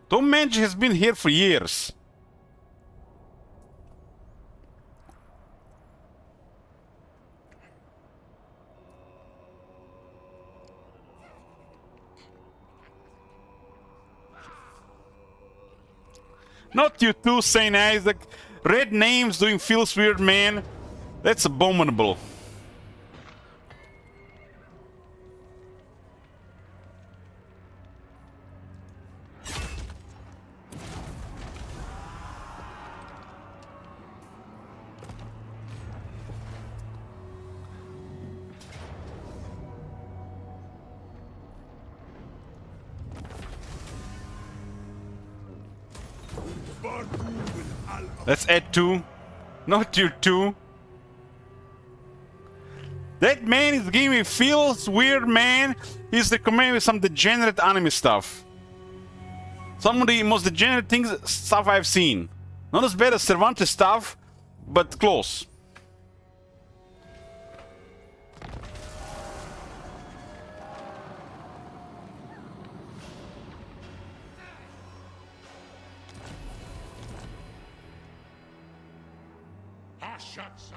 Top Manager has been here for years. Not you too, Saint Isaac. Red names doing feels weird, man. That's abominable. Let's add 2. Not you 2. That man is giving me feels weird, man. He's recommending me some degenerate anime stuff. Some of the most degenerate stuff I've seen. Not as bad as Cervantes stuff, but close. Ashatsan.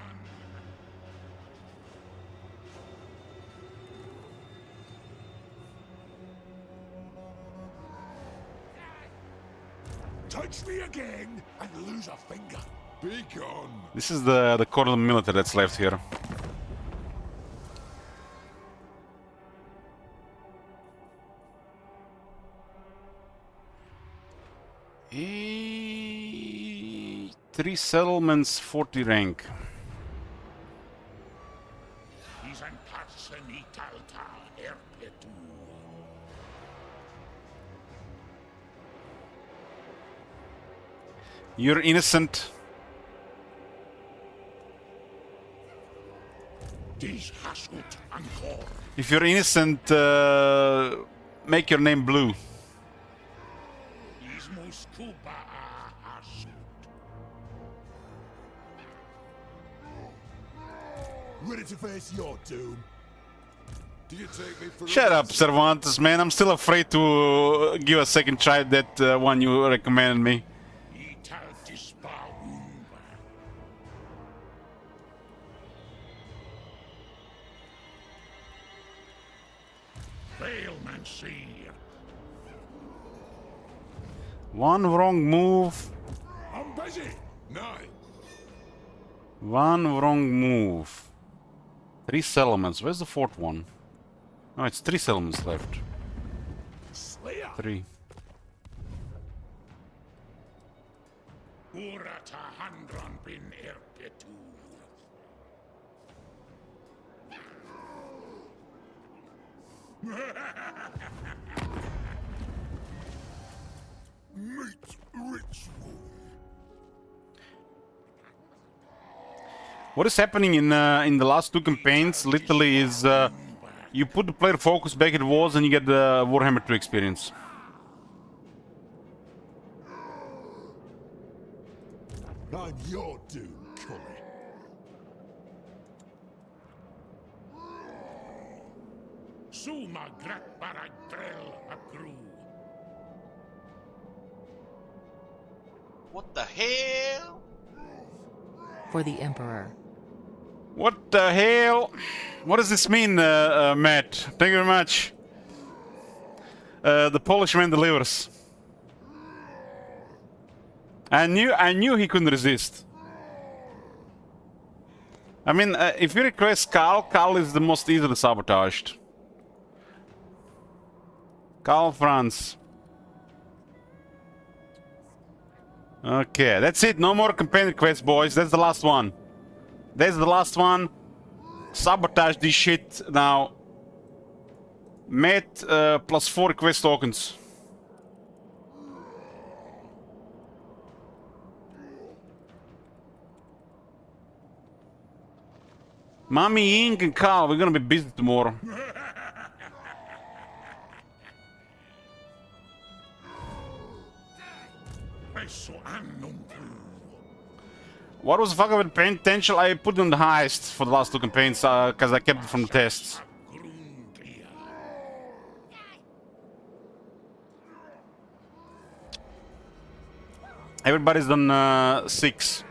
Touch me again and lose a finger. Be gone. This is the core military that's left here. Three settlements, 40 rank. You're innocent. If you're innocent, make your name blue. Ready to face your doom? Do you take me for Shut up, Cervantes, man. I'm still afraid to give a second try at that one you recommended me. One wrong move. I'm busy. No. One wrong move. 3 settlements. Where's the 4th one? Oh, it's 3 settlements left. Slayer. 3. Meat ritual. What is happening in the last 2 campaigns literally is you put the player focus back it was and you get the Warhammer 2 experience. I'm your doom, Cully. Suma grat baragdrel akru. What the hell? For the Emperor. What the hell? What does this mean, Matt? Thank you very much. The Polish man delivers. I knew he couldn't resist. I mean, if you request Karl is the most easily sabotaged. Karl Franz. Okay, that's it. No more campaign requests, boys. That's the last one. That's the last one. Sabotage this shit now. Matt plus 4 quest tokens. Mommy Ying and Karl, we're gonna be busy tomorrow. What was the fuck of it potential? I put it on the highest for the last 2 campaigns because I kept it from the tests. Everybody's done 6.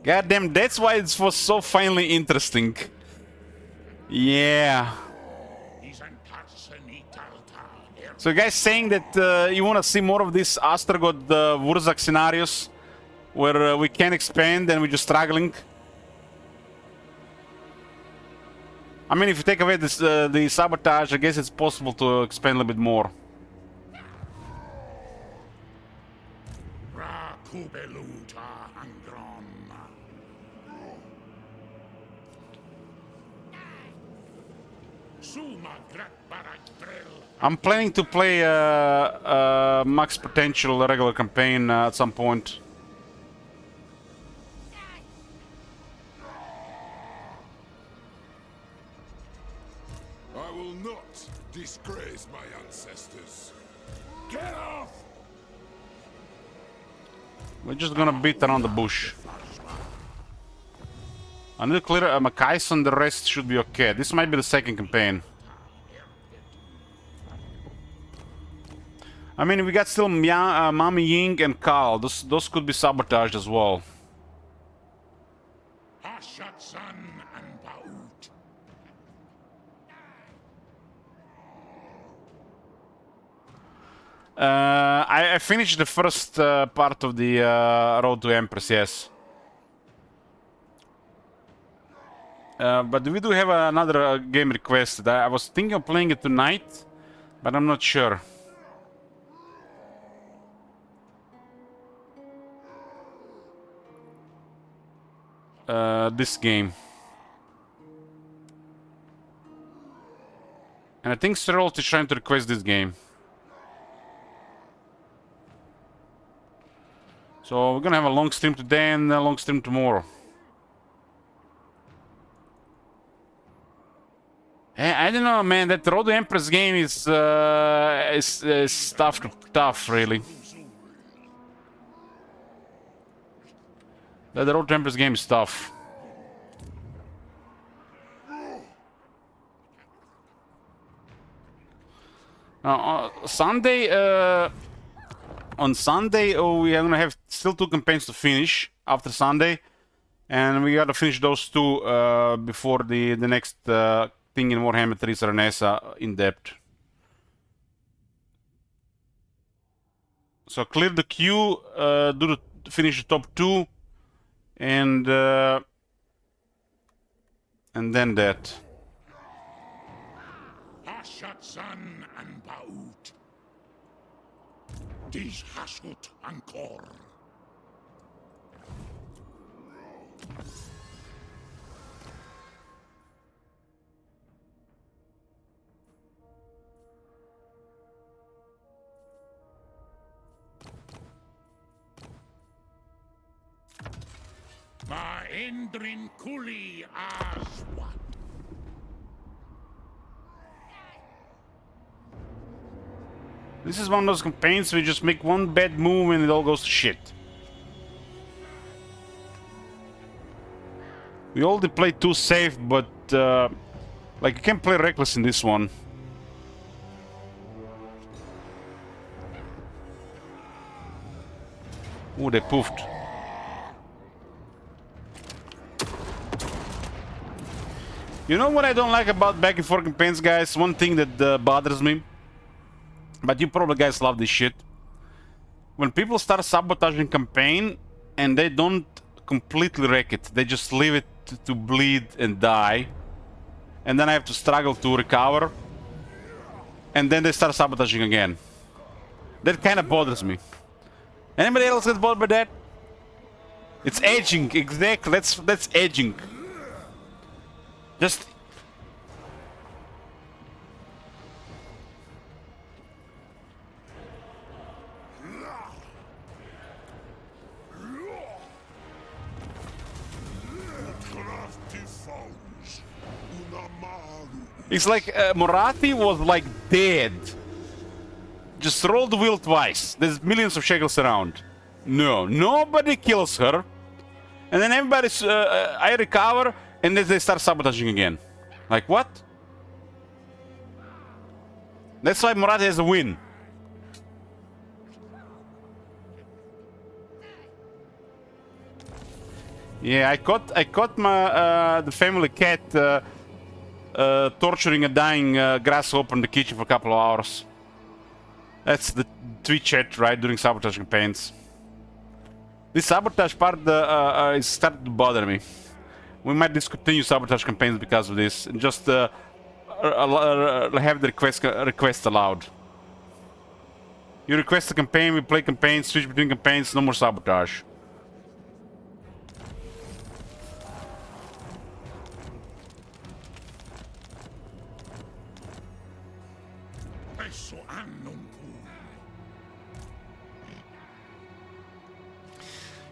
Goddamn, that's why it was so finally interesting. Yeah. So you guys saying that you want to see more of this Astragot Wurzak scenarios where we can expand and we're just struggling? I mean, if you take away this, the sabotage, I guess it's possible to expand a little bit more. I'm planning to play Max Potential regular campaign at some point. I will not disgrace my ancestors. Get off! We're just gonna beat around the bush. I need to clear Mackayson, the rest should be okay. This might be the second campaign. I mean, we got still Mami Ying and Karl. Those could be sabotaged as well. I finished the first part of the Road to Empress, yes. But we do have another game request. I was thinking of playing it tonight, but I'm not sure. This game. And I think Cyril is trying to request this game. So we're gonna have a long stream today and a long stream tomorrow. I don't know, man. That Road to Empress game is tough, really. The Road to Empress game is tough. Sunday, on Sunday, we are gonna have still 2 campaigns to finish after Sunday, and we gotta finish those 2 before the next thing in Warhammer 3 Serenessa in depth. So clear the queue, finish the top 2. And then that. Hashatsan and Baut. Dies Hashut Ankor. Ma Endrin Kuli Aswat. This is one of those campaigns where you just make one bad move and it all goes to shit. We already played too safe, but like you can't play reckless in this one. Ooh, they poofed. You know what I don't like about back and forth campaigns, guys? One thing that bothers me. But you probably guys love this shit. When people start sabotaging campaign and they don't completely wreck it, they just leave it to bleed and die. And then I have to struggle to recover. And then they start sabotaging again. That kind of bothers me. Anybody else get bothered by that? It's edging, exactly. That's edging. Just... It's like Morathi was like dead. Just roll the wheel twice. There's millions of shekels around. No, nobody kills her. And then everybody's, I recover, and then they start sabotaging again. Like, what? That's why Morathi has a win. Yeah, I caught my the family cat torturing a dying grasshopper in the kitchen for a couple of hours. That's the tweet chat, right, during sabotage campaigns. This sabotage part is starting to bother me. We might discontinue sabotage campaigns because of this, and just have the request allowed. You request a campaign, we play campaigns, switch between campaigns, no more sabotage.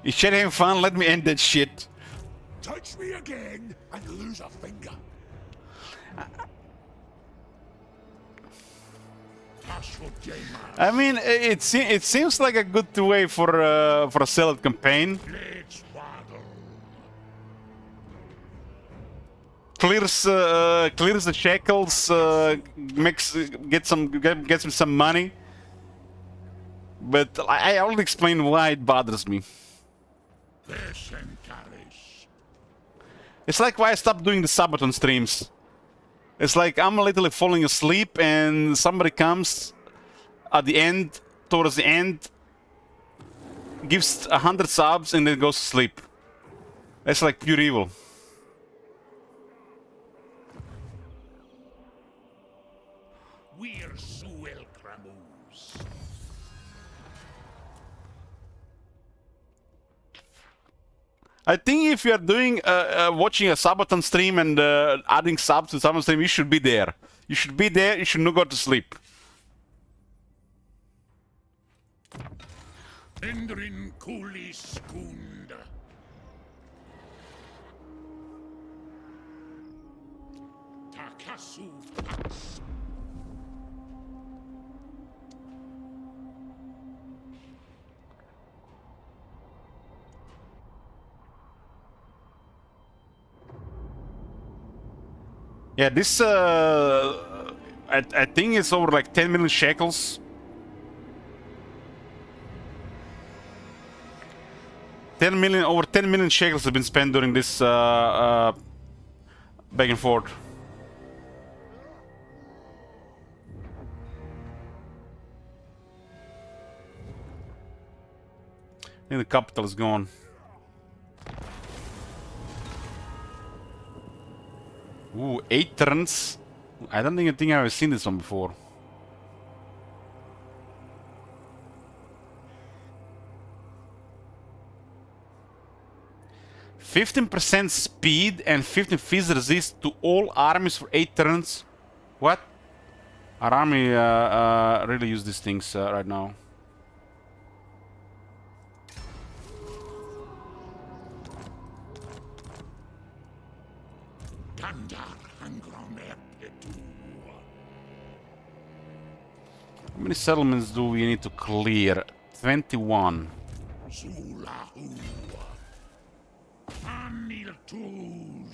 Is shit having fun? Let me end that shit. Touch me again and lose a finger. I mean, it seems like a good way for a solid campaign. Clears the shackles, gets him some money. But I already explained why it bothers me. It's like why I stopped doing the Sabaton streams. It's like I'm literally falling asleep and somebody comes at the end, towards the end, gives 100 subs and then goes to sleep. That's like pure evil. I think if you are doing watching a Sabaton stream and adding subs to Sabaton stream, you should be there. You should be there. You should not go to sleep. Endrin Kuli Skund. Takasu Pax. Yeah, this I think it's over like 10 million shekels. 10 million, over 10 million shekels have been spent during this back and forth. I think the capital is gone. Ooh, 8 turns. I don't think I've seen this one before. %15% speed and 15 phys resist to all armies for 8 turns. What? Our army really use these things right now. many settlements do we need to clear? 21. Zulahu. Amiltuz.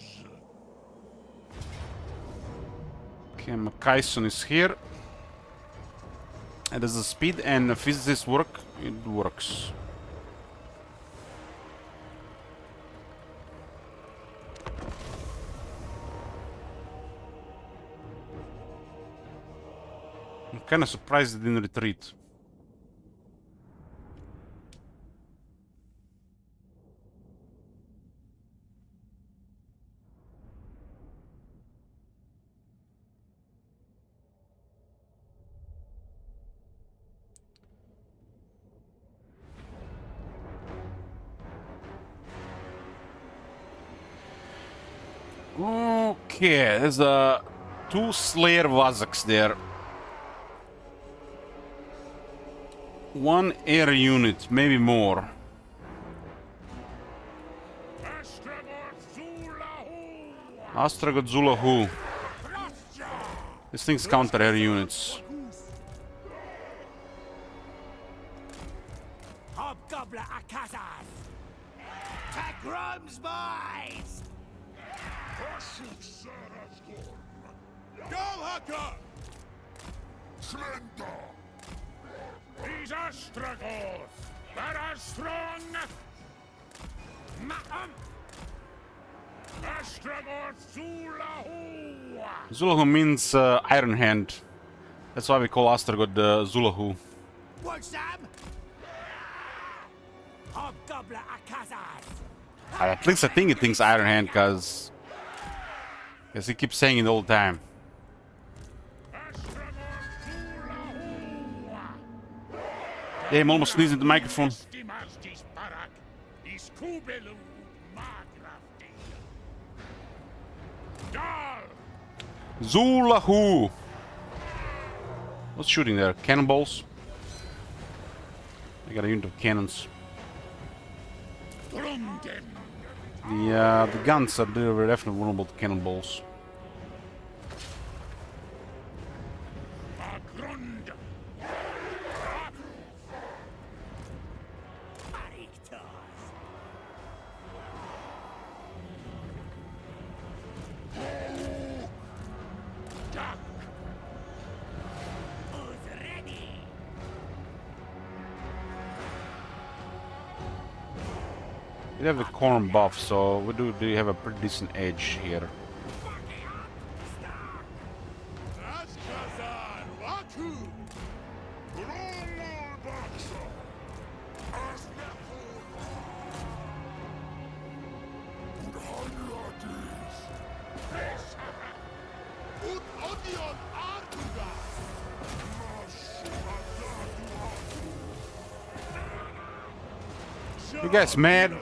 Okay, Makaison is here. And does the speed and the physicist work? It works. I'm kind of surprised it didn't retreat. Okay, there's two Slayer Vazaks there. One air unit, maybe more. Astragot Zulahu. These things counter air units. Hobgoblin Akazaz! Tagrums, boys! Go, Haka! Slender. These Astragoth. They're as strong. Astragoth Zulahu. Zulahu means Iron Hand. That's why we call Astragot Zulahu. What's them? Hobgoblin Akazaz! At least I think it thinks Iron Hand, because he keeps saying it all the time. Yeah, I'm almost sneezing the microphone. Zulahu! What's shooting there? Cannonballs? I got a unit of cannons. The guns are definitely vulnerable to cannonballs. We have the corn buff, so we do have a pretty decent edge here. You guys mad?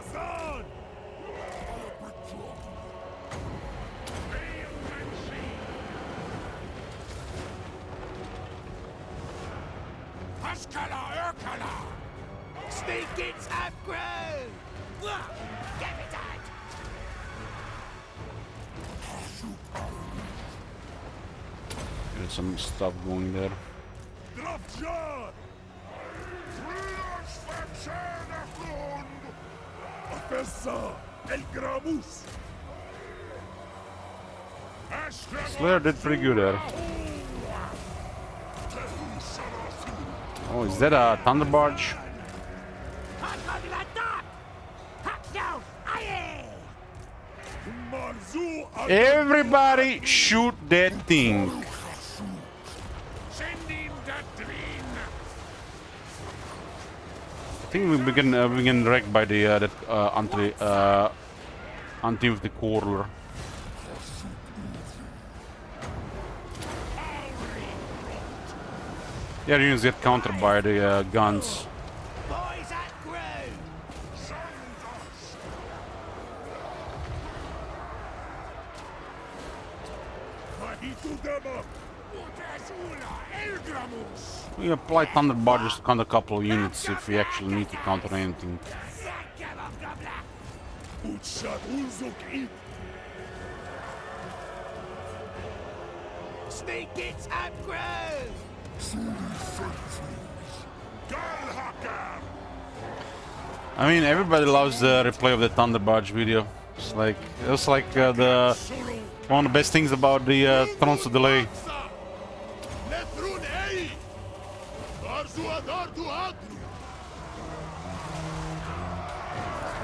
There's some stuff going there. Slayer did pretty good there. Oh, is that a Thunder Barge? Everybody shoot that thing. I think we begin wrecked by the anti of the quarter. Yeah, units get countered by the guns. We apply Thunder Barges to counter a couple of units if we actually need to counter anything. Sneak it, Upgrove! I mean, everybody loves the replay of the Thunder Barge video. It was like the one of the best things about the Thrones of Delay.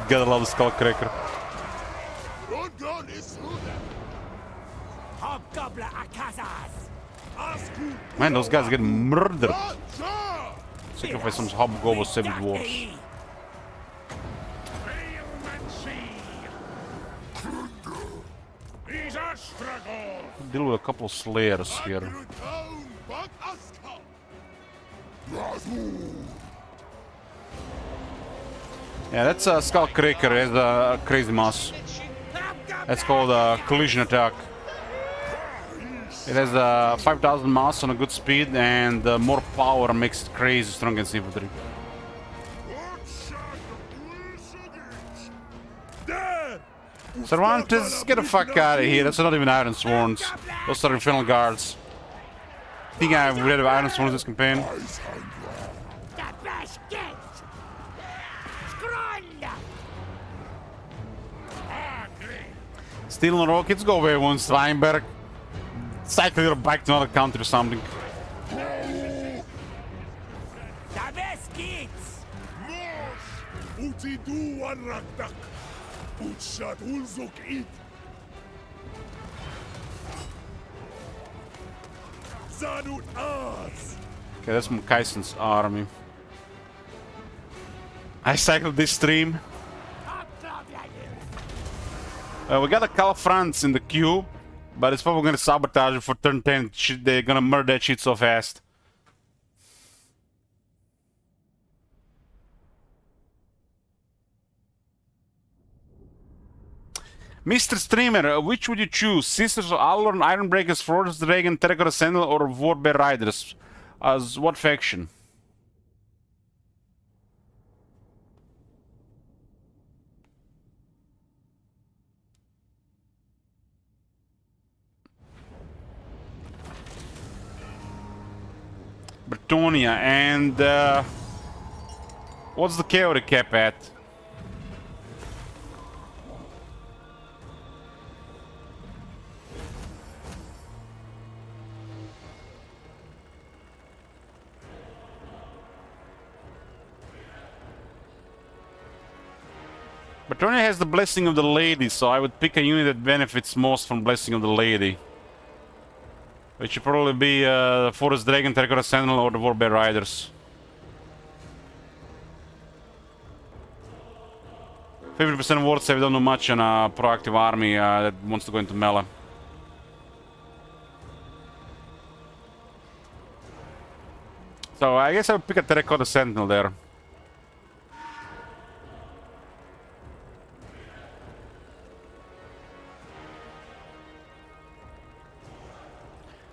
Gotta love the Skullcracker. Man, those guys get murdered. Sacrifice some hobgoblin savage dwarves. Deal with a couple of slayers here. Yeah, that's a Skullcracker. It has a crazy mass. That's called a collision attack. It has 5,000 mass on a good speed, and more power makes it crazy strong against infantry. Cervantes, get the fuck out of here. That's not even Iron Sworns. Those are Infernal Guards. I think I would have Iron Sworns this campaign. Stealing rockets, go away one, Steinberg. Cycle it back to another country or something. Okay, that's Kaisen's army. I cycled this stream. We got a Calafrance in the queue, but it's probably gonna sabotage it for turn 10. They're gonna murder that shit so fast. Mr. Streamer, which would you choose? Sisters of Alorn, Ironbreakers, Fortress Dragon, Terracotta Sentinel, or Warbear Riders? As what faction? Bretonia, and what's the chaotic cap at? Bretonia has the Blessing of the Lady, so I would pick a unit that benefits most from Blessing of the Lady. Which should probably be Forest Dragon, Terracotta Sentinel, or the Warbear Riders. 50% ward save, don't do much on a proactive army that wants to go into melee. So I guess I would pick a Terracotta Sentinel there.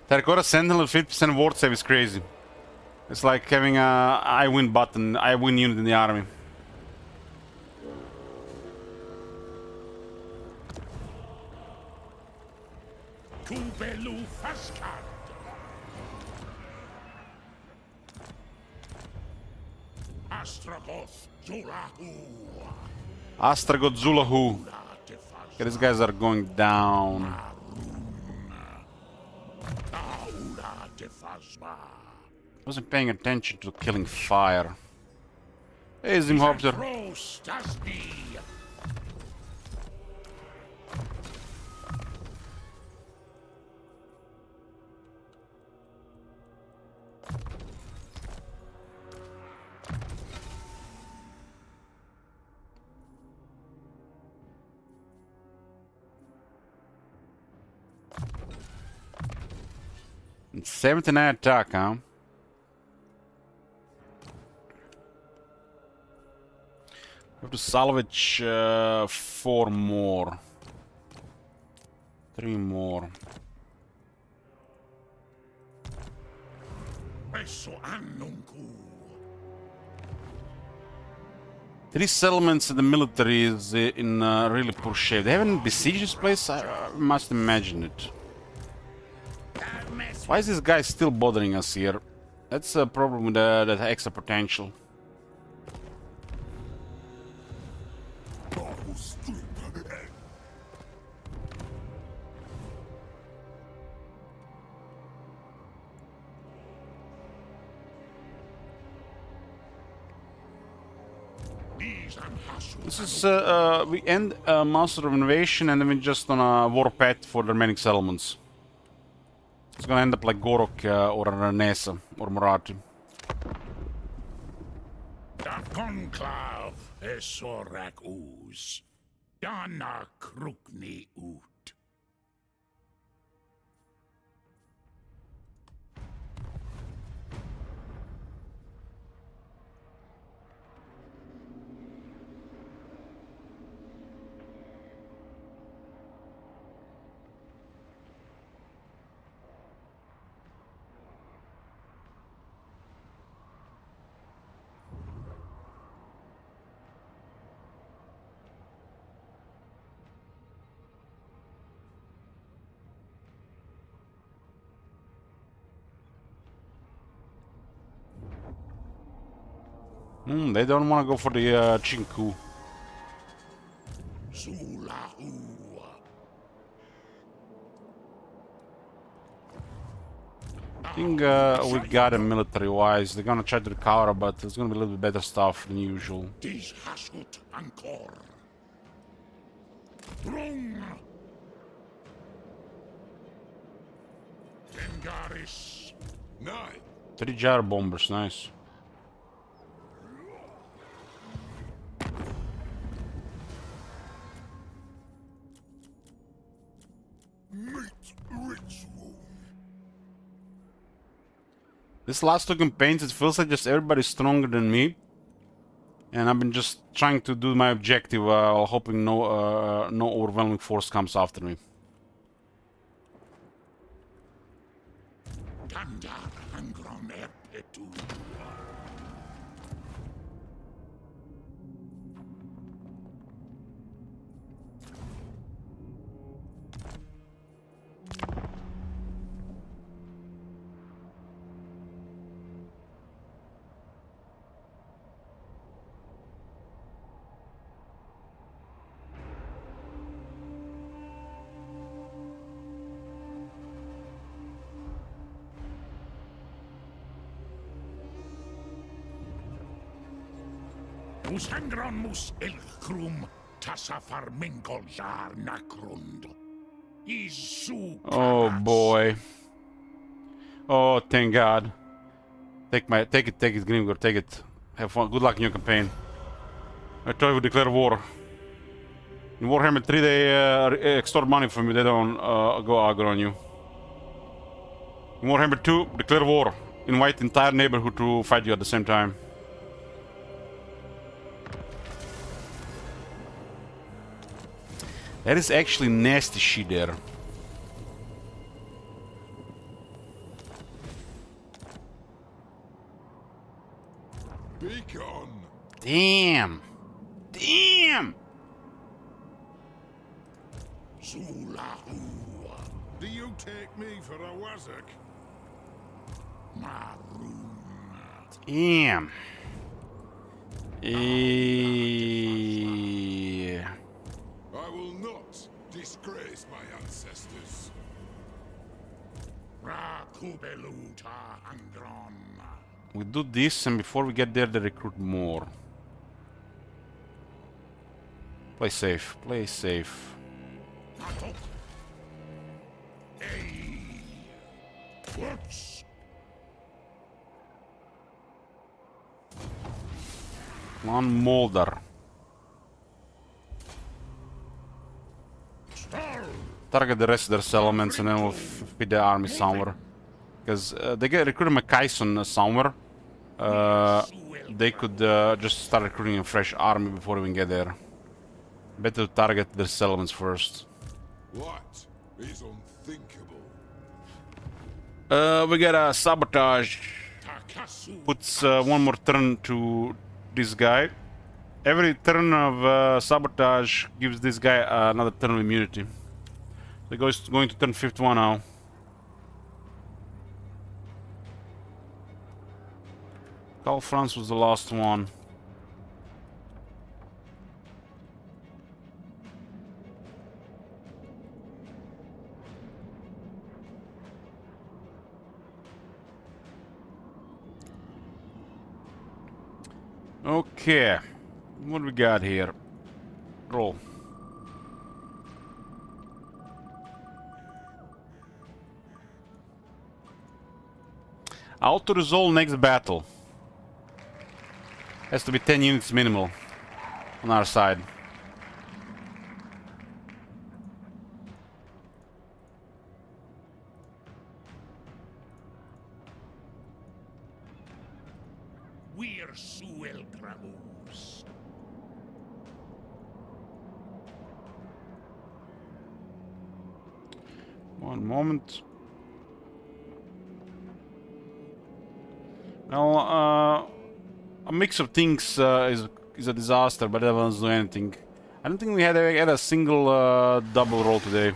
Terracotta Sentinel 50% ward save is crazy. It's like having a I win button, I win unit in the army. Astragoth Zulahu. Okay, these guys are going down. Wasn't paying attention to killing fire. Hey, Zimhopter. It's 79 attack, huh? We have to salvage 4 more. 3 more. Three settlements in the military is in really poor shape. They haven't besieged this place? I must imagine it. Why is this guy still bothering us here? That's a problem with that extra potential. This is we end Master of Innovation and then we just on a war path for the remaining settlements. It's gonna end up like Gorok or Nesa or Marathi. Da conclave esorak us. Dana krukni ut. They don't want to go for the Chinku. I think we got him military-wise. They're gonna try to recover, but there's gonna be a little bit better stuff than usual. Dis hasut ancor. Rung. Dengaris. Nine. 3 jar bombers, nice. This last two campaigns, it feels like just everybody's stronger than me. And I've been just trying to do my objective while hoping no overwhelming force comes after me. Gandar angron erpetu. Usangron mus elchrum tasafar mingol jar nakrund. Isu. Oh boy. Oh, thank God. Take it, Grimgor, take it. Have fun. Good luck in your campaign. I told you we declare war. In Warhammer 3 they extort money from you, they don't go aggro on you. In Warhammer 2, declare war. Invite the entire neighborhood to fight you at the same time. That is actually nasty shit there. Beacon. Damn. Damn. Do you take me for a wazak? Damn. I will not disgrace my ancestors. We do this, and before we get there, they recruit more. Play safe. Play safe. One Molder. Target the rest of their settlements and then we'll feed the army somewhere. Because they get recruiting McKayson somewhere. They could just start recruiting a fresh army before we even get there. Better to target their settlements first. What is unthinkable? We get a sabotage. Puts one more turn to this guy. Every turn of sabotage gives this guy another turn of immunity. The guy's going to turn 51 now. Karl Franz was the last one. Okay, what do we got here? Roll. Auto resolve next battle. Has to be 10 units minimal on our side. We're Suel Gramus. One moment. Well, a mix of things is a disaster, but that doesn't do anything. I don't think we had a single double roll today.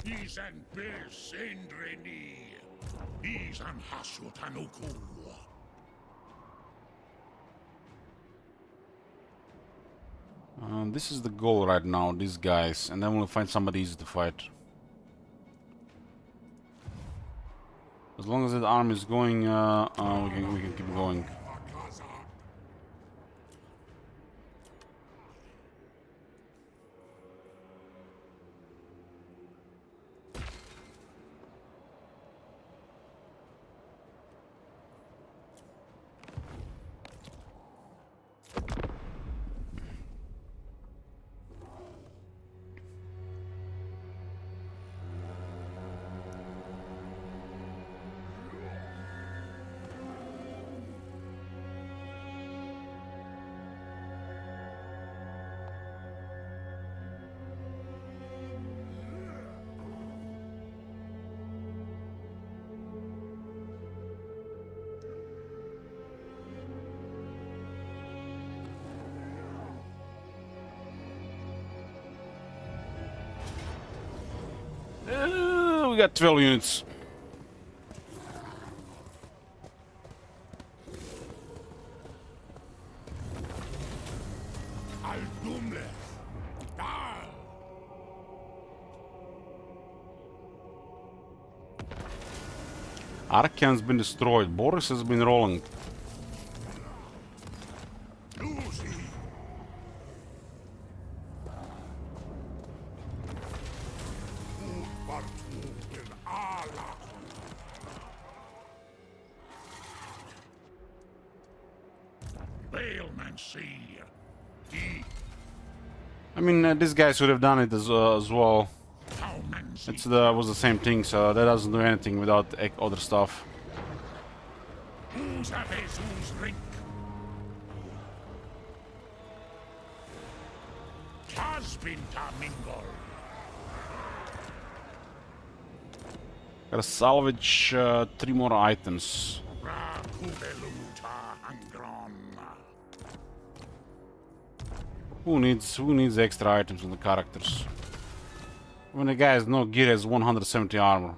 He's an Bes Endreni. He's an Hasutanukul. This is the goal right now, these guys, and then we'll find somebody easy to fight. As long as that army is going, we can keep going. We got 12 units. Aldumle. Dal. Archaon's been destroyed. Boris has been rolling. Lucy. I mean, these guys would have done it as well. It was the same thing, so that doesn't do anything without other stuff. Gotta salvage 3 more items. Who needs extra items on the characters? When the guy has no gear, has 170 armor.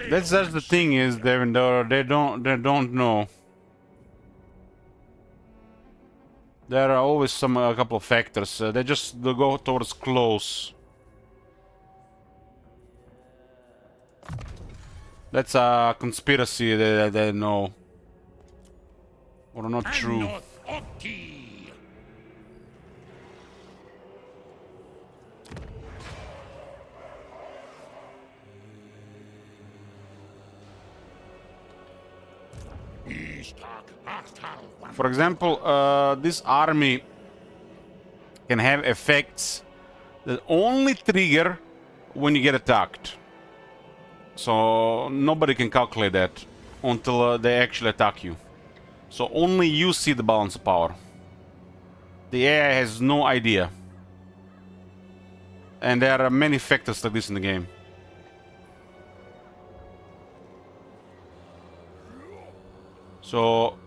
That's the thing is, they don't know. There are always a couple of factors. They just go towards close. That's a conspiracy that they know, or not true. For example, this army can have effects that only trigger when you get attacked. So nobody can calculate that until they actually attack you. So only you see the balance of power. The AI has no idea. And there are many factors like this in the game. So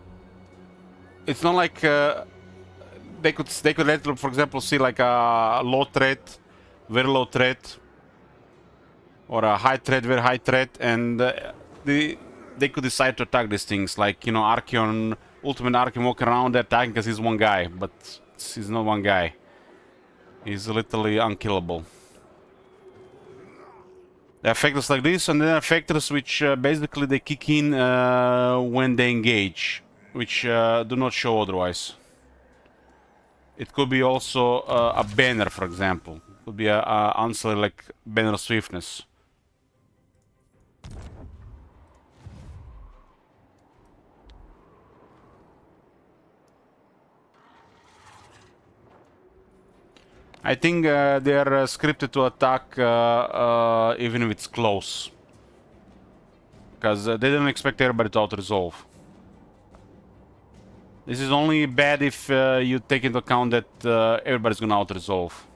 it's not like they could let, for example, see like a low threat, very low threat, or a high threat, very high threat, and they could decide to attack these things. Like, you know, Archeon, Ultimate Archeon walking around attacking because he's one guy, but he's not one guy. He's literally unkillable. There are factors like this, and then there are factors which basically they kick in when they engage, which do not show otherwise. It could be also a banner, for example. It could be a answer like banner swiftness. I think they are scripted to attack even if it's close. Because they don't expect everybody to auto-resolve. This is only bad if you take into account that everybody's gonna auto-resolve.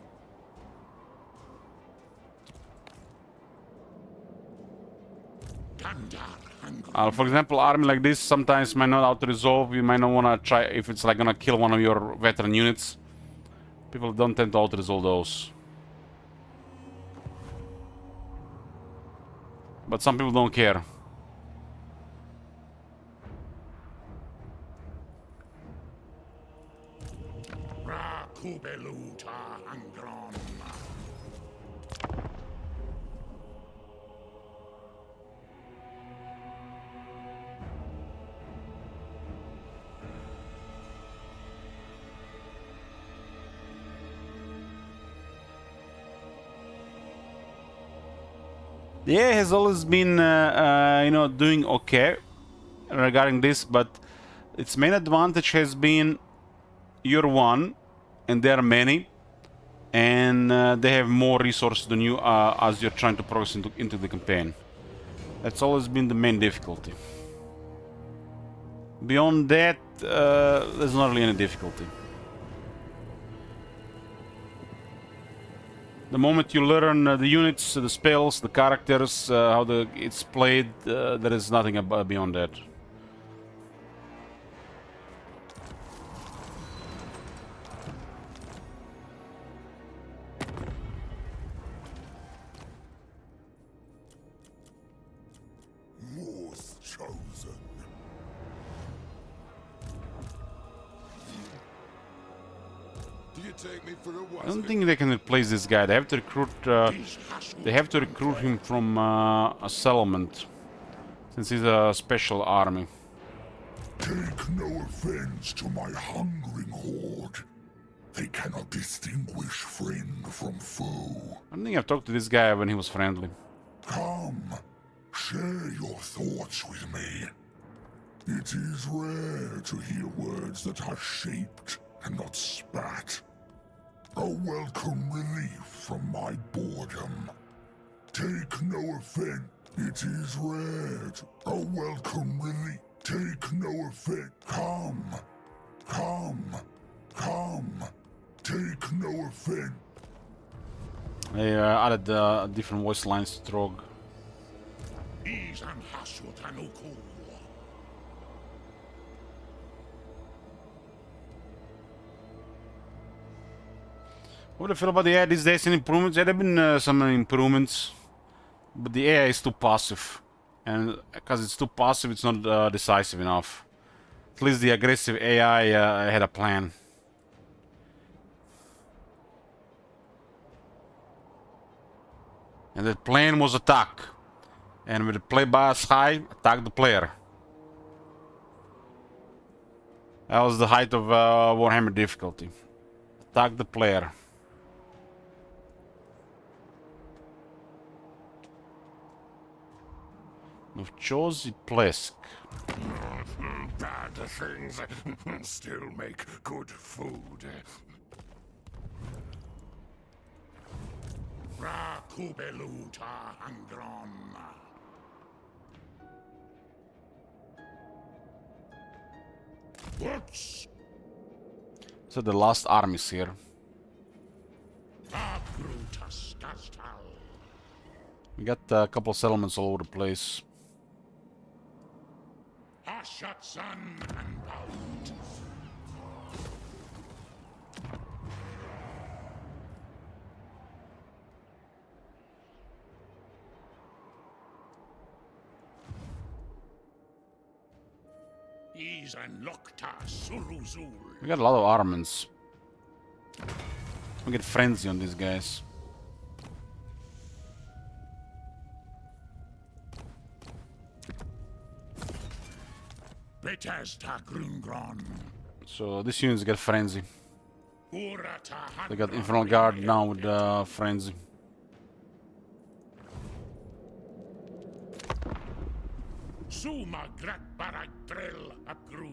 For example, army like this sometimes might not auto-resolve. You might not wanna try if it's like gonna kill one of your veteran units. People don't tend to auto-resolve those. But some people don't care. The AI has always been, you know, doing okay regarding this, but its main advantage has been you're one, and there are many, and they have more resources than you as you're trying to progress into the campaign. That's always been the main difficulty. Beyond that, there's not really any difficulty. The moment you learn the units, the spells, the characters, how it's played, there is nothing beyond that. Most chosen. Do you take me for a I don't think they can replace this guy. They have to recruit. They have to recruit him from a settlement, since he's a special army. Take no offense to my hungering horde. They cannot distinguish friend from foe. I don't think I've talked to this guy when he was friendly. Come, share your thoughts with me. It is rare to hear words that are shaped and not spat. A welcome relief from my boredom. Take no offense. It is rare to... A welcome relief. Take no offense. Come. Come. Come. Take no offense. They added different voice lines to Trog. What do you feel about the AI these days? Any improvements? Yeah, there have been some improvements, but the AI is too passive, and because it's too passive, it's not decisive enough. At least the aggressive AI had a plan. And that plan was attack. And with the play bias high, attack the player. That was the height of Warhammer difficulty. Attack the player. Novchozy Plesk. Bad things still make good food. Rakubeluta Angron. What's So the last armies here. Brutus Castal? We got a couple settlements all over the place. Ashatsan and bound. Is and Lokta Suruzul. We got a lot of armaments. We get frenzy on these guys. Bethesda Grungron. So these units get frenzy. Urata They got Infernal Guard now with frenzy. Suma Grat Barak Drill Upgrew.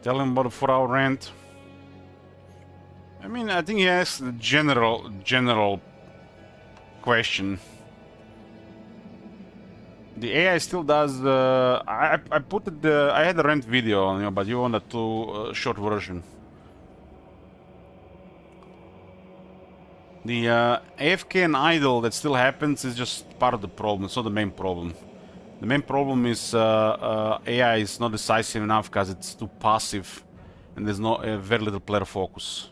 Tell him about the 4-hour rant. I mean, I think he asked the general question. The AI still does. I put it. I had a rant video on, but you wanted to short version. The AFK and idle that still happens is just part of the problem. It's not the main problem. The main problem is AI is not decisive enough because it's too passive, and there's very little player focus,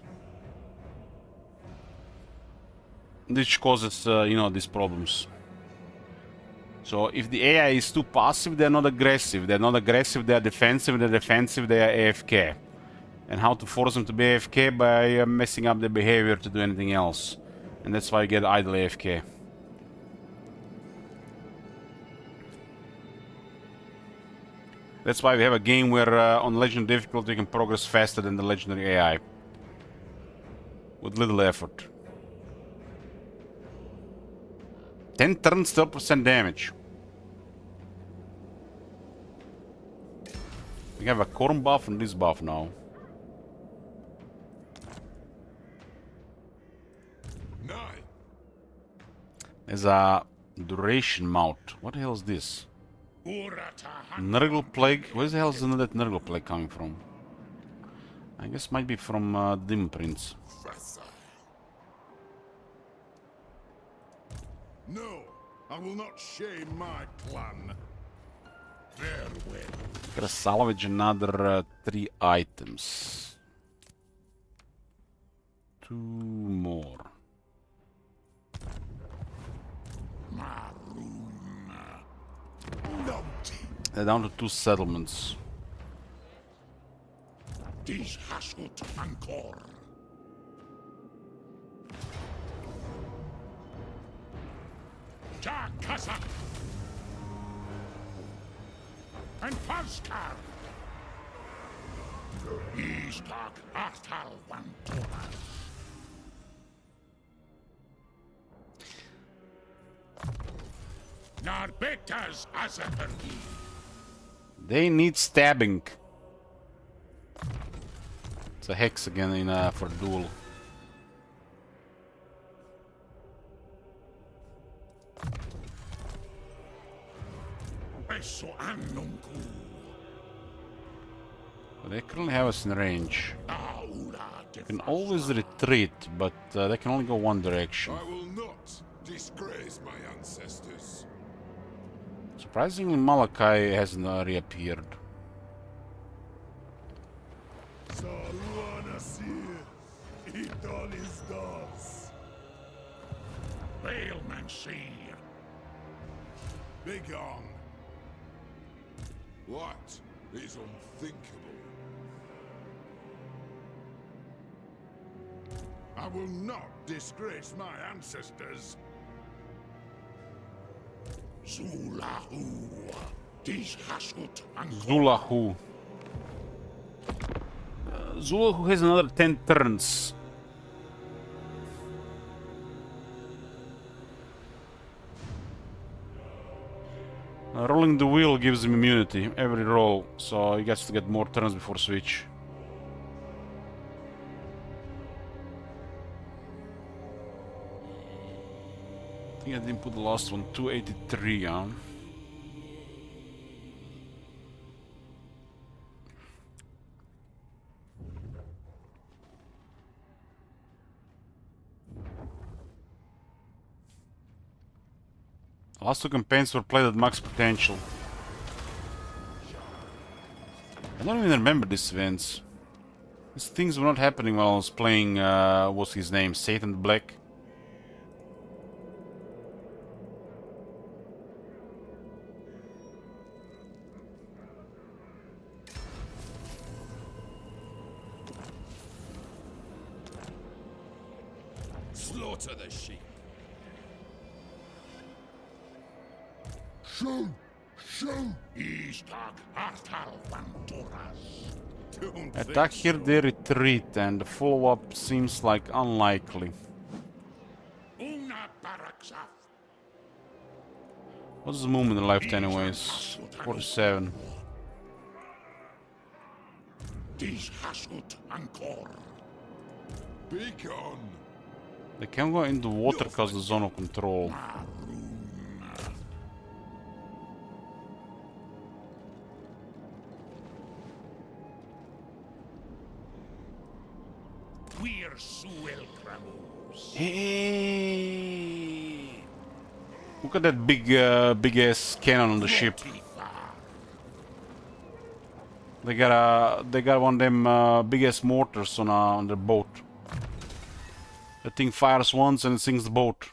which causes these problems. So if the AI is too passive, they're not aggressive. They're not aggressive. They're defensive. They're defensive. They are AFK. And how to force them to be AFK? By messing up their behavior to do anything else, and that's why you get idle AFK. That's why we have a game where on legendary difficulty you can progress faster than the legendary AI. With little effort. 10 turns, 12% damage. We have a Corn buff and this buff now. There's a duration mount. What the hell is this? Nurgle Plague? Where the hell is that Nurgle Plague coming from? I guess might be from Dim Prince. No, I will not shame my clan. Farewell. Gotta salvage another 3 items. 2 more. They're down to 2 settlements. Dies Hashut Ankor. Jakasa. And Falskar. Istak Artal Vantoras. Narbetas Azapergi. They need stabbing. It's a hex again in for duel. They currently have us in range. You can always retreat, but they can only go one direction. I will not disgrace my ancestors. Surprisingly, Malachi hasn't reappeared. Begone. What is unthinkable? I will not disgrace my ancestors. Zulahu. Dis hasut and Zulahu. Zulahu has another 10 turns. Rolling the wheel gives him immunity every roll, so he gets to get more turns before switch. I think I didn't put the last one, 283, huh? Last two campaigns were played at max potential. I don't even remember these events. These things were not happening while I was playing, what's his name, Satan Black. slaughter the sheep. Shoot! Shoot! Istag Hartal Vanturas. Attack here, they retreat, and the follow-up seems like unlikely. Una Baraksaf. What's the movement left anyways? 47. Dis Hasut Ankor. Beacon. They can go into water because the zone of control. We're Suel Kramus. Hey! Look at that big ass cannon on the ship. They got one of them big ass mortars on the boat. The thing fires once and it sinks the boat.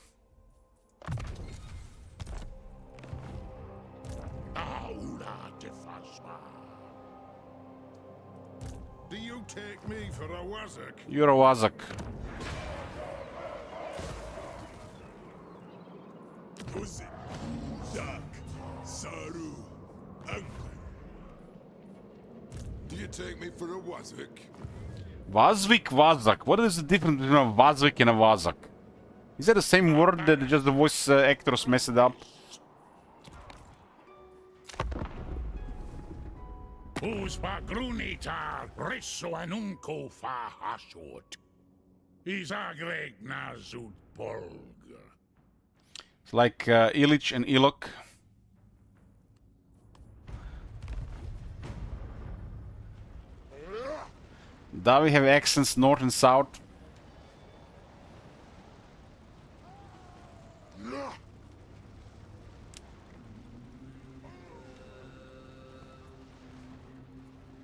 Do you take me for a Wazak? You're a Wazak. Pussy, Dak, Saru, Anku. Do you take me for a Wazak? Vazvik, Vazak. What is the difference between a Vazvik and a Vazak? Is that the same word that just the voice actors messed it up? Uspa grunita resso anunco fa hasot. Isagreg nazut polg. It's like Illich and Ilok. Do we have accents north and south?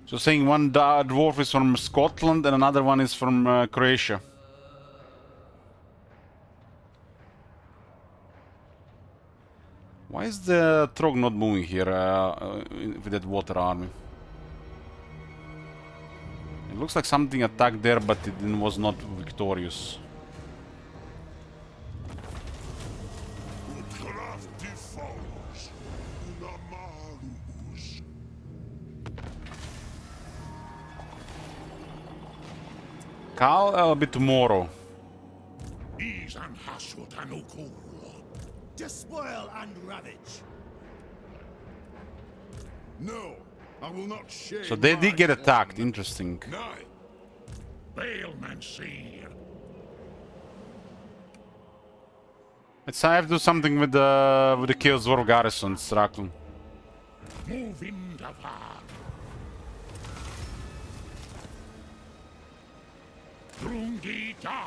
So saying one dwarf is from Scotland and another one is from Croatia. Why is the Trog not moving here with that water army? It looks like something attacked there, but it was not victorious. Kal, I'll be tomorrow. Despoil and ravage. No, I will not share. So they did get attacked. Interesting. Let's have to do something with the Chaos Dwarf garrison, Straklun. Move in the far. Drungita.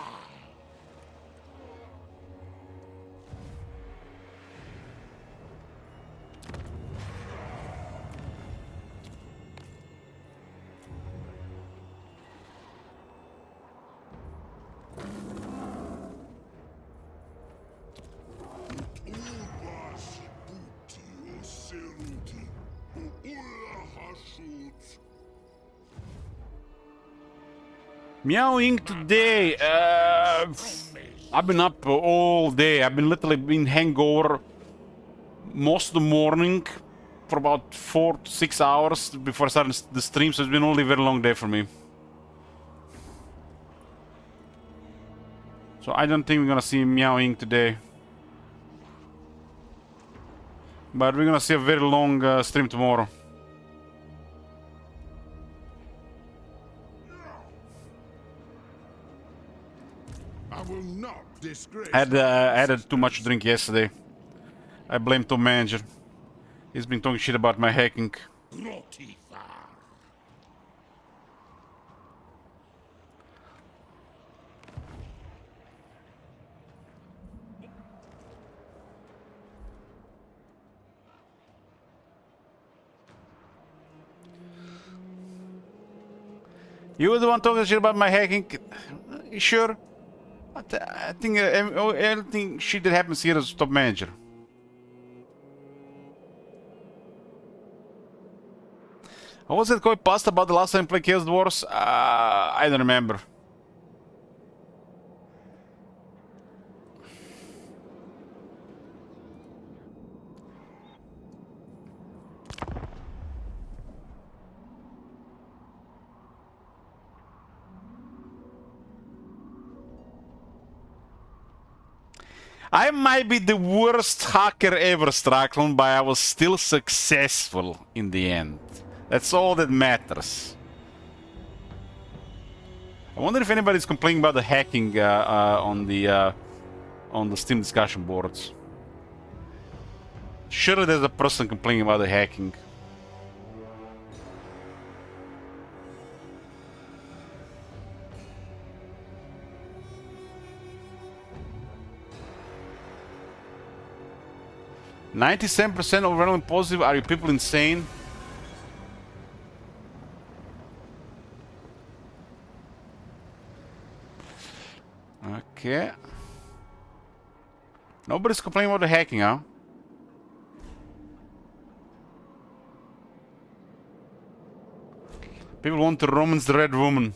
Meowing today. I've been up all day. I've been literally been hangover most of the morning for about 4 to 6 hours before I started the stream, so it's been only a very long day for me. So I don't think we're gonna see meowing today. But we're gonna see a very long stream tomorrow. I will not disgrace. I had too much to drink yesterday. I blame Top Manager. He's been talking shit about my hacking. Rotifar. You were the one talking shit about my hacking? You sure? I think everything shit that happens here is Top Manager. What was it called past about the last time I played Chaos Dwarfs? I don't remember. I might be the worst hacker ever, Straklon, but I was still successful in the end. That's all that matters. I wonder if anybody's complaining about the hacking on the Steam discussion boards. Surely there's a person complaining about the hacking. %97% overwhelmingly positive. Are you people insane? Okay. Nobody's complaining about the hacking, huh? People want to romance the Red Woman.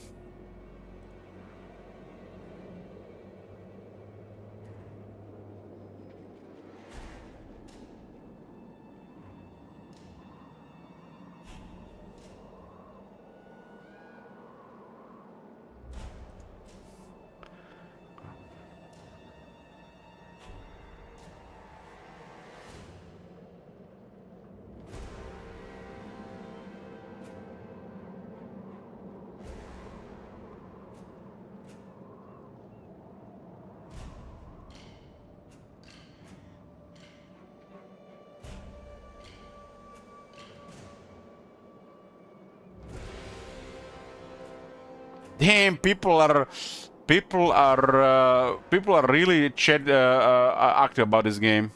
Damn, people are really active about this game.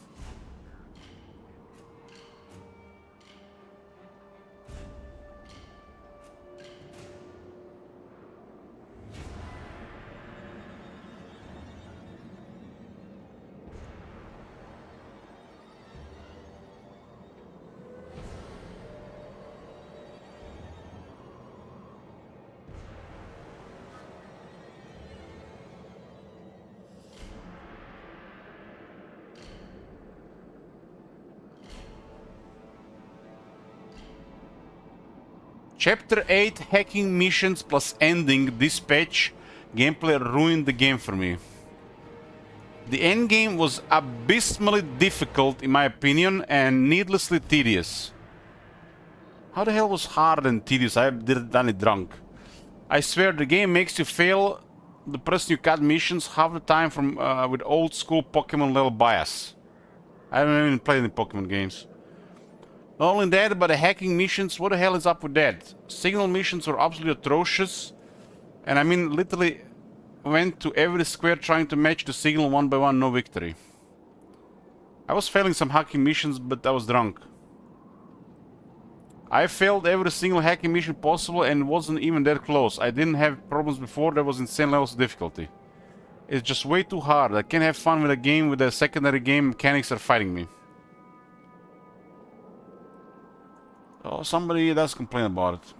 Chapter 8 hacking missions plus ending dispatch gameplay ruined the game for me. The endgame was abysmally difficult in my opinion and needlessly tedious. How the hell was hard and tedious? I did done it drunk. I swear the game makes you fail the person you cut missions half the time from with old school Pokemon level bias. I haven't even played any Pokemon games. Not only that, but the hacking missions, what the hell is up with that? Signal missions were absolutely atrocious. And I mean, literally went to every square trying to match the signal one by one, no victory. I was failing some hacking missions, but I was drunk. I failed every single hacking mission possible and wasn't even that close. I didn't have problems before, there was insane levels of difficulty. It's just way too hard. I can't have fun with a game with the secondary game mechanics are fighting me. Oh, somebody does complain about it.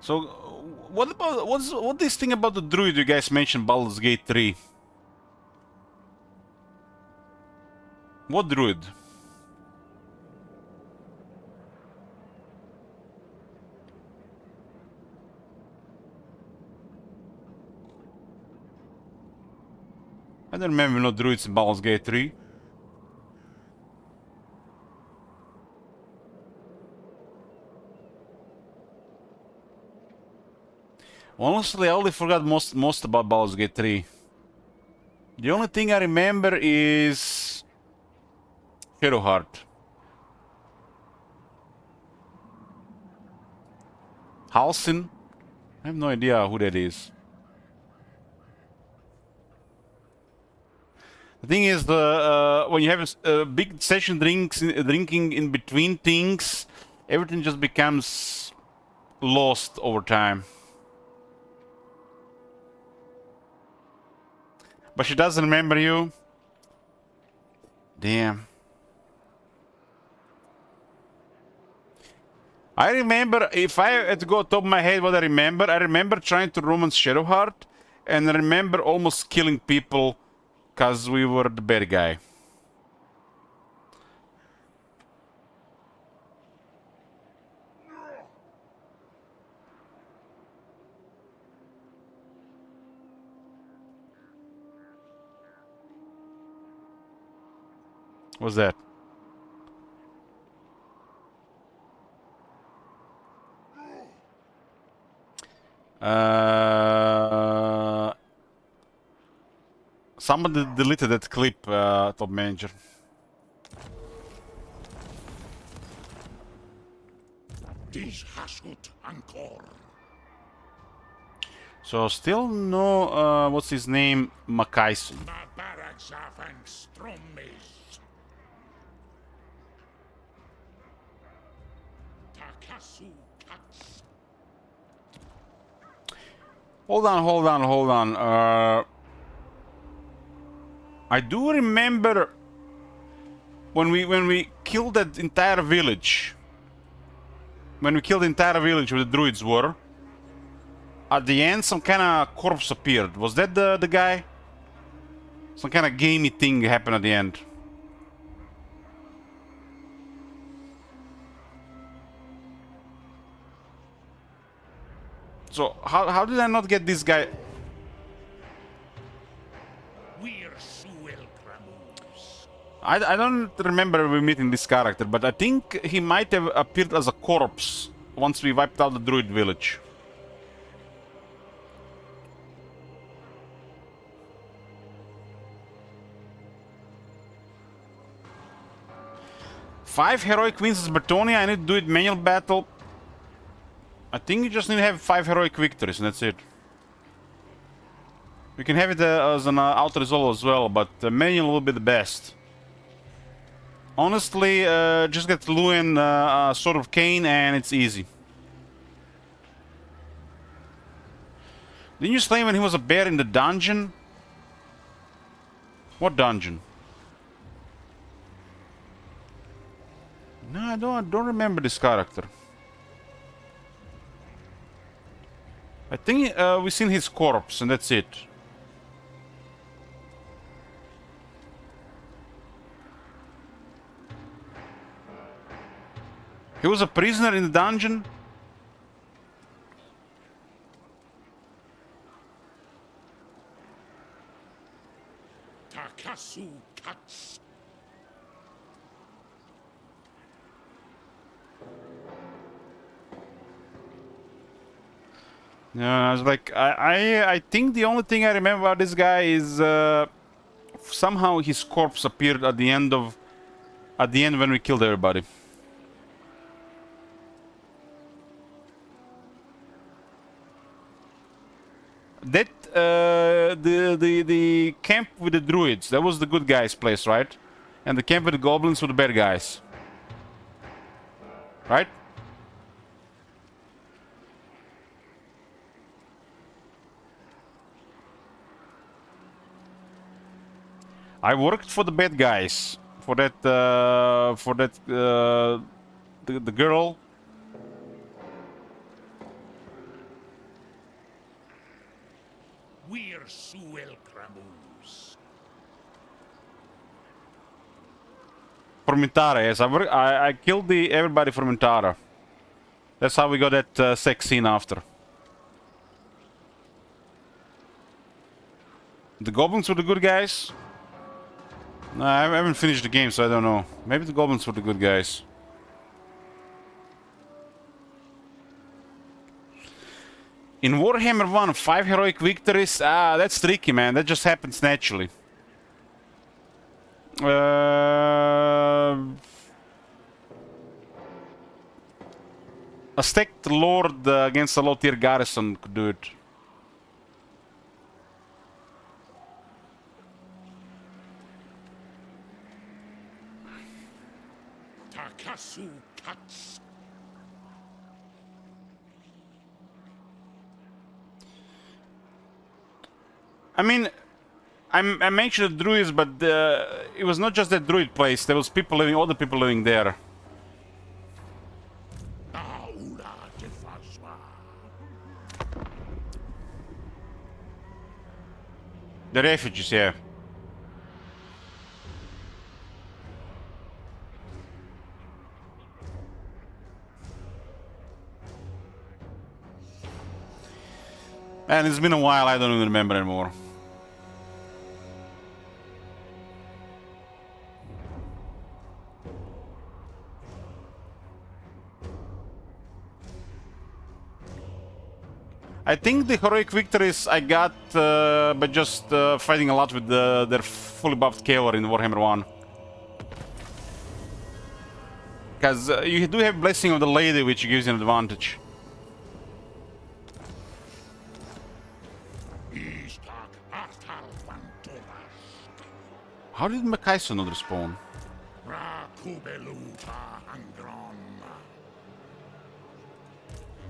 So, what this thing about the druid you guys mentioned, Baldur's Gate 3? What druid? I don't remember no druids in Baldur's Gate 3. Honestly, I only forgot most about Baldur's Gate 3. The only thing I remember is Shadowheart. Halsin? I have no idea who that is. The thing is, when you have a big session drinking in between things, everything just becomes lost over time. But she doesn't remember you? Damn. I remember, if I had to go top of my head what I remember trying to romance Shadowheart, and I remember almost killing people because we were the bad guy. What's that? Somebody deleted that clip, top manager. Dies Hashut Ankor. So still no, what's his name, Makaisen. Mabarakzafang Stromis. Takasu Kats. Hold on. I do remember when we killed that entire village. When we killed the entire village where the druids were, at the end some kind of corpse appeared. Was that the guy? Some kind of gamey thing happened at the end. So how did I not get this guy? I don't remember we meeting this character, but I think he might have appeared as a corpse once we wiped out the druid village. Five heroic wins as Bretonnia. I need to do it manual battle. I think you just need to have 5 heroic victories and that's it. You can have it as an auto resolve as well, but manual will be the best. Honestly, just get Luin Sword of Cain and it's easy. Didn't you slay him when he was a bear in the dungeon? What dungeon? No, I don't remember this character. I think we've seen his corpse and that's it. He was a prisoner in the dungeon? Takasu Kats. Yeah, I was like, I think the only thing I remember about this guy is somehow his corpse appeared at the end when we killed everybody. That the camp with the druids, that was the good guys' place, right? And the camp with the goblins were the bad guys. Right? I worked for the bad guys, for that the girl. Formentara, yes. I killed everybody from Formentara. That's how we got that sex scene after. The goblins were the good guys? No, I haven't finished the game, so I don't know. Maybe the goblins were the good guys. In Warhammer 1, 5 heroic victories? Ah, that's tricky, man. That just happens naturally. A stacked lord against a low tier garrison could do it. Takasu Katsu. I mean, I mentioned the druids, but it was not just that druid place. There was people living, other people living there. The refugees, yeah. And it's been a while, I don't even remember anymore. I think the heroic victories I got by just fighting a lot with their fully buffed cavalry in Warhammer 1. Because you do have Blessing of the Lady, which gives you an advantage. How did Makaisa not respawn?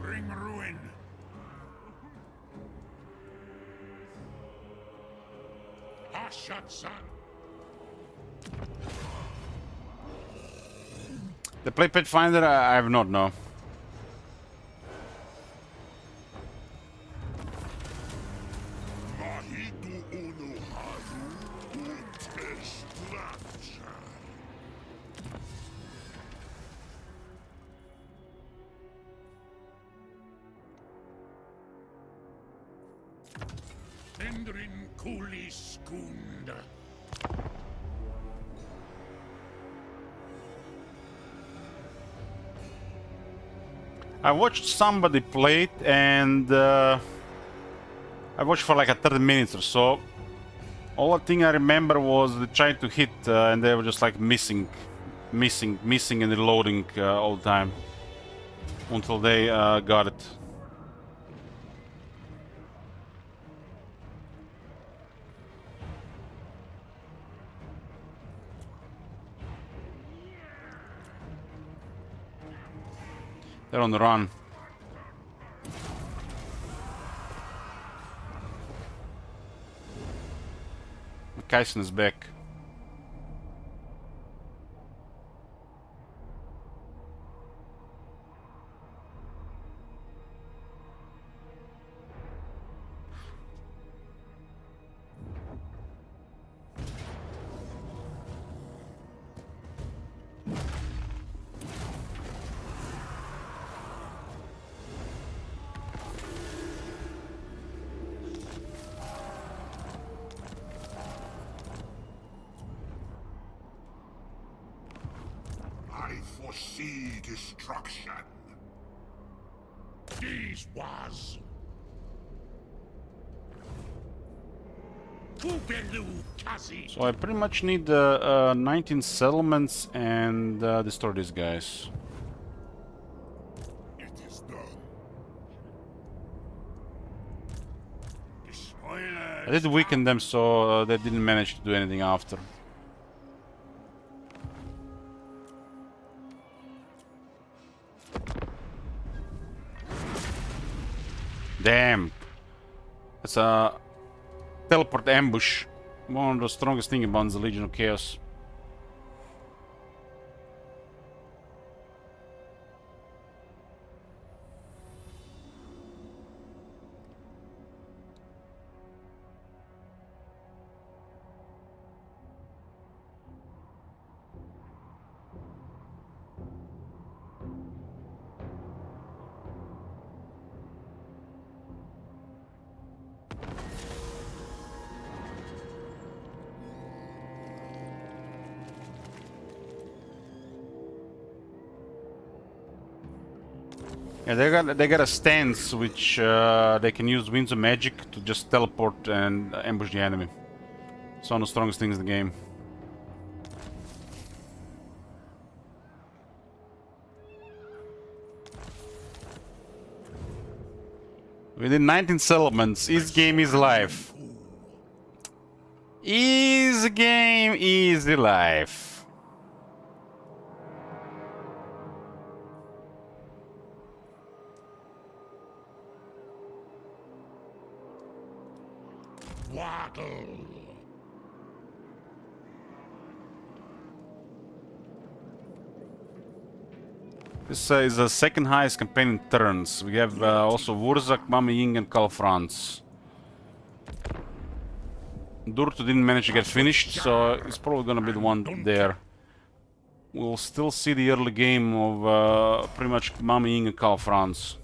Bring ruin. The play Pathfinder, I have not, no. Endrin Kulis Kunda. I watched somebody play it, and I watched for like a 30 minutes or so. All thing I remember was they tried to hit, and they were just like missing and reloading all the time until they got it. They're on the run. Kaisen is back. I foresee destruction. These was So I pretty much need 19 settlements and destroy these guys. It is done. I did weaken them, so they didn't manage to do anything after. Damn. It's a teleport ambush. One of the strongest thing about the Legion of Chaos. Yeah, they got a stance which they can use Winds of Magic to just teleport and ambush the enemy. It's one of the strongest things in the game. Within 19 settlements, each game is life. Easy game, easy life. Waddle. This is the second highest campaign in turns. We have also Wurzak, Mama Ying, and Karl Franz. Durtu didn't manage to get finished, so it's probably gonna be the one there. We'll still see the early game of pretty much Mama Ying and Karl Franz.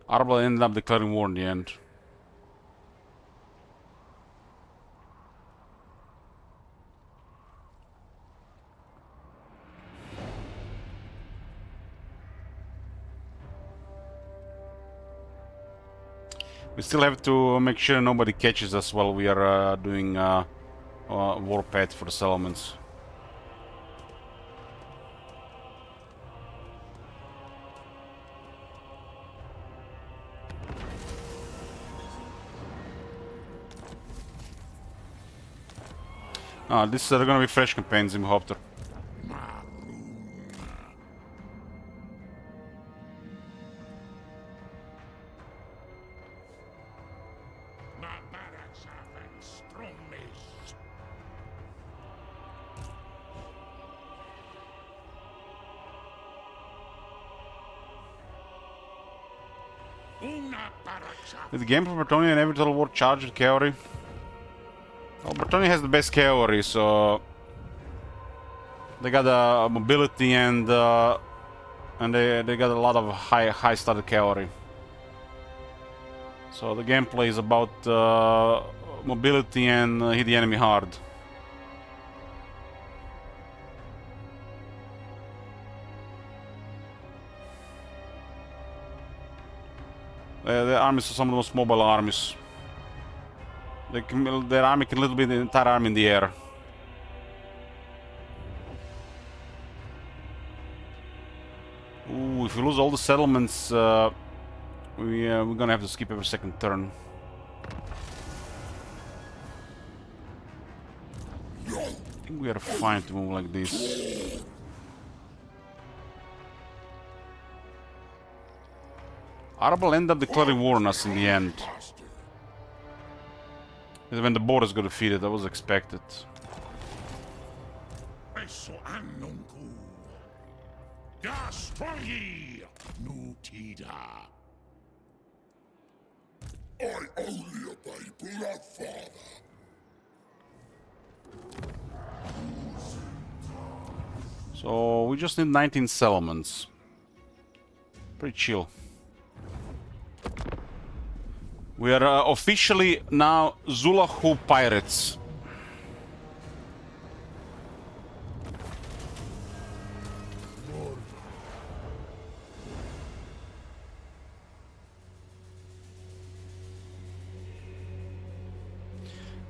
Arbel ended up declaring war in the end. We still have to make sure nobody catches us while we are doing warpath for the settlements. This are gonna be fresh campaigns in Hopter. Is the game for Bretonnia and every total war charged with cavalry? Well, Bretonnia has the best cavalry, so they got mobility and they got a lot of high started cavalry. So the gameplay is about mobility and hit the enemy hard. The armies are some of the most mobile armies. Their army can literally be the entire army in the air. Ooh, if we lose all the settlements, we're gonna have to skip every second turn. I think we are fine to move like this. Arbel ended up declaring war on us in the end. When the borders got defeated, that was expected. I only obey Bloodfather. So we just need 19 settlements. Pretty chill. We are officially now Zulahu Pirates.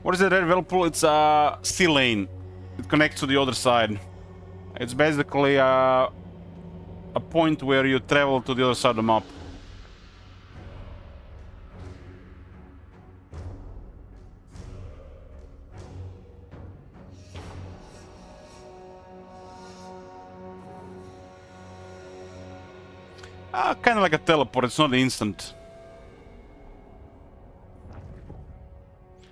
What is the Red Whirlpool? It's a sea lane. It connects to the other side. It's basically a point where you travel to the other side of the map. Kind of like a teleport, it's not instant.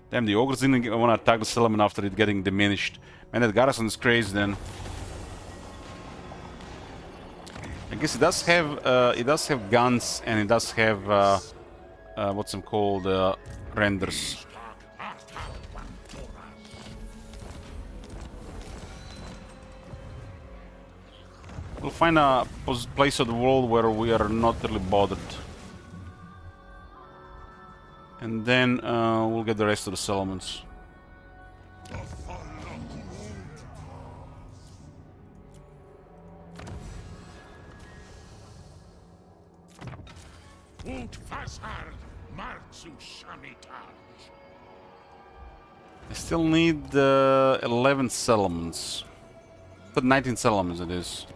Damn, the ogres didn't want to attack the settlement after it getting diminished. Man, that garrison is crazy then. I guess it does have guns and it does have what's them called renders. We'll find a place of the world where we are not really bothered. And then we'll get the rest of the settlements. Ut fasard marzu samitaj. I still need 11 settlements. But 19 settlements it is.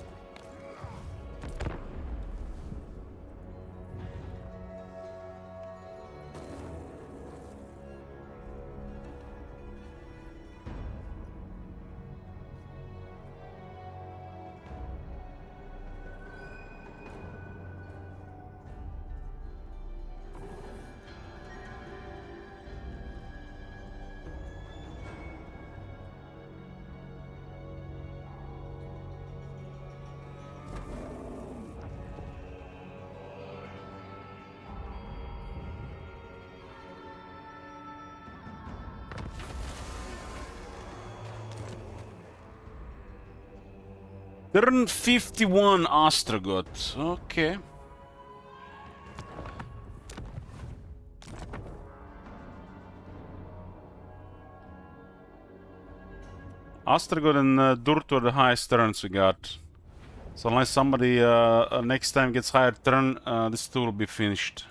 Turn 51 Ostrogoth. Okay. Ostrogoth and Durt are the highest turns we got. So unless somebody next time gets higher turn, this tool will be finished.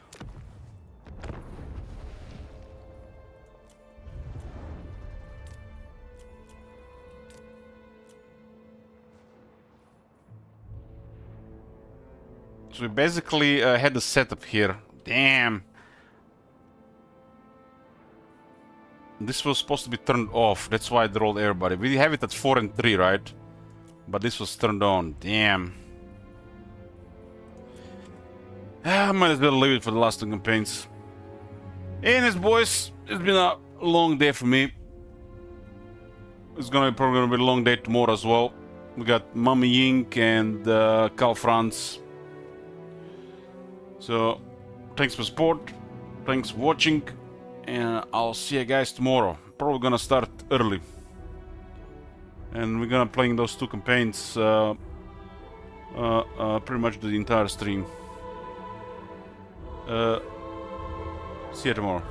So we basically had the setup here. Damn. This was supposed to be turned off. That's why I rolled everybody. We have it at 4 and 3, right? But this was turned on. Damn. I might as well leave it for the last two campaigns. Anyways, boys, it's been a long day for me. It's probably gonna be a long day tomorrow as well. We got Mummy Yink and Karl Franz. So, thanks for support, thanks for watching, and I'll see you guys tomorrow. Probably gonna start early. And we're gonna playing those two campaigns pretty much the entire stream. See you tomorrow.